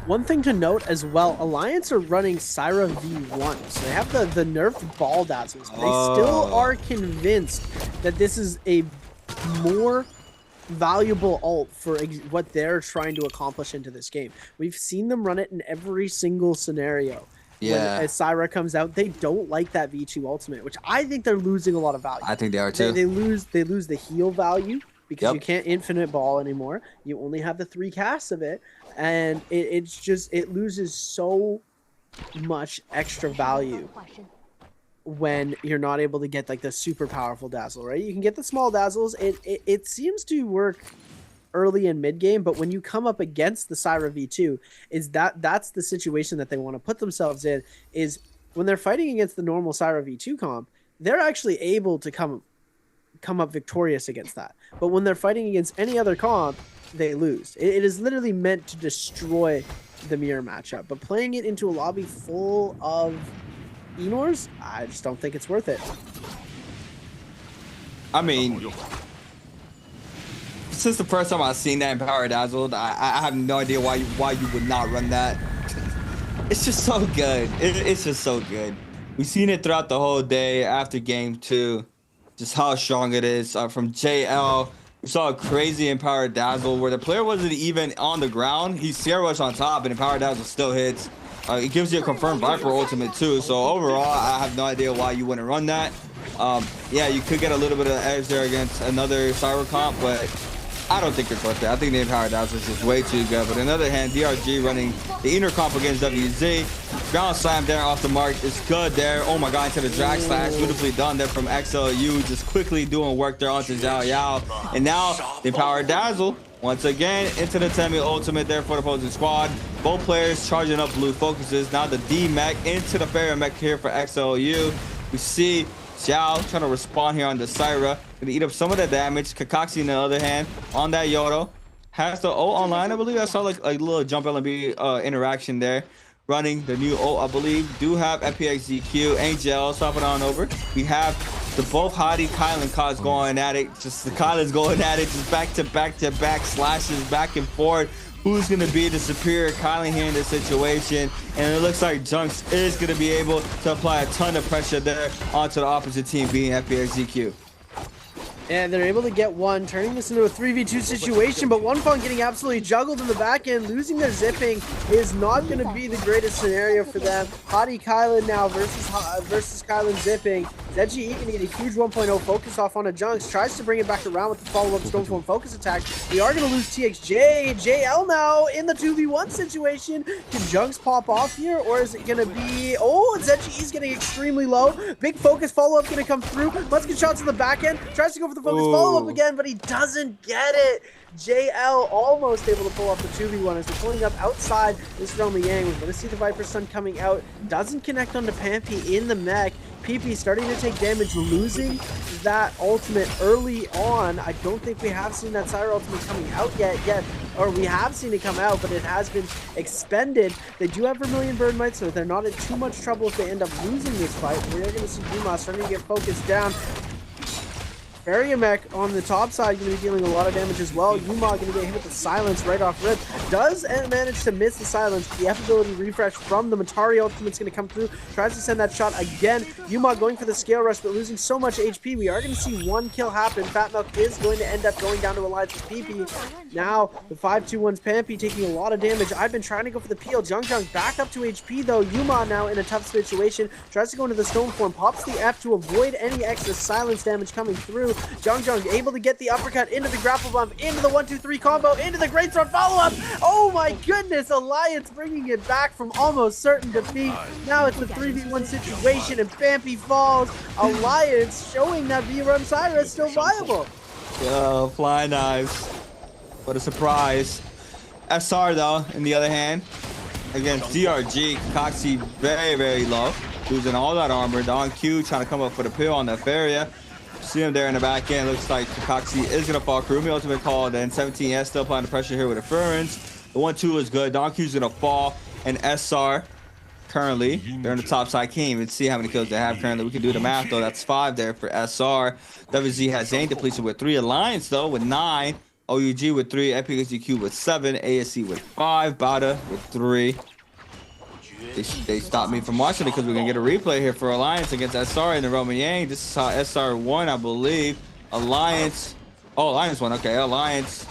One thing to note as well, Alliance are running Syra V1, so they have the nerfed ball dazzles. They still are convinced that this is a more valuable ult for what they're trying to accomplish into this game. We've seen them run it in every single scenario. Yeah. When Syra comes out, they don't like that V2 ultimate, which I think they're losing a lot of value. I think they are too. They lose the heal value because you can't infinite ball anymore. You only have the 3 casts of it. And it loses so much extra value when you're not able to get like the super powerful dazzle, right? You can get the small dazzles. It seems to work early in mid game, but when you come up against the Syra V2, that's the situation that they want to put themselves in. Is when they're fighting against the normal Syra V2 comp, they're actually able to come up victorious against that. But when they're fighting against any other comp, they lose. It is literally meant to destroy the mirror matchup, but playing it into a lobby full of Enors, I just don't think it's worth it. I mean, since the first time I've seen that in Power Dazzled, I have no idea why you would not run that. It's just so good. It's just so good. We've seen it throughout the whole day after game 2, just how strong it is. From JL, we saw a crazy Empowered Dazzle where the player wasn't even on the ground. He Sierra Rush on top, and Empowered Dazzle still hits. It gives you a confirmed Viper ultimate too. So overall, I have no idea why you wouldn't run that. Yeah, you could get a little bit of edge there against another Cyber comp, but I don't think it's worth it. I think the Empowered Dazzle is just way too good. But on the other hand, DRG running the inner comp against WZ. Ground slam there off the mark is good there. Oh my god, into the drag slash. Beautifully done there from XLU. Just quickly doing work there onto Zhao Yao. And now the Empowered Dazzle once again into the Temi ultimate there for the opposing squad. Both players charging up blue focuses. Now the D mech into the Pharah mech here for XLU. We see Zhao trying to respond here on the Syra. Gonna eat up some of that damage. Kakashi on the other hand on that Yodo. Has the ult online, I believe. I saw like a little jump LB interaction there. Running the new ult, I believe. Do have FPXZQ, Angel swapping on over. We have the both Hadi, Kylan cards going at it. Just the Kylan's going at it. Just back to back slashes back and forth. Who's going to be the superior Kylan here in this situation? And it looks like Junks is going to be able to apply a ton of pressure there onto the opposite team, being FPXZQ. And they're able to get one, turning this into a 3v2 situation, but OneFun getting absolutely juggled in the back end. Losing their zipping is not going to be the greatest scenario for them. Hadi Kylan now versus Kylan zipping. ZGE going to get a huge 1.0 focus off on a Junks. Tries to bring it back around with the follow-up Stoneform focus attack. We are going to lose TXJ. JL now in the 2v1 situation. Can Junks pop off here, or is it going to be... Oh, ZGE is getting extremely low. Big focus follow-up going to come through. Let's get shots in the back end. Tries to go for the focus follow-up again, but he doesn't get it. JL almost able to pull off the 2v1 as we're pulling up outside this realm of Yang. We're going to see the Viper Sun coming out. Doesn't connect onto Pampy in the mech. PP starting to take damage, losing that ultimate early on. I don't think we have seen that Syra ultimate coming out yet. Or we have seen it come out, but it has been expended. They do have Vermilion Bird Might, so they're not in too much trouble if they end up losing this fight. We're going to see Dumas starting to get focused down. Area Mech on the top side going to be dealing a lot of damage as well. Yuma going to get hit with the silence right off rip. Does manage to miss the silence. The F ability refresh from the Matari ultimate's going to come through. Tries to send that shot again. Yuma going for the scale rush, but losing so much HP. We are going to see one kill happen. Fat Milk is going to end up going down to Alliance's PP. Now, the 5-2-1's Pampy taking a lot of damage. I've been trying to go for the peel. Jung back up to HP though. Yuma now in a tough situation. Tries to go into the stone form. Pops the F to avoid any extra silence damage coming through. Jung able to get the uppercut into the grapple bump, into the 1-2-3 combo, into the great sword follow-up. Oh my goodness, Alliance bringing it back from almost certain defeat. Now it's a 3v1 situation and Pampy falls. Alliance showing that V-Run Syra is still viable. Flying knives. What a surprise. SR though, in the other hand, against DRG, Coxie very, very low. Losing all that armor. Don Q trying to come up for the pill on the Feria. See him there in the back end. Looks like Coxie is going to fall. Kurumi ultimate call. Then 17S still applying the pressure here with the Ferns. The 1-2 is good. Don Q's going to fall. And SR currently, they're in the top side. Can't even see how many kills they have currently. We can do the math though. That's 5 there for SR. WZ has Zane depletion with 3. Alliance though with 9. OUG with 3. Epic XGQ with 7. ASC with 5. Bada with 3. They stopped me from watching it because we're going to get a replay here for Alliance against SR and the Roman Yang. This is how SR won, I believe. Alliance. Oh, Alliance won. Okay, Alliance.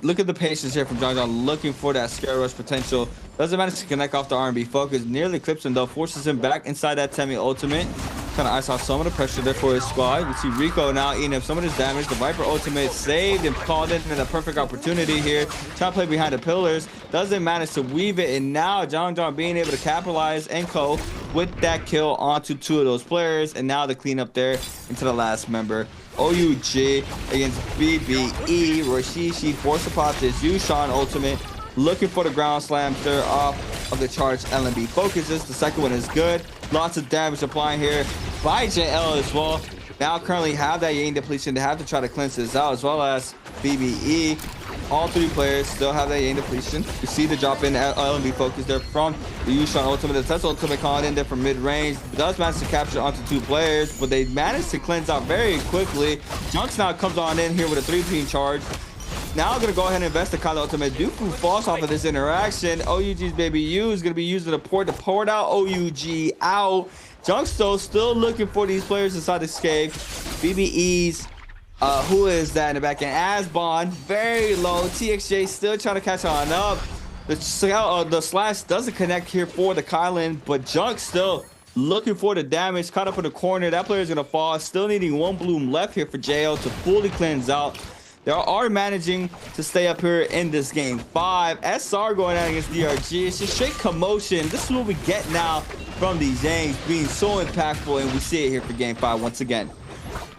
Look at the patience here from John looking for that scare rush potential. Doesn't manage to connect off the R&B focus. Nearly clips him though. Forces him back inside that Temi ultimate. Trying to ice off some of the pressure there for his squad. We see Rico now eating up some of his damage. The Viper ultimate saved and called in a perfect opportunity here. Trying to play behind the pillars. Doesn't manage to weave it. And now John being able to capitalize and co with that kill onto 2 of those players. And now the cleanup there into the last member. OUG against BBE. Roshishi force to pop this Yushan ultimate. Looking for the ground slams. They're off of the charged LNB focuses. The second one is good. Lots of damage applying here by JL as well. Now currently have that Yang depletion. They have to try to cleanse this out as well as BBE. All 3 players still have that Yang depletion. You see the drop in LNB focus there from the Yushan ultimate. The Tesla ultimate calling in there from mid-range. Does manage to capture onto 2 players, but they managed to cleanse out very quickly. Junks now comes on in here with a 3-team charge. Now I'm going to go ahead and invest the Kyle ultimate. Dooku falls off of this interaction. OUG's Baby U is going to be using the port to port out OUG out. Junksto still looking for these players inside the cave. BBE's, who is that in the back end? Asbon, very low. TXJ still trying to catch on up. The slash doesn't connect here for the Kylan, but Junk still looking for the damage. Caught up in the corner. That player is going to fall. Still needing 1 bloom left here for JL to fully cleanse out. They are managing to stay up here in this game 5. SR going out against DRG. It's just straight commotion. This is what we get now from these Yangs being so impactful, and we see it here for game 5 once again.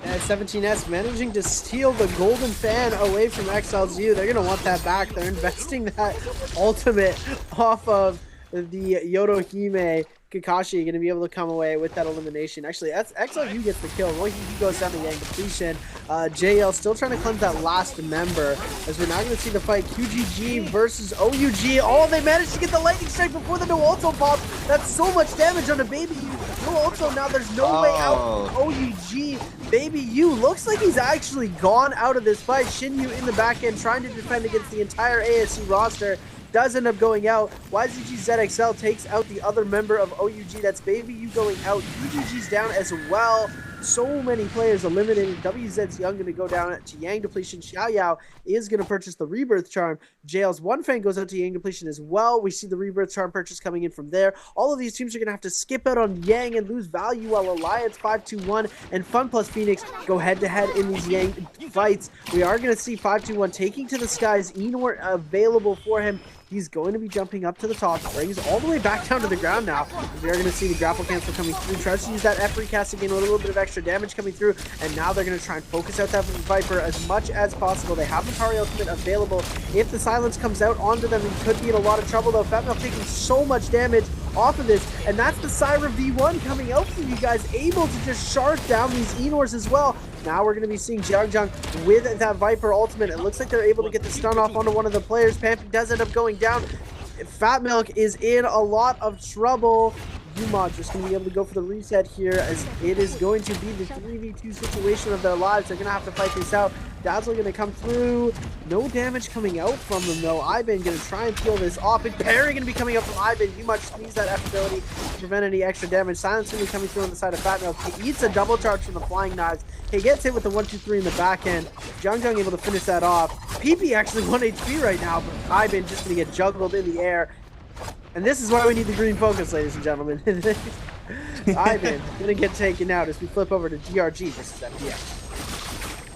And 17S managing to steal the golden fan away from XLZU. They're going to want that back. They're investing that ultimate off of the Yodohime. Kakashi going to be able to come away with that elimination. Actually, that's XLU gets the kill. He goes down to Yang depletion. JL still trying to cleanse that last member, as we're now going to see the fight QGG versus OUG. Oh, they managed to get the lightning strike before the no ulti pops. That's so much damage on a Baby U. No ulti now. There's no way out. OUG. Baby U looks like he's actually gone out of this fight. Shinyu in the back end trying to defend against the entire ASC roster. Does end up going out. YZG ZXL takes out the other member of OUG. That's Baby U going out. UGG's down as well. So many players eliminated. WZ's Young going to go down to Yang depletion. Xiao Yao is going to purchase the Rebirth Charm. JL's One Fang goes out to Yang depletion as well. We see the Rebirth Charm purchase coming in from there. All of these teams are going to have to skip out on Yang and lose value, while Alliance 5-2-1 and Fun plus Phoenix go head-to-head in these Yang fights. We are going to see 5-2-1 taking to the skies. Enor available for him. He's going to be jumping up to the top, brings all the way back down to the ground now. We are going to see the grapple cancel coming through. Tries to use that F recast again, a little bit of extra damage coming through, and now they're going to try and focus out that Viper as much as possible. They have the Tari ultimate available. If the silence comes out onto them, he could be in a lot of trouble though. Fatmel taking so much damage off of this, and that's the Syra V1 coming out for you guys, able to just shard down these Enors as well. Now we're going to be seeing Jiang with that Viper ultimate. It looks like they're able to get the stun off onto one of the players. Pampy does end up going down. Fat Milk is in a lot of trouble. Yuma just going to be able to go for the reset here, as it is going to be the 3v2 situation of their lives. They're going to have to fight this out. Dazzler going to come through. No damage coming out from them, though. Ivan going to try and peel this off. Big parry going to be coming up from Ivan. Yuma just needs that F ability to prevent any extra damage. Silence going to be coming through on the side of Fat Milk. He eats a double charge from the flying knives. He gets hit with the 1-2-3 in the back end. Jung able to finish that off. PP actually 1 HP right now, but Ivan just going to get juggled in the air. And this is why we need the green focus, ladies and gentlemen. Ivan going to get taken out as we flip over to DRG versus FPX.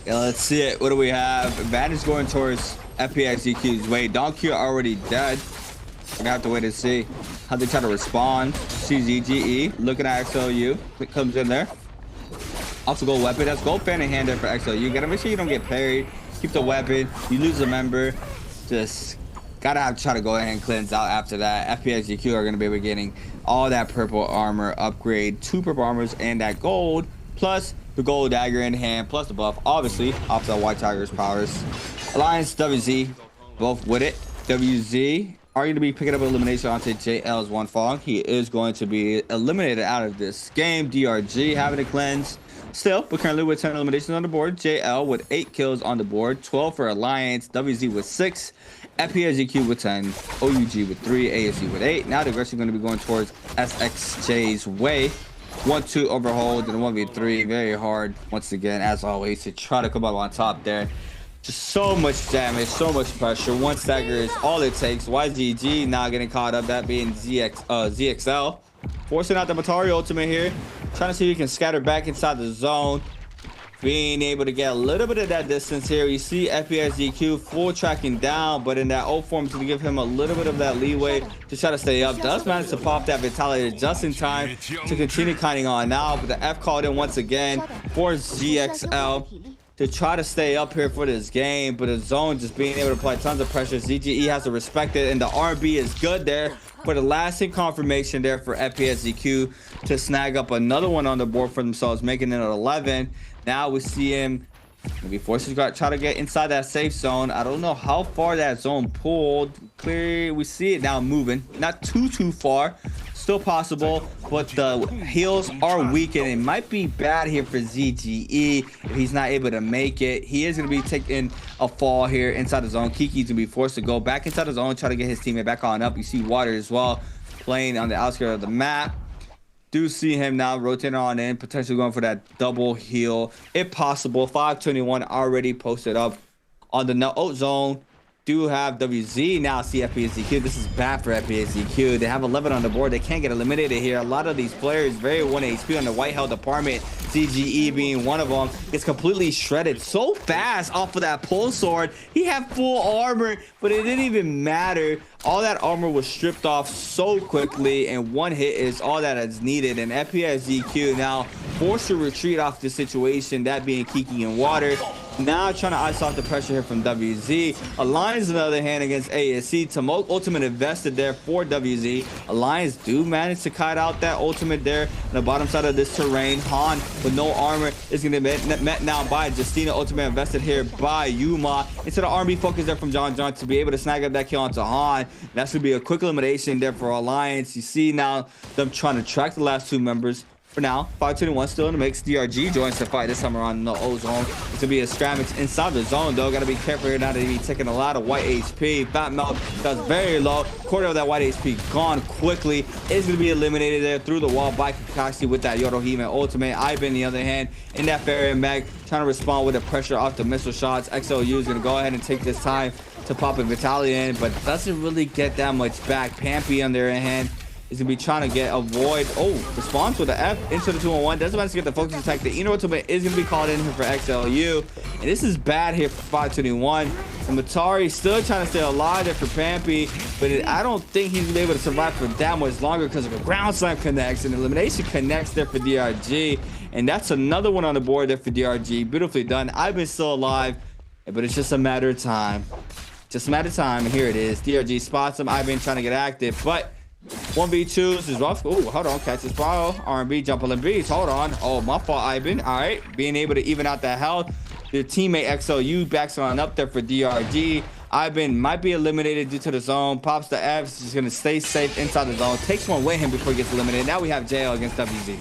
Yeah, let's see it. What do we have? Advantage going towards FPX ZQ's way. Donkey already dead. We're gonna have to wait and see how they try to respond. CZGE looking at XLU. It comes in there. Also gold weapon. That's gold fan in hand there for XLU. You gotta make sure you don't get parried. Keep the weapon. You lose a member. Just gotta have to try to go ahead and cleanse out after that. FPX ZQ are gonna be getting all that purple armor upgrade, 2 purple armors and that gold, plus the gold dagger in hand, plus the buff, obviously, off the White Tiger's powers. Alliance, WZ, both with it. WZ are going to be picking up elimination onto JL's one Fong. He is going to be eliminated out of this game. DRG having a cleanse. Still, we're currently with 10 eliminations on the board. JL with 8 kills on the board, 12 for Alliance, WZ with 6, FPSGQ with 10, OUG with 3, ASU with 8. Now the aggression going to be going towards SXJ's way. 1-2 overhold and 1v3. Very hard once again, as always, to try to come up on top there. Just so much damage, so much pressure. 1 stagger is all it takes. YGG now getting caught up, that being ZXL. Forcing out the Matari ultimate here. Trying to see if he can scatter back inside the zone. Being able to get a little bit of that distance here. You see FPSDQ full tracking down, but in that O form to give him a little bit of that leeway to try to stay up. Does manage to pop that Vitality just in time to continue kiting on now. But the F called in once again for ZXL to try to stay up here for this game. But the zone just being able to apply tons of pressure. ZGE has to respect it, and the R&B is good there for the lasting confirmation there for FPSDQ to snag up another one on the board for themselves, making it an 11. Now we see him maybe forced to try to get inside that safe zone. I don't know how far that zone pulled. Clearly, we see it now moving. Not too far. Still possible, but the heals are weak, and it might be bad here for ZGE if he's not able to make it. He is going to be taking a fall here inside the zone. Kiki's going to be forced to go back inside the zone, try to get his teammate back on up. You see Water as well playing on the outskirts of the map. Do see him now rotating on in, potentially going for that double heal if possible. 521 already posted up on the no zone. Do have WZ now. See FPSDQ. This is bad for FPSDQ. They have 11 on the board. They can't get eliminated here. A lot of these players very 1 HP on the white held department. ZGE being one of them. It's completely shredded so fast off of that pull sword. He had full armor, but it didn't even matter. All that armor was stripped off so quickly, and 1 hit is all that is needed. And FPSDQ now forced to retreat off the situation, that being Kiki and Water. Now trying to ice off the pressure here from WZ. Alliance, on the other hand, against ASC. Tomok ultimate invested there for WZ. Alliance do manage to kite out that ultimate there on the bottom side of this terrain. Han with no armor is going to be met now by Justina. Ultimate invested here by Yuma. Into the RB focus there from John to be able to snag up that kill onto Han. That's going to be a quick elimination there for Alliance. You see now them trying to track the last 2 members. For now, 521 still in the mix. DRG joins the fight this time around in the O zone. It's going to be a scramage inside the zone, though. Got to be careful here now that he's taking a lot of white HP. Fat Milk does very low. Quarter of that white HP gone quickly. Is going to be eliminated there through the wall by Kakashi with that Yorohime ultimate. Ivan, on the other hand, in that Fairy Mag, trying to respond with the pressure off the missile shots. XLU is going to go ahead and take this time to pop a Battalion, but doesn't really get that much back. Pampy on their hand is going to be trying to avoid. Oh, response with the F into the 2-on-1. Doesn't manage to get the focus attack. The Eno ultimate is going to be called in here for XLU. And this is bad here for 521. And Matari still trying to stay alive there for Pampy. But I don't think he's going to be able to survive for that much longer because of a ground slam connects. And elimination connects there for DRG. And that's another one on the board there for DRG. Beautifully done. I've been still alive, but it's just a matter of time. Just a matter of time. And here it is. DRG spots him. I've been trying to get active, but 1v2s is rough. Oh, hold on. Catch this ball. R&B jumping beats. Hold on. Oh, my fault, Ivan. All right. Being able to even out that health. Your teammate XLU backs on up there for DRG. might be eliminated due to the zone. Pops the F's, just gonna stay safe inside the zone. Takes one with him before he gets eliminated. Now we have JL against WZ.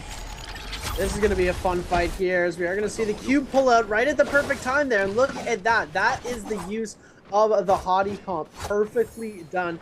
This is going to be a fun fight here, as we are going to see the cube pull out right at the perfect time there. And look at that. That is the use of the hottie comp. Perfectly done.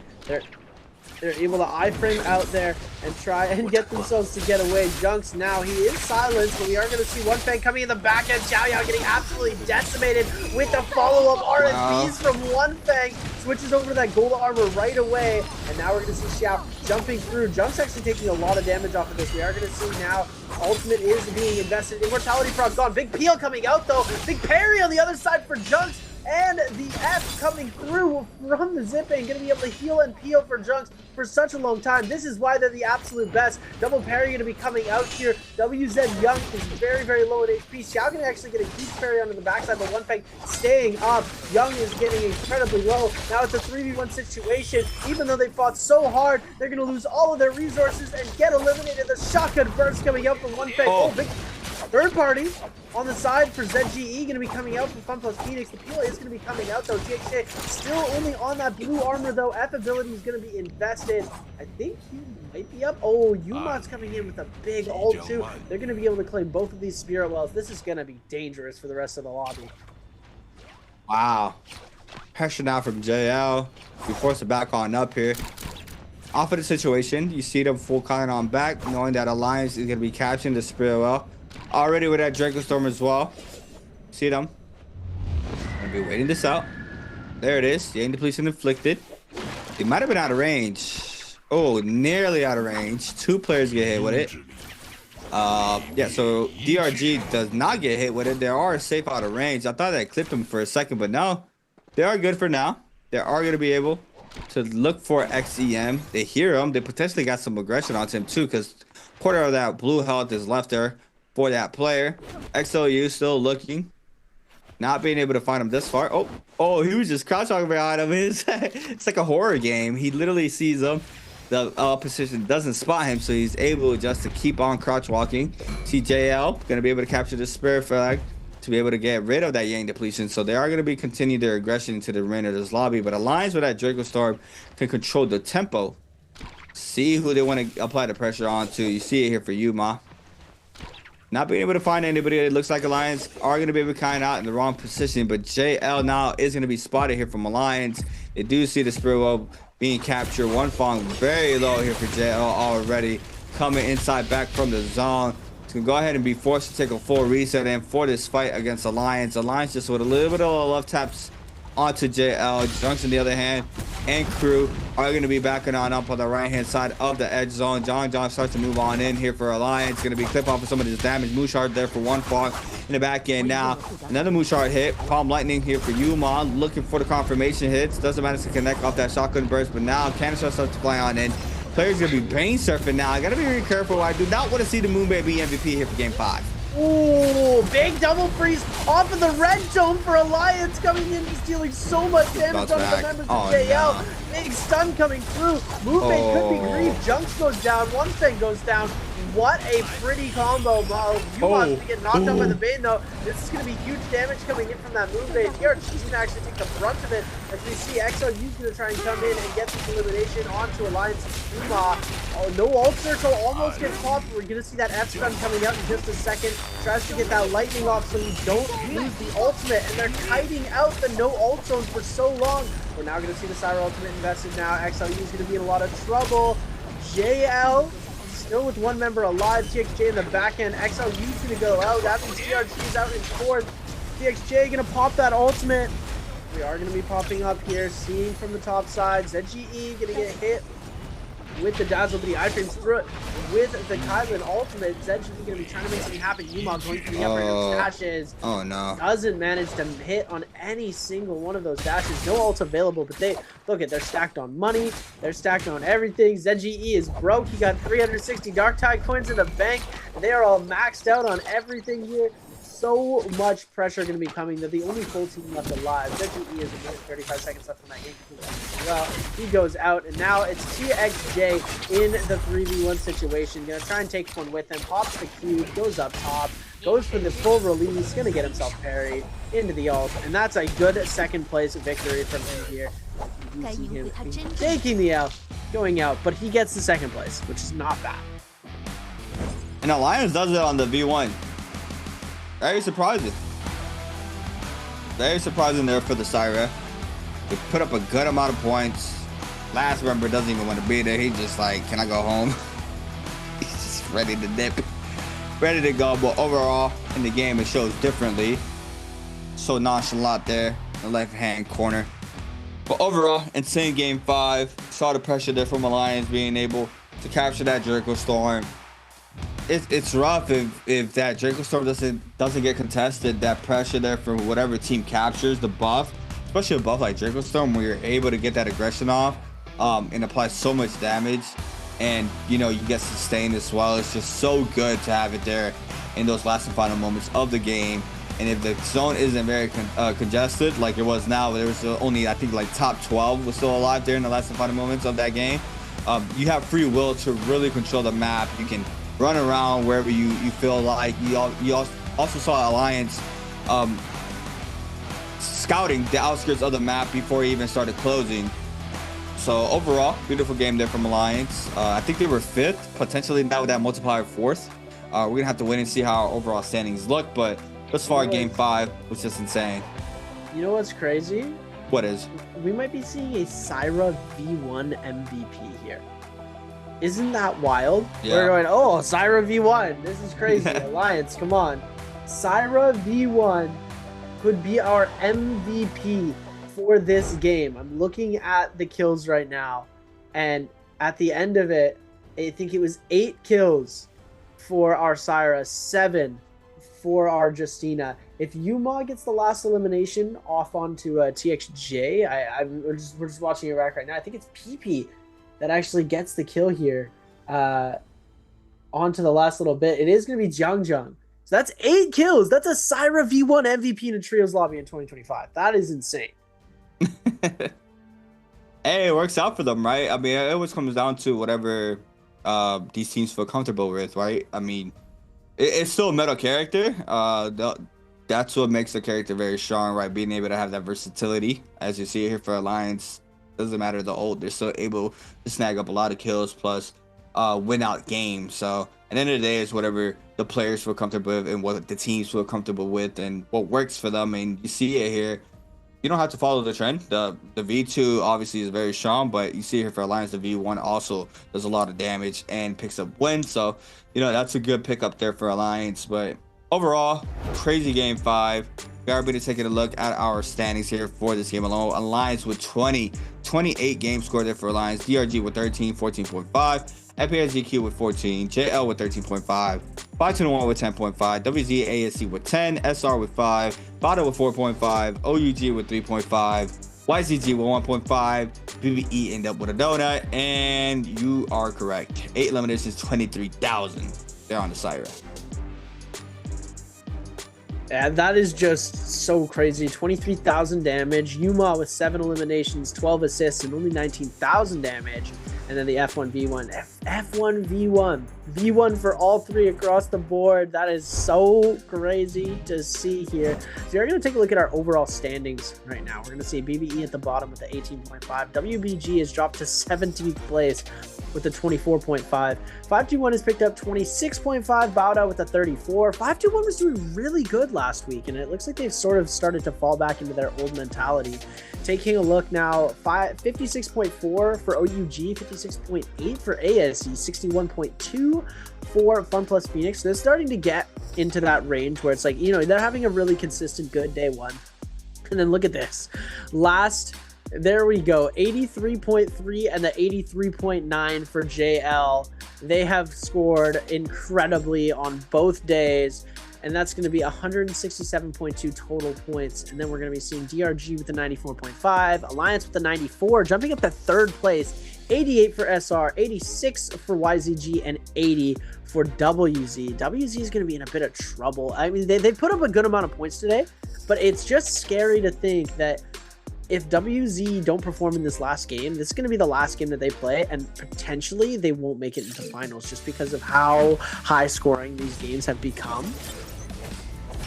They're able to iframe out there and try and get themselves to get away. Junks now, he is silenced, but we are going to see One Fang coming in the back end. Xiao Yao getting absolutely decimated with the follow-up RSBs from One Fang. Switches over to that gold armor right away, and now we're going to see Xiao jumping through. Junks actually taking a lot of damage off of this. We are going to see now ultimate is being invested. Immortality Frog gone. Big Peel coming out though. Big parry on the other side for Junks. And the F coming through from the zipping, going to be able to heal and peel for Junks for such a long time. This is why they're the absolute best. Double parry going to be coming out here. WZ Young is very, very low in HP. Xiao can actually get a huge parry onto the backside, but One Fang staying up. Young is getting incredibly low. Now it's a 3v1 situation. Even though they fought so hard, they're going to lose all of their resources and get eliminated. The shotgun burst coming out from One Fang. Oh, big third party on the side for ZGE going to be coming out from Fun Plus Phoenix. The peel is going to be coming out though. TXJ still only on that blue armor though. F ability is going to be invested. I think he might be up. Oh, Yuma's coming in with a big ult too. They're going to be able to claim both of these Spirit Wells. This is going to be dangerous for the rest of the lobby. Wow. Pressure now from JL. We force it back on up here. Off of the situation, you see them full kind on back, knowing that Alliance is going to be capturing the Spirit Well. Already with that Draco Storm as well. See them. Gonna be waiting this out. There it is. Yang depletion inflicted. It might have been out of range. Oh, nearly out of range. 2 players get hit with it. Yeah, so DRG does not get hit with it. They are safe out of range. I thought I clipped them for a second, but no. They are good for now. They are going to be able to look for XEM. They hear him. They potentially got some aggression onto him too, because quarter of that blue health is left there for that player. XLU still looking, not being able to find him this far. Oh, he was just crouch walking behind him. It's like a horror game. He literally sees him. The opposition doesn't spot him, so he's able just to keep on crouch walking. CJL gonna be able to capture the Spirit Flag to be able to get rid of that Yang depletion. So they are going to be continuing their aggression into the remainder of this lobby, but Alliance with that Draco Storm can control the tempo. See who they want to apply the pressure on to. You see it here for Yuma. Not being able to find anybody. It looks like Alliance are going to be able to kind out in the wrong position, but JL now is going to be spotted here from Alliance. They do see the Spirit Well being captured. One Fong very low here for JL already, coming inside back from the zone. It's going to go ahead and be forced to take a full reset in for this fight against Alliance. Alliance just with a little bit of love taps onto JL. Junks on the other hand and crew are going to be backing on up on the right hand side of the edge zone. John starts to move on in here for Alliance. Going to be clip off of some of this damage. Mooshard there for One Fog in the back end now. Another Mooshard hit. Palm Lightning here for Yuma, looking for the confirmation hits. Doesn't manage to connect off that shotgun burst, but now Canister starts to fly on in. Players gonna be brain surfing now. I gotta be very careful. I do not want to see the Moonbay be MVP here for game 5. Ooh, big double freeze off of the red zone for Alliance, coming in, just dealing so much damage on the members of JL. No. Big stun coming through. Moonbay could be grieved. Junks goes down. One Thing goes down. What a pretty combo, bro. Yuma's gonna get knocked out by the Bane though. This is gonna be huge damage coming in from that Moonbay. DRG's gonna actually take the brunt of it, as we see XLU's gonna try and come in and get this elimination onto Alliance's Yuma. Oh, no ult circle, almost gets popped. We're gonna see that F stun coming out in just a second. Tries to get that lightning off so you don't lose the ultimate, and they're kiting out the no ult zone for so long. We're now gonna see the Syra ultimate invested now. XLU's gonna be in a lot of trouble. JL still with one member alive. TXJ in the back end. XLU's gonna go out. That means TRG's out in 4th. TXJ gonna pop that ultimate. We are gonna be popping up here, seeing from the top side. ZGE gonna get hit with the dazzle, but he iframes through it with the Kylan ultimate. ZGE gonna be trying to make something happen. Yuma going for the upper dashes. Oh no. Doesn't manage to hit on any single one of those dashes. No ults available, but they look at, they're stacked on money. They're stacked on everything. ZGE is broke. He got 360 Dark Tide coins in the bank. They are all maxed out on everything here. So much pressure going to be coming. They're the only full team left alive. ZGE is a minute 35 seconds left on that game. Well, he goes out, and now it's TXJ in the 3v1 situation. Going to try and take one with him. Pops the cube, goes up top. goes for the full release, gonna get himself parried into the ult, and that's a good second place victory from him here. You can see him taking the L, going out, but he gets the second place, which is not bad. And Alliance does it on the V1. Very surprising. Very surprising there for the Syra. They put up a good amount of points. Last member doesn't even want to be there. He's just like, can I go home? He's just ready to dip. Ready to go. But overall, in the game, it shows differently. So nonchalant there in the left-hand corner. But overall, insane game 5. Saw the pressure there from Alliance being able to capture that Draco Storm. It's rough if that Draco Storm doesn't get contested. That pressure there from whatever team captures the buff, especially a buff like Draco Storm, where you're able to get that aggression off and apply so much damage, and you know you get sustained as well. It's just so good to have it there in those last and final moments of the game. And if the zone isn't very congested like it was now, there was only, I think, like top 12 was still alive there in the last and final moments of that game. You have free will to really control the map. You can run around wherever you feel like. You also saw Alliance scouting the outskirts of the map before he even started closing. So overall, beautiful game there from Alliance. I think they were 5th, potentially now with that multiplier 4th. We're gonna have to wait and see how our overall standings look, but thus far, game 5 was just insane. You know what's crazy? What is? We might be seeing a Syra V1 MVP here. Isn't that wild? Yeah. We're going, oh, Syra V1. This is crazy. Alliance, come on. Syra V1 could be our MVP for this game. I'm looking at the kills right now, and at the end of it, I think it was 8 kills for our Syra, 7 for our Justina. If Yuma gets the last elimination off onto TXJ, we're just watching Iraq right now. I think it's PP that actually gets the kill here onto the last little bit. It is going to be Jiang. So that's 8 kills. That's a Syra V1 MVP in a trios lobby in 2025. That is insane. Hey, it works out for them, right? I mean, it always comes down to whatever these teams feel comfortable with, right? I mean, it's still a meta character. That's what makes the character very strong, right? Being able to have that versatility, as you see here for Alliance. Doesn't matter the old, they're still able to snag up a lot of kills, plus win out games. So at the end of the day, it's whatever the players feel comfortable with and what the teams feel comfortable with and what works for them. And you see it here. You don't have to follow the trend. The V2 obviously is very strong, but you see here for Alliance, the V1 also does a lot of damage and picks up wins. So, you know, that's a good pickup there for Alliance. But overall, crazy game 5. We are going to take a look at our standings here for this game alone. Alliance with 28 games scored there for Alliance. DRG with 13, 14.5. NPSGQ with 14. JL with 13.5. 521 with 10.5. WZ ASC with 10. SR with 5. Bada with 4.5. OUG with 3.5. YCG with 1.5. BBE end up with a donut. And you are correct. 8 eliminations, 23,000. They're on the Syra. Yeah, that is just so crazy. 23,000 damage. Yuma with 7 eliminations, 12 assists, and only 19,000 damage. And then the F1V1. F1V1. V1 for all 3 across the board. That is so crazy to see here. So we're going to take a look at our overall standings right now. We're going to see BBE at the bottom with the 18.5. WBG has dropped to 17th place with the 24.5. 521 has picked up 26.5. Bowda with the 34. 521 was doing really good last week, and it looks like they've sort of started to fall back into their old mentality. Taking a look now, 56.4 for OUG, 56.8 for ASE, 61.2 for Fun Plus Phoenix. So they're starting to get into that range where it's like, you know, they're having a really consistent good day 1. And then look at this. There we go, 83.3 and the 83.9 for JL. They have scored incredibly on both days, and that's going to be 167.2 total points. And then we're going to be seeing DRG with the 94.5, Alliance with the 94, jumping up to 3rd place, 88 for SR, 86 for YZG, and 80 for WZ. WZ is going to be in a bit of trouble. I mean, they put up a good amount of points today, but it's just scary to think that if WZ don't perform in this last game, this is going to be the last game that they play, and potentially they won't make it into finals just because of how high scoring these games have become.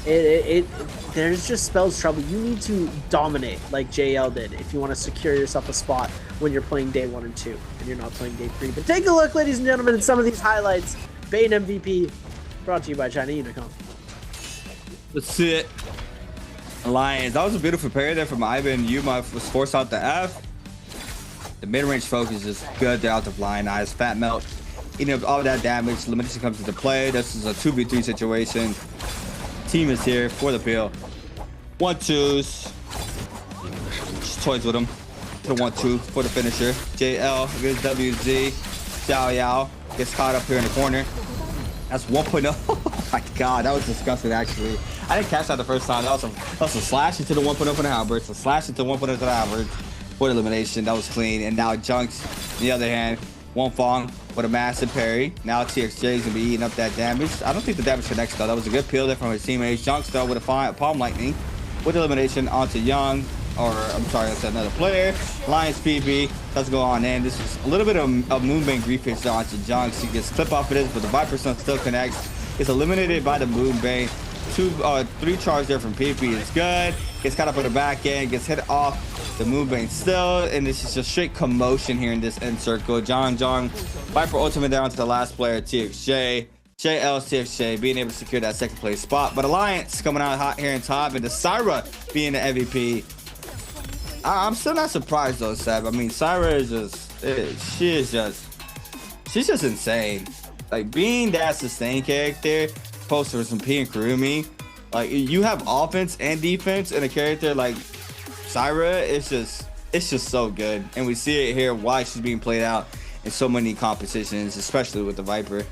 There's just spells trouble. You need to dominate like JL did if you want to secure yourself a spot when you're playing day 1 and 2 and you're not playing day 3. But take a look, ladies and gentlemen, at some of these highlights. Bane MVP, brought to you by China Unicom. Let's see it. Alliance. That was a beautiful parry there from Ivan. Yuma was forced out the F. The mid-range focus is good there out the blind eyes. Fat melt. Eating up all that damage. Limitation comes into play. This is a 2v3 situation. Team is here for the bill. 1-2s. Just toys with him. To the 1-2 for the finisher. JL against WZ. Xiao Yao gets caught up here in the corner. That's 1.0. Oh my god, that was disgusting actually. I didn't catch that the first time. That was a slash into the 1.0 for the halberds. A slash into 1.0 for the halberds. For the elimination, that was clean. And now Junks, on the other hand, Wonfong with a massive parry. Now TXJ is gonna be eating up that damage. I don't think the damage connects though. That was a good peel there from his teammates. Junks though with a fine palm lightning with elimination onto Young, or I'm sorry, that's another player. Lions PP does go on in. This is a little bit of Moonbane grief pitch onto Junks. He gets clip off of this, but the Viper Sun still connects. Gets eliminated by the Moonbane. 3 charge there from PP is good. Gets caught up in the back end. Gets hit off the Moonbane still, and this is just straight commotion here in this end circle. Jong Viper ultimate down to the last player, TXJ. JL's TXJ being able to secure that second place spot, but Alliance coming out hot here in top, and the Syra being the MVP. I'm still not surprised though, Seb. I mean, Syra is she's just insane. Like, being that sustained character, opposed to some P and Kurumi, like, you have offense and defense in a character like Syra. It's just so good, and we see it here why she's being played out in so many competitions, especially with the Viper.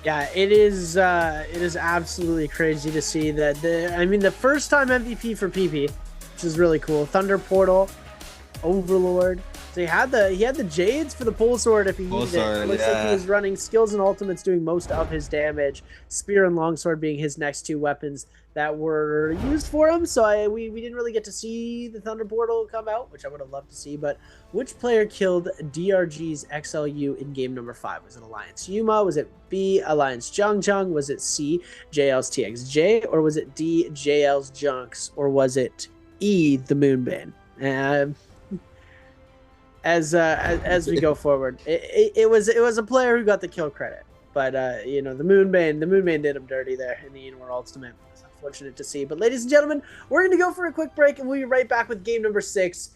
Yeah, it is absolutely crazy to see that. The first time MVP for PP, which is really cool. Thunder Portal, Overlord. So he had the Jades for the Pole Sword if he needed it. It looks like he was running skills and ultimates doing most of his damage. Spear and Longsword being his next 2 weapons that were used for him. So we didn't really get to see the Thunder Portal come out, which I would have loved to see. But which player killed DRG's XLU in game number 5? Was it Alliance Yuma? Was it B, Alliance Jung? Was it C, JL's TXJ? Or was it D, JL's Junks? Or was it E, the Moonbane? As we go forward, it was a player who got the kill credit, but the Moonbane did him dirty there in the Inward Ultimate. It's unfortunate to see, but ladies and gentlemen, we're going to go for a quick break, and we'll be right back with game number 6.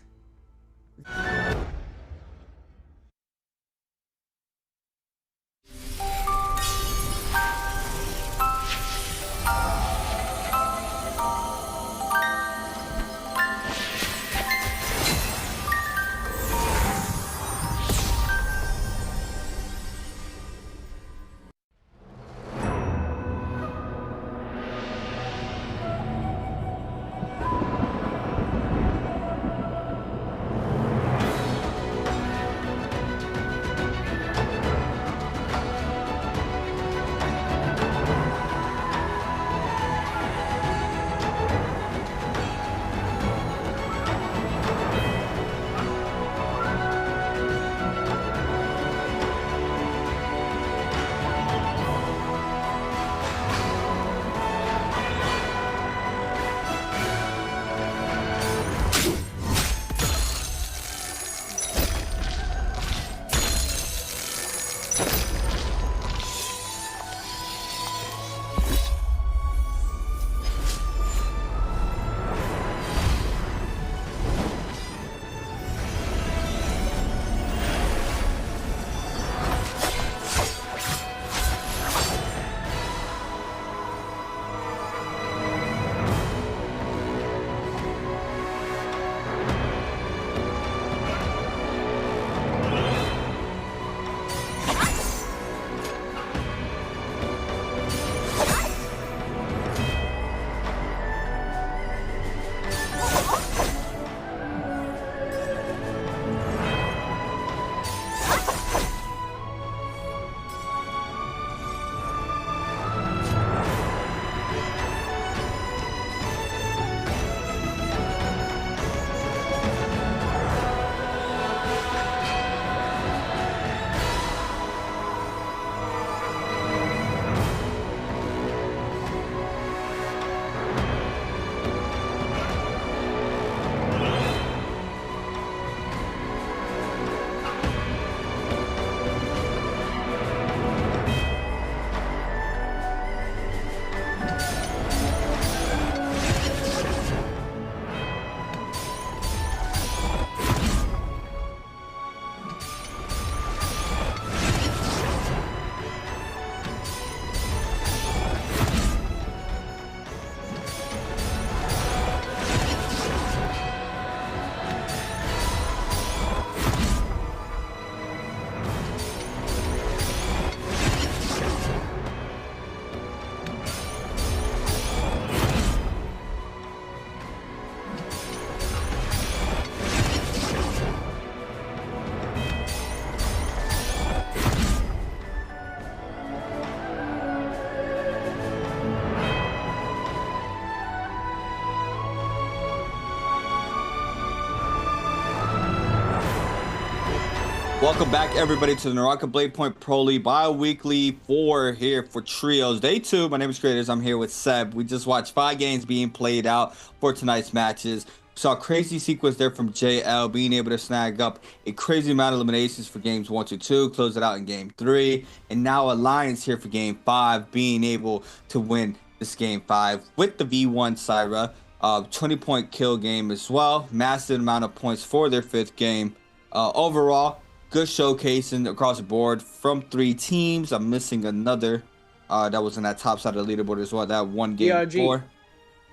Welcome back, everybody, to the NARAKA BLADEPOINT Pro League Bi-Weekly 4 here for Trios. Day 2. My name is Creators. I'm here with Seb. We just watched 5 games being played out for tonight's matches. Saw a crazy sequence there from JL being able to snag up a crazy amount of eliminations for games 1 to 2, close it out in game 3. And now Alliance here for game 5, being able to win this game 5 with the V1 Syra. 20-point kill game as well. Massive amount of points for their 5th game. Overall, good showcasing across the board from 3 teams. I'm missing another that was in that top side of the leaderboard as well. That one game DRG.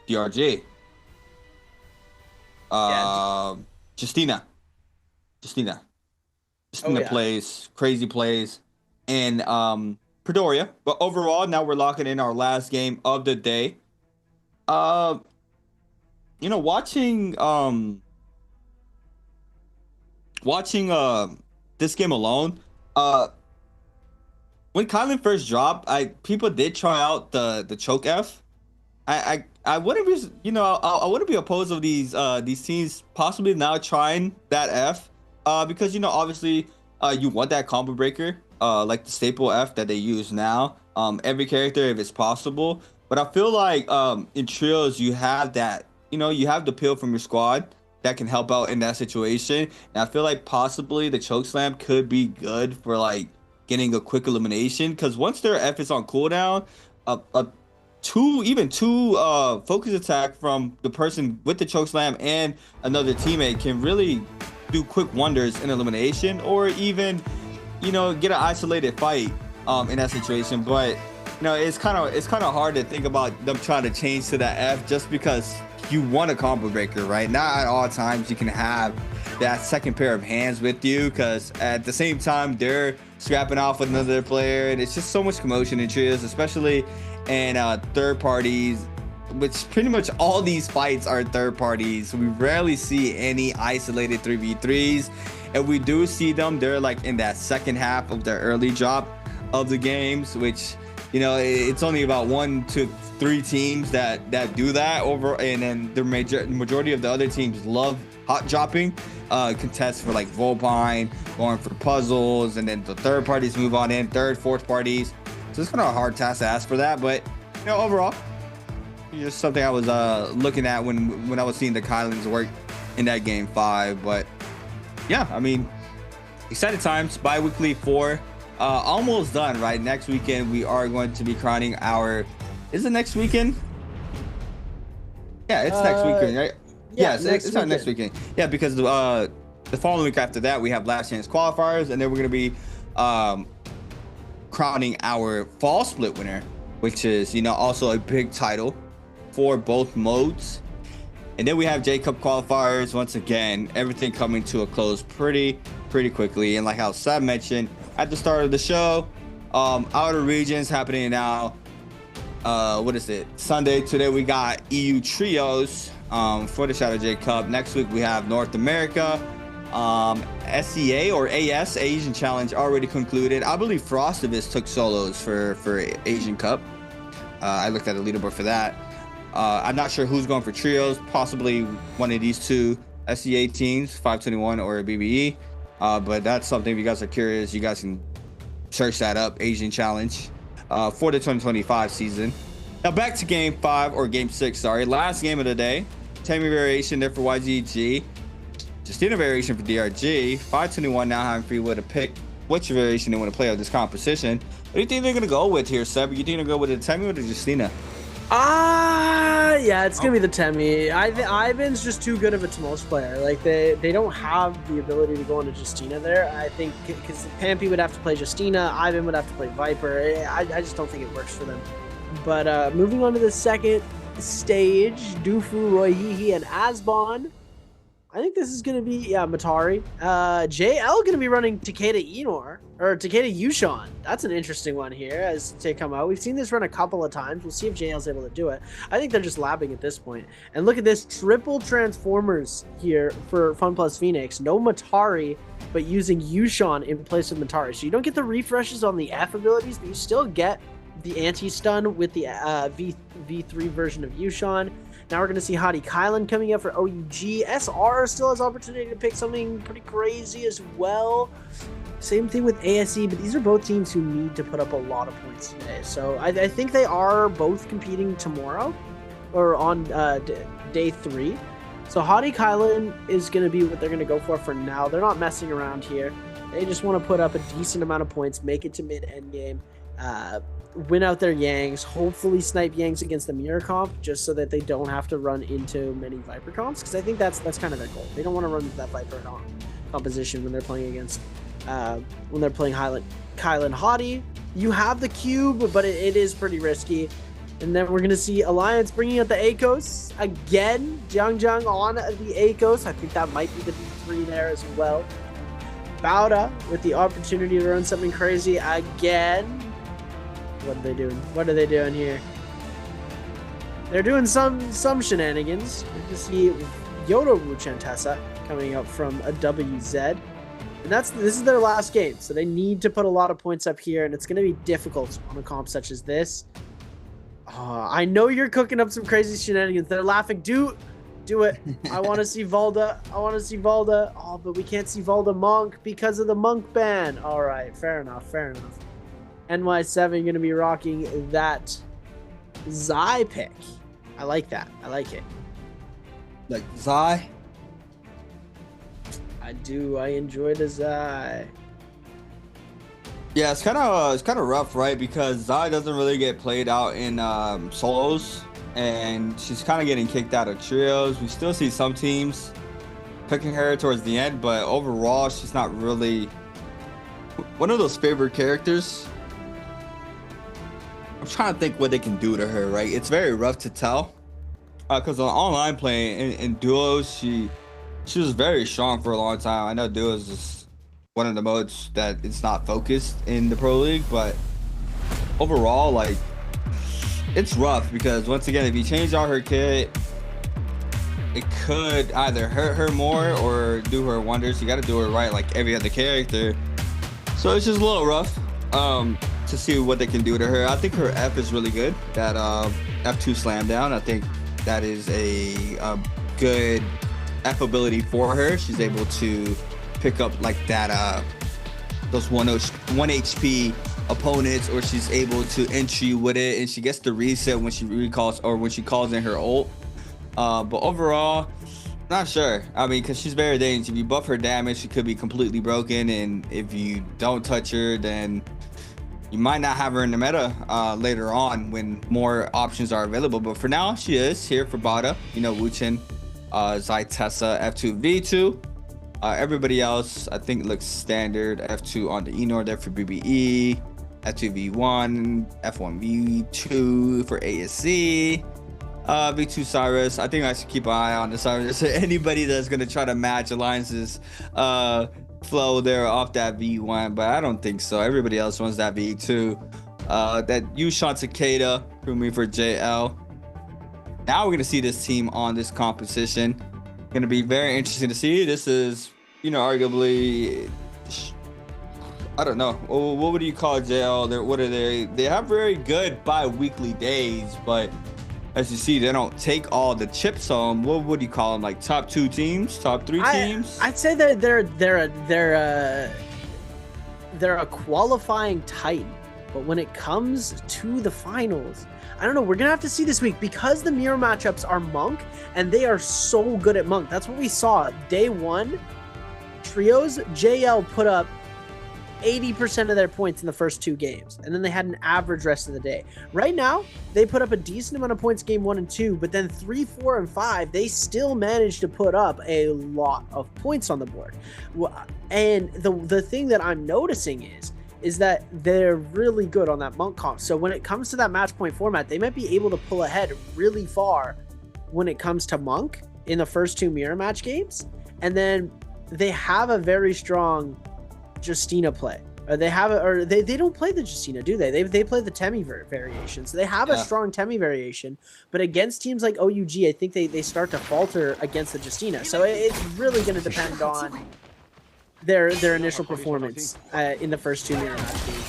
DRG. Justina plays, crazy plays, and Predoria. But overall, now we're locking in our last game of the day. You know, watching this game alone, when Kylan first dropped, people did try out the choke F. I wouldn't be, you know, I wouldn't be opposed of these teams possibly now trying that F, because, you know, obviously you want that combo breaker, like the staple F that they use now, every character if it's possible. But I feel like in trios you have that, you know, you have the peel from your squad that can help out in that situation. And I feel like possibly the choke slam could be good for like getting a quick elimination, because once their F is on cooldown, even two focus attack from the person with the choke slam and another teammate can really do quick wonders in elimination, or even, you know, get an isolated fight in that situation. But you know, it's kind of hard to think about them trying to change to that F, just because you want a combo breaker, right? Not at all times you can have that second pair of hands with you, because at the same time they're scrapping off with another player, and it's just so much commotion in trios, especially in third parties, which pretty much all these fights are third parties. We rarely see any isolated 3v3s, and we do see them, they're like in that second half of their early drop of the games, which, you know, it's only about 1 to 3 teams that do that over, and then the majority of the other teams love hot dropping contests for like Volpine, going for puzzles, and then the third parties move on in, fourth parties. So it's kind of a hard task to ask for that, but you know, overall, just something I was looking at when I was seeing the Kylans work in that game 5. But yeah, I mean, exciting times. Bi-weekly 4. Almost done, right? Next weekend we are going to be crowning our, is it next weekend? Yeah, it's next weekend, right? Yeah, it's not next weekend. Yeah, because the following week after that we have last chance qualifiers, and then we're going to be crowning our fall split winner, which is, you know, also a big title for both modes. And then we have J-Cup qualifiers. Once again, everything coming to a close pretty quickly. And like how Sam mentioned at the start of the show, outer regions happening now. What is it? Sunday. Today we got EU trios for the Shadow J Cup. Next week we have North America. SEA or AS, Asian Challenge, already concluded. I believe Frostivis took solos for Asian Cup. I looked at the leaderboard for that. I'm not sure who's going for trios. Possibly one of these two SEA teams, 521 or BBE. But that's something, if you guys are curious, you guys can search that up, Asian Challenge, for the 2025 season. Now back to game 5, or game 6, sorry. Last game of the day. Tammy variation there for YGG. Justina variation for DRG. 521 now having free will to pick which variation they want to play of this competition. What do you think they're going to go with here, Seb? You think they're going to go with the Tammy or the Justina? Yeah, it's gonna be the Temi. Ivan's just too good of a Timos player. Like they don't have the ability to go into Justina there. I think because Pampy would have to play Justina, Ivan would have to play Viper. I just don't think it works for them. But moving on to the second stage, Dufu, Royhihi, and Asbon. I think this is going to be, Matari. JL going to be running Takeda Enor, or Takeda Yushan. That's an interesting one here as they come out. We've seen this run a couple of times. We'll see if JL's able to do it. I think they're just labbing at this point. And look at this, triple Transformers here for Fun Plus Phoenix. No Matari, but using Yushan in place of Matari. So you don't get the refreshes on the F abilities, but you still get the anti-stun with the V3 version of Yushan. Now we're going to see Hadi Kylan coming up for OUG. SR still has opportunity to pick something pretty crazy as well. Same thing with ASE, but these are both teams who need to put up a lot of points today. So I think they are both competing tomorrow or on day 3. So Hadi Kylan is going to be what they're going to go for now. They're not messing around here. They just want to put up a decent amount of points, make it to mid-end game, win out their Yangs, hopefully snipe Yangs against the mirror comp just so that they don't have to run into many Viper comps, because I think that's kind of their goal. They don't want to run into that Viper composition when they're playing against Kylan Hadi. You have the cube, but it is pretty risky. And then we're going to see Alliance bringing out the ACOS again. Jiang on the ACOS. I think that might be the B3 there as well. Bauda with the opportunity to run something crazy again. What are they doing? What are they doing here? They're doing some shenanigans. We're going to see Yodo Wuchentessa coming up from a WZ. And this is their last game, so they need to put a lot of points up here, and it's going to be difficult on a comp such as this. I know you're cooking up some crazy shenanigans. They're laughing. Do it. I want to see Valda. Oh, but we can't see Valda Monk because of the Monk ban. All right, fair enough. NY7 going to be rocking that Zai pick. I like that. I like it. Like Zai? I do. I enjoy the Zai. Yeah, it's kind of rough, right? Because Zai doesn't really get played out in solos, and she's kind of getting kicked out of trios. We still see some teams picking her towards the end, but overall, she's not really one of those favorite characters. I'm trying to think what they can do to her, right? It's very rough to tell, because on online play in duos, she was very strong for a long time. I know duos is one of the modes that it's not focused in the Pro League, but overall, like, it's rough because once again, if you change out her kit, it could either hurt her more or do her wonders. You got to do it right, like every other character. So it's just a little rough to see what they can do to her. I think her F is really good. That F2 slam down, I think that is a good F ability for her. She's able to pick up like that those 1 HP opponents, or she's able to entry with it, and she gets the reset when she recalls or when she calls in her ult. But overall, not sure. I mean, because she's very dangerous. If you buff her damage, she could be completely broken, and if you don't touch her, then you might not have her in the meta later on when more options are available. But for now, she is here for Bada. You know, Wuchen, Zytessa, F2, V2. Everybody else, I think, looks standard. F2 on the Enor there for BBE, F2 V1, F1 V2 for ASC, V2 Cyrus. I think I should keep an eye on the Cyrus. Anybody that's going to try to match Alliance's flow there off that V1, but I don't think so. Everybody else wants that V2. That Yushan Takeda for me for JL. Now we're going to see this team on this competition. Going to be very interesting to see. This is, you know, arguably, I don't know, what would you call JL? What are they? They have very good bi-weekly days, but as you see, they don't take all the chips home. What would you call them? Like top 2 teams, top 3 teams? I'd say that they're a qualifying titan, but when it comes to the finals, I don't know. We're going to have to see this week because the mirror matchups are Monk, and they are so good at Monk. That's what we saw. Day 1, trios, JL put up 80% of their points in the first 2 games, and then they had an average rest of the day. Right now, they put up a decent amount of points game 1 and 2, but then 3, 4, and 5, they still managed to put up a lot of points on the board. And the thing that I'm noticing is that they're really good on that Monk comp. So when it comes to that match point format, they might be able to pull ahead really far when it comes to Monk in the first 2 mirror match games. And then they have a very strong Justina play. They don't play the Justina, do they? They play the Temi variation. So they have a strong Temi variation, but against teams like OUG, I think they start to falter against the Justina. So it's really going to depend on their initial performance in the first 2 mirror match games.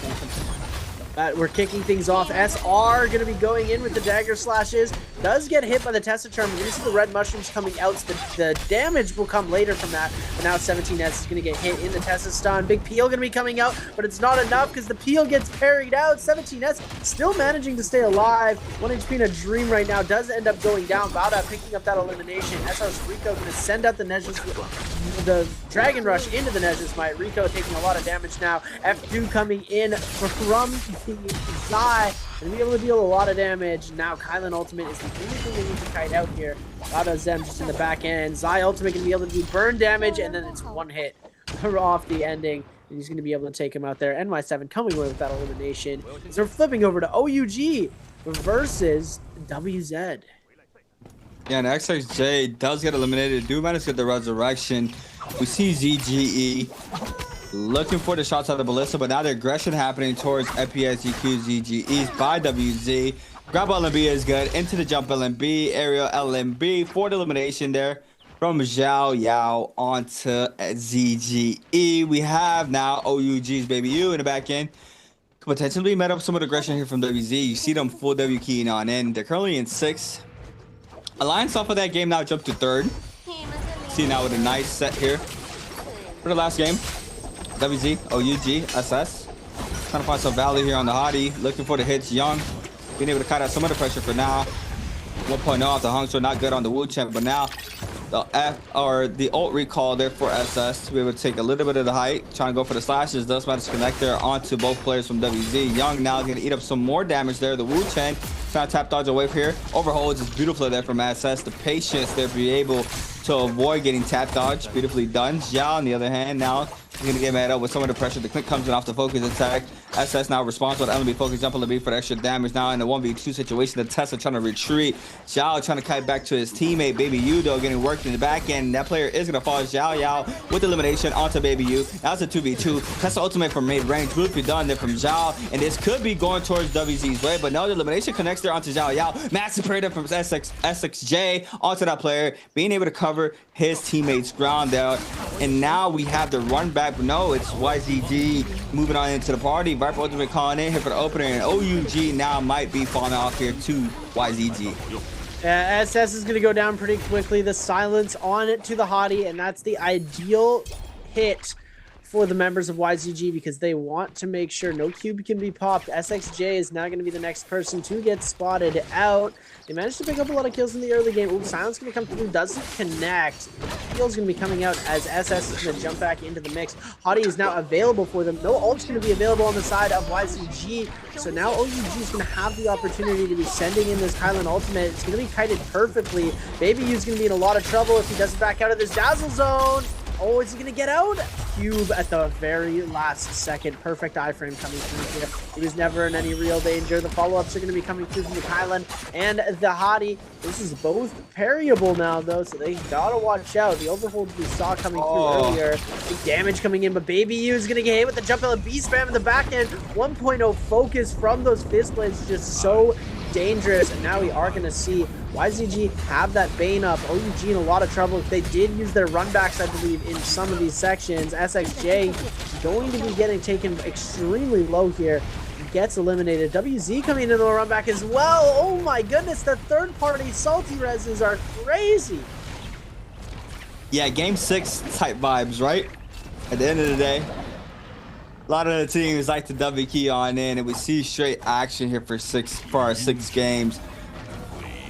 We're kicking things off. SR going to be going in with the dagger slashes. does get hit by the Tessa Charm. We're gonna see the red mushrooms coming out, so the damage will come later from that. But now 17S is gonna get hit in the Tessa stun. Big Peel gonna be coming out, but it's not enough because the Peel gets parried out. 17S still managing to stay alive. 1 HP in a dream right now, does end up going down. Bauda picking up that elimination. SR's Rico gonna send out the the Dragon Rush into the Nezha Smite. Rico taking a lot of damage now. F2 coming in from the Zai and be able to deal a lot of damage. Now Kylan Ultimate is the only thing they need to kite out here. Bauda Zem just in the back end. Zai Ultimate gonna be able to do burn damage, and then it's one hit off the ending. And he's gonna be able to take him out there. NY7 coming away with that elimination. So we're flipping over to OUG versus WZ. Yeah, and XXJ does get eliminated. Do manage to get the resurrection. We see ZGE looking for the shots out of Ballista, but now the aggression happening towards FPS, GQ, ZGEs by WZ. Grab LMB is good. Into the jump LMB, aerial LMB for the elimination there from Zhao Yao onto ZGE. We have now OUG's Baby U in the back end. Could potentially met up some of the aggression here from WZ. You see them full W keying on in. They're currently in 6th. Alliance off of that game now jumped to 3rd. See now with a nice set here for the last game. WZ, OUG, SS. Trying to find some value here on the hottie. Looking for the hits. Young being able to cut out some of the pressure for now. 1.0 off the Hungster, not good on the Wu champ, but now the ult recall there for SS to be able to take a little bit of the height. Trying to go for the slashes. Does manage to connect there onto both players from WZ. Young now going to eat up some more damage there. The Wu Chen trying to tap dodge a wave here. Overholds is beautiful there from SS. The patience there to be able to avoid getting tap dodge. Beautifully done. Zhao on the other hand now he's going to get mad up with some of the pressure. The click comes in off the focus attack. SS now responds with LMB focus jump LMB for the extra damage. Now in the 1v2 situation, the Tessa trying to retreat. Zhao trying to kite back to his teammate, Baby U, though, getting worked in the back end. That player is going to fall. Zhao Yao with elimination onto Baby U. Now it's a 2v2. Tessa ultimate from mid-range. Beautifully done there from Zhao. And this could be going towards WZ's way, but no, the elimination connects there onto Zhao Yao. Massive prayer there from SXJ onto that player, being able to cover his teammates' ground there. And now we have the run back, but no, it's YZG moving on into the party. Viper ultimate calling in here for the opener, and OUG now might be falling off here to YZG. SS is going to go down pretty quickly. The silence on it to the hottie, and that's the ideal hit for the members of YZG because they want to make sure no cube can be popped. SXJ is now going to be the next person to get spotted out. They managed to pick up a lot of kills in the early game. Ooh, silence going to come through, doesn't connect. Heal's going to be coming out as SS is going to jump back into the mix. Hottie is now available for them. No ult's going to be available on the side of YZG. So now OUG is going to have the opportunity to be sending in this Kylan ultimate. It's going to be kited perfectly. Baby U's going to be in a lot of trouble if he doesn't back out of this dazzle zone. Oh, is he going to get out? Cube at the very last second. Perfect iframe coming through here. He was never in any real danger. The follow-ups are going to be coming through from the Kylan and the hottie. This is both parryable now, though, so they got to watch out. The overhold we saw coming through earlier. Big damage coming in, but Baby U is going to get hit with the jump LB spam in the back end. 1.0 focus from those fist blades is just so dangerous, and now we are going to see YZG have that Bane up. OUG in a lot of trouble. They did use their runbacks, I believe, in some of these sections. SXJ going to be getting taken extremely low here. Gets eliminated. WZ coming into the runback as well. Oh my goodness, the third-party salty reses are crazy. Yeah, game 6 type vibes, right? At the end of the day, a lot of the teams like to W key on in, and we see straight action here for our 6 games.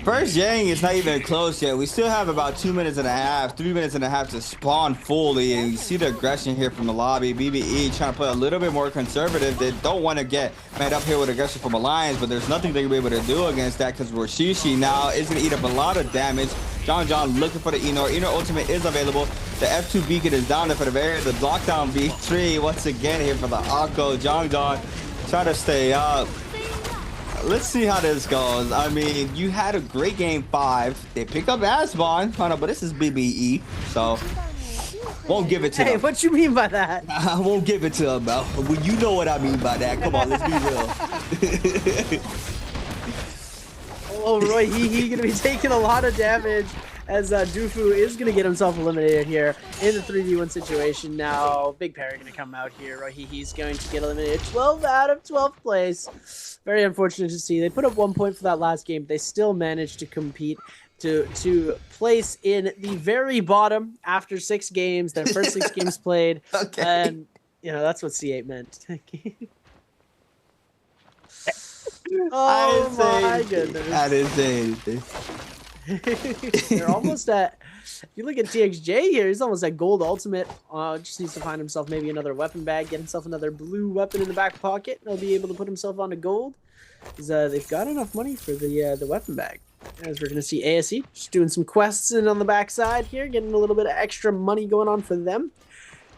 First Yang is not even close yet. We still have about 2 minutes and a half, 3 minutes and a half to spawn fully, and you see the aggression here from the lobby. BBE trying to play a little bit more conservative. They don't want to get mad up here with aggression from Alliance, but there's nothing they're going to be able to do against that because Roshishi now is going to eat up a lot of damage. John looking for the Enor. Enor ultimate is available. The F2 beacon is down there for the barrier. The lockdown V3 once again here for the Akko. John trying to stay up. Let's see how this goes. I mean, you had a great game 5. They pick up Asbon, but this is BBE, so won't give it to them. Hey, what you mean by that? I won't give it to them, Mel. Well, you know what I mean by that. Come on, let's be real. Oh, Roy, he gonna be taking a lot of damage as Dufu is going to get himself eliminated here in the 3v1 situation. Now, Big Perry going to come out here. He's going to get eliminated 12 out of 12th place. Very unfortunate to see. They put up 1 point for that last game. They still managed to compete to place in the very bottom after 6 games, their first 6 games played. Okay. And, you know, that's what C8 meant. Oh my goodness. I didn't say anything. They're almost at, if you look at TXJ here, he's almost at gold ultimate. Just needs to find himself maybe another weapon bag, get himself another blue weapon in the back pocket, and he'll be able to put himself onto gold. They've got enough money for the weapon bag. As we're going to see ASE just doing some quests in on the backside here, getting a little bit of extra money going on for them.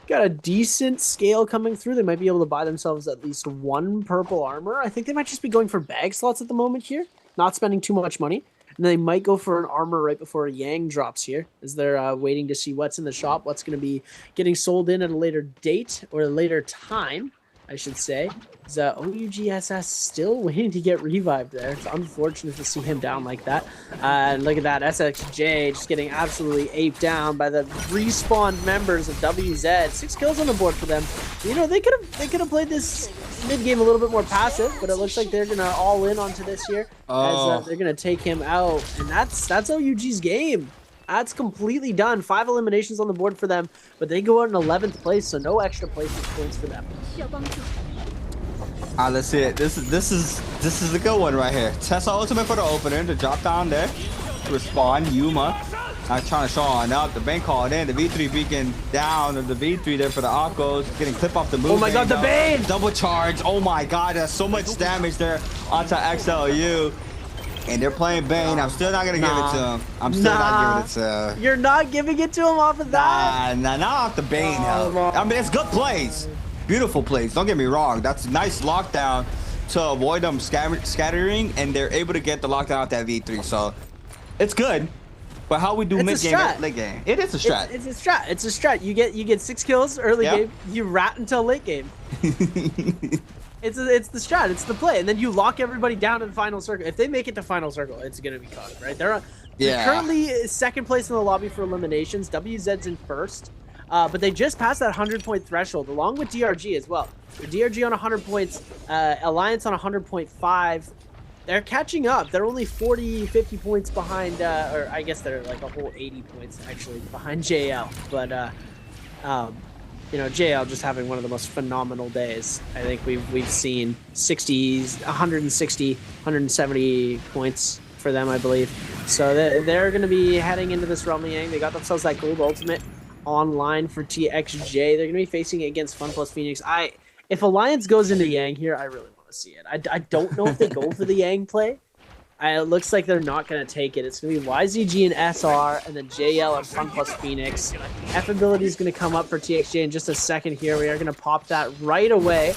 Got a decent scale coming through. They might be able to buy themselves at least 1 purple armor. I think they might just be going for bag slots at the moment here, not spending too much money. And they might go for an armor right before Yang drops here, as they're waiting to see what's in the shop, what's going to be getting sold in at a later date, or a later time, I should say. Is OUGSS still waiting to get revived there. It's unfortunate to see him down like that. And look at that, SXJ just getting absolutely aped down by the respawned members of WZ. 6 kills on the board for them. You know, they could have played this mid game a little bit more passive, but it looks like they're gonna all in onto this here as they're gonna take him out, and that's OUG's game. That's completely done. 5 eliminations on the board for them, but they go out in 11th place, so no extra placement points for them. Let's see it. This is a good one right here. Tessa ultimate for the opener to drop down there to respond. Yuma trying to show on up. The Bane called in. The V3 beacon down. And the V3 there for the Akos. Getting clip off the move. Oh my god, the Bane! Double charge. Oh my god, there's so much damage there onto XLU. And they're playing Bane. I'm still not going to give it to him. I'm still not giving it to him. You're not giving it to him off of that? Nah, not off the Bane. I mean, it's good plays. Beautiful plays. Don't get me wrong. That's a nice lockdown to avoid them scattering, and they're able to get the lockdown out that V3. So it's good. But how we do mid game and late game? It is a strat. It's a strat. It's a strat. You get 6 kills early game. You rat until late game. It's the strat. It's the play, and then you lock everybody down in the final circle. If they make it to final circle, it's gonna be caught, right? They're currently 2nd place in the lobby for eliminations. WZ's in 1st. But they just passed that 100-point threshold, along with DRG as well. So DRG on 100 points, Alliance on 100.5. They're catching up. They're only 40, 50 points behind, or I guess they're like a whole 80 points actually behind JL. But, you know, JL just having one of the most phenomenal days. I think we've seen 60s, 160, 170 points for them, I believe. So they're going to be heading into this Realm Yang. They got themselves that gold ultimate online for TXJ. They're going to be facing it against Fun Plus Phoenix. If Alliance goes into Yang here, I really want to see it. I don't know if they go for the Yang play. It looks like they're not going to take it. It's going to be YZG and SR, and then JL and Fun Plus Phoenix. F ability is going to come up for TXJ in just a second here. We are going to pop that right away.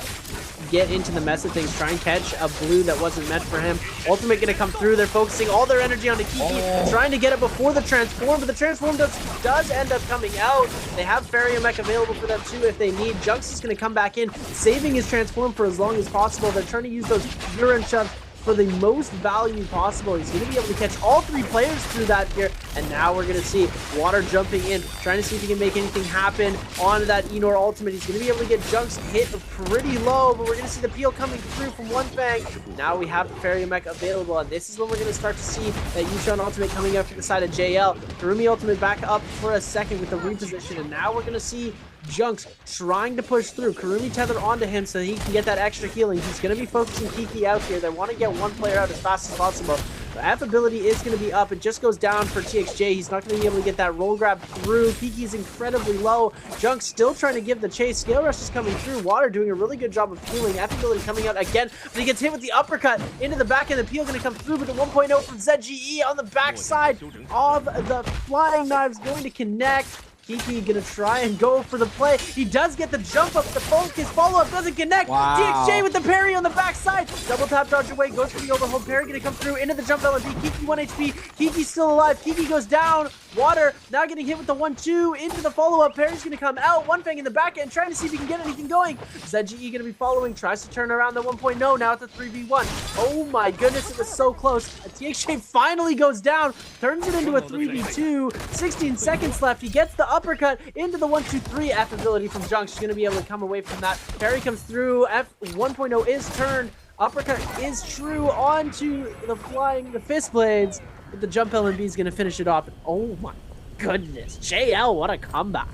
Get into the mess of things. Try and catch a blue that wasn't meant for him. Ultimate going to come through. They're focusing all their energy on the Kiki, trying to get it before the transform, but the transform does end up coming out. They have Fairy Mech available for them too if they need. Junks is going to come back in, saving his transform for as long as possible. They're trying to use those urine shoves for the most value possible. He's going to be able to catch all 3 players through that here, and now we're going to see Water jumping in, trying to see if he can make anything happen onto that Enor ultimate. He's going to be able to get Junks hit pretty low, but we're going to see the peel coming through from One Fang. Now we have the Fairy Mech available, and this is when we're going to start to see that Yushan ultimate coming up to the side of JL. Karumi ultimate back up for a second with the reposition, and now we're going to see Junks trying to push through. Karumi tether onto him so he can get that extra healing. He's going to be focusing Kiki out here. They want to get one player out as fast as possible. The F ability is going to be up. It just goes down for TXJ. He's not going to be able to get that roll grab through. Kiki's incredibly low. Junks still trying to give the chase. Scale Rush is coming through. Water doing a really good job of healing. F ability coming out again, but he gets hit with the uppercut into the back end. The peel going to come through, but the 1.0 from ZGE on the backside of the flying knives going to connect. Kiki gonna try and go for the play. He does get the jump up. The focus follow-up doesn't connect. Wow. TXJ with the parry on the backside. Double tap dodge away. Goes for the overhold. Parry gonna come through into the jump LMP. Kiki 1 HP. Kiki's still alive. Kiki goes down. Water now getting hit with the 1-2 into the follow-up. Parry's going to come out. One Fang in the back end, trying to see if he can get anything going. ZGE going to be following, tries to turn around the 1.0. Now at the 3v1. Oh my goodness, it was so close. TXJ finally goes down, turns it into a 3v2. 16 seconds left. He gets the uppercut into the 1-2-3. F ability from Junk. She's going to be able to come away from that. Parry comes through. F 1.0 is turned. Uppercut is true onto the fist blades. But the jump LMB is going to finish it off. Oh my goodness. JL, what a comeback.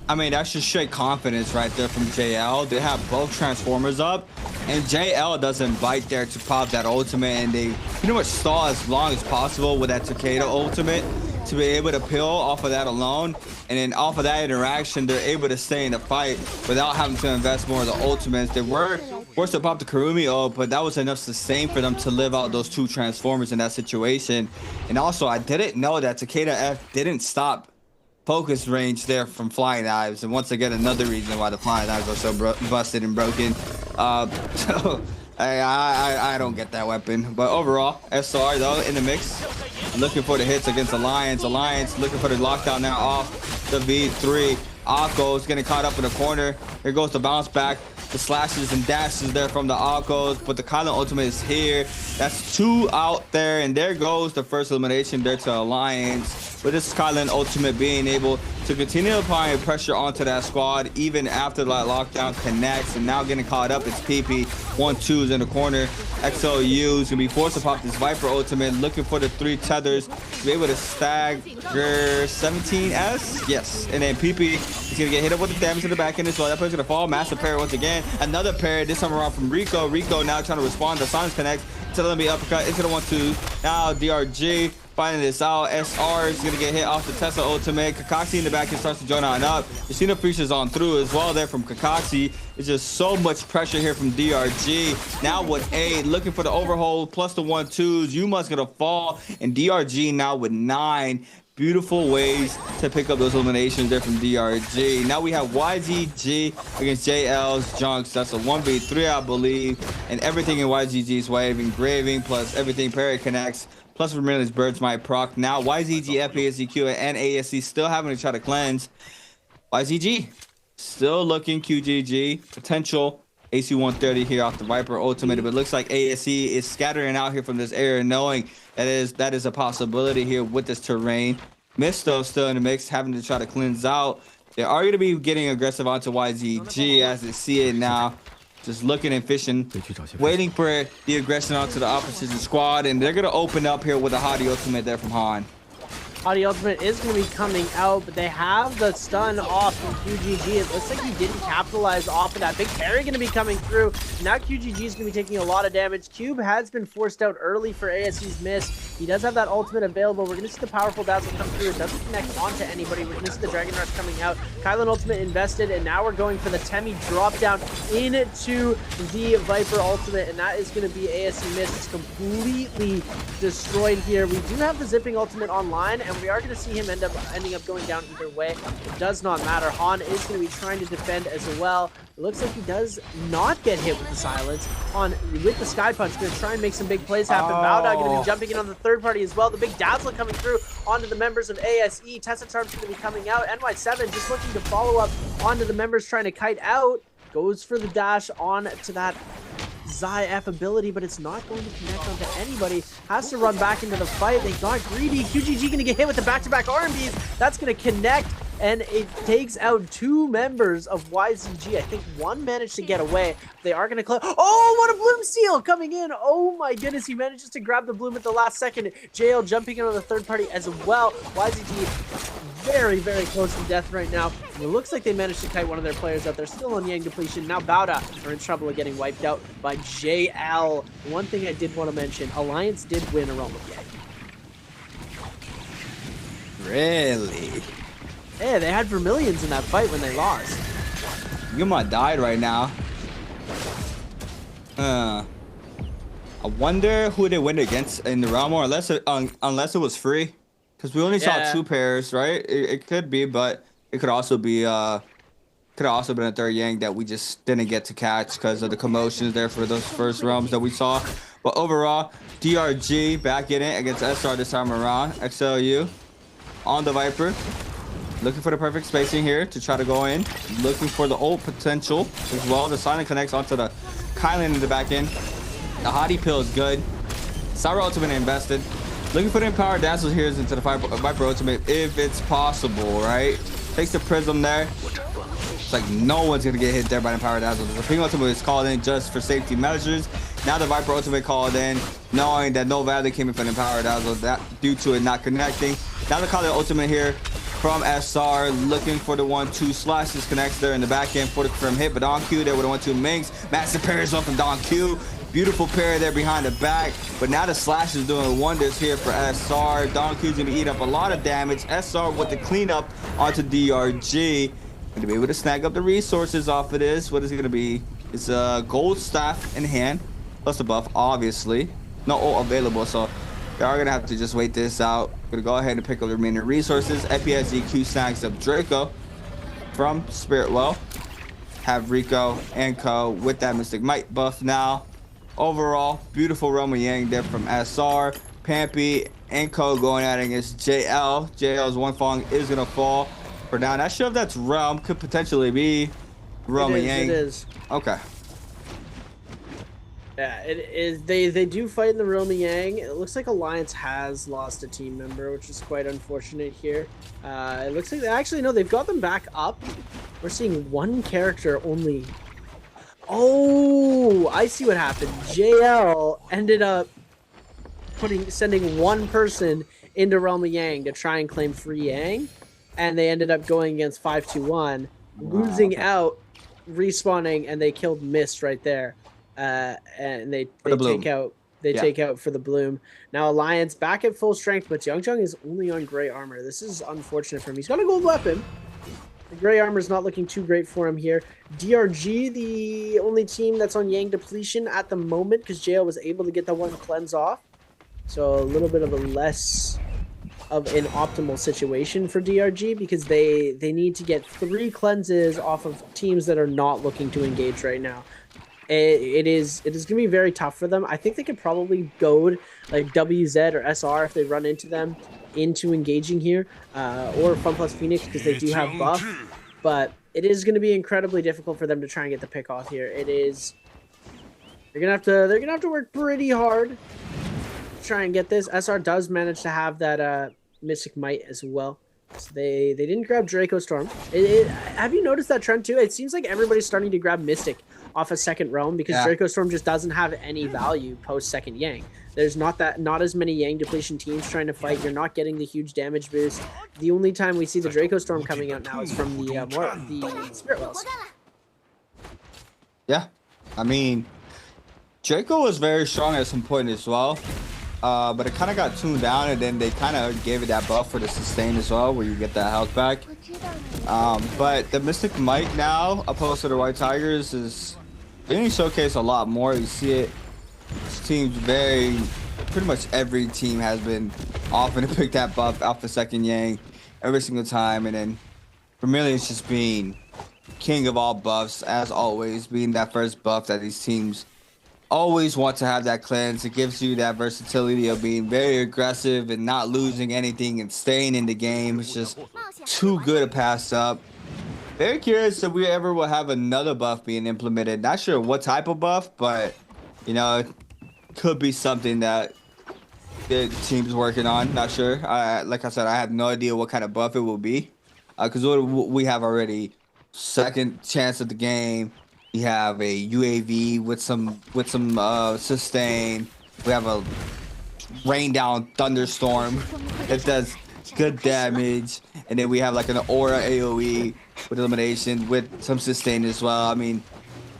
I mean, that's just straight confidence right there from JL. They have both Transformers up, and JL doesn't bite there to pop that ultimate, and they pretty much stall as long as possible with that Takeda ultimate to be able to peel off of that alone. And then off of that interaction, they're able to stay in the fight without having to invest more of the ultimates. They were forced to pop the Karumi ult, but that was enough sustain for them to live out those two Transformers in that situation. And also, I didn't know that Takeda F didn't stop focus range there from flying knives, and once again another reason why the flying knives are so busted and broken. So I don't get that weapon, but overall SR though in the mix, looking for the hits against Alliance looking for the lockdown now off the V3. Akko's getting caught up in the corner. Here goes the bounce back, the slashes and dashes there from the Akko's, but the Kylan ultimate is here. That's 2 out there, and there goes the first elimination there to Alliance. With this Kylan ultimate being able to continue applying pressure onto that squad even after that lockdown connects, and now getting caught up, it's PP. 1-2's in the corner. XLU is gonna be forced to pop this Viper ultimate, looking for the 3 tethers to be able to stagger 17S. Yes, and then PP is gonna get hit up with the damage in the back end as well. That player's gonna fall. Massive parry once again. Another parry, this time around from Rico. Rico now trying to respond. The Silence connects to the LMB uppercut into the 1-2. Now DRG finding this out. SR is gonna get hit off the Tesla ultimate. Kakashi in the back and starts to join on up. Casino Features on through as well there from Kakashi. It's just so much pressure here from DRG. Now with 8, looking for the overhold plus the 1-2s. Yuma's gonna fall, and DRG now with 9. Beautiful ways to pick up those eliminations there from DRG. Now we have YZG against JL's Junks. That's a 1v3, I believe. And everything in YZG's way of engraving, plus everything parry connects, plus Vermilions Birds might proc. Now YZG, FASCQ, and ASC still having to try to cleanse. YZG still looking QGG. Potential AC-130 here off the Viper ultimate, but it looks like ASC is scattering out here from this area, knowing that is a possibility here with this terrain. Misto still in the mix, having to try to cleanse out. They are going to be getting aggressive onto YZG as they see it now. Just looking and fishing, waiting for the aggression onto the opposition squad, and they're going to open up here with a Hottie ultimate there from Han. Hottie ultimate is going to be coming out, but they have the stun off from QGG. It looks like he didn't capitalize off of that. Big parry going to be coming through. Now QGG is going to be taking a lot of damage. Cube has been forced out early for ASC's miss. He does have that ultimate available. We're going to see the powerful dazzle come through. It doesn't connect onto anybody. We're going to see the Dragon Rush coming out. Kylan ultimate invested, and now we're going for the Temi drop down into the Viper ultimate, and that is going to be ASC miss. It's completely destroyed here. We do have the zipping ultimate online, and we are going to see him ending up going down either way. It does not matter. Han is going to be trying to defend as well. It looks like he does not get hit with the silence. Han with the Sky Punch going to try and make some big plays happen. Bowda going to be jumping in on the third party as well. The big dazzle coming through onto the members of ASE. Tessa Charm's going to be coming out. NY7 just looking to follow up onto the members trying to kite out. Goes for the dash on to that F ability, but it's not going to connect onto anybody. Has to run back into the fight. They got greedy. QGG going to get hit with the back-to-back RMBs. That's going to connect, and it takes out 2 members of YZG. I think 1 managed to get away. They are going to close. Oh, what a Bloom Seal coming in. Oh my goodness, he manages to grab the Bloom at the last second. JL jumping in on the third party as well. YZG very, very close to death right now. And it looks like they managed to kite one of their players out. They're still on Yang depletion. Now Bowda are in trouble of getting wiped out by JL. One thing I did want to mention, Alliance did win a realm of Yang. Really? Yeah, they had Vermilions in that fight when they lost. Yuma died right now. I wonder who they went against in the realm, or unless it was free, because we only saw 2 pairs, right? It could be, but it could also be could have also been a third Yang that we just didn't get to catch because of the commotions there for those first realms that we saw. But overall, DRG back in it against SR this time around. XLU on the Viper. Looking for the perfect spacing here to try to go in. Looking for the ult potential as well. The silent connects onto the Kylan in the back end. The Hottie Pill is good. Sour ultimate invested. Looking for the Empower Dazzle here into the Viper ultimate if it's possible, right? Takes the Prism there. It's like no one's gonna get hit there by the Empower Dazzle. The Ping ultimate is called in just for safety measures. Now the Viper ultimate called in, knowing that no value came in from the Empower Dazzle that due to it not connecting. Now they call the ultimate here from SR, looking for the 1-2 slashes, connects there in the back end for the confirm hit, but Don Q there with a 1-2 minks. Massive parries off from Don Q. Beautiful parry there behind the back, but now the slash is doing wonders here for SR. Don Q's gonna eat up a lot of damage. SR with the cleanup onto DRG. Gonna be able to snag up the resources off of this. What is it gonna be? It's a gold staff in hand, plus a buff, obviously. No ult available, so they are gonna have to just wait this out. Gonna go ahead and pick up the remaining resources. FPSGQ snags up Draco from Spirit Well. Have Rico and Co with that Mystic Might buff now. Overall, beautiful Realm of Yang there from SR. Pampy and Co going at it against JL. JL's one Fong is gonna fall for now. Not sure if that's Realm, could potentially be Realm of Yang. It is. Okay. Yeah, it is. They do fight in the Realm of Yang. It looks like Alliance has lost a team member, which is quite unfortunate here. It looks like they've got them back up. We're seeing one character only. Oh, I see what happened. JL ended up sending one person into Realm of Yang to try and claim free Yang, and they ended up going against 521, losing out, respawning, and they killed Mist right there. And they take out for the Bloom. Now Alliance back at full strength, but Youngchung is only on gray armor. This is unfortunate for him. He's got a gold weapon. The gray armor is not looking too great for him here. DRG, the only team that's on Yang depletion at the moment, because JL was able to get that one cleanse off. So a little bit of a less of an optimal situation for DRG, because they need to get 3 cleanses off of teams that are not looking to engage right now. It is going to be very tough for them. I think they could probably goad like WZ or SR if they run into them into engaging here, or Fun Plus Phoenix because they do have buff. But it is going to be incredibly difficult for them to try and get the pick off here. It is. They're gonna have to work pretty hard to try and get this. SR does manage to have that Mystic Might as well. So they didn't grab Draco Storm. Have you noticed that trend too? It seems like everybody's starting to grab Mystic off a second realm because Draco Storm just doesn't have any value post second Yang. There's not as many Yang depletion teams trying to fight. You're not getting the huge damage boost. The only time we see the Draco Storm coming out now is from the Spirit Wells. Yeah, I mean, Draco was very strong at some point as well. But it kind of got tuned down, and then they kind of gave it that buff for the sustain as well, where you get that health back. But the Mystic Might now, opposed to the White Tigers, is getting showcased a lot more. You see it. This team's pretty much every team has been offering to pick that buff off the second Yang every single time. And then Vermilion's just being king of all buffs, as always, being that first buff that these teams always want to have that cleanse. It gives you that versatility of being very aggressive and not losing anything and staying in the game. It's just too good to pass up. Very curious if we ever will have another buff being implemented. Not sure what type of buff, but you know, it could be something that the team's working on. Not sure. Like I said, I have no idea what kind of buff it will be, because we have already second chance of the game. We have a UAV with some sustain. We have a rain down thunderstorm that does good damage, and then we have like an aura AOE with elimination with some sustain as well. I mean,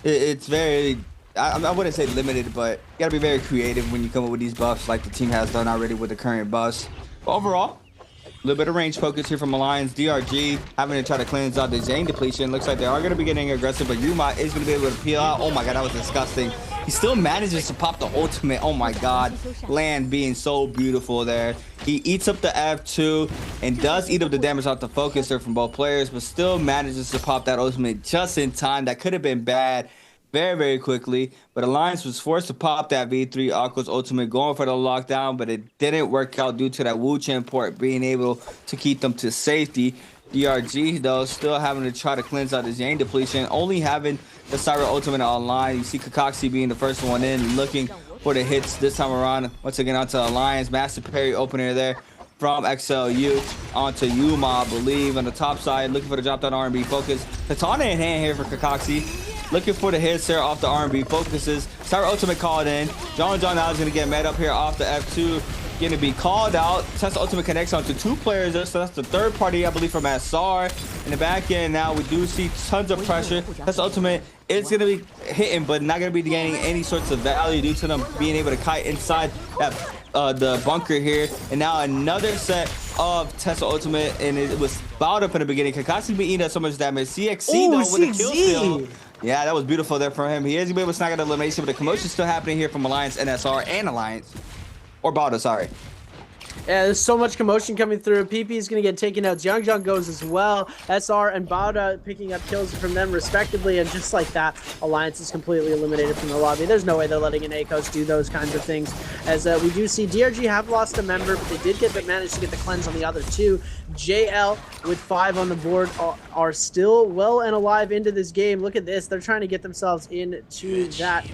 it's very, I wouldn't say limited, but you gotta be very creative when you come up with these buffs like the team has done already with the current buffs. But overall, a little bit of range focus here from Alliance. DRG having to try to cleanse out the Zane depletion. Looks like they are going to be getting aggressive, but Yuma is going to be able to peel out. Oh my god, that was disgusting. He still manages to pop the ultimate. Oh my god. Land being so beautiful there. He eats up the F2 and does eat up the damage off the focuser from both players, but still manages to pop that ultimate just in time. That could have been bad. very quickly. But Alliance was forced to pop that V3 Aqua's ultimate, going for the lockdown, but it didn't work out due to that Wu Chen port being able to keep them to safety. DRG, though, still having to try to cleanse out his Yang depletion, only having the Cyber ultimate online. You see Kakashi being the first one in, looking for the hits this time around. Once again, onto Alliance. Massive parry opener there from XLU onto Yuma, I believe, on the top side, looking for the drop down R&B focus. Katana in hand here for Kakashi, looking for the hits there off the R&B focuses. Cyber ultimate called in. John now is going to get met up here off the F2. Going to be called out. Tesla ultimate connects onto 2 players there, so that's the third party, I believe, from SR. In the back end now, we do see tons of pressure. Tesla ultimate is going to be hitting, but not going to be gaining any sorts of value due to them being able to kite inside that the bunker here. And now another set of Tesla ultimate, and it was bowed up in the beginning. Kakashi been eating up so much damage. CXC though with a kill steal. Yeah, that was beautiful there for him. He is going to be able to snag out the elimination, but the commotion still happening here from Alliance, NSR, and Alliance. Or Bada, sorry. Yeah, there's so much commotion coming through. PP is going to get taken out. Jiang goes as well. SR and Bada picking up kills from them respectively. And just like that, Alliance is completely eliminated from the lobby. There's no way they're letting an ACOS do those kinds of things. As we do see DRG have lost a member, but they did manage to get the cleanse on the other 2. JL with 5 on the board are still well and alive into this game. Look at this. They're trying to get themselves into that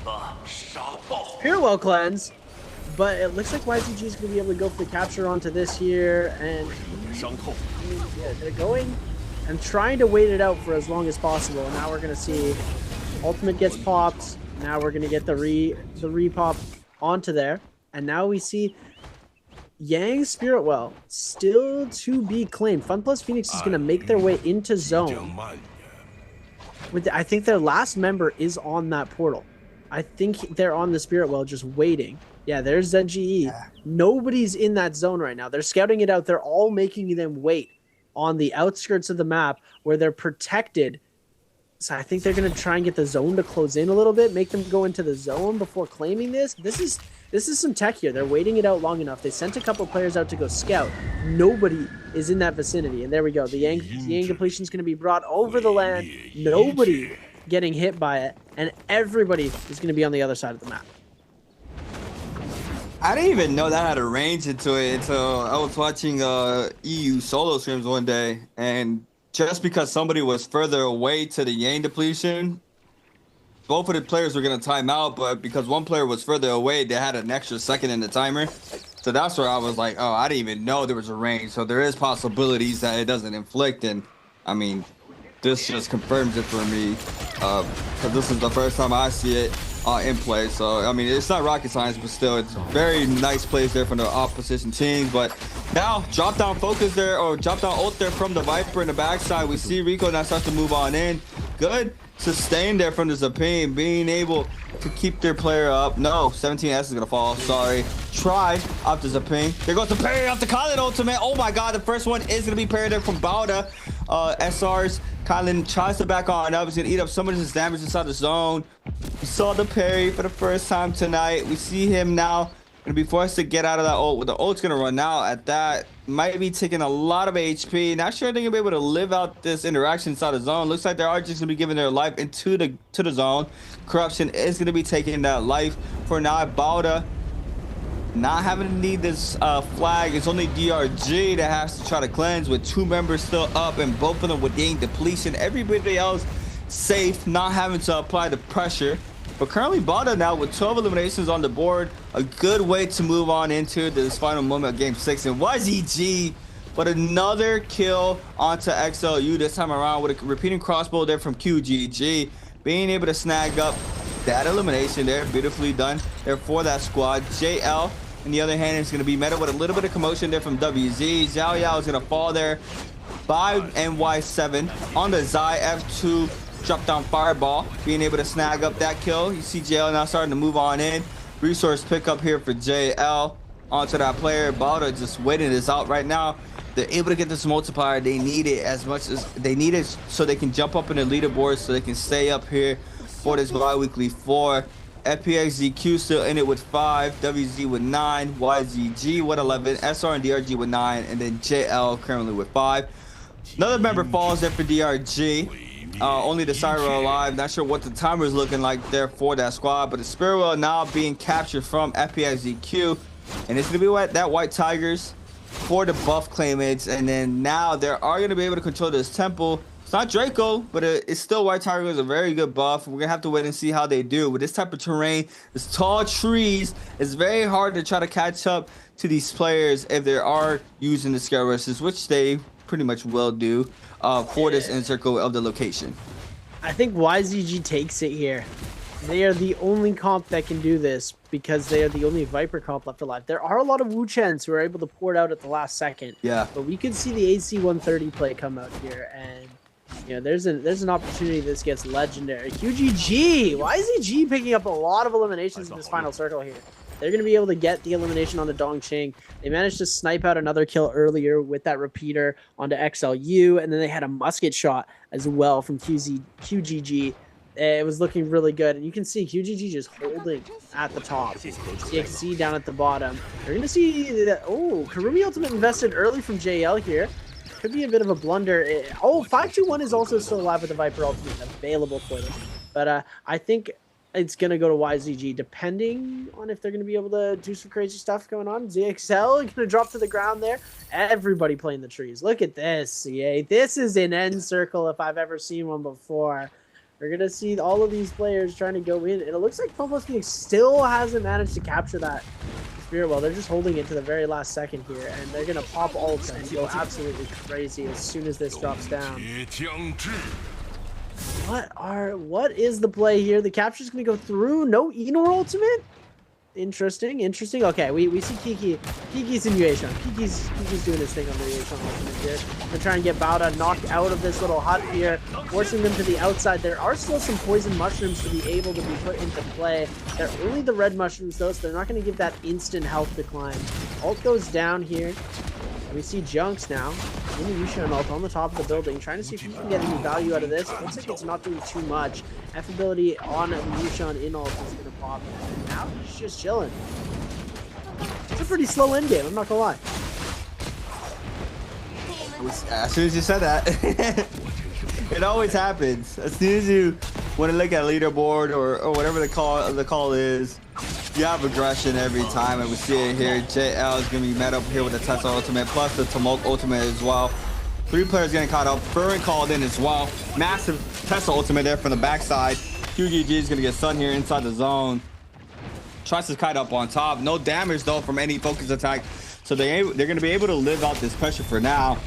parallel cleanse. But it looks like YZG is going to be able to go for the capture onto this here. And yeah, they're going and trying to wait it out for as long as possible. And now we're going to see ultimate gets popped. Now we're going to get the repop onto there. And now we see Yang Spirit Well still to be claimed. Fun Plus Phoenix is going to make their way into zone. I think their last member is on that portal. I think they're on the Spirit Well just waiting. Yeah, there's ZGE. Yeah. Nobody's in that zone right now. They're scouting it out. They're all making them wait on the outskirts of the map where they're protected. So I think they're going to try and get the zone to close in a little bit, make them go into the zone before claiming this. This is some tech here. They're waiting it out long enough. They sent a couple players out to go scout. Nobody is in that vicinity. And there we go. The Yang depletion is going to be brought over the land. Nobody getting hit by it. And everybody is going to be on the other side of the map. I didn't even know that had a range into it until I was watching EU solo streams one day, and just because somebody was further away to the Yang depletion, both of the players were gonna time out, but because one player was further away, they had an extra second in the timer. So that's where I was like, oh, I didn't even know there was a range. So there is possibilities that it doesn't inflict, and I mean, this just confirms it for me, because this is the first time I see it in play. So I mean, it's not rocket science, but still, it's very nice plays there from the opposition teams. But now drop down focus there, or drop down ult there from the Viper in the backside. We see Rico now starts to move on in. Good sustain there from the Zapine, being able to keep their player up. No, 17S is gonna fall, sorry. Try off the Zapine. There goes the parry off the Kylan ultimate. Oh my god, the first one is gonna be parried there from Bauda. SR's Kylan tries to back on up. He's gonna eat up so much of his damage inside the zone. We saw the parry for the first time tonight. We see him now gonna be forced to get out of that ult. The ult's gonna run out at that. Might be taking a lot of HP. Not sure they're gonna be able to live out this interaction inside the zone. Looks like they are just gonna be giving their life into the zone. Corruption is gonna be taking that life for now. Bauda not having to need this flag. It's only DRG that has to try to cleanse with 2 members still up, and both of them with Yang depletion. Everybody else safe, not having to apply the pressure. But currently Bada now with 12 eliminations on the board. A good way to move on into this final moment of game 6. And YZG, but another kill onto XLU this time around with a repeating crossbow there from QGG. Being able to snag up that elimination there. Beautifully done there for that squad. JL, on the other hand, is going to be met up with a little bit of commotion there from WZ. Xiao Yao is going to fall there by NY7 on the Zai F2. Drop down fireball, being able to snag up that kill. You see JL now starting to move on in. Resource pickup here for JL onto that player. Balda just waiting this out right now. They're able to get this multiplier. They need it as much as they need it so they can jump up in the leaderboard, so they can stay up here for this bi-weekly 4. FPXZQ still in it with 5, WZ with 9, YZG with 11, SR and DRG with 9, and then JL currently with 5. Another member falls there for DRG. Only the Syro alive. Not sure what the timer is looking like there for that squad, but the Spirwell now being captured from FPXZQ, and it's gonna be that White Tigers for the buff claimants, and then now they are gonna be able to control this temple. It's not Draco, but it's still White Tiger is a very good buff. We're gonna have to wait and see how they do with this type of terrain. This tall trees, it's very hard to try to catch up to these players if they are using the scale rushes, which they pretty much will do for this encircle of the location. I think YZG takes it here. They are the only comp that can do this because they are the only Viper comp left alive. There are a lot of Wu Chens who are able to pour it out at the last second. Yeah. But we could see the AC-130 play come out here, and you know, there's an opportunity this gets legendary. QGG! YZG picking up a lot of eliminations in this final circle here. They're going to be able to get the elimination on the Dongqing. They managed to snipe out another kill earlier with that repeater onto XLU, and then they had a musket shot as well from QGG. It was looking really good, and you can see QGG just holding at the top. CXC down at the bottom. They're going to see that. Oh, Karumi ultimate invested early from JL here. Could be a bit of a blunder. 521 is also still alive with the Viper ultimate available for them. But I think it's going to go to YZG, depending on if they're going to be able to do some crazy stuff going on. ZXL going to drop to the ground there. Everybody playing the trees. Look at this, CA. This is an end circle if I've ever seen one before. We're going to see all of these players trying to go in. And it looks like Phobos Phoenix still hasn't managed to capture that Spirit Well. They're just holding it to the very last second here. And they're going to pop ults and go absolutely crazy as soon as this drops down. What is the play here? The capture's going to go through. No Enor ultimate? Interesting. Okay, we see Kiki's in Yueshang. Kiki's doing his thing on the Yueshang ultimate here. They're trying to get Bauda knocked out of this little hut here, forcing them to the outside. There are still some poison mushrooms to be able to be put into play. They're only the red mushrooms though, so they're not going to give that instant health decline. Ult goes down here. We see Junks now in the Yushan ult on the top of the building, trying to see if he can get any value out of this. It looks like it's not doing too much. F ability on the Yushan in ult is going to pop. And now he's just chilling. It's a pretty slow end game, I'm not gonna lie. As soon as you said that, it always happens. As soon as you want to look at leaderboard or whatever the call is, you have aggression every time, and we see it here. JL is going to be met up here with the Tesla ultimate, plus the Tumult ultimate as well. 3 players getting caught up. Furin called in as well. Massive Tesla ultimate there from the backside. QGG is going to get stunned here inside the zone. Tries to kite up on top. No damage, though, from any focus attack. So they're going to be able to live out this pressure for now.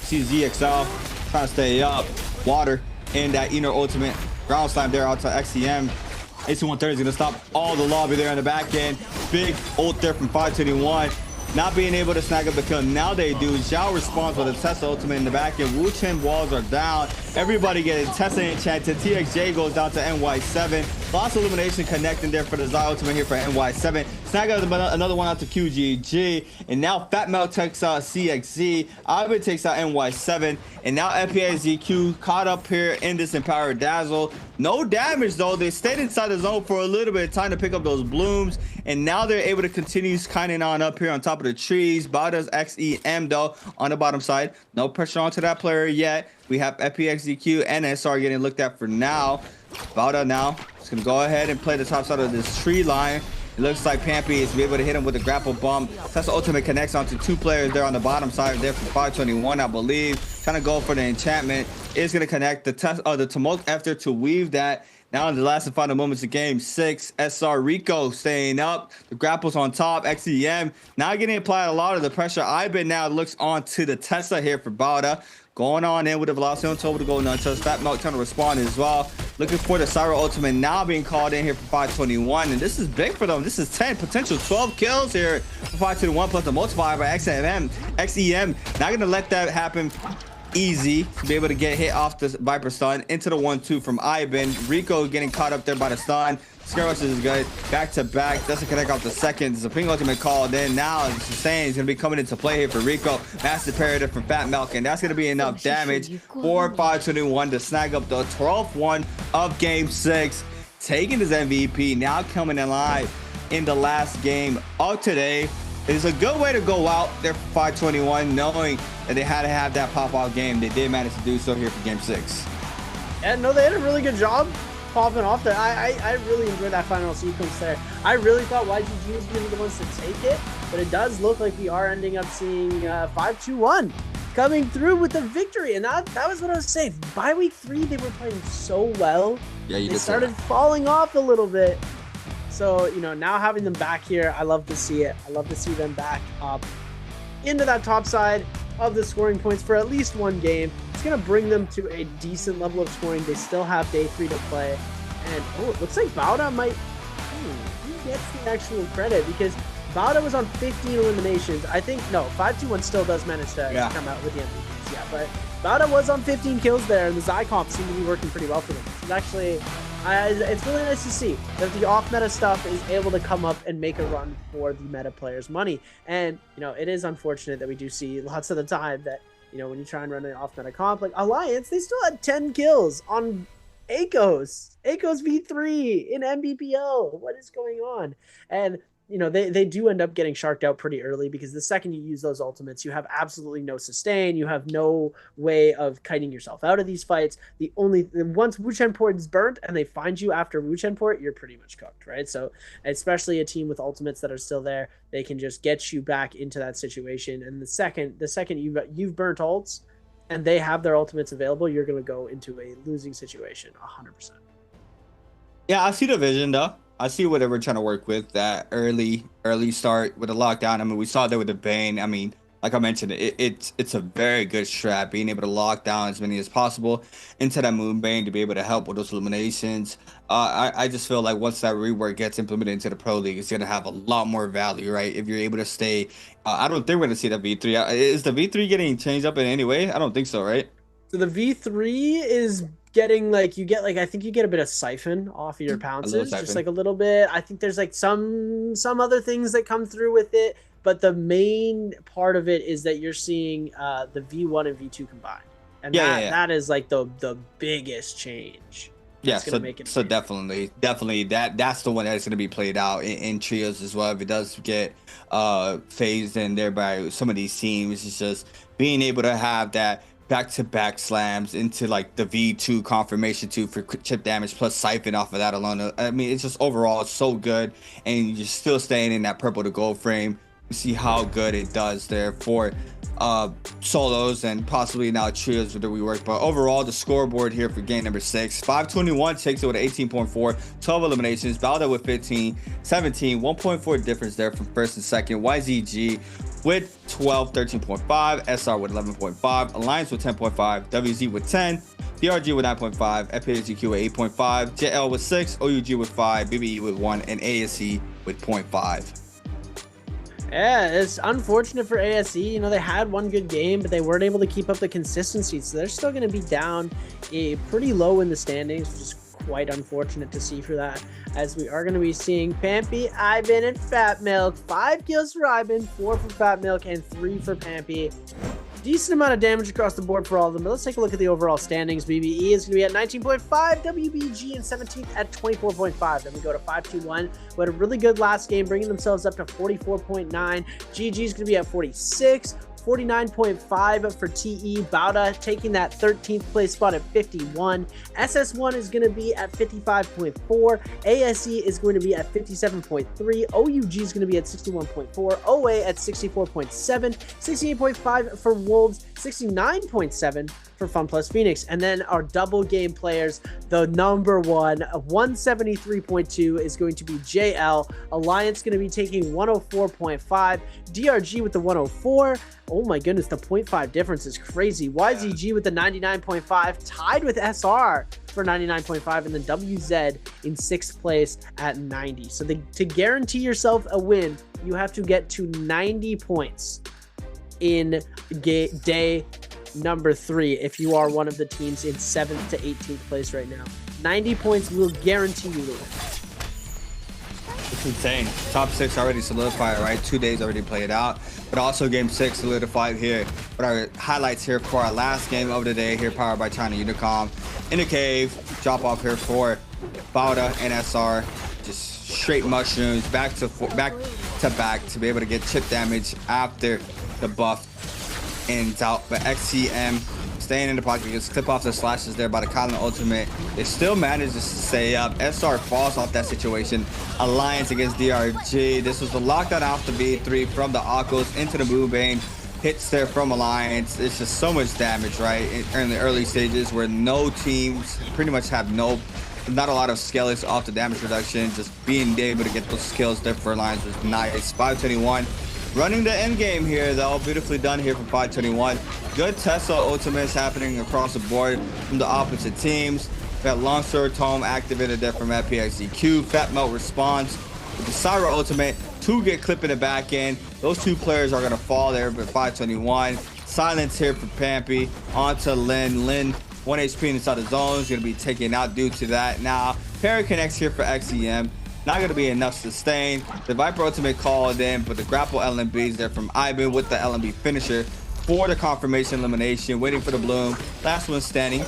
See ZXL trying to stay up. Water in that Enor ultimate. Ground slam there out to XCM. AC-130 is going to stop all the lobby there on the back end. Big ult there from 521. Not being able to snag up the kill. Now they do. Zhao responds with a Tesla ultimate in the back end. Wu Chen walls are down. Everybody getting Tesla enchanted. TXJ goes down to NY7. Lots of elimination connecting there for the Zhao ultimate here for NY7. Snag out another one out to QGG. And now Fat Mel takes out CXZ. Ivan takes out NY7. And now FPXZQ caught up here in this Empowered Dazzle. No damage though. They stayed inside the zone for a little bit of time to pick up those blooms. And now they're able to continue kinding on up here on top of the trees. Bauda's XEM though on the bottom side. No pressure onto that player yet. We have FPXZQ and SR getting looked at for now. Bauda now is going to go ahead and play the top side of this tree line. It looks like Pampy is be able to hit him with a grapple bump. Tesla ultimate connects onto 2 players there on the bottom side there for 521, I believe. Trying to go for the enchantment. Is going to connect the Tumult after to weave that. Now in the last and final moments of game 6, SR Rico staying up. The grapples on top. XEM now getting applied a lot of the pressure. Iben now looks on to the Tesla here for Bauda. Going on in with the velocity on top of the golden untouched. Fat Milk trying to respond as well. Looking for the Syro ultimate now being called in here for 521. And this is big for them. This is 10, potential 12 kills here for 521 plus the multiplier by XEM. Not going to let that happen easy to be able to get hit off the Viper stun into the 1-2 from Iben. Rico getting caught up there by the stun. Scare Rush is good. Back to back. Doesn't connect off the second. Zaping ultimate called in. Now it's insane. He's going to be coming into play here for Rico. Massive parry from Fat Milk. And that's going to be enough damage for 521 to snag up the 12th one of game 6. Taking his MVP. Now coming in live in the last game of today. It is a good way to go out there for 521, knowing that they had to have that pop-out game. They did manage to do so here for game 6. And no, they did a really good job popping off there. I really enjoyed that final sequence there. I really thought YGG was going to be the ones to take it, but it does look like we are ending up seeing 5-2-1 coming through with the victory. And that was what I was saying. By week 3, they were playing so well. Yeah, they started falling off a little bit. So, you know, now having them back here, I love to see it. I love to see them back up into that top side of the scoring points for at least one game. It's going to bring them to a decent level of scoring. They still have day 3 to play. And, it looks like Bauda might... He gets the actual credit because Bauda was on 15 eliminations. I think, no, 5-2-1 still does manage to come out with the MVPs, yeah. But Bauda was on 15 kills there, and the Zycomp seemed to be working pretty well for them. It's actually... it's really nice to see that the off-meta stuff is able to come up and make a run for the meta players' money. And, you know, it is unfortunate that we do see lots of the time that, you know, when you try and run an off-meta comp, like Alliance, they still had 10 kills on Akos V3 in Nbpl. What is going on? And, you know, they do end up getting sharked out pretty early because the second you use those ultimates, you have absolutely no sustain. You have no way of kiting yourself out of these fights. Once Wuchen Port is burnt and they find you after Wuchen Port, you're pretty much cooked, right? So especially a team with ultimates that are still there, they can just get you back into that situation. And the second you've burnt ults and they have their ultimates available, you're going to go into a losing situation 100%. Yeah, I see the vision though. I see what they were trying to work with, that early start with the lockdown. I mean, we saw that with the Bane. I mean, like I mentioned, it's a very good strat, being able to lock down as many as possible into that Moonbane to be able to help with those eliminations. I just feel like once that rework gets implemented into the Pro League, it's going to have a lot more value, right? If you're able to stay, I don't think we're going to see that V3. Is the V3 getting changed up in any way? I don't think so, right? So the V3 is getting I think you get a bit of siphon off of your pounces, just like a little bit. I think there's like some other things that come through with it, but the main part of it is that you're seeing the V1 and V2 combined, and that is like the biggest change. Yeah, so definitely that's the one that's going to be played out in trios as well. If it does get phased in there by some of these teams, it's just being able to have that back-to-back slams into like the V2 confirmation 2 for chip damage plus siphon off of that alone. I mean, it's just overall so good, and you're still staying in that purple to gold frame. You see how good it does there for solos and possibly now trios with the rework. But overall, the scoreboard here for game number 6, 521 takes it with 18.4, 12 eliminations. Balda with 15, 17, 1.4 difference there from first and second. YZG with 12, 13.5, SR with 11.5, Alliance with 10.5, WZ with 10, DRG with 9.5, FPHGQ with 8.5, JL with 6, OUG with 5, BBE with 1, and ASE with 0.5. Yeah, it's unfortunate for ASE. You know, they had one good game, but they weren't able to keep up the consistency, so they're still going to be down pretty low in the standings, which is quite unfortunate to see for that, as we are going to be seeing Pampy, Ivan, and Fat Milk. 5 kills for Ivan, 4 for Fat Milk, and 3 for Pampy. Decent amount of damage across the board for all of them, but let's take a look at the overall standings. BBE is going to be at 19.5, WBG in 17th at 24.5. Then we go to 5-2-1, who had a really good last game, bringing themselves up to 44.9. GG is going to be at 46. 49.5 for TE. Bauda taking that 13th place spot at 51. SS1 is going to be at 55.4. ASE is going to be at 57.3. OUG is going to be at 61.4. OA at 64.7. 68.5 for Wolves. 69.7 for Fun Plus Phoenix. And then our double game players, the number one, 173.2 is going to be JL. Alliance going to be taking 104.5. DRG with the 104. Oh my goodness, the 0.5 difference is crazy. YZG with the 99.5, tied with SR for 99.5, and then WZ in 6th place at 90. So to guarantee yourself a win, you have to get to 90 points in day number 3 if you are one of the teams in 7th to 18th place right now. 90 points will guarantee you the win. It's insane. Top 6 already solidified, right? 2 days already played out, but also game 6 solidified here. But our highlights here for our last game of the day here, powered by China Unicom. In the cave, drop off here for Bauda and SR. Just straight mushrooms, back to back to be able to get chip damage after the buff ends out. But XCM staying in the pocket, gets clip off the slashes there by the Kylan ultimate. It still manages to stay up. SR falls off that situation. Alliance against DRG. This was the lockdown off the V3 from the Akos into the Moonbane. Hits there from Alliance. It's just so much damage, right? In the early stages where no teams pretty much have not a lot of skillets off the damage reduction. Just being able to get those kills there for Alliance was nice. 521. Running the end game here, though. Beautifully done here from 521. Good Tesla ultimates happening across the board from the opposite teams. Got Longsword Tome activated there from FPXDQ. Fat Melt responds with the Syra ultimate. 2 get clipped in the back end. Those 2 players are going to fall there, but 521. Silence here for Pampy. Onto Lin. Lin, 1 HP inside the zone. Is going to be taken out due to that. Now, Parry connects here for XEM. Not going to be enough sustain. The Viper ultimate called in, but the grapple LMBs there from Ivan with the LMB finisher for the confirmation elimination. Waiting for the bloom. Last one standing.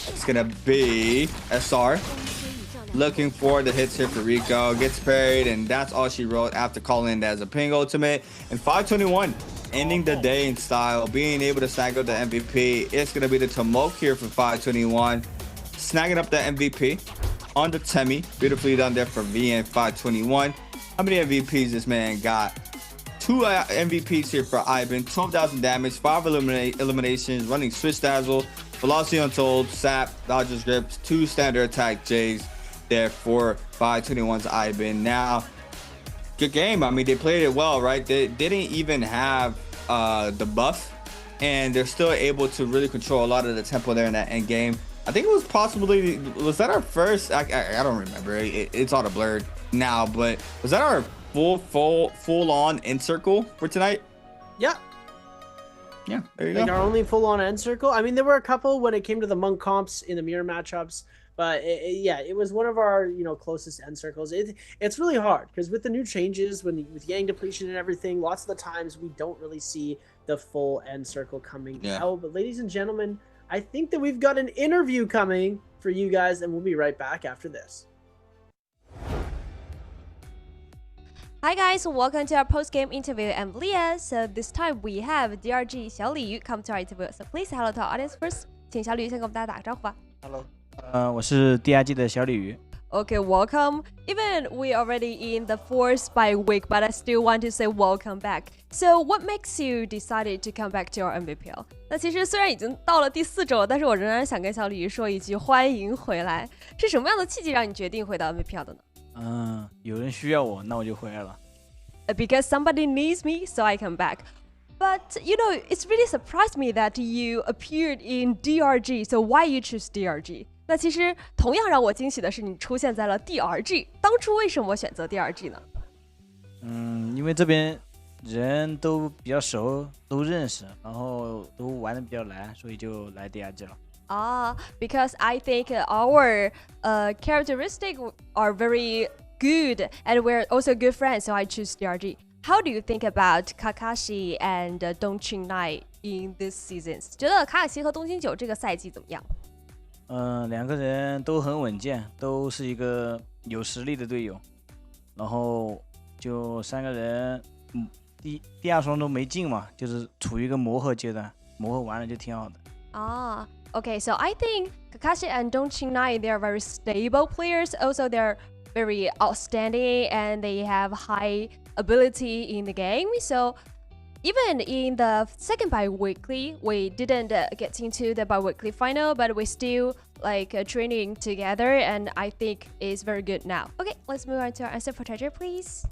It's going to be SR. Looking for the hits here for Rico. Gets parried, and that's all she wrote after calling in as a ping ultimate. And 521 ending the day in style. Being able to snag up the MVP. It's going to be the Tomok here for 521. Snagging up the MVP. On the Temi, beautifully done there for VN521. How many MVPs this man got? 2 MVPs here for Ivan, 12,000 damage, 5 eliminations, running Switch Dazzle, Velocity Untold, Sap, Dodger's Grips, 2 standard attack J's there for 521's Ivan. Now, good game. I mean, they played it well, right? They didn't even have the buff, and they're still able to really control a lot of the tempo there in that end game. I think it was possibly, was that our first, I don't remember, it's all blurred now, but was that our full on end circle for tonight? Yeah. Yeah, there you like go. Our only full on end circle. I mean, there were a couple when it came to the monk comps in the mirror matchups, but it was one of our, closest end circles. It's really hard because with the new changes, with Yang depletion and everything, lots of the times we don't really see the full end circle coming out. But ladies and gentlemen, I think that we've got an interview coming for you guys, and we'll be right back after this. Hi guys, welcome to our post-game interview. I'm Leah. So this time we have DRG 小鲤鱼 come to our interview. So please hello to our audience first. 请小鲤鱼先跟我们大家打个招呼吧。Hello， 我是 DRG 的小鲤鱼。Okay, welcome. Even we already in the 4th Biweek, but I still want to say welcome back. So what makes you decided to come back to our Nbpl? 那其实虽然已经到了第4周了，但是我仍然想跟小鲤鱼说一句欢迎回来。是什么样的契机让你决定回到 Nbpl 的呢？有人需要我，那我就回来了。Because somebody needs me, so I come back. But it's really surprised me that you appeared in DRG. So why you choose DRG? 那其实同样让我惊喜的是，你出现在了 DRG。当初为什么选择 DRG 呢？因为这边人都比较熟，都认识，然后都玩的比较来，所以就来 DRG 了。Because I think our characteristics are very good, and we're also good friends, so I choose DRG. How do you think about Kakashi and Dongqing Nai in this season? 觉得卡卡西和东京九这个赛季怎么样？两个人都很稳健，都是一个有实力的队友，然后就3个人，第2双都没进嘛，就是处于一个磨合阶段，磨合完了就挺好的。Okay, so I think Kakashi and Dongqing Nai, they are very stable players. Also, they're very outstanding and they have high ability in the game. So even in the second bi-weekly, we didn't get into the bi-weekly final, but we still training together, and I think it's very good now. Okay, let's move on to our answer for treasure, please.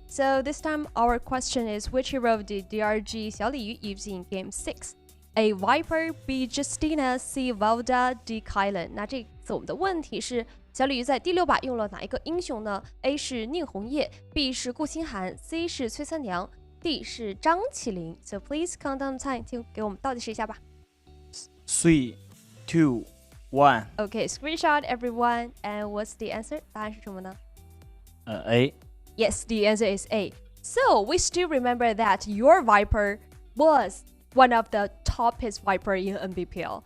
So this time our question is, which hero did DRG 小鲤鱼 use in game 6? A Viper, B Justina, C Valda, D Kylan. 那这次我们的问题是，小鲤鱼在第6把用了哪一个英雄呢？ A 是宁红叶， B 是顾清寒， C 是崔三娘， D 是张起灵。 So please count down time， 请给我们倒计时一下吧。3, 2, 1. Okay, screenshot everyone. And what's the answer? 答案是什么呢？A. Yes, the answer is A. So we still remember that your Viper was one of the toppest Viper in Nbpl.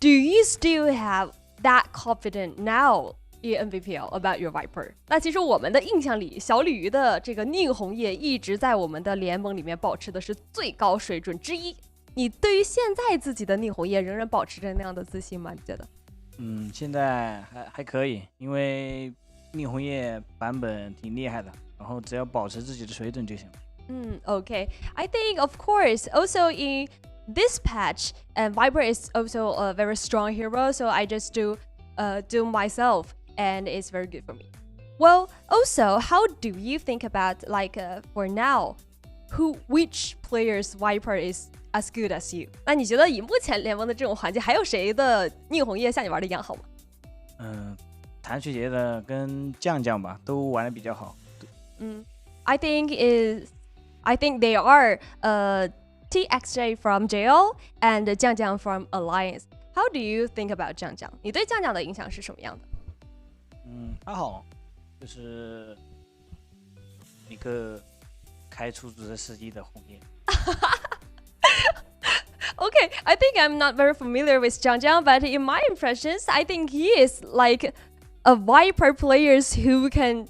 Do you still have that confident now in Nbpl about your Viper? 那其实我们的印象里，小鲤鱼的这个宁红叶一直在我们的联盟里面保持的是最高水准之一。你对于现在自己的逆红叶仍然保持着那样的自信吗？你觉得？现在还可以，因为逆红叶版本挺厉害的，然后只要保持自己的水准就行。Okay. I think, of course, also in this patch, and Viper is also a very strong hero, so I just do myself, and it's very good for me. Well, also, how do you think about for now, which players Viper is as good as you? 那你觉得以目前联盟的这种环境，还有谁的逆红叶像你玩的一样好吗？谭学杰的跟酱酱吧，都玩的比较好。I think they are TXJ from JL and 酱酱 from Alliance. How do you think about 酱酱？你对酱酱的影响是什么样的？还好，就是一个开出租车司机的红叶。Okay, I think I'm not very familiar with Jiang Jiang, but in my impressions, I think he is like a Viper player who can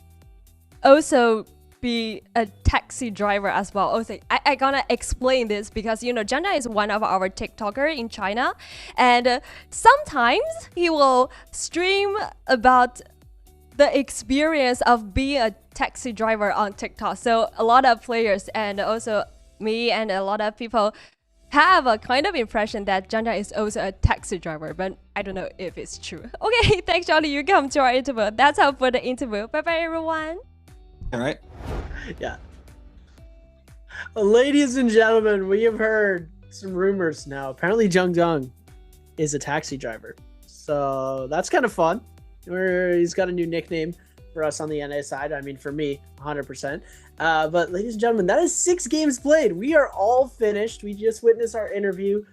also be a taxi driver as well. Also, I gonna explain this because Jiang Jiang is one of our TikToker in China, and sometimes he will stream about the experience of being a taxi driver on TikTok. So a lot of players and also me and a lot of people have a kind of impression that Jiang Jiang is also a taxi driver, but I don't know if it's true. Okay, thanks, Charlie. You come to our interview. That's all for the interview. Bye bye, everyone. All right. Yeah. Ladies and gentlemen, we have heard some rumors now. Apparently, Jiang Jiang is a taxi driver. So that's kind of fun. He's got a new nickname for us on the NA side. I mean, for me, 100%. But ladies and gentlemen, that is 6 games played. We are all finished. We just witnessed our interview.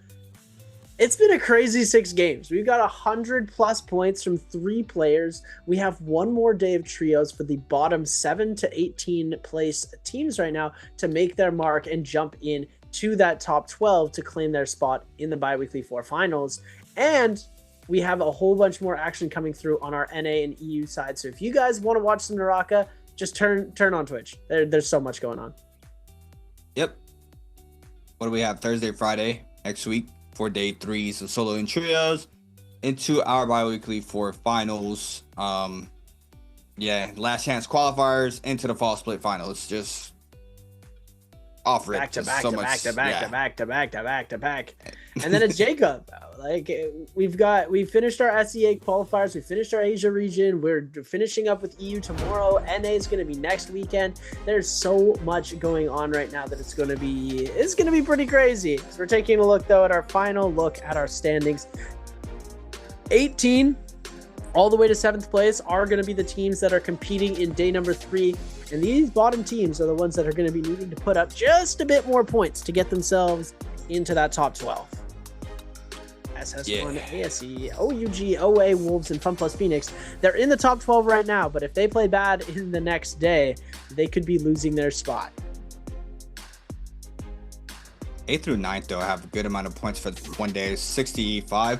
It's been a crazy 6 games. We've got 100+ points from 3 players. We have one more day of trios for the bottom 7 to 18 place teams right now to make their mark and jump in to that top 12 to claim their spot in the Biweekly 4 finals. And we have a whole bunch more action coming through on our NA and EU side. So if you guys want to watch some NARAKA, just turn on Twitch. There's so much going on. Yep. What do we have? Thursday, Friday next week for day 3s of solo and trios into our Biweekly 4 finals. Yeah, last chance qualifiers into the fall split finals. Just off rip. Back to back to back. And then it's Jacob. Like we finished our SEA qualifiers, we finished our Asia region, we're finishing up with EU tomorrow. NA is going to be next weekend. There's so much going on right now that it's going to be pretty crazy. So we're taking a look though at our final look at our standings. 18 all the way to 7th place are going to be the teams that are competing in day number 3. And these bottom teams are the ones that are going to be needing to put up just a bit more points to get themselves into that top 12. SS1, ASE, OUG, OA, Wolves, and Fun Plus Phoenix. They're in the top 12 right now, but if they play bad in the next day, they could be losing their spot. 8th through 9th, though, have a good amount of points for one day. 64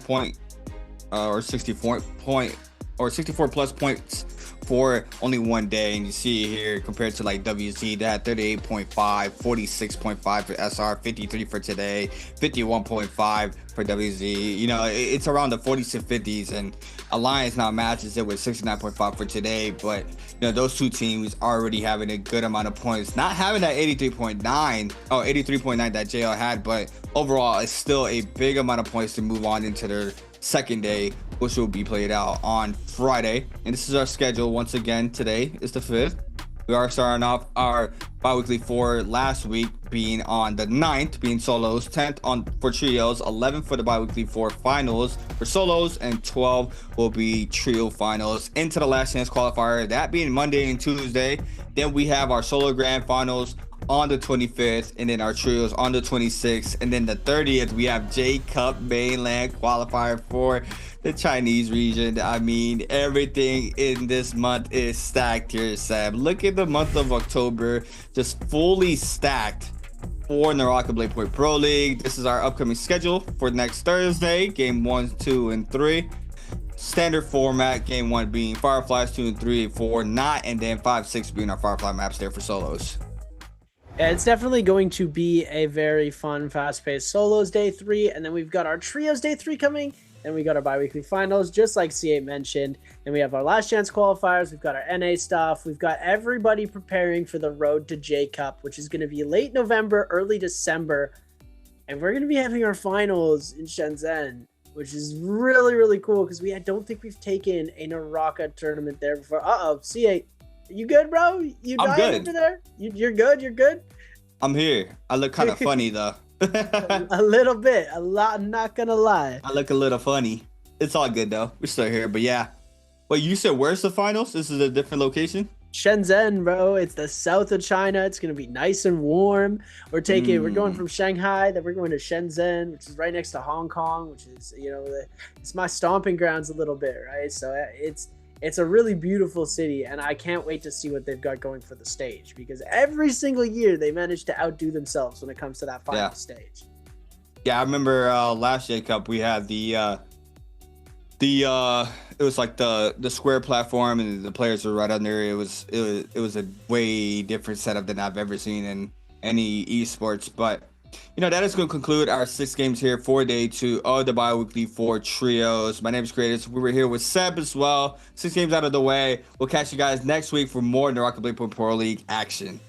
plus points for only one day. And you see here compared to like WZ, they had 38.5, 46.5 for SR, 53 for today, 51.5 for WZ. It's around the 40s to 50s, and Alliance now matches it with 69.5 for today. But those two teams already having a good amount of points, not having that 83.9 that JL had, but overall it's still a big amount of points to move on into their second day, which will be played out on Friday. And this is our schedule once again. Today is the 5th. We are starting off our Biweekly 4 last week being on the 9th, being solos, 10th for trios, 11th for the Biweekly 4 finals for solos, and 12 will be trio finals into the last chance qualifier, that being Monday and Tuesday. Then we have our solo grand finals on the 25th, and then our trios on the 26th, and then the 30th we have J Cup mainland qualifier for the Chinese region. I mean, everything in this month is stacked here, Sam. Look at the month of October, just fully stacked for NARAKA BLADEPOINT Pro League. This is our upcoming schedule for next Thursday, game 1, 2, and 3. Standard format, game 1 being Fireflies, 2 and 3 and 4 not, and then 5, 6 being our Firefly maps there for solos. Yeah, it's definitely going to be a very fun, fast-paced solos day 3, and then we've got our trios day 3 coming, and we got our bi-weekly finals, just like C8 mentioned, and we have our last chance qualifiers, we've got our NA stuff, we've got everybody preparing for the Road to J Cup, which is going to be late November, early December, and we're going to be having our finals in Shenzhen, which is really, really cool, because I don't think we've taken a NARAKA tournament there before. Uh-oh, C8. You good, bro? You I'm dying good. over there? You're good? You're good? I'm here. I look kind of funny though. A little bit. A lot, I'm not gonna lie. I look a little funny. It's all good though. We're still here. But yeah. Wait, you said where's the finals? This is a different location? Shenzhen, bro. It's the south of China. It's gonna be nice and warm. We're going from Shanghai, then we're going to Shenzhen, which is right next to Hong Kong, which is, it's my stomping grounds a little bit, right? So it's a really beautiful city, and I can't wait to see what they've got going for the stage, because every single year they manage to outdo themselves when it comes to that final stage. Yeah, I remember last J Cup we had it was like the square platform and the players were right under. It was a way different setup than I've ever seen in any esports. But that is going to conclude our 6 games here for day 2 of the bi-weekly 4 trios. My name is Creators. We were here with Seb as well. 6 games out of the way. We'll catch you guys next week for more NARAKA BLADEPOINT Pro League action.